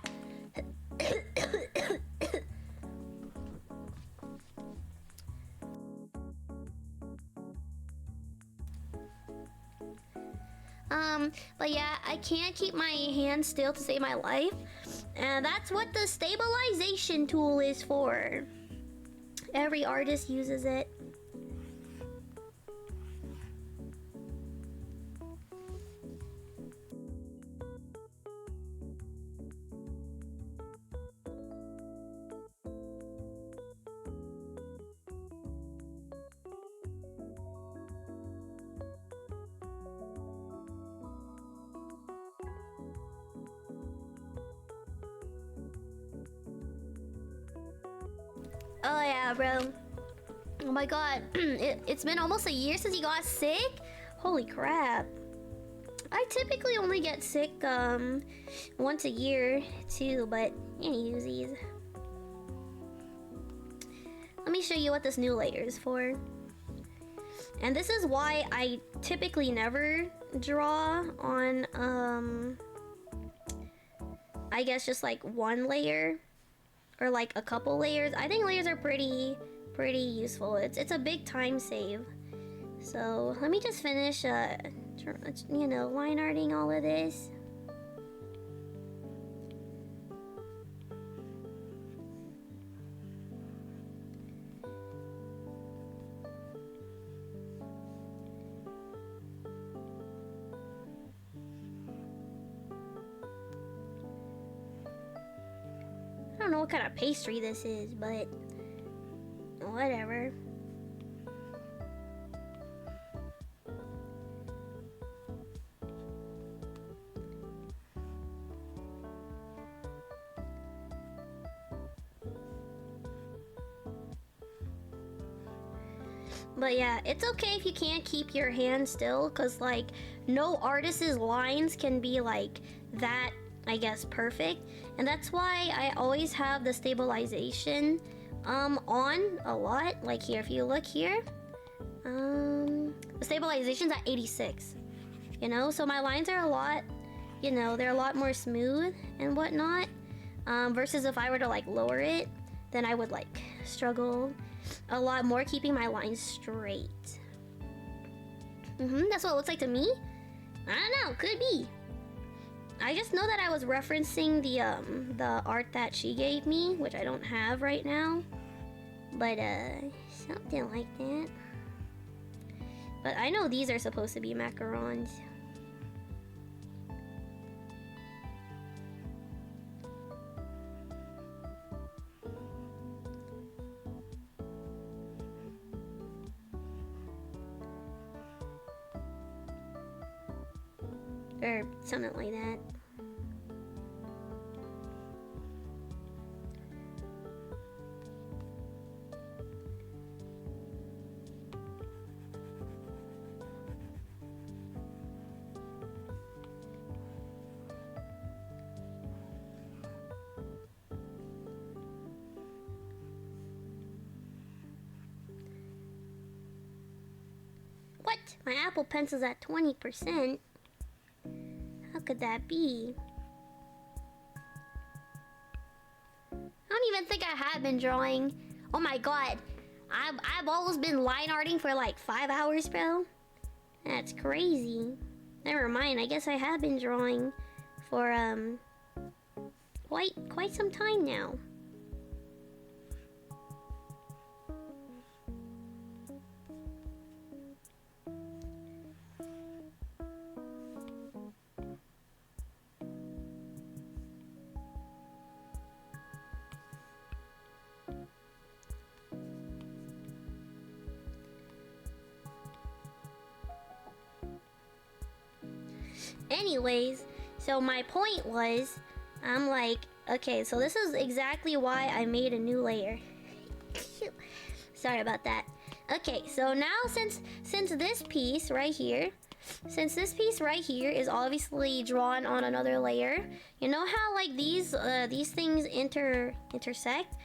But yeah, I can't keep my hand still to save my life. And that's what the stabilization tool is for. Every artist uses it. Oh yeah, bro. Oh my god. It's been almost a year since you got sick? Holy crap. I typically only get sick once a year too, but anyosies. Let me show you what this new layer is for. And this is why I typically never draw on I guess just like one layer or like a couple layers. I think layers are pretty useful. It's a big time save. So let me just finish you know, line arting all of this. I don't know what kind of pastry this is, but whatever. But yeah, it's okay if you can't keep your hand still, because like no artist's lines can be like that, I guess, perfect. And that's why I always have the stabilization on a lot. Like here, if you look here, the stabilization's at 86. You know, so my lines are a lot, you know, they're a lot more smooth and whatnot. Versus if I were to like lower it, then I would like struggle a lot more keeping my lines straight. That's what it looks like to me. I don't know, could be. I just know that I was referencing the art that she gave me, which I don't have right now. But something like that. But I know these are supposed to be macarons. Or something like that. My Apple Pencil's at 20%. How could that be? I don't even think I have been drawing. Oh my god. I've always been line arting for like 5 hours, bro. That's crazy. Never mind, I guess I have been drawing for quite some time now. Anyways, so my point was, I'm like, okay, so this is exactly why I made a new layer. Sorry about that. Okay, so now since this piece right here, is obviously drawn on another layer, you know how like these things intersect?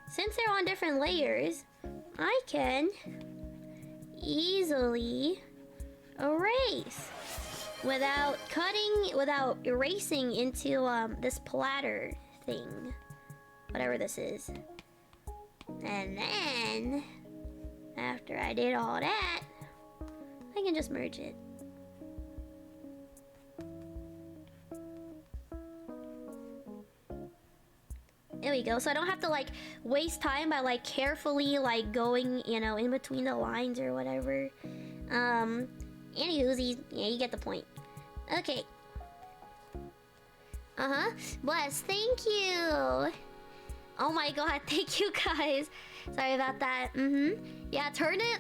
Since they're on different layers, I can easily erase without erasing into this platter thing, whatever this is. And then after I did all that, I can just merge it. There we go. So I don't have to like waste time by like carefully like going, you know, in between the lines or whatever. Anywho, yeah, you get the point. Okay. Bless, thank you. Oh my god, thank you guys. Sorry about that. Yeah, turnip.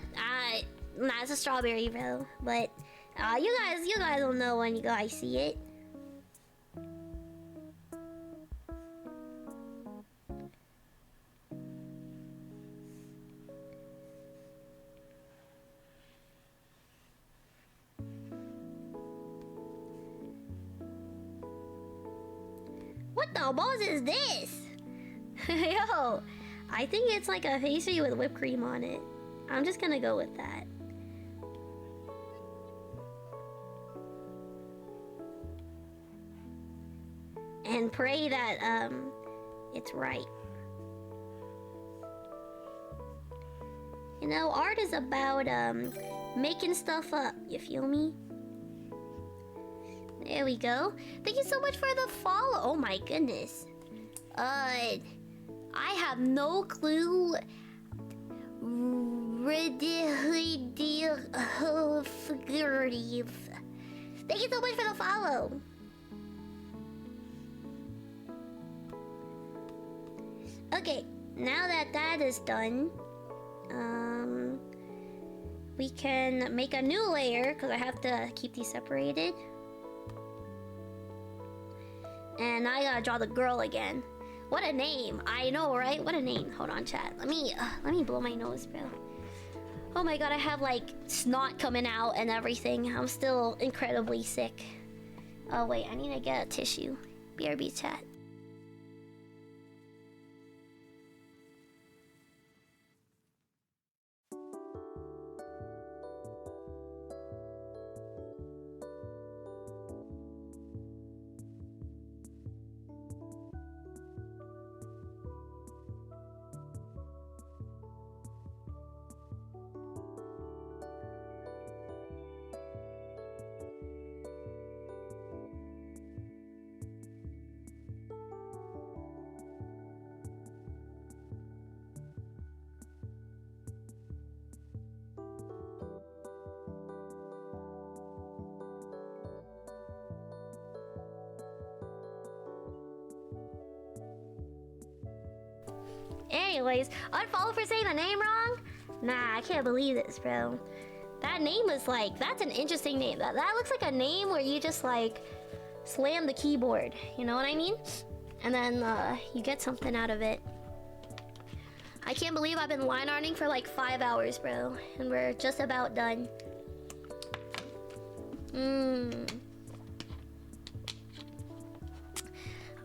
Nah, it's a strawberry, bro. But you guys will know when you guys see it. What the balls is this? Yo, I think it's like a pastry with whipped cream on it. I'm just gonna go with that. And pray that it's right. You know, art is about making stuff up, you feel me? There we go. Thank you so much for the follow. Oh my goodness. I have no clue. Thank you so much for the follow. Okay, now that that is done, we can make a new layer because I have to keep these separated. And I gotta draw the girl again. What a name. I know, right? What a name. Hold on, chat. Let me blow my nose, bro. Oh my god, I have like snot coming out and everything. I'm still incredibly sick. Oh wait, I need to get a tissue. BRB chat. Anyways, unfollow for saying the name wrong? Nah, I can't believe this, bro. That name is like, that's an interesting name. That looks like a name where you just like slam the keyboard. You know what I mean? And then you get something out of it. I can't believe I've been line arting for like 5 hours, bro. And we're just about done.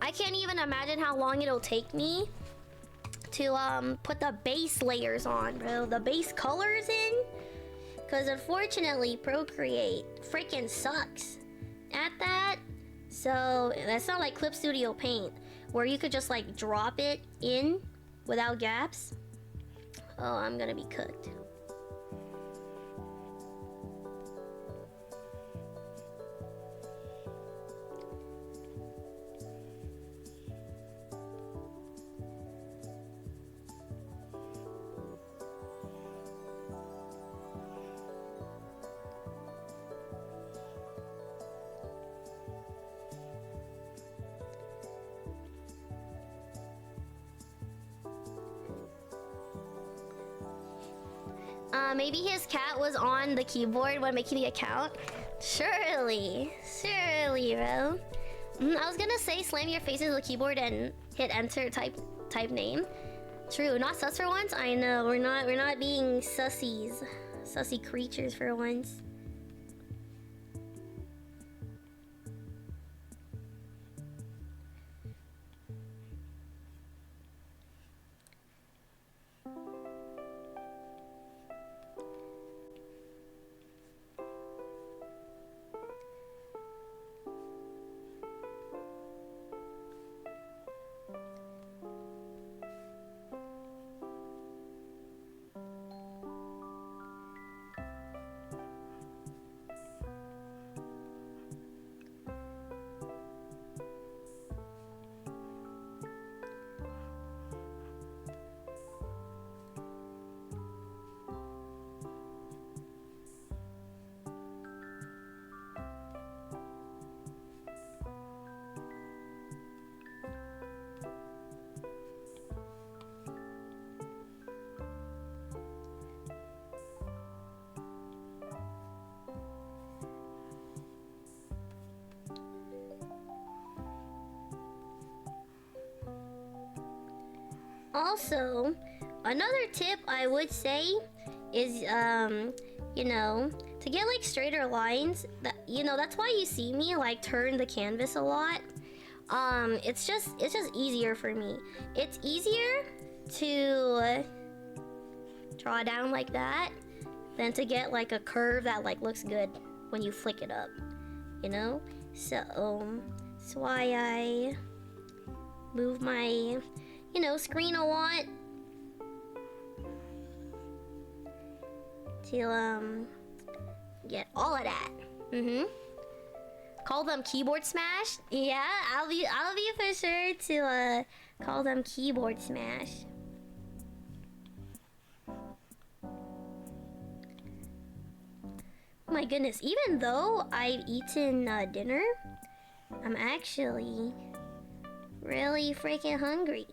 I can't even imagine how long it'll take me to put the base layers on, bro. The base colors in. Because unfortunately, Procreate freaking sucks at that. So that's not like Clip Studio Paint, where you could just like drop it in without gaps. Oh, I'm gonna be cooked. Maybe his cat was on the keyboard when making the account. Surely, bro. I was gonna say slam your face into the keyboard and hit enter, type name. True, not sus for once. I know we're not being sussy creatures for once. Also, another tip I would say is, you know, to get like straighter lines. That's why you see me like turn the canvas a lot. It's just easier for me. It's easier to draw down like that than to get like a curve that like looks good when you flick it up. You know, so that's why I move my screen a lot to get all of that. Call them keyboard smash. Yeah, I'll be for sure to call them keyboard smash. My goodness, even though I've eaten dinner, I'm actually really freaking hungry.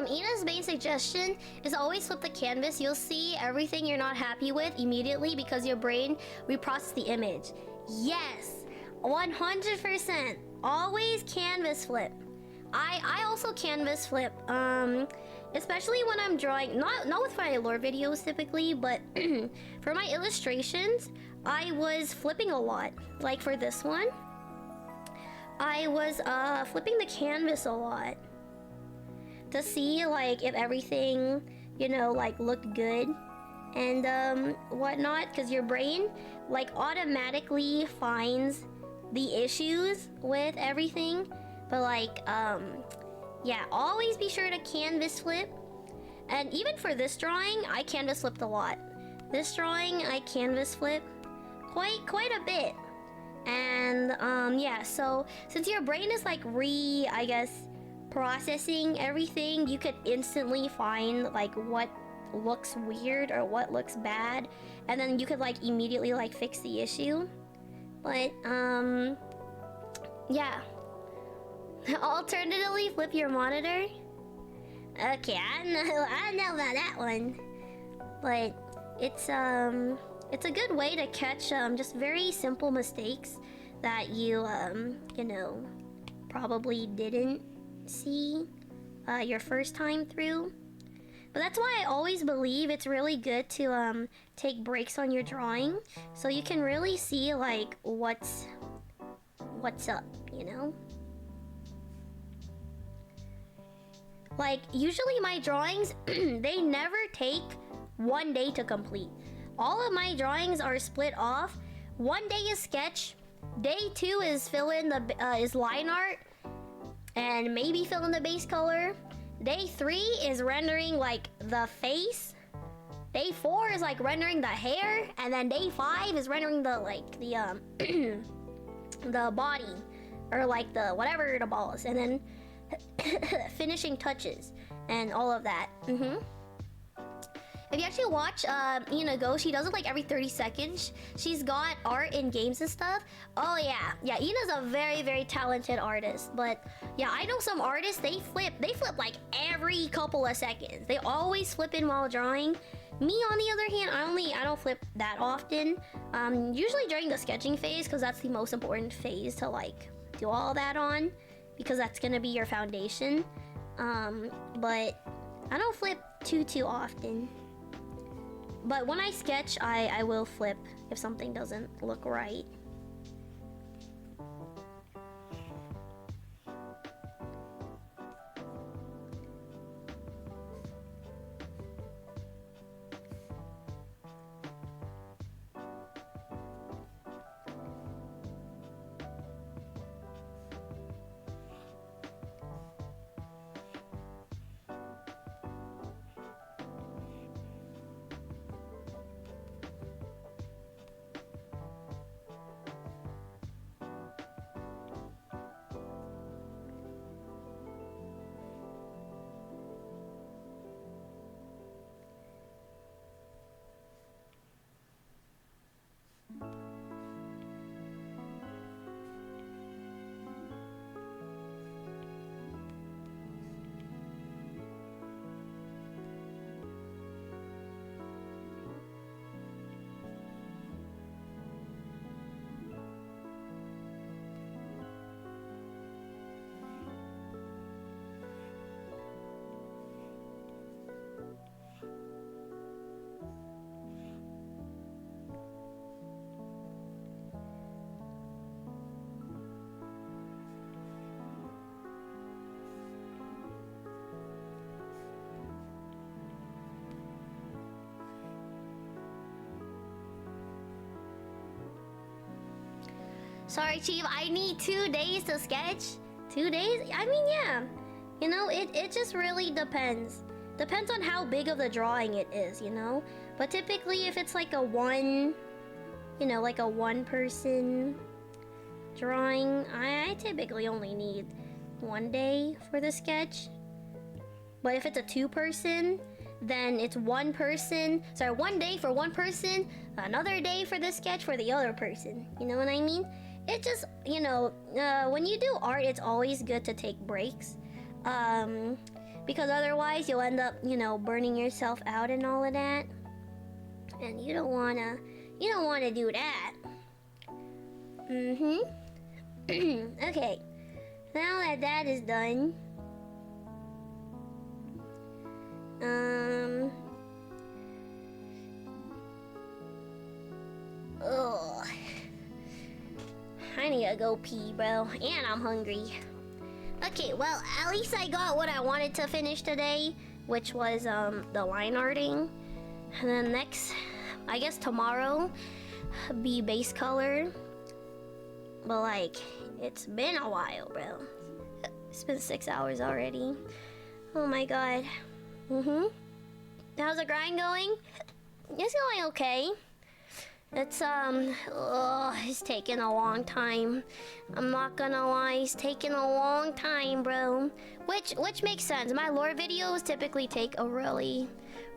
Ina's main suggestion is always flip the canvas. You'll see everything you're not happy with immediately because your brain reprocesses the image. Yes, 100%. Always canvas flip. I also canvas flip. Especially when I'm drawing, not with my lore videos typically, but for my illustrations, I was flipping a lot. Like for this one, I was flipping the canvas a lot to see like if everything, you know, like looked good and whatnot, because your brain like automatically finds the issues with everything. But like yeah, always be sure to canvas flip. And even for this drawing, I canvas flipped a lot. This drawing I canvas flip quite a bit. And yeah, so since your brain is like I guess processing everything, you could instantly find like what looks weird or what looks bad, and then you could like immediately like fix the issue. But yeah. Alternatively, flip your monitor. Okay, I know about that one. But it's a good way to catch just very simple mistakes that you you know, probably didn't see your first time through. But that's why I always believe it's really good to take breaks on your drawing so you can really see like what's up, you know? Like, usually my drawings, they never take 1 day to complete. All of my drawings are split off. 1 day is sketch. Day 2 is fill in the is line art and maybe fill in the base color. Day 3 is rendering like the face. Day 4 is like rendering the hair, and then day 5 is rendering the like the the body or like the whatever the ball is, and then finishing touches and all of that. If you actually watch Ina go, she does it like every 30 seconds. She's got art in games and stuff. Oh yeah, Ina's a very talented artist. But yeah, I know some artists, they flip like every couple of seconds. They always flip in while drawing. Me, on the other hand, I don't flip that often. Usually during the sketching phase, because that's the most important phase to like do all that on, because that's gonna be your foundation. But I don't flip too often. But when I sketch, I will flip if something doesn't look right. Sorry, Chief, I need 2 days to sketch. 2 days? I mean, yeah. You know, it just really depends. Depends on how big of the drawing it is, you know? But typically, if it's like a one person drawing, I typically only need 1 day for the sketch. But if it's a 2-person, then it's 1 day for 1 person, another day for the sketch for the other person. You know what I mean? It just, you know, when you do art, it's always good to take breaks. because otherwise you'll end up, you know, burning yourself out and all of that. And you don't wanna do that. Okay. Now that that is done, ugh. I need to go pee, bro, and I'm hungry. Okay, well, at least I got what I wanted to finish today, which was the line arting. And then next, I guess tomorrow, be base color. But like, it's been a while, bro. It's been 6 hours already. Oh my god. How's the grind going? It's going okay. It's it's taking a long time. I'm not gonna lie, it's taking a long time, bro. Which makes sense. My lore videos typically take a really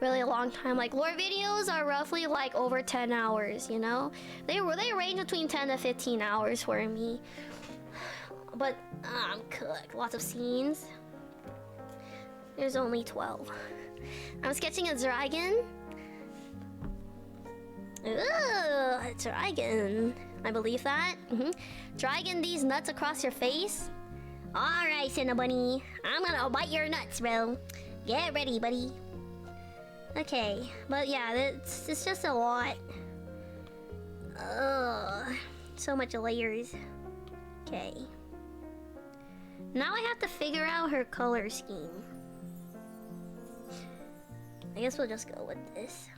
long time. Like, lore videos are roughly like over 10 hours, you know? They range between 10 to 15 hours for me. But I'm cooked. Lots of scenes. There's only 12. I'm sketching a dragon. Ooh, a dragon. I believe that. Dragon these nuts across your face. Alright, Cinnabunny. I'm gonna bite your nuts, bro. Get ready, buddy. Okay, but yeah, it's just a lot. Ugh, so much layers. Okay. Now I have to figure out her color scheme. I guess we'll just go with this.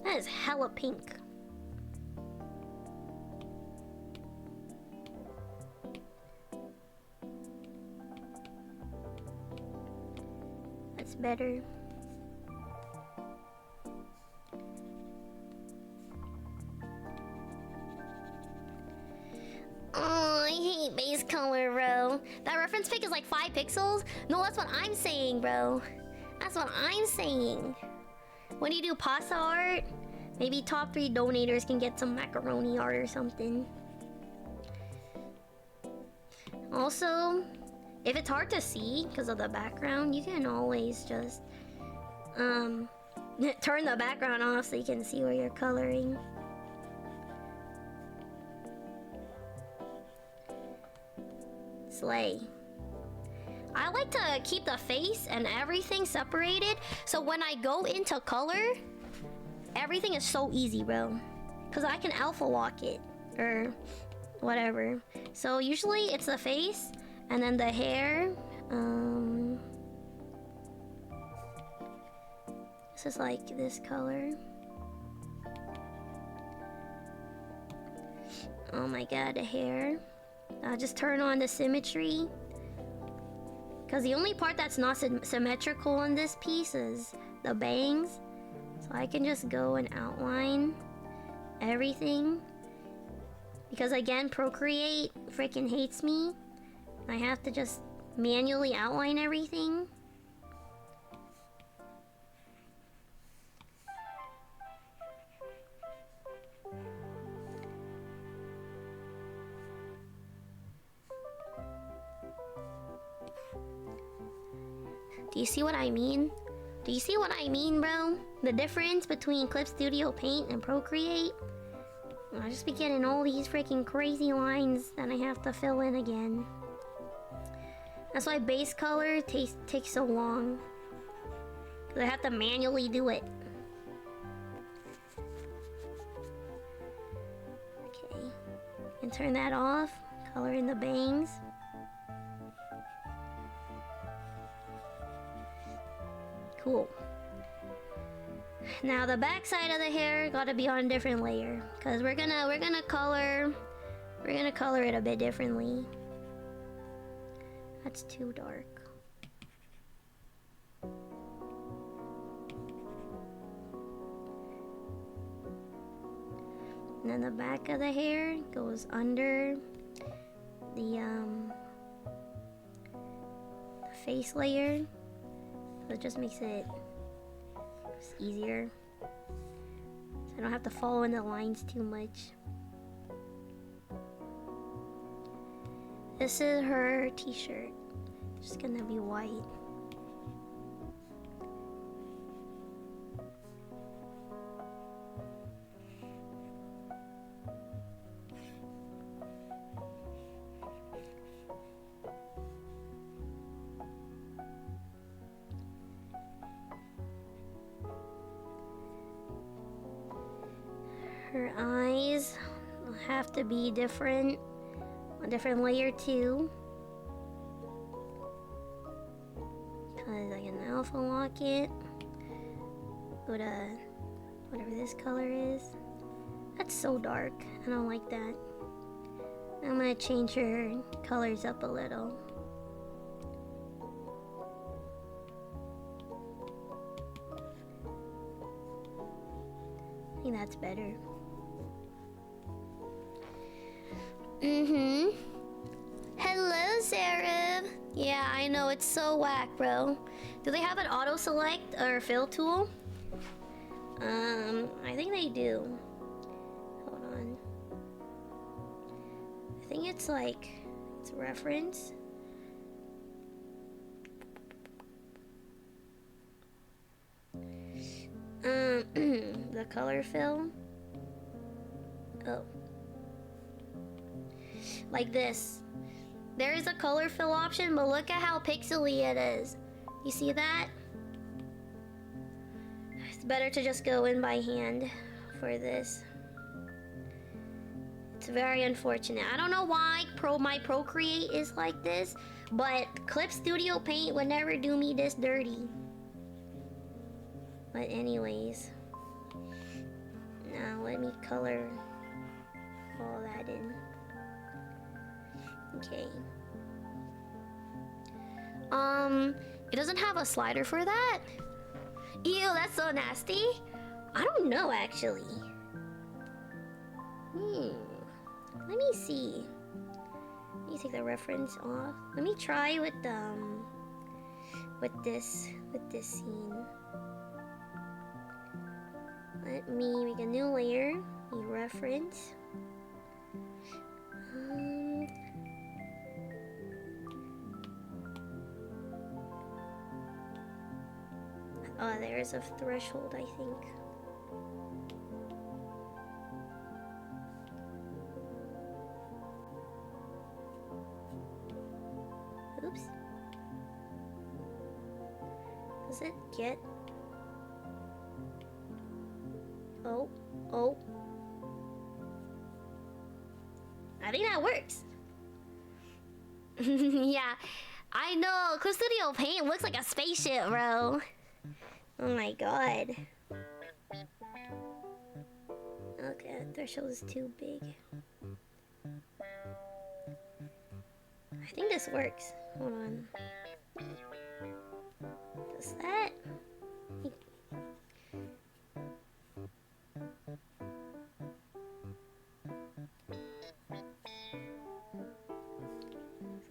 That is hella pink. That's better. Oh, I hate base color, bro. That reference pic is like 5 pixels? No, that's what I'm saying, bro. That's what I'm saying. When you do pasta art, maybe top 3 donators can get some macaroni art or something. Also, if it's hard to see because of the background, you can always just turn the background off so you can see where you're coloring. Slay. I like to keep the face and everything separated, so when I go into color, everything is so easy, bro. Because I can alpha lock it, or whatever. So usually it's the face, and then the hair. This is like this color. Oh my god, the hair. I'll just turn on the symmetry. Because the only part that's not symmetrical in this piece is the bangs. So I can just go and outline everything. Because again, Procreate freaking hates me. I have to just manually outline everything. Do you see what I mean? Do you see what I mean, bro? The difference between Clip Studio Paint and Procreate? I just be getting all these freaking crazy lines that I have to fill in again. That's why base color takes so long. Because I have to manually do it. Okay. And turn that off. Color in the bangs. Cool. Now the back side of the hair gotta be on a different layer, cause we're gonna color it a bit differently. That's too dark. And then the back of the hair goes under the face layer. So it just makes it just easier. So I don't have to follow in the lines too much. This is her t-shirt. Just gonna be white. Her eyes will have to be different, a different layer too. Cause I can alpha lock it. Go to whatever this color is. That's so dark. I don't like that. I'm gonna change her colors up a little. I think that's better. Hello, Sarah. Yeah, I know, it's so whack, bro. Do they have an auto select or fill tool? I think they do. Hold on. I think it's like, it's reference. The color fill. Oh. Like this. There is a color fill option, but look at how pixely it is. You see that? It's better to just go in by hand for this. It's very unfortunate. I don't know why my Procreate is like this, but Clip Studio Paint would never do me this dirty. But anyways. Now let me color all that in. Okay. It doesn't have a slider for that? Ew, that's so nasty. I don't know, actually. Let me see. Let me take the reference off. Let me try with this scene. Let me make a new layer. New reference. Oh, there's a threshold, I think. Oops. Does it get... Oh. I think that works. Yeah, I know. Clip Studio Paint looks like a spaceship, bro. Oh my god. Okay, threshold is too big. I think this works. Hold on. Does that?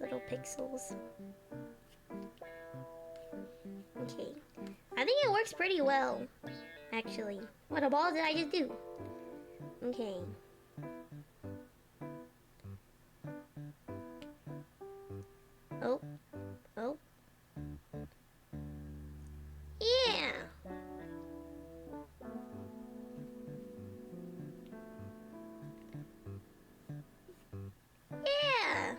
Little pixels. Okay. I think it works pretty well, actually. What a ball did I just do? Okay. Oh. Yeah! Yeah!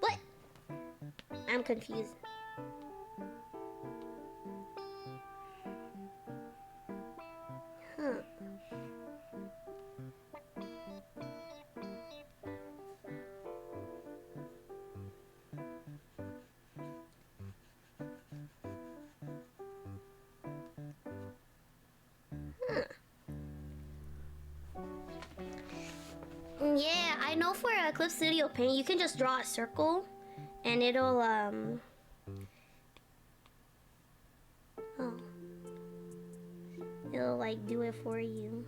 What? I'm confused. Huh. know, for Clip Studio Paint, you can just draw a circle, and it'll like do it for you.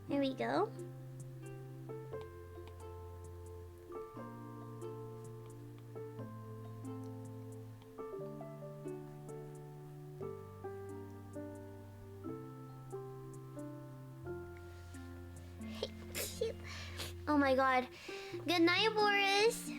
There we go. Oh my god. Good night, Boris.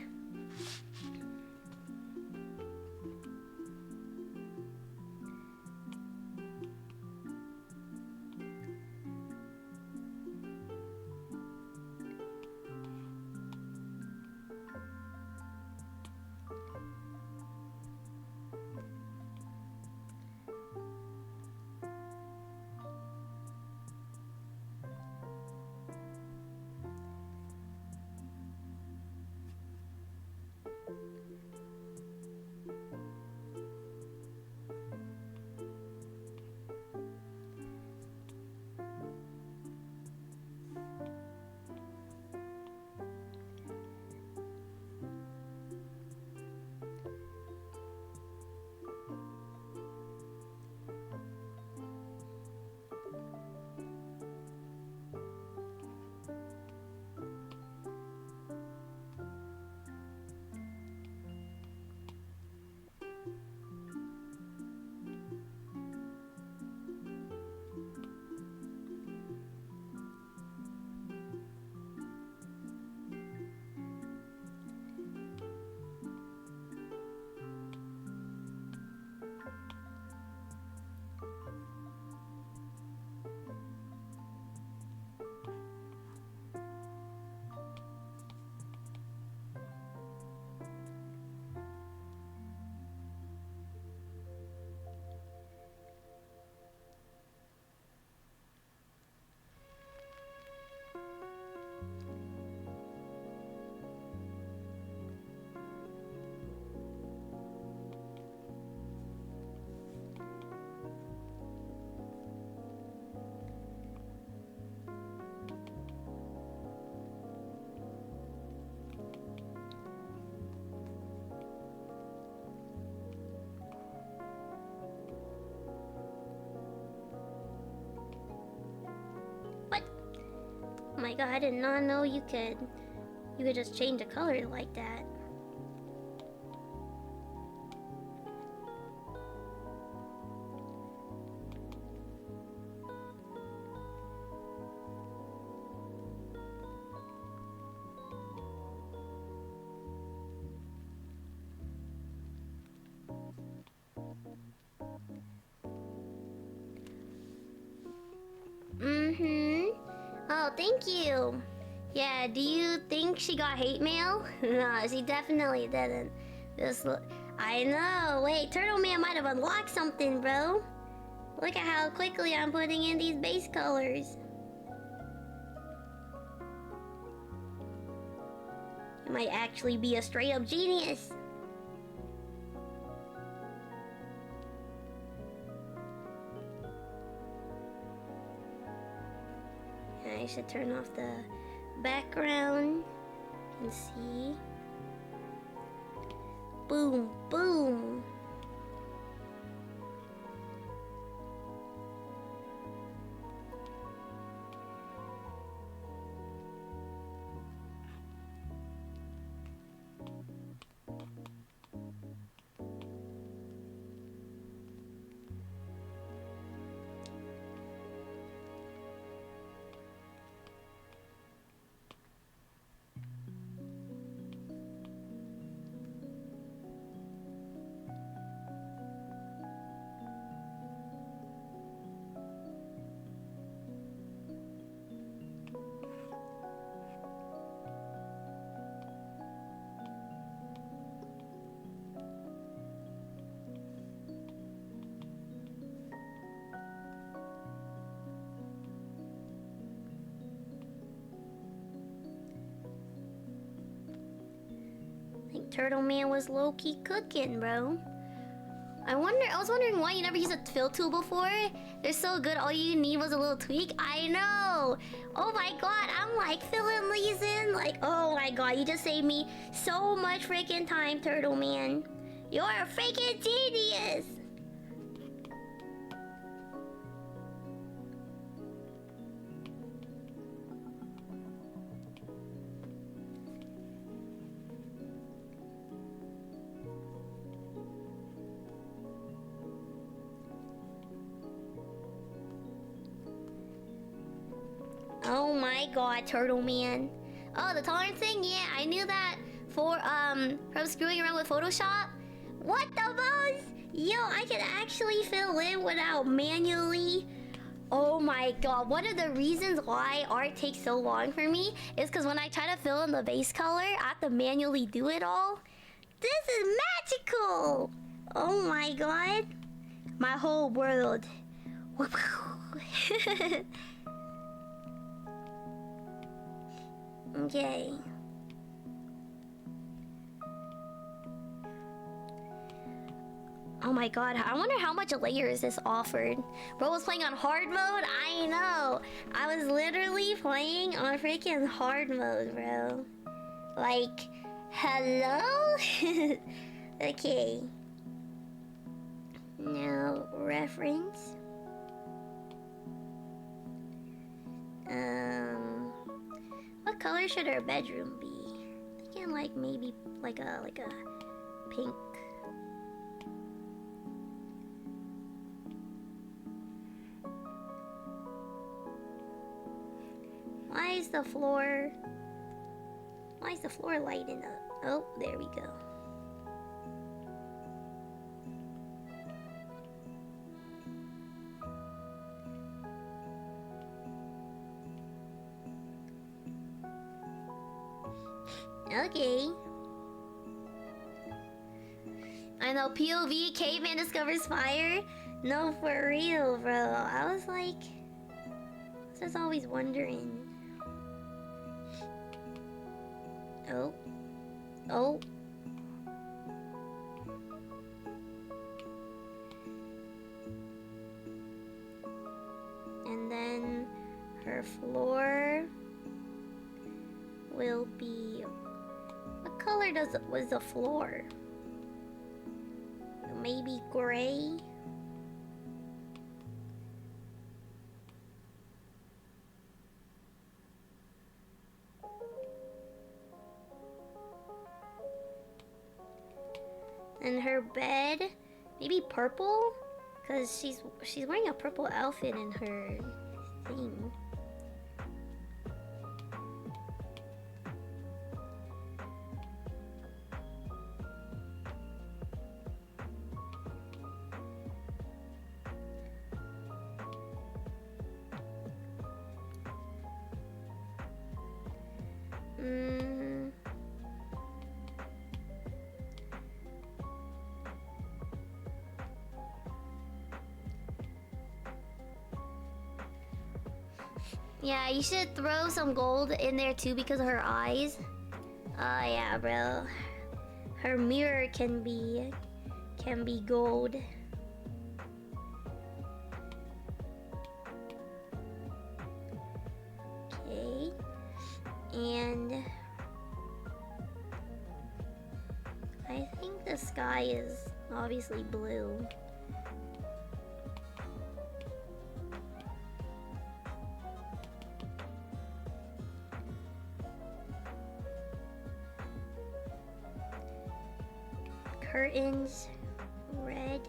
Oh my god, I did not know you could just change the color like that. Oh, thank you. Yeah, do you think she got hate mail? No, she definitely didn't. I know. Wait, Turtle Man might have unlocked something, bro. Look at how quickly I'm putting in these base colors. You might actually be a straight up genius. I should turn off the background and see. Boom, boom. Turtle Man was low-key cooking, bro. I was wondering why you never used a fill tool before. They're so good, all you need was a little tweak. I know! Oh my god, I'm like filling these in. Like, oh my god, you just saved me so much freaking time, Turtle Man. You're a freaking genius! Oh my god, Turtle Man. Oh, the tolerance thing? Yeah, I knew that for from screwing around with Photoshop. What the most? Yo, I can actually fill in without manually. Oh my god, one of the reasons why art takes so long for me is because when I try to fill in the base color, I have to manually do it all. This is magical! Oh my god. My whole world. Okay. Oh my god, I wonder how much layers this offered. Bro was playing on hard mode? I know. I was literally playing on freaking hard mode, bro. Like, hello? Okay. Now, reference. What color should our bedroom be? Thinking like maybe like a pink. Why is the floor lighting up? Oh, there we go. Okay. I know, POV, caveman discovers fire. No, for real, bro. I was like, I was just always wondering. Oh. Oh. And then her floor will be... What color was the floor? Maybe gray? And her bed, maybe purple? Cause she's wearing a purple outfit in her thing. Yeah, you should throw some gold in there too because of her eyes. Oh yeah, bro. Her mirror can be gold. Okay. And I think the sky is obviously blue. Curtains, red.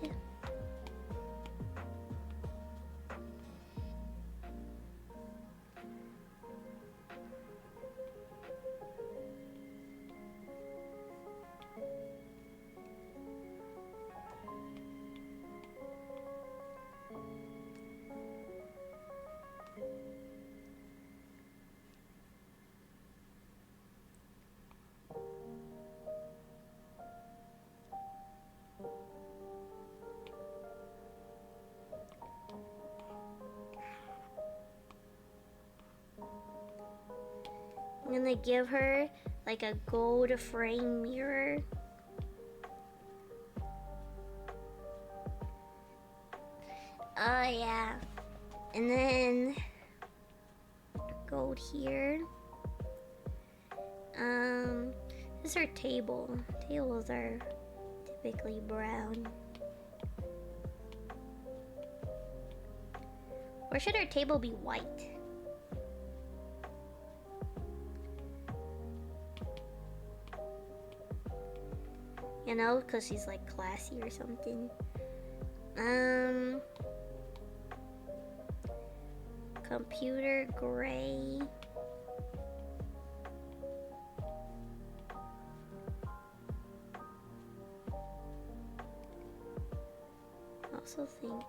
I'm gonna give her like a gold frame mirror. Oh yeah. And then gold here. This is our table. Tables are typically brown. Or should our table be white? You know, because she's like classy or something. Computer gray. I also think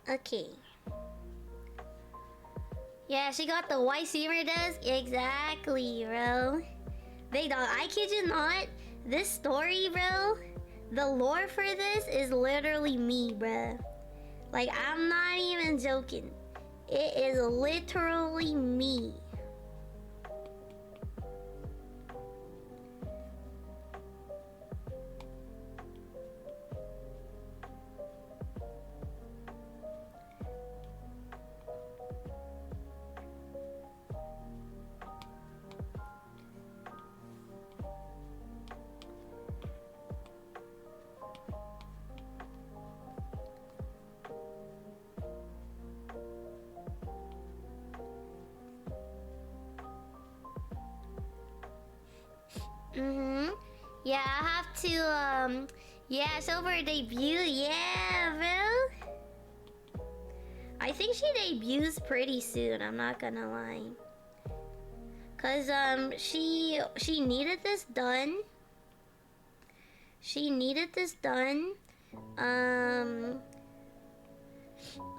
okay. Yeah, she got the white steamer desk. Exactly, bro. Big dog, I kid you not. This story, bro, the lore for this is literally me, bro. Like, I'm not even joking. It is literally me. Yeah, I have to, yeah, show her debut. Yeah, bro. I think she debuts pretty soon, I'm not gonna lie. Cause, she needed this done. She needed this done,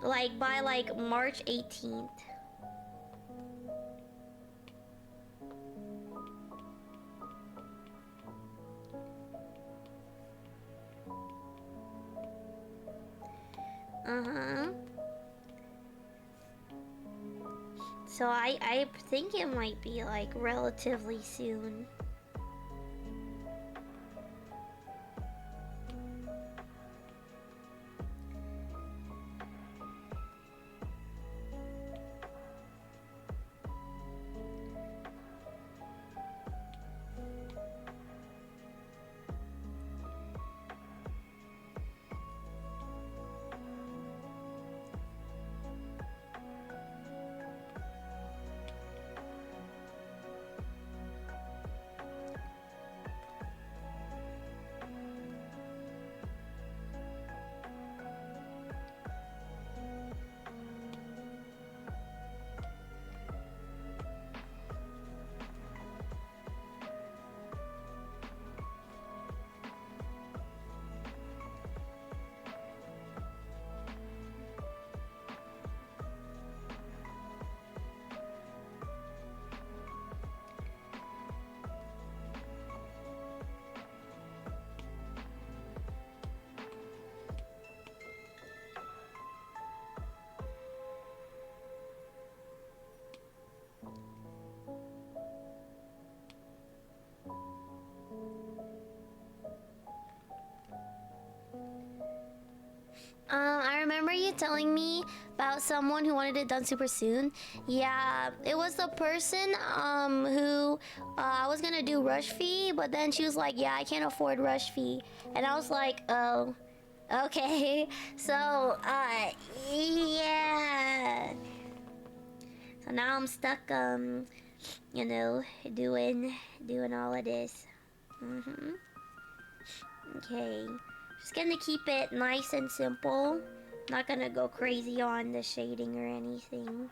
like, by, like, March 18th. So I think it might be like relatively soon. I remember you telling me about someone who wanted it done super soon. Yeah, it was the person who I was gonna do rush fee, but then she was like, yeah, I can't afford rush fee. And I was like, oh, okay. So, yeah. So now I'm stuck, you know, doing all of this. Okay. Just gonna keep it nice and simple. Not gonna go crazy on the shading or anything.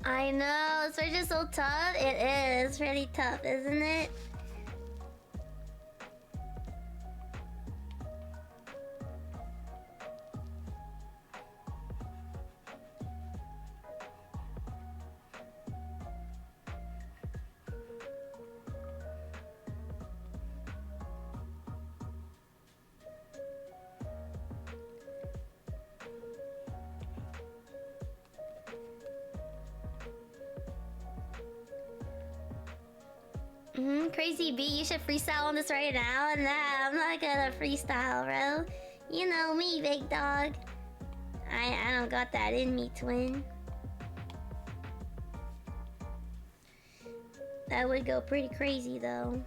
I know, Switch is so tough. It is really tough, isn't it? Crazy B, you should freestyle on this right now. Nah, I'm not gonna freestyle, bro. You know me, big dog. I don't got that in me, twin. That would go pretty crazy, though.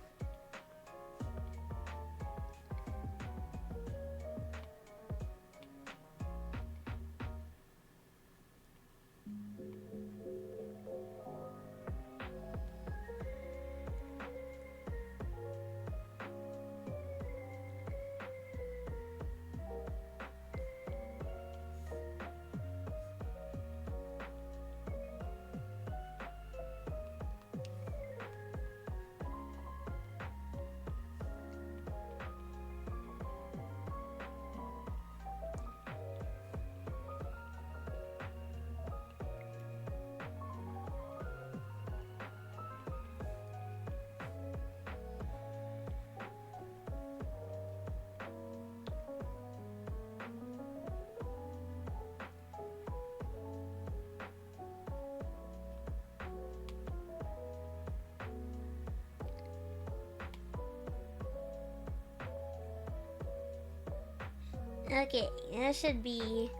Okay, that should be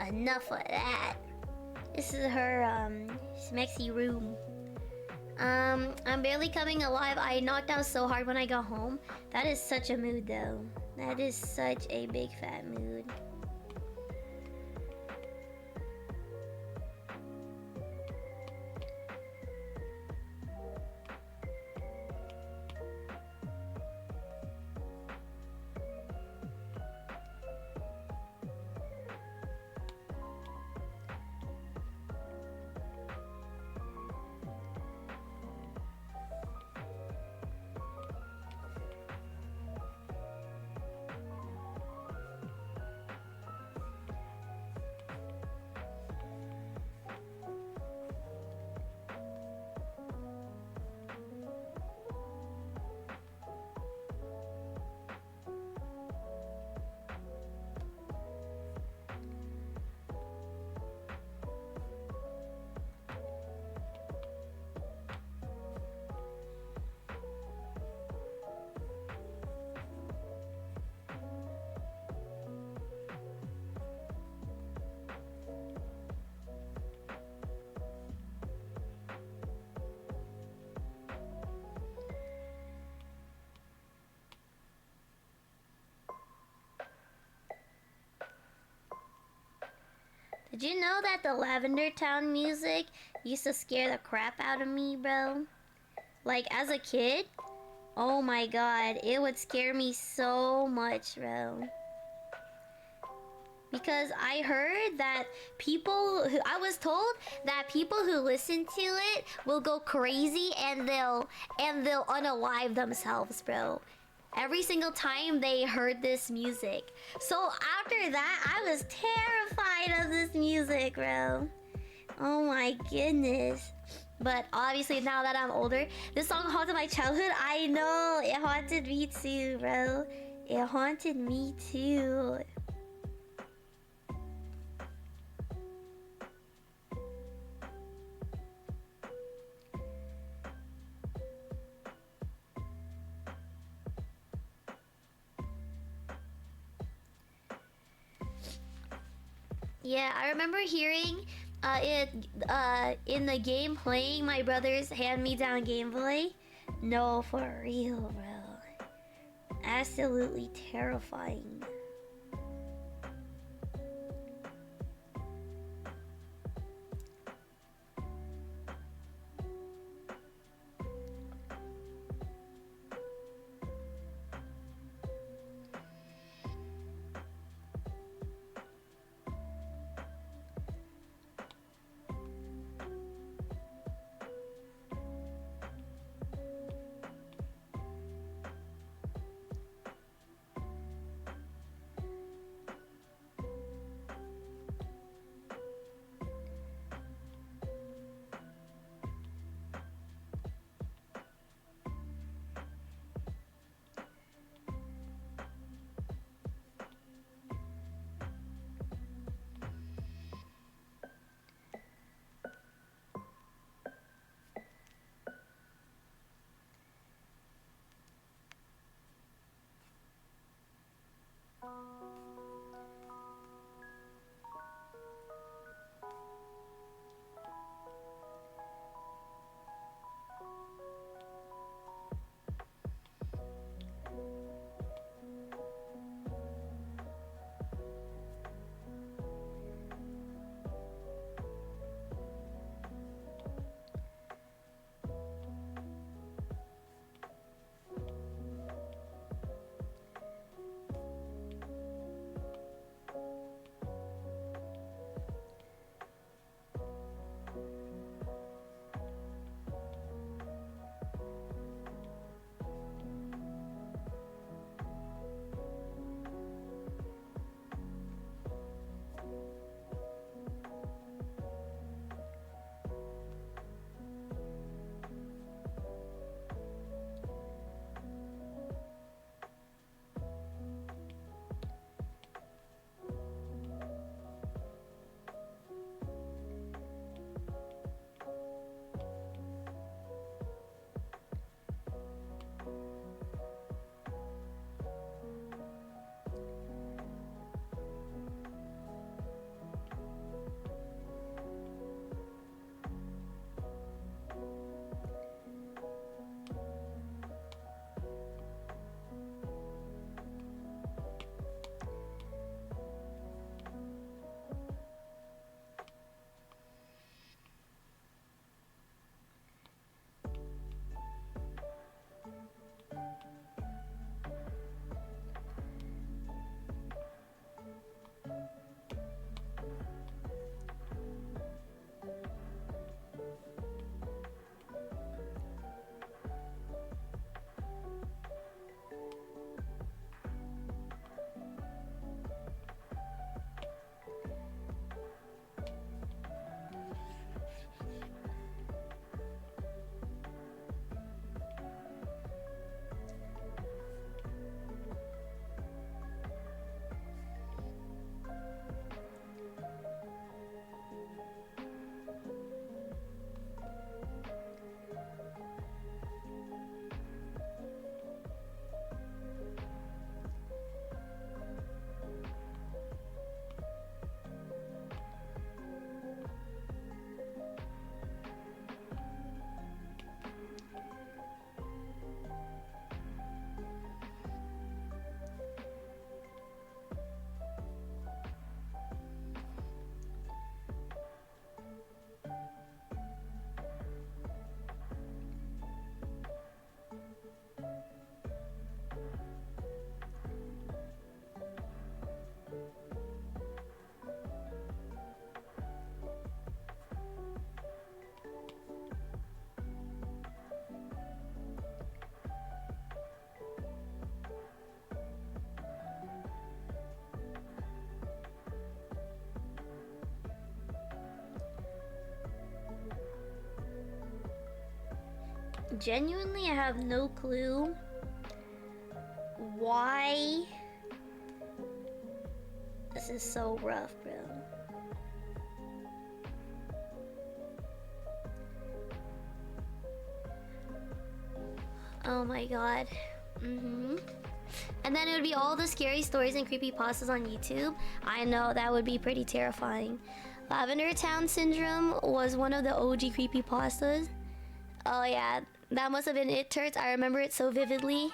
enough of that. This is her, smexy room. I'm barely coming alive. I knocked out so hard when I got home. That is such a mood, though. That is such a big fat mood. Did you know that the Lavender Town music used to scare the crap out of me, bro? Like, as a kid? Oh my god, it would scare me so much, bro. Because I heard that I was told that people who listen to it will go crazy and they'll unalive themselves, bro. Every single time they heard this music. So after that, I was terrified of this music, bro. Oh my goodness. But obviously now that I'm older, this song haunted my childhood. I know, it haunted me too, bro. It haunted me too. Yeah, I remember hearing it in the game playing my brother's hand-me-down Game Boy. No, for real, bro. Absolutely terrifying. genuinely, I have no clue why this is so rough, bro. Oh my god. And then it would be all the scary stories and creepypastas on YouTube. I know, that would be pretty terrifying. Lavender Town Syndrome was one of the OG creepypastas. Oh yeah, that must have been It Turds. I remember it so vividly.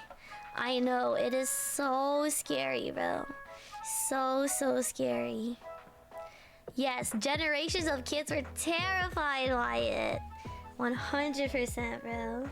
I know, it is so scary, bro. So scary. Yes, generations of kids were terrified by it. 100%, bro.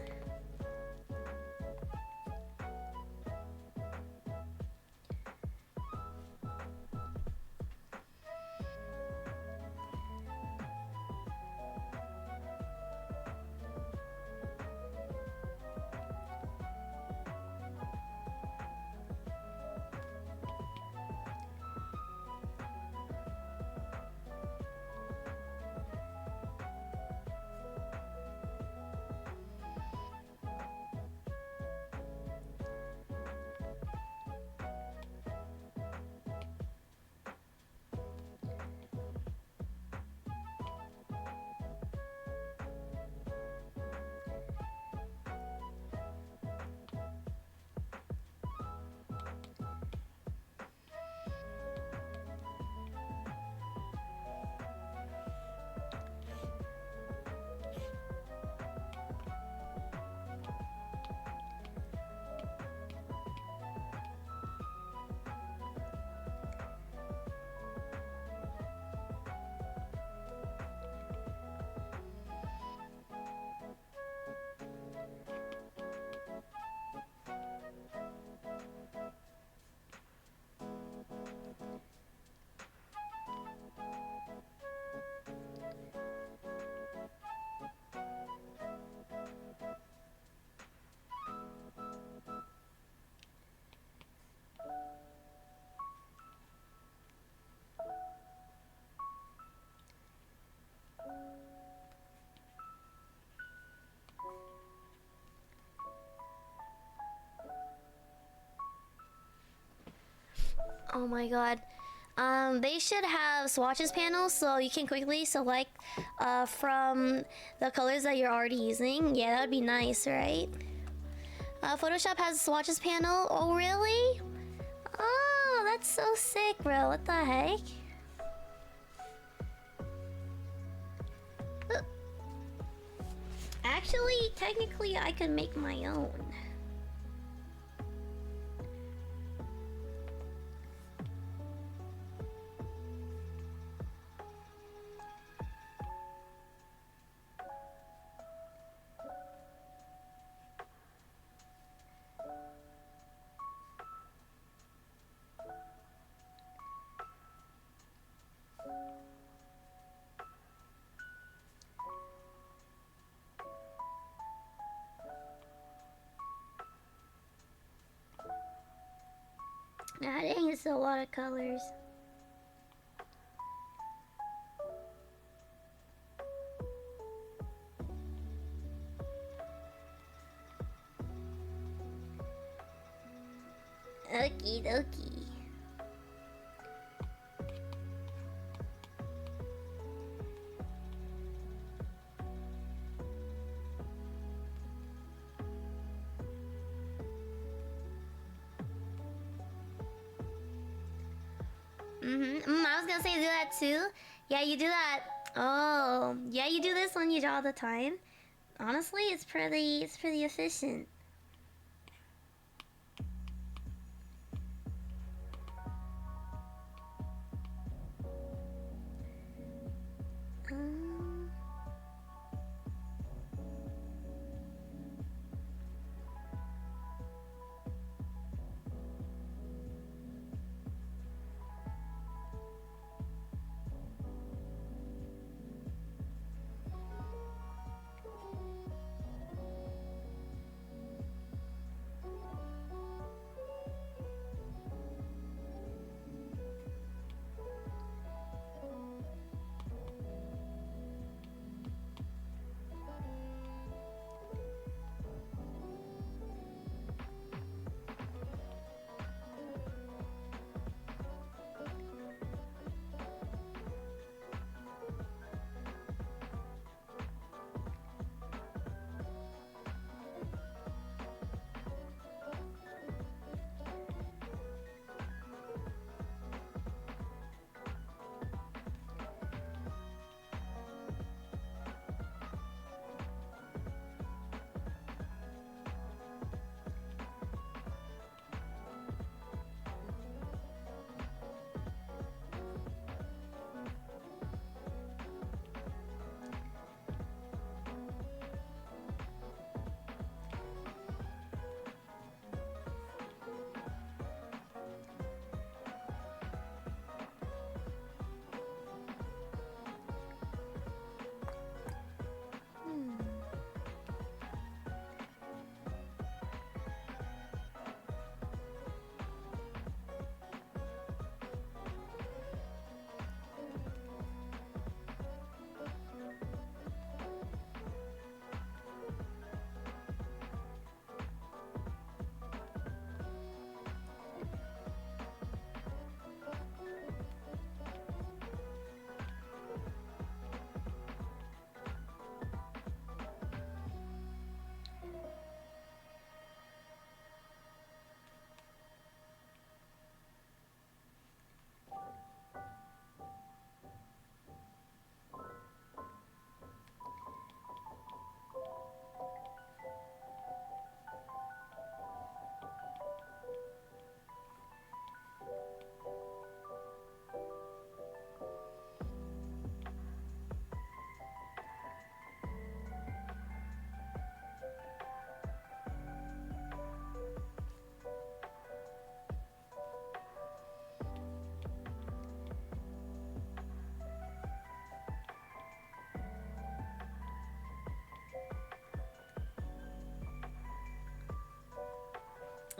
Oh my god. They should have swatches panels so you can quickly select from the colors that you're already using. Yeah, that would be nice, right? Photoshop has a swatches panel. Oh, really? Oh, that's so sick, bro. What the heck? Actually, technically, I could make my own. Nah, dang, it's a lot of colors. Okie dokie. I was gonna say do that too. Yeah, you do that. Oh, yeah, you do this when you draw all the time. Honestly, it's pretty efficient.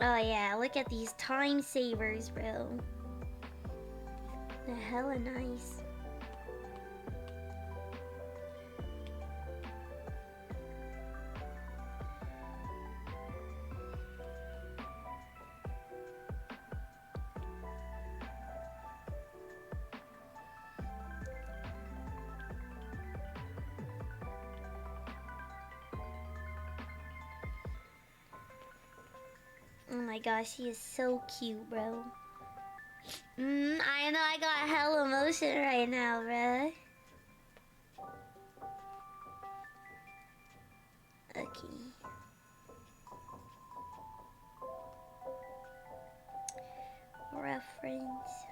Oh yeah, look at these time savers, bro. They're hella nice. Oh my gosh, he is so cute, bro. I know I got hella emotion right now, bro. Okay. Reference.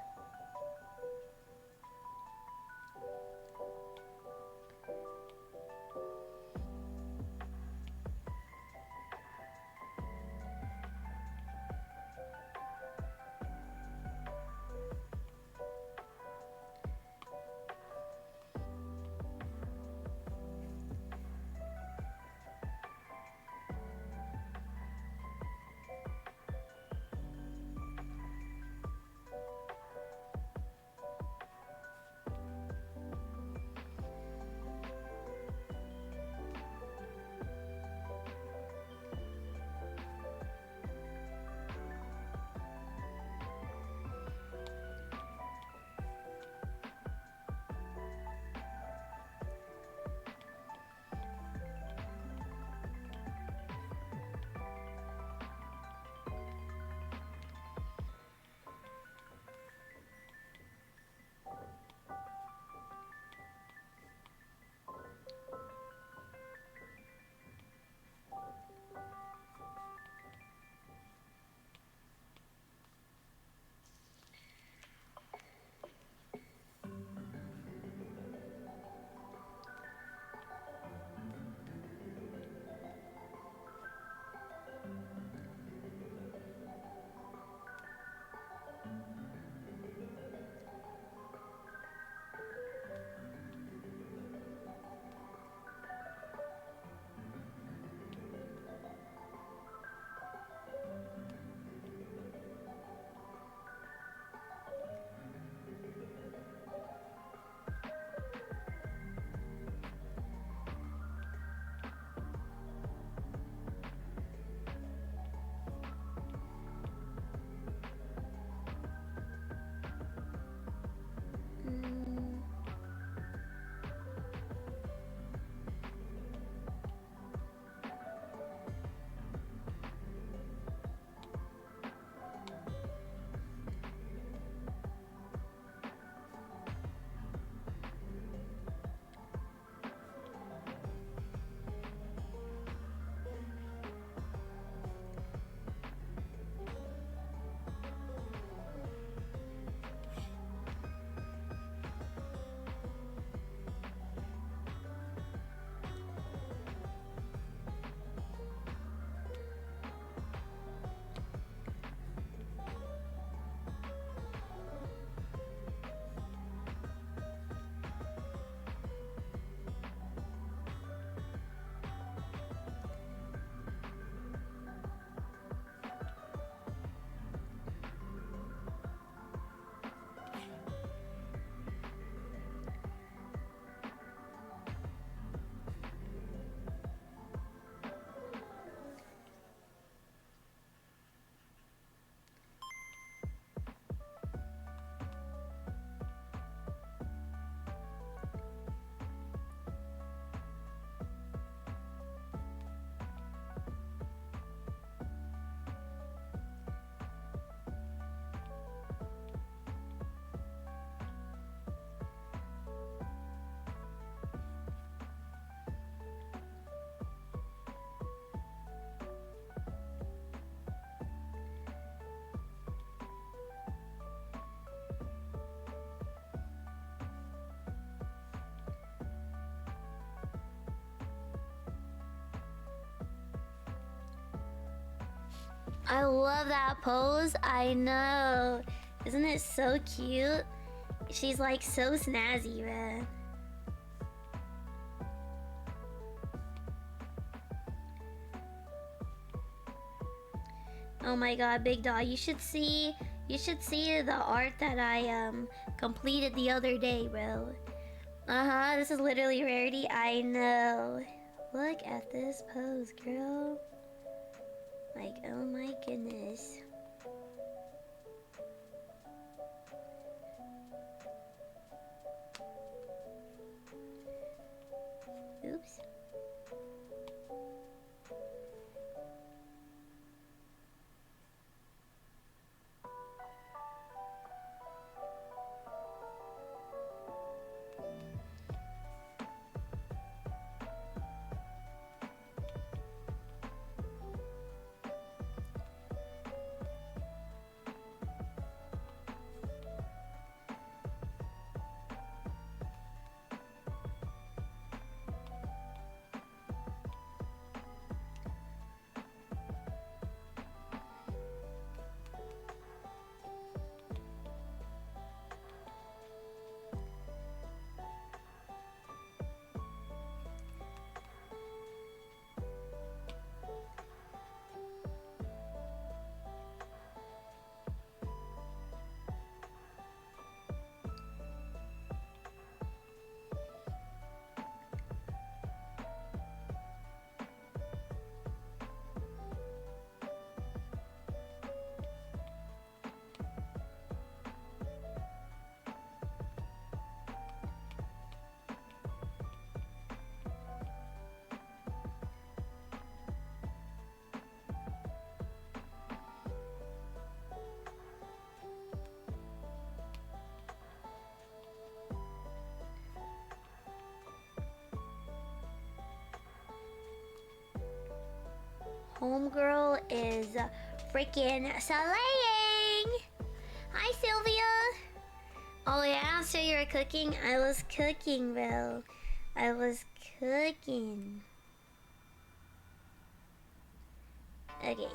I love that pose. I know. Isn't it so cute? She's like so snazzy, man. Oh my god, big dog, you should see the art that I completed the other day, bro. This is literally rarity. I know. Look at this pose, girl. Like, oh my goodness. Oops. Homegirl is freaking slaying. Hi, Sylvia. Oh yeah, so you were cooking? I was cooking, bro. I was cooking. Okay.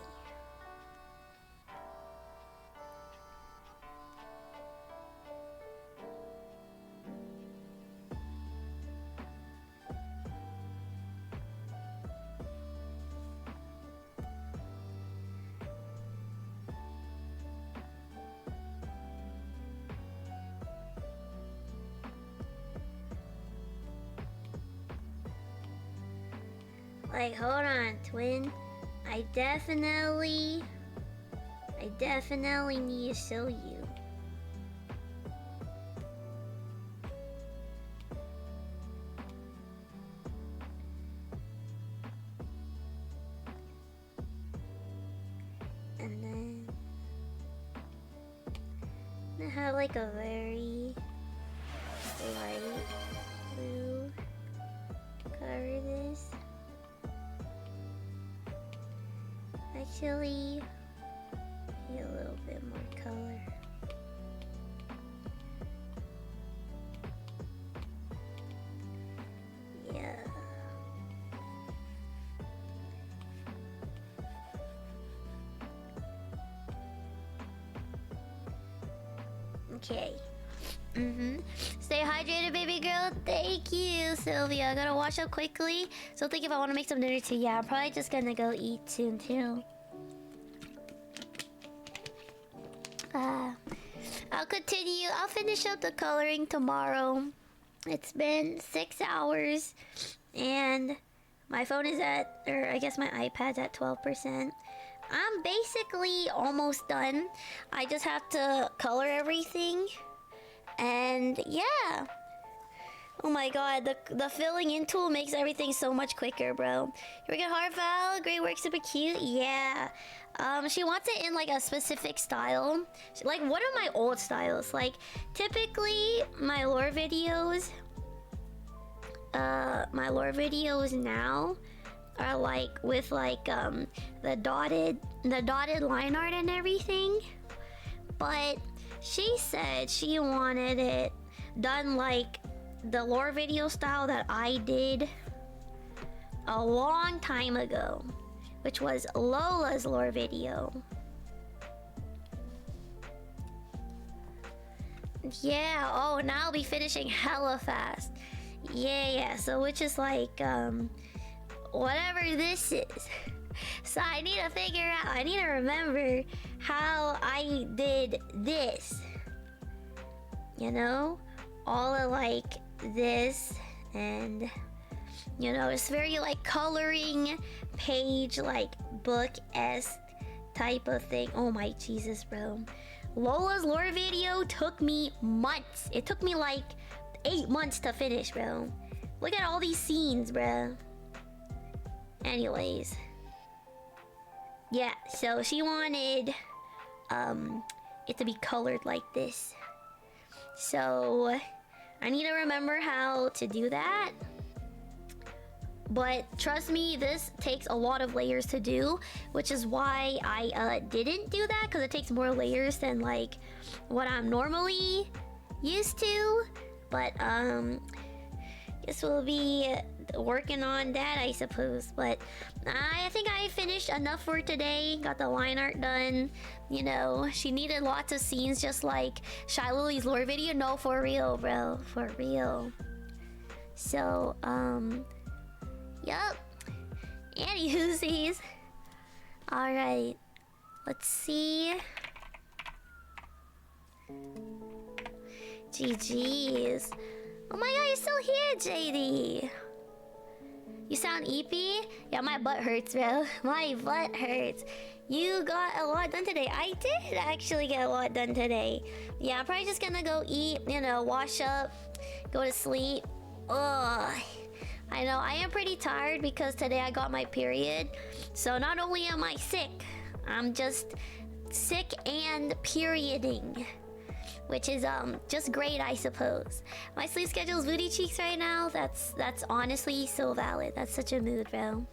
Like, hold on, twin. I definitely need to show you. And then I have like a very light blue cover this. Actually, need a little bit more color. Yeah. Okay. Stay hydrated, baby girl. Thank you, Sylvia. I gotta wash up quickly. So think if I want to make some dinner too. Yeah, I'm probably just gonna go eat soon too. I'll continue. I'll finish up the coloring tomorrow. It's been 6 hours, and my phone is at, or I guess my iPad's at 12%. I'm basically almost done. I just have to color everything. And yeah. Oh my god, the filling in tool makes everything so much quicker, bro. Here we go, Harval. Great work, super cute. Yeah. She wants it in like a specific style. Like one of my old styles. Like typically my lore videos now are like with like the dotted line art and everything. But she said she wanted it done like the lore video style that I did a long time ago, which was Lola's lore video. Yeah, oh, now I'll be finishing hella fast. Yeah, so which is like, whatever this is. So I need to figure out, I need to remember how I did this. You know? All of like this and you know, it's very like coloring page, like book-esque type of thing. Oh my Jesus, bro. Lola's lore video took me months. It took me like 8 months to finish, bro. Look at all these scenes, bro. Anyways. Yeah, so she wanted it to be colored like this. So I need to remember how to do that. But trust me, this takes a lot of layers to do, which is why I didn't do that, because it takes more layers than like what I'm normally used to. But guess we'll be working on that, I suppose. But I think I finished enough for today. Got the line art done. You know, she needed lots of scenes, just like Shy Lily's lore video. No, for real, bro, for real. So yup. Anywhoosies. Alright. Let's see. GG's. Oh my god, you're still here, JD. You sound eepy? Yeah, my butt hurts, bro. My butt hurts. You got a lot done today. I did actually get a lot done today. Yeah, I'm probably just gonna go eat, you know, wash up, go to sleep. Ugh. I know, I am pretty tired because today I got my period. So not only am I sick, I'm just sick and perioding. Which is just great, I suppose. My sleep schedule is booty cheeks right now. That's honestly so valid. That's such a mood, bro.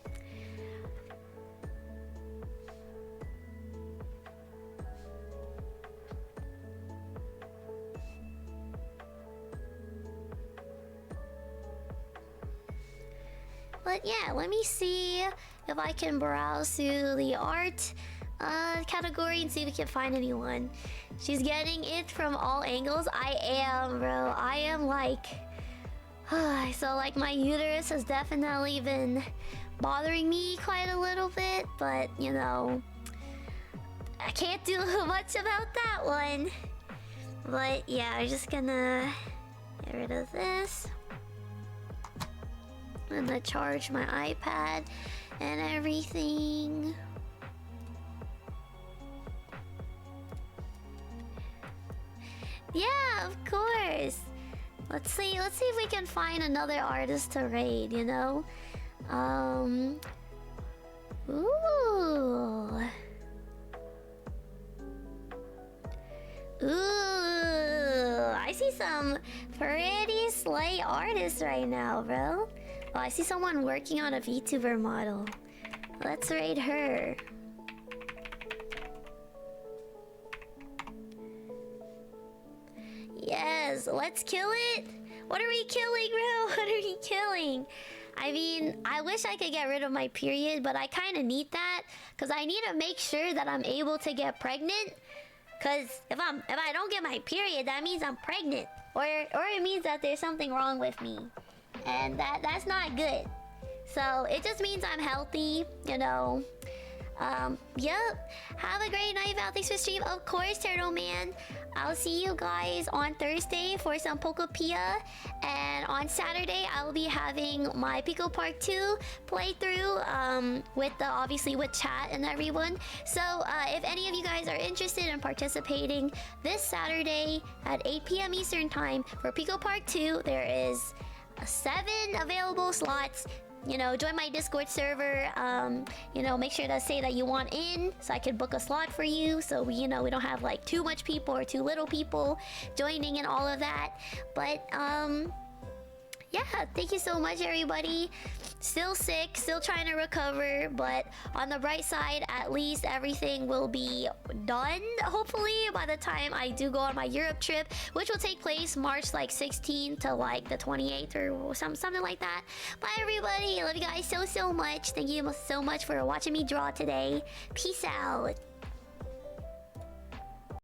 But yeah, let me see if I can browse through the art category and see if we can find anyone. She's getting it from all angles. I am, bro. I am like... so like my uterus has definitely been bothering me quite a little bit. But, you know... I can't do much about that one. But yeah, I'm just gonna get rid of this. I'm gonna charge my iPad and everything. Yeah, of course. Let's see if we can find another artist to raid, you know? Ooh. I see some pretty slay artists right now, bro. Oh, I see someone working on a VTuber model. Let's raid her. Yes, let's kill it. What are we killing, bro? What are we killing? I mean, I wish I could get rid of my period, but I kind of need that because I need to make sure that I'm able to get pregnant. Because if I don't get my period, that means I'm pregnant, or it means that there's something wrong with me, and that's not good. So it just means I'm healthy, you know. Yep. Have a great night, Val. Thanks for stream. Of course, Turtle Man. I'll see you guys on Thursday for some Pokopia. And on Saturday, I will be having my Pico Park 2 playthrough with obviously with chat and everyone. So if any of you guys are interested in participating this Saturday at 8 p.m. Eastern Time for Pico Park 2, there is 7 available slots. You know, join my Discord server. You know, make sure to say that you want in so I can book a slot for you. So we, you know, we don't have like too much people or too little people joining and all of that. But yeah, thank you so much, everybody. Still sick, still trying to recover, but on the bright side, at least everything will be done, hopefully, by the time I do go on my Europe trip, which will take place March like 16th to like the 28th or something like that. Bye, everybody. I love you guys so much. Thank you so much for watching me draw today. Peace out.